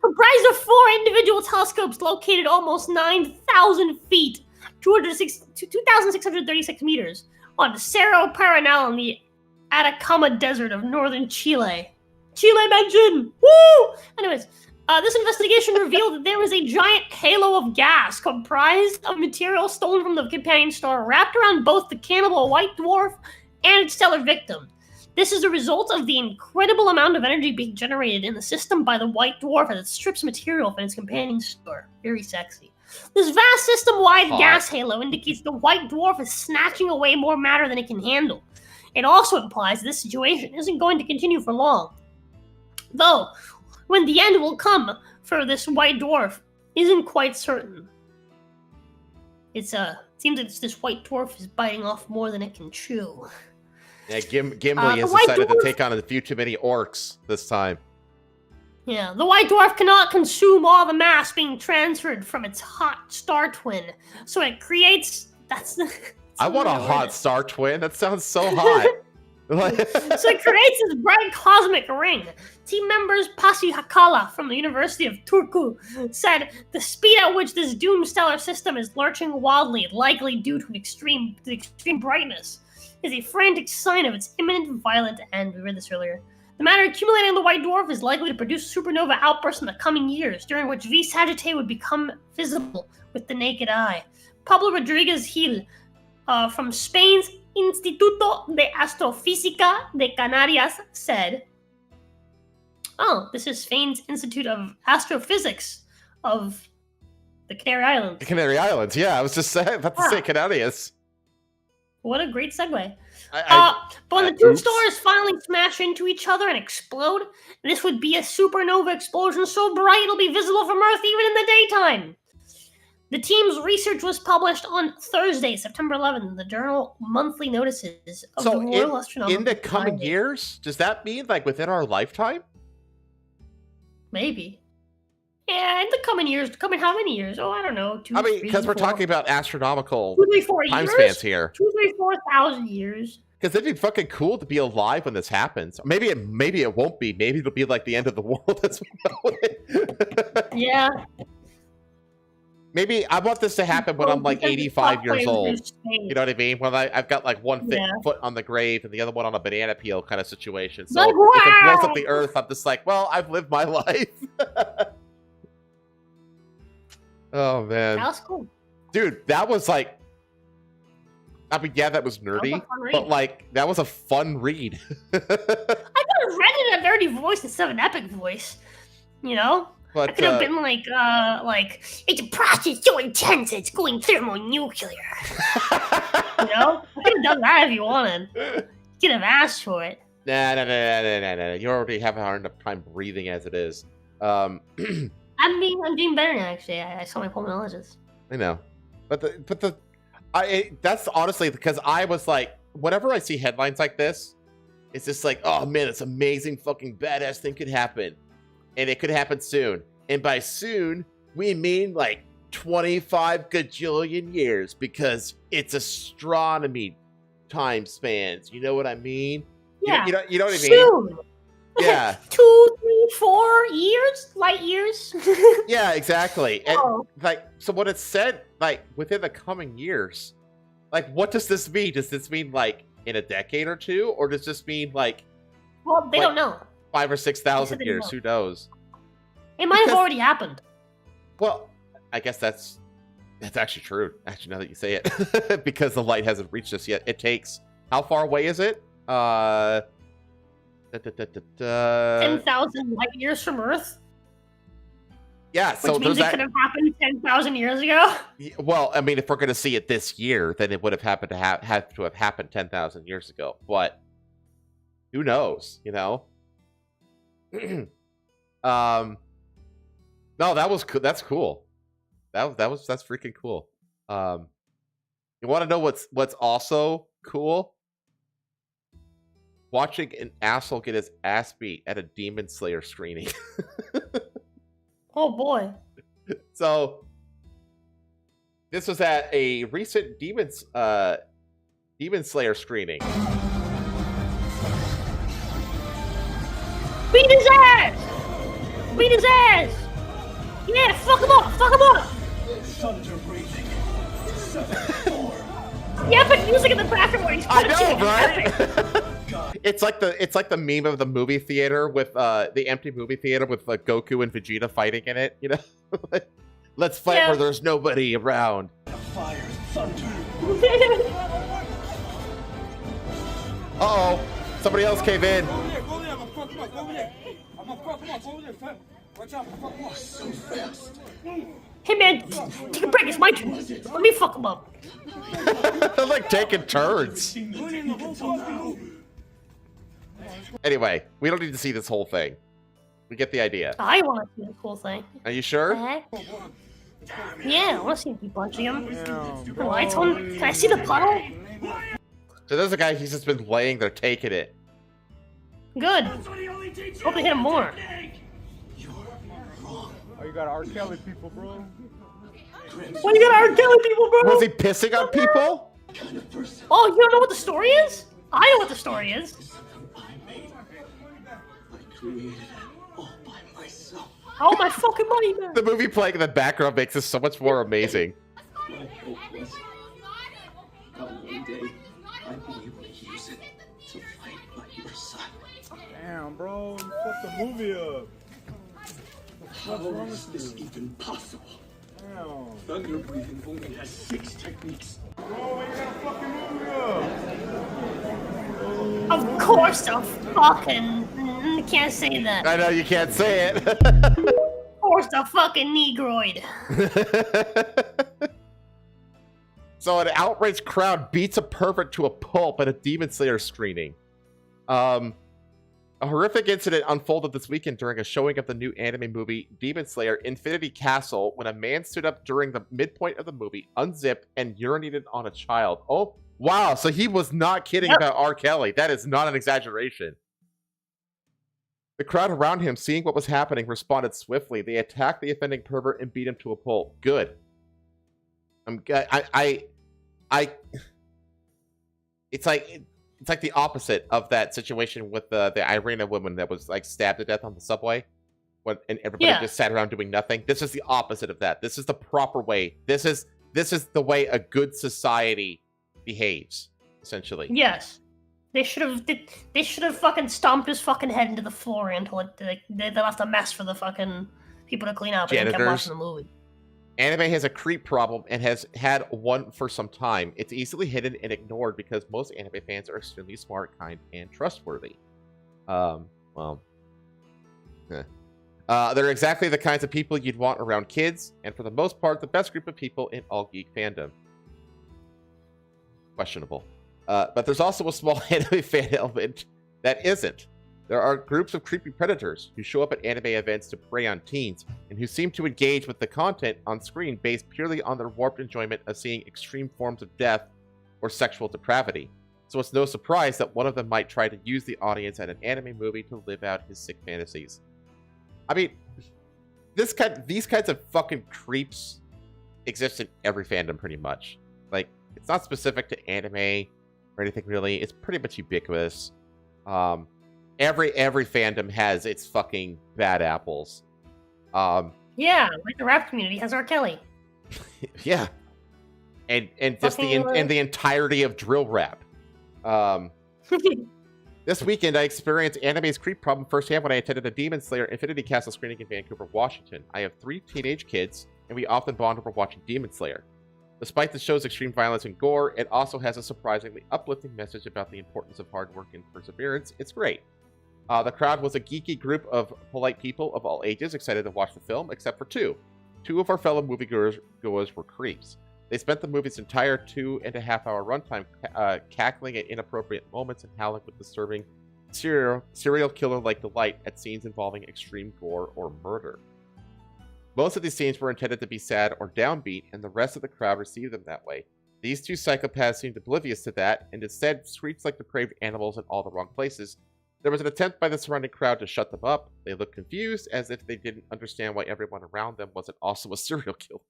Comprised of 4 individual telescopes located almost 9,000 feet, 2,636 meters, on Cerro Paranal in the Atacama Desert of northern Chile. Chile mention! Woo! Anyways, this investigation revealed that there was a giant halo of gas comprised of material stolen from the companion star wrapped around both the cannibal white dwarf and its stellar victim. This is a result of the incredible amount of energy being generated in the system by the white dwarf as it strips material from its companion star. Very sexy. This vast system-wide Hot. gas halo indicates the white dwarf is snatching away more matter than it can handle. It also implies this situation isn't going to continue for long. Though, when the end will come for this white dwarf isn't quite certain. Seems that this white dwarf is biting off more than it can chew. Yeah, Gimli the has white decided to dwarf- take on a few too many orcs this time. Yeah, the white dwarf cannot consume all the mass being transferred from its hot star twin, so it creates. I want a hot star twin. That sounds so hot. Like- So it creates this bright cosmic ring. Team members Pasi Hakala from the University of Turku said the speed at which this doomed stellar system is lurching wildly, likely due to the extreme brightness, is a frantic sign of its imminent violent end. We read this earlier. The matter accumulating in the white dwarf is likely to produce supernova outbursts in the coming years, during which V Sagittae would become visible with the naked eye. Pablo Rodriguez Gil from Spain's Instituto de Astrofísica de Canarias said, "Oh, this is Spain's Institute of Astrophysics of the Canary Islands." The Canary Islands, yeah. I was just about to say Canarias. What a great segue. I- But when the two oops. stars finally smash into each other and explode, this would be a supernova explosion so bright it'll be visible from Earth even in the daytime. The team's research was published on Thursday, September 11th, in the journal Monthly Notices of So the Royal Astronomical in the coming Society. years, does that mean like within our lifetime? Maybe. Yeah, in the coming years. Coming how many years? Oh, I don't know. I mean, because we're talking about astronomical 2, 3, 4 time years? spans here. 2, 3, 4,000 years. Because it'd be fucking cool to be alive when this happens. Maybe it won't be. Maybe it'll be like the end of the world as we know it. Yeah. Maybe I want this to happen when I'm like 85 years old. You know what I mean? When I've got like one foot on the grave and the other one on a banana peel kind of situation. So like, wow! If it blows up the earth, I'm just like, well, I've lived my life. Oh, man. That was cool. Dude, that was like... I mean, yeah, that was nerdy, but like, that was a fun read. I could have read it in a nerdy voice instead of an epic voice. You know? But, I could have been like, it's a process so intense it's going thermonuclear. You know? I could have done that if you wanted. You could have asked for it. Nah. You already have a hard enough time breathing as it is. I'm doing better now, actually. I saw my pulmonologist. I know. That's honestly because I was like, whenever I see headlines like this, it's just like, oh man, this amazing fucking badass thing could happen. And it could happen soon. And by soon, we mean like 25 gajillion years because it's astronomy time spans. You know what I mean? Yeah. You know what I mean? Soon. Yeah. 2, 3, 4 years? Light years? Yeah, exactly. And like, so what it said, like, within the coming years, like, what does this mean? Does this mean like in a decade or two? Or does this mean like... Well, they don't know. 5,000 or 6,000 years, who knows? It might have already happened. Well, I guess that's actually true. Actually, now that you say it, because the light hasn't reached us yet. It takes how far away is it? 10,000 light years from Earth. Yeah, so which means it could have happened 10,000 years ago. Well, I mean, if we're going to see it this year, then it would have happened to have happened 10,000 years ago. But who knows? You know. No, that was cool. That's cool. That's freaking cool. You want to know what's also cool? Watching an asshole get his ass beat at a Demon Slayer screening. Oh boy. So this was at a recent Demon Slayer screening. Beat his ass! Beat his ass! Yeah, fuck him up! Fuck him up! Thunder breathing. Yeah, but music in the background where he's punching. I know, right? It's like the meme of the movie theater with the empty movie theater with Goku and Vegeta fighting in it. You know, let's fight where there's nobody around. Fire, thunder. Uh-oh, somebody else came in. So fast. Hey man, take a break. It's my turn. Let me fuck him up. They're like taking turns. Anyway, we don't need to see this whole thing. We get the idea. I want to see the whole thing. Are you sure? Yeah, I want to see him keep punching him. The lights on. Can I see the puddle? So there's a guy, he's just been laying there taking it. Good. Hope they hit him more. Oh, you got R. Kelly people, bro. Why you got R. Kelly people, bro? Was he pissing on people? Oh, you don't know what the story is? I know what the story is. Oh my fucking money, man. The movie playing in the background makes this so much more amazing. My hope was that one day I'd be able to use it to fight by your side. Damn, bro, you fucked the movie up. How is this even possible? Damn. Thunder breathing only has 6 techniques. Bro, you got a fucking movie up. Of course, the fucking. Can't say that. I know you can't say it. Of course, the fucking Negroid. So an outraged crowd beats a pervert to a pulp at a Demon Slayer screening. A horrific incident unfolded this weekend during a showing of the new anime movie Demon Slayer Infinity Castle when a man stood up during the midpoint of the movie, unzipped, and urinated on a child. Oh, wow. So he was not kidding about R. Kelly. That is not an exaggeration. The crowd around him, seeing what was happening, responded swiftly. They attacked the offending pervert and beat him to a pulp. Good. It's like it's like the opposite of that situation with the Irina woman that was like stabbed to death on the subway, and everybody just sat around doing nothing. This is the opposite of that. This is the proper way. This is the way a good society behaves, essentially. Yes. They should have fucking stomped his fucking head into the floor until they left a mess for the fucking people to clean up and kept watching the movie. Anime has a creep problem and has had one for some time. It's easily hidden and ignored because most anime fans are extremely smart, kind, and trustworthy. They're exactly the kinds of people you'd want around kids, and for the most part, the best group of people in all geek fandom. Questionable. But there's also a small anime fan element that isn't. There are groups of creepy predators who show up at anime events to prey on teens, and who seem to engage with the content on screen based purely on their warped enjoyment of seeing extreme forms of death or sexual depravity. So it's no surprise that one of them might try to use the audience at an anime movie to live out his sick fantasies. I mean, these kinds of fucking creeps exist in every fandom pretty much. Like, it's not specific to anime or anything really. It's pretty much ubiquitous. Every fandom has its fucking bad apples. Yeah, like the rap community has R. Kelly. Yeah. And just the entirety of drill rap. This weekend, I experienced anime's creep problem firsthand when I attended a Demon Slayer Infinity Castle screening in Vancouver, Washington. I have 3 teenage kids, and we often bond over watching Demon Slayer. Despite the show's extreme violence and gore, it also has a surprisingly uplifting message about the importance of hard work and perseverance. It's great. The crowd was a geeky group of polite people of all ages excited to watch the film, except for 2. 2 of our fellow moviegoers were creeps. They spent the movie's entire 2.5-hour runtime cackling at inappropriate moments and howling with disturbing serial killer-like delight at scenes involving extreme gore or murder. Most of these scenes were intended to be sad or downbeat, and the rest of the crowd received them that way. These 2 psychopaths seemed oblivious to that, and instead screeched like depraved animals in all the wrong places. There was an attempt by the surrounding crowd to shut them up. They looked confused, as if they didn't understand why everyone around them wasn't also a serial killer.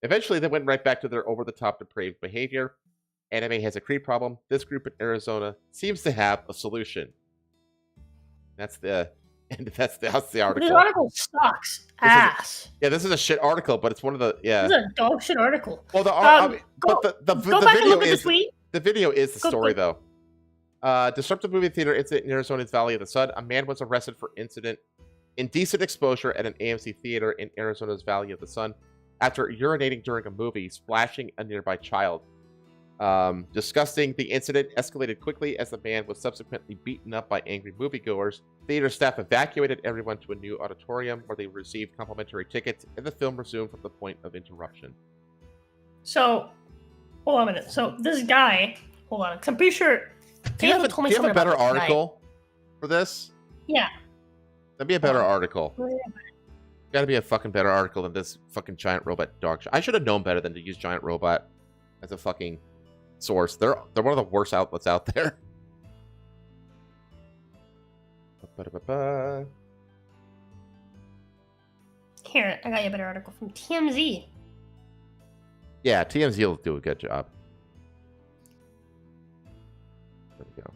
Eventually, they went right back to their over-the-top depraved behavior. Anime has a creep problem. This group in Arizona seems to have a solution. That's the article. This article sucks ass. This is a shit article, but it's one of the This is a dog shit article. Well, the video is the story though. Disruptive movie theater incident in Arizona's Valley of the Sun. A man was arrested for indecent exposure at an AMC theater in Arizona's Valley of the Sun after urinating during a movie, splashing a nearby child. Disgusting, the incident escalated quickly as the man was subsequently beaten up by angry moviegoers. Theater staff evacuated everyone to a new auditorium where they received complimentary tickets, and the film resumed from the point of interruption. So, hold on a minute. So, this guy, hold on, because I'm pretty sure... Do you have a better article for this? Yeah. That'd be a better article. Gotta be a fucking better article than this fucking giant robot dog show. I should have known better than to use giant robot as a fucking source. They're one of the worst outlets out there. Here, I got you a better article from TMZ. Yeah, TMZ will do a good job. There we go.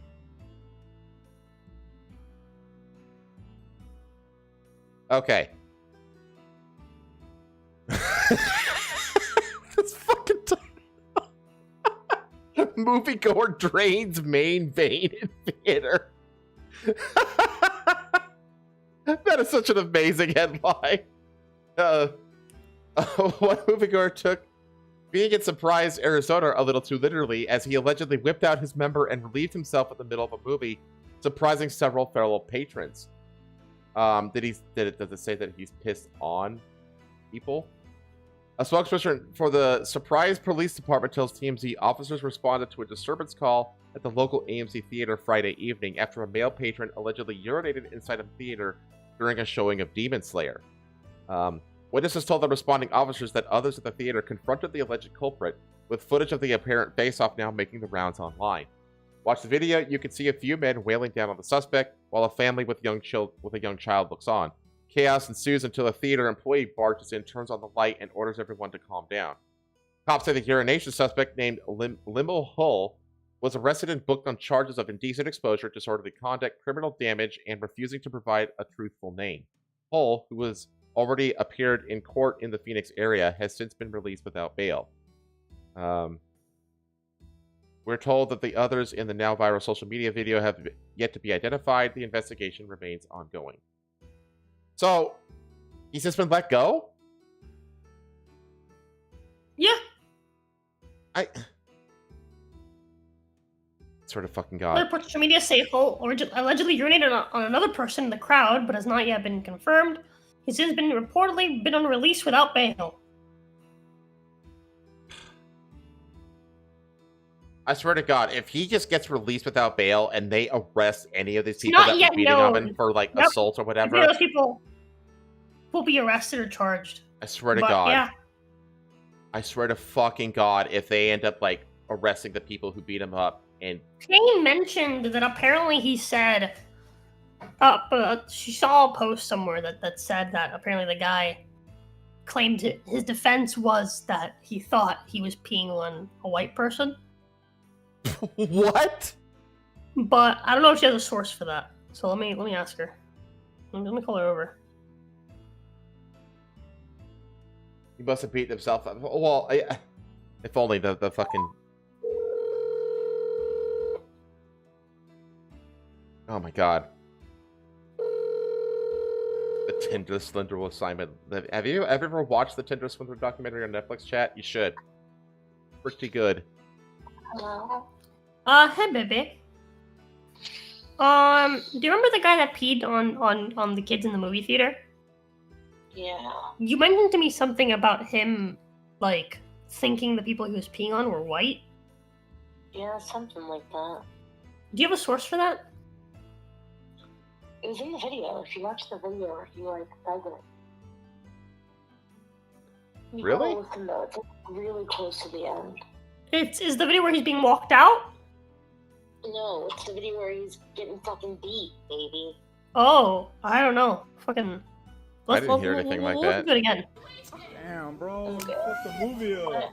Okay. That's fucking moviegoer drains main vein in theater. That is such an amazing headline. One moviegoer took being in Surprise, Arizona a little too literally as he allegedly whipped out his member and relieved himself in the middle of a movie, surprising several fellow patrons. Does it say that he's pissed on people? A spokesperson for the Surprise Police Department tells TMZ officers responded to a disturbance call at the local AMC theater Friday evening after a male patron allegedly urinated inside a theater during a showing of Demon Slayer. Witnesses told the responding officers that others at the theater confronted the alleged culprit, with footage of the apparent face-off now making the rounds online. Watch the video, you can see a few men wailing down on the suspect, while a family with a young child looks on. Chaos ensues until a theater employee barges in, turns on the light, and orders everyone to calm down. Cops say the urination suspect, named Limo Hull, was arrested and booked on charges of indecent exposure, disorderly conduct, criminal damage, and refusing to provide a truthful name. Hull, who was already appeared in court in the Phoenix area, has since been released without bail. We're told that the others in the now viral social media video have yet to be identified. The investigation remains ongoing. So, he's just been let go? Yeah. Sort of fucking Other God. reports on social media say Hull allegedly urinated on another person in the crowd, but has not yet been confirmed. He's since been reportedly been on release without bail. I swear to God, if he just gets released without bail and they arrest any of these people that were beating on him for like assault or whatever, those people will be arrested or charged. I swear to But, God. yeah. I swear to fucking God, if they end up like arresting the people who beat him up and Kane mentioned that apparently he said, she saw a post somewhere that said that apparently the guy claimed his defense was that he thought he was peeing on a white person. What? But I don't know if she has a source for that. So let me ask her. Let me call her over. He must have beaten himself up. Well, if only the fucking... Oh my God. The Tinder Swindler assignment. Have you ever watched the Tinder Swindler documentary on Netflix, chat? You should. Pretty good. Hello? Hey, baby. Do you remember the guy that peed on the kids in the movie theater? Yeah. You mentioned to me something about him, like, thinking the people he was peeing on were white. Yeah, something like that. Do you have a source for that? It was in the video. If you watch the video, if you like dug it. Really? You listen though. It's like really close to the end. Is the video where he's being walked out? No, it's the video where he's getting fucking beat, baby. Oh, I don't know. Fucking. I didn't hear anything like that. Let's do it again. Damn, bro. Okay. Fuck the movie up.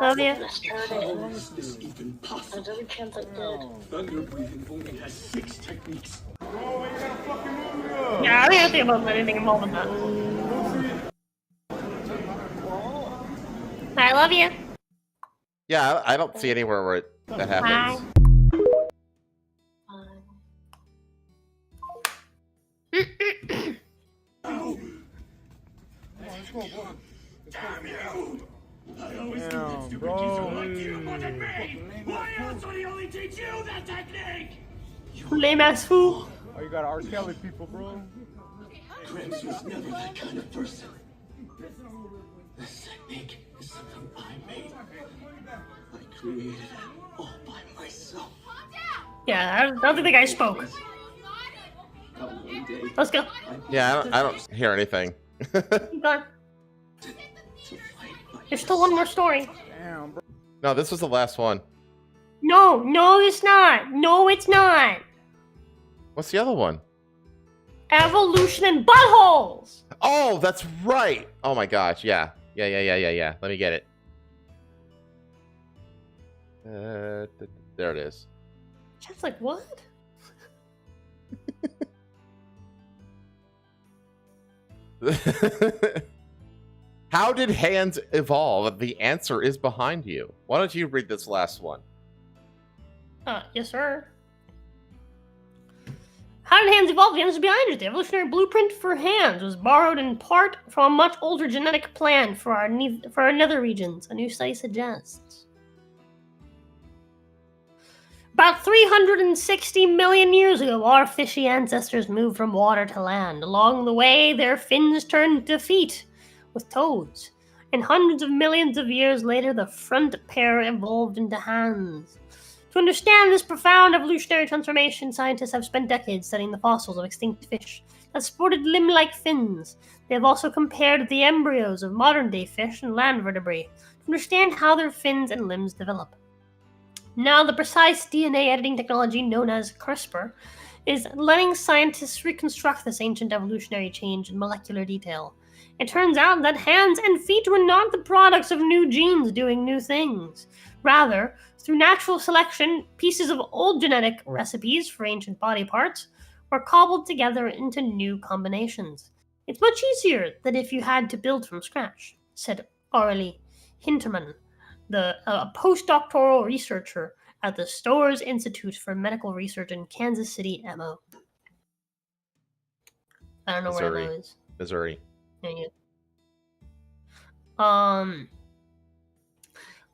Love you. How is this even possible? There's every chance I did. Thunder breathing only has 6 techniques. Bro, we got a fucking movie up. Yeah, I don't even think about anything involved in that. I love you. Yeah, I don't see anywhere where that happens. Let's go, boy. Damn you! I always Damn, knew that stupid bro. geezer liked you more than me! Why else would he only teach you that technique? Lame ass fool. Oh, you got R. Kelly people, bro. Gramps was never that kind of person. This technique is something I made. I created it all by myself. Yeah, I don't think the guy spoke. That one day, Let's go. Yeah, I don't hear anything. Keep going. to fight by There's still one more story. Damn, bro. No, this was the last one. No, it's not. No, it's not. What's the other one? Evolution and buttholes. Oh, that's right. Oh my gosh, yeah. Yeah. Let me get it. There it is. Chat's like, what? How did hands evolve? The answer is behind you. Why don't you read this last one? Yes, sir. How did hands evolve? The answer is behind you. The evolutionary blueprint for hands was borrowed in part from a much older genetic plan for our nether regions, a new study suggests. About 360 million years ago, our fishy ancestors moved from water to land. Along the way, their fins turned to feet with toes. And hundreds of millions of years later, the front pair evolved into hands. To understand this profound evolutionary transformation, scientists have spent decades studying the fossils of extinct fish that sported limb-like fins. They have also compared the embryos of modern-day fish and land vertebrae to understand how their fins and limbs develop. Now, the precise DNA editing technology known as CRISPR is letting scientists reconstruct this ancient evolutionary change in molecular detail. It turns out that hands and feet were not the products of new genes doing new things. Rather, through natural selection, pieces of old genetic recipes for ancient body parts were cobbled together into new combinations. It's much easier than if you had to build from scratch, said Aurelie Hinterman, a postdoctoral researcher at the Storrs Institute for Medical Research in Kansas City, MO. I don't know where MO is. Missouri. Yeah. On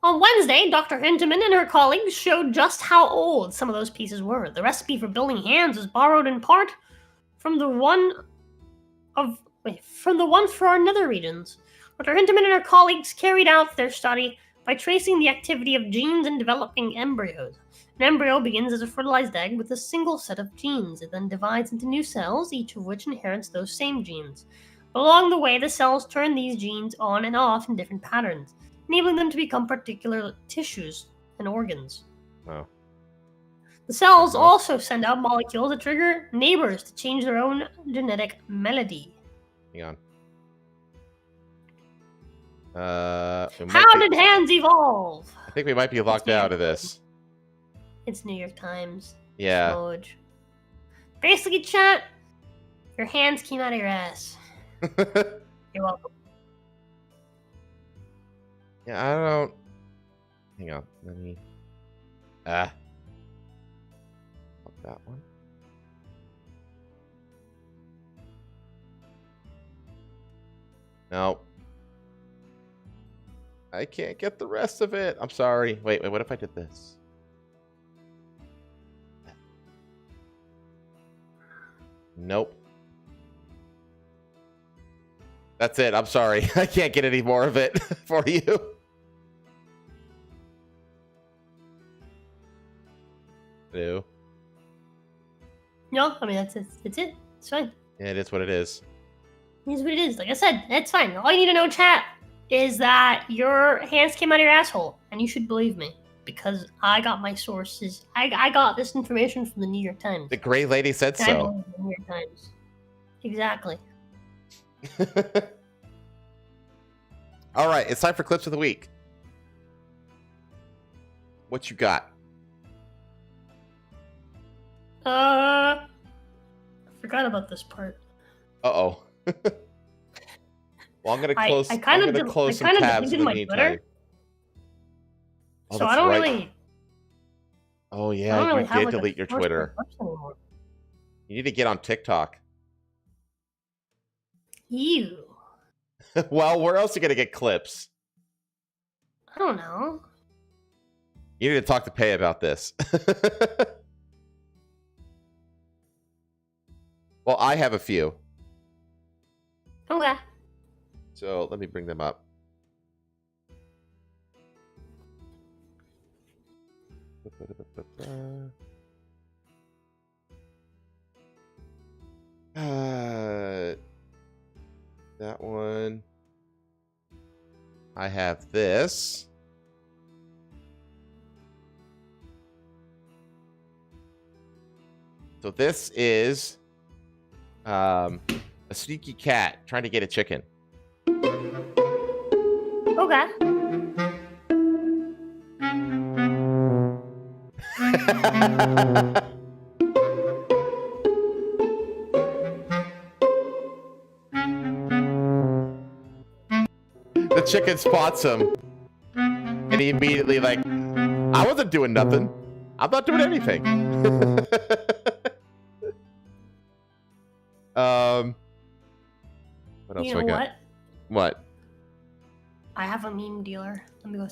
Wednesday, Dr. Hinterman and her colleagues showed just how old some of those pieces were. The recipe for building hands was borrowed in part from the one for our nether regions. Dr. Hinterman and her colleagues carried out their study by tracing the activity of genes in developing embryos. An embryo begins as a fertilized egg with a single set of genes. It then divides into new cells, each of which inherits those same genes. But along the way, the cells turn these genes on and off in different patterns, enabling them to become particular tissues and organs. Wow. The cells also send out molecules that trigger neighbors to change their own genetic melody. Hang on. How did hands evolve? I think we might be locked out of this. It's New York Times. Yeah. Smoj. Basically, chat, your hands came out of your ass. You're welcome. Yeah, I don't... Hang on. Let me... Fuck that one. No. I can't get the rest of it. I'm sorry. Wait, what if I did this? Nope. That's it. I'm sorry. I can't get any more of it for you. No. No, I mean, that's it. It's fine. Yeah, it is what it is. It is what it is. Like I said, it's fine. All you need to know, chat, is that your hands came out of your asshole. And you should believe me. Because I got my sources. I got this information from the New York Times. The gray lady said And I so. believe the New York Times. Exactly. All right, it's time for clips of the week. What you got? I forgot about this part. Uh-oh. Well, I'm gonna close. I kind of close some tabs in the my meantime. Twitter. Oh, So that's I don't right. really. Oh I yeah, don't really you have, did like, a delete your source for Twitter. clips anymore. You need to get on TikTok. You. Well, where else are you gonna get clips? I don't know. You need to talk to Pay about this. Well, I have a few. Okay. So let me bring them up. That one. I have this. So this is a sneaky cat trying to get a chicken. Okay. The chicken spots him, and he immediately like, I wasn't doing nothing. I'm not doing anything. What else You do I know got? what? What? I have a meme dealer. Let me go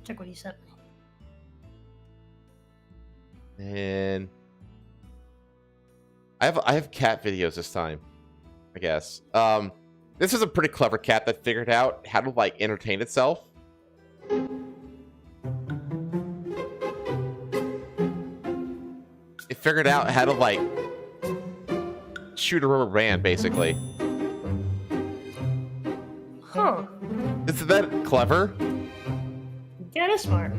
check what he sent me. And I have cat videos this time, I guess. This is a pretty clever cat that figured out how to like entertain itself. It figured out how to like shoot a rubber band, basically. Huh. Isn't that clever? Yeah, that's smart.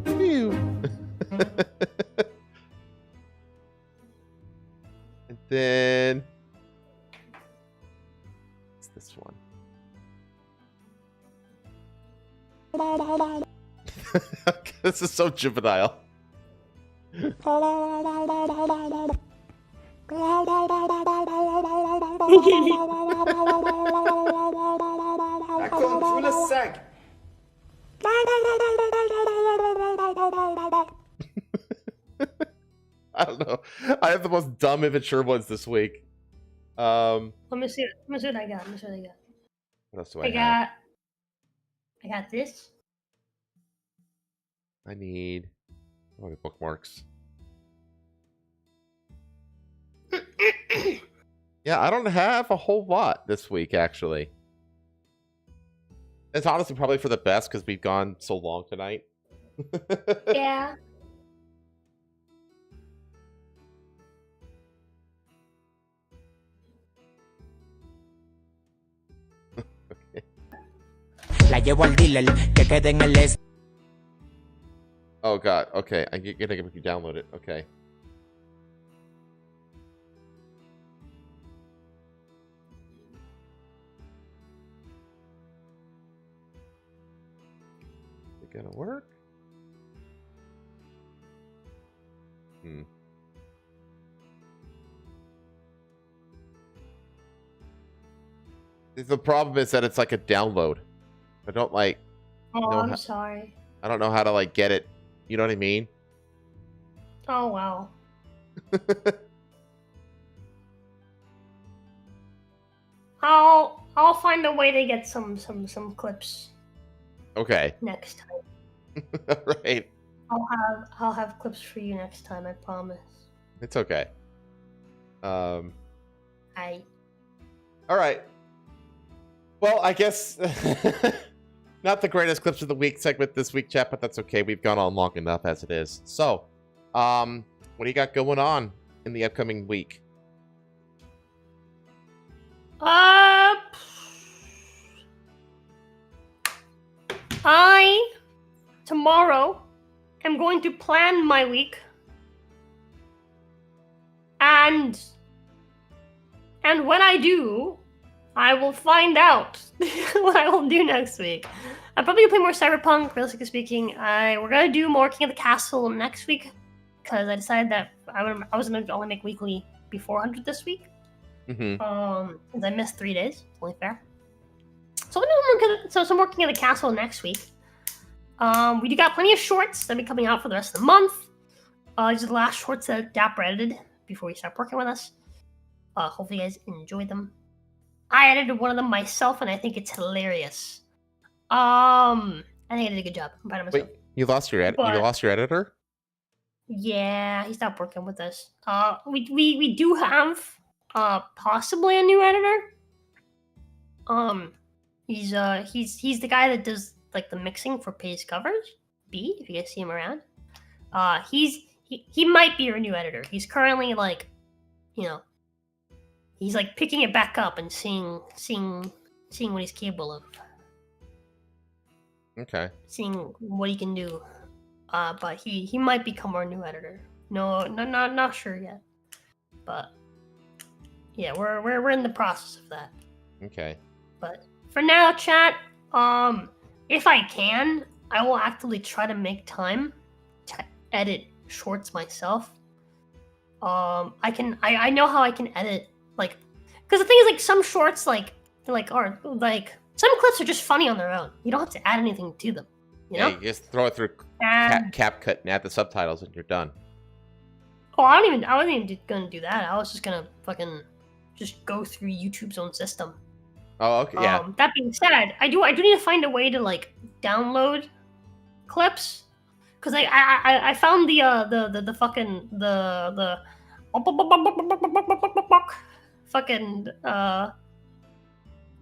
Phew. then it's this one. This is so juvenile. I don't know. I have the most dumb, immature ones this week. Let me see what I got. What else do I have? I got this. I need bookmarks. Yeah, I don't have a whole lot this week, actually. It's honestly probably for the best because we've gone so long tonight. Yeah. La llevo al dealer, que quede en el S. Oh god, okay. I gotta make you download it. Okay. Is it gonna work? The problem is that it's like a download. I don't like. Oh, I'm sorry. I don't know how to like get it. You know what I mean? Oh wow. I'll find a way to get some clips. Okay. Next time. Right. I'll have clips for you next time. I promise. It's okay. I. All right. Well, I guess not the greatest clips of the week segment this week, chat, but that's okay. We've gone on long enough as it is. So, what do you got going on in the upcoming week? I tomorrow am going to plan my week, and when I do, I will find out what I will do next week. I'm probably gonna play more Cyberpunk. Realistically speaking, we're gonna do more King of the Castle next week because I decided that I was gonna only make weekly before 100 this week. Because I missed 3 days. It's only fair. So some more King of the Castle next week. We do got plenty of shorts that'll be coming out for the rest of the month. These are the last shorts that Dapper edited before we start working with us. Hopefully you guys enjoyed them. I edited one of them myself, and I think it's hilarious. I think I did a good job. I'm proud of myself. Wait, you lost your editor? Yeah, he stopped working with us. We do have possibly a new editor. He's the guy that does like the mixing for Page Covers. B, if you guys see him around. He might be our new editor. He's currently like, he's like picking it back up and seeing what he's capable of. Okay. Seeing what he can do. But he might become our new editor. No, not sure yet. But yeah, we're in the process of that. Okay. But for now, chat, if I can, I will actively try to make time to edit shorts myself. I know how I can edit, like, because the thing is, like, some shorts, some clips are just funny on their own. You don't have to add anything to them. You know? You just throw it through CapCut and add the subtitles, and you're done. Oh, I wasn't even gonna do that. I was just gonna fucking just go through YouTube's own system. Oh, okay, yeah. That being said, I do need to find a way to like download clips, because I found the fucking the fucking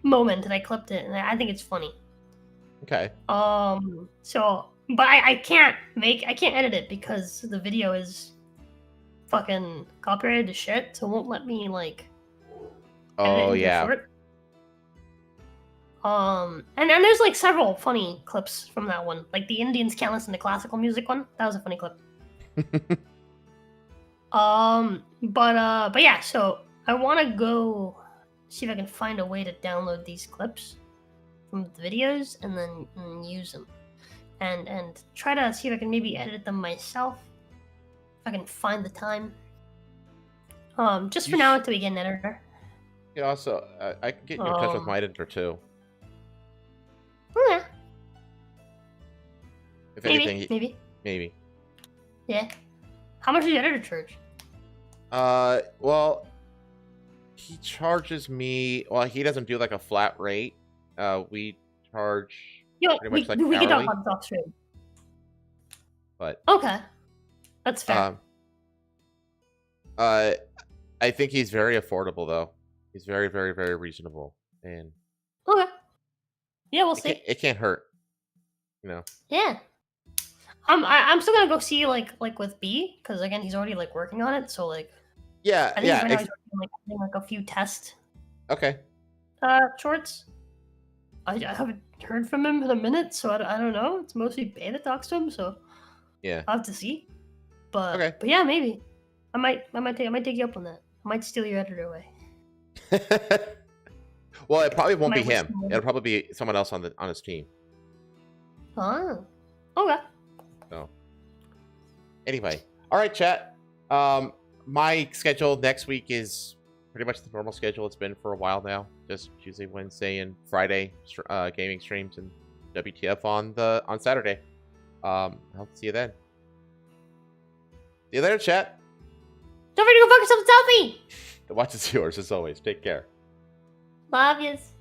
moment that I clipped it, and I think it's funny. Okay. So, but I can't edit it because the video is fucking copyrighted to shit, so it won't let me like. Oh yeah. And then there's like several funny clips from that one, like the Indians can't listen to classical music one. That was a funny clip. But yeah. So I want to go see if I can find a way to download these clips from the videos and then use them, and try to see if I can maybe edit them myself. If I can find the time. Just for now until we get an editor. Yeah, also, I can get you in touch with my editor too. Yeah. If Maybe, anything, maybe. Yeah. How much does your editor charge? Well, he charges me. Well, he doesn't do like a flat rate. We charge pretty much like we can talk hourly. about this off stream. But Okay, that's fair. I think he's very affordable though. He's very, very, very reasonable, and Okay. Yeah, we'll see. it can't hurt. You know. Yeah. I'm still gonna go see like with B because again he's already like working on it. So like Yeah, I think yeah. right now he's working, doing, like a few test Okay. shorts. I haven't heard from him in a minute, so I don't know. It's mostly B that talks to him, so Yeah. I'll have to see. But Okay. but yeah, maybe I might take you up on that. I might steal your editor away. Well, it probably won't be Might him. whistle. It'll probably be someone else on his team. Oh, okay. So, anyway, all right, chat. My schedule next week is pretty much the normal schedule it's been for a while now. Just Tuesday, Wednesday, and Friday gaming streams, and WTF on Saturday. I'll see you then. See you later, chat. Don't forget to go fuck yourself and selfie. The watch is yours as always. Take care. Love yous.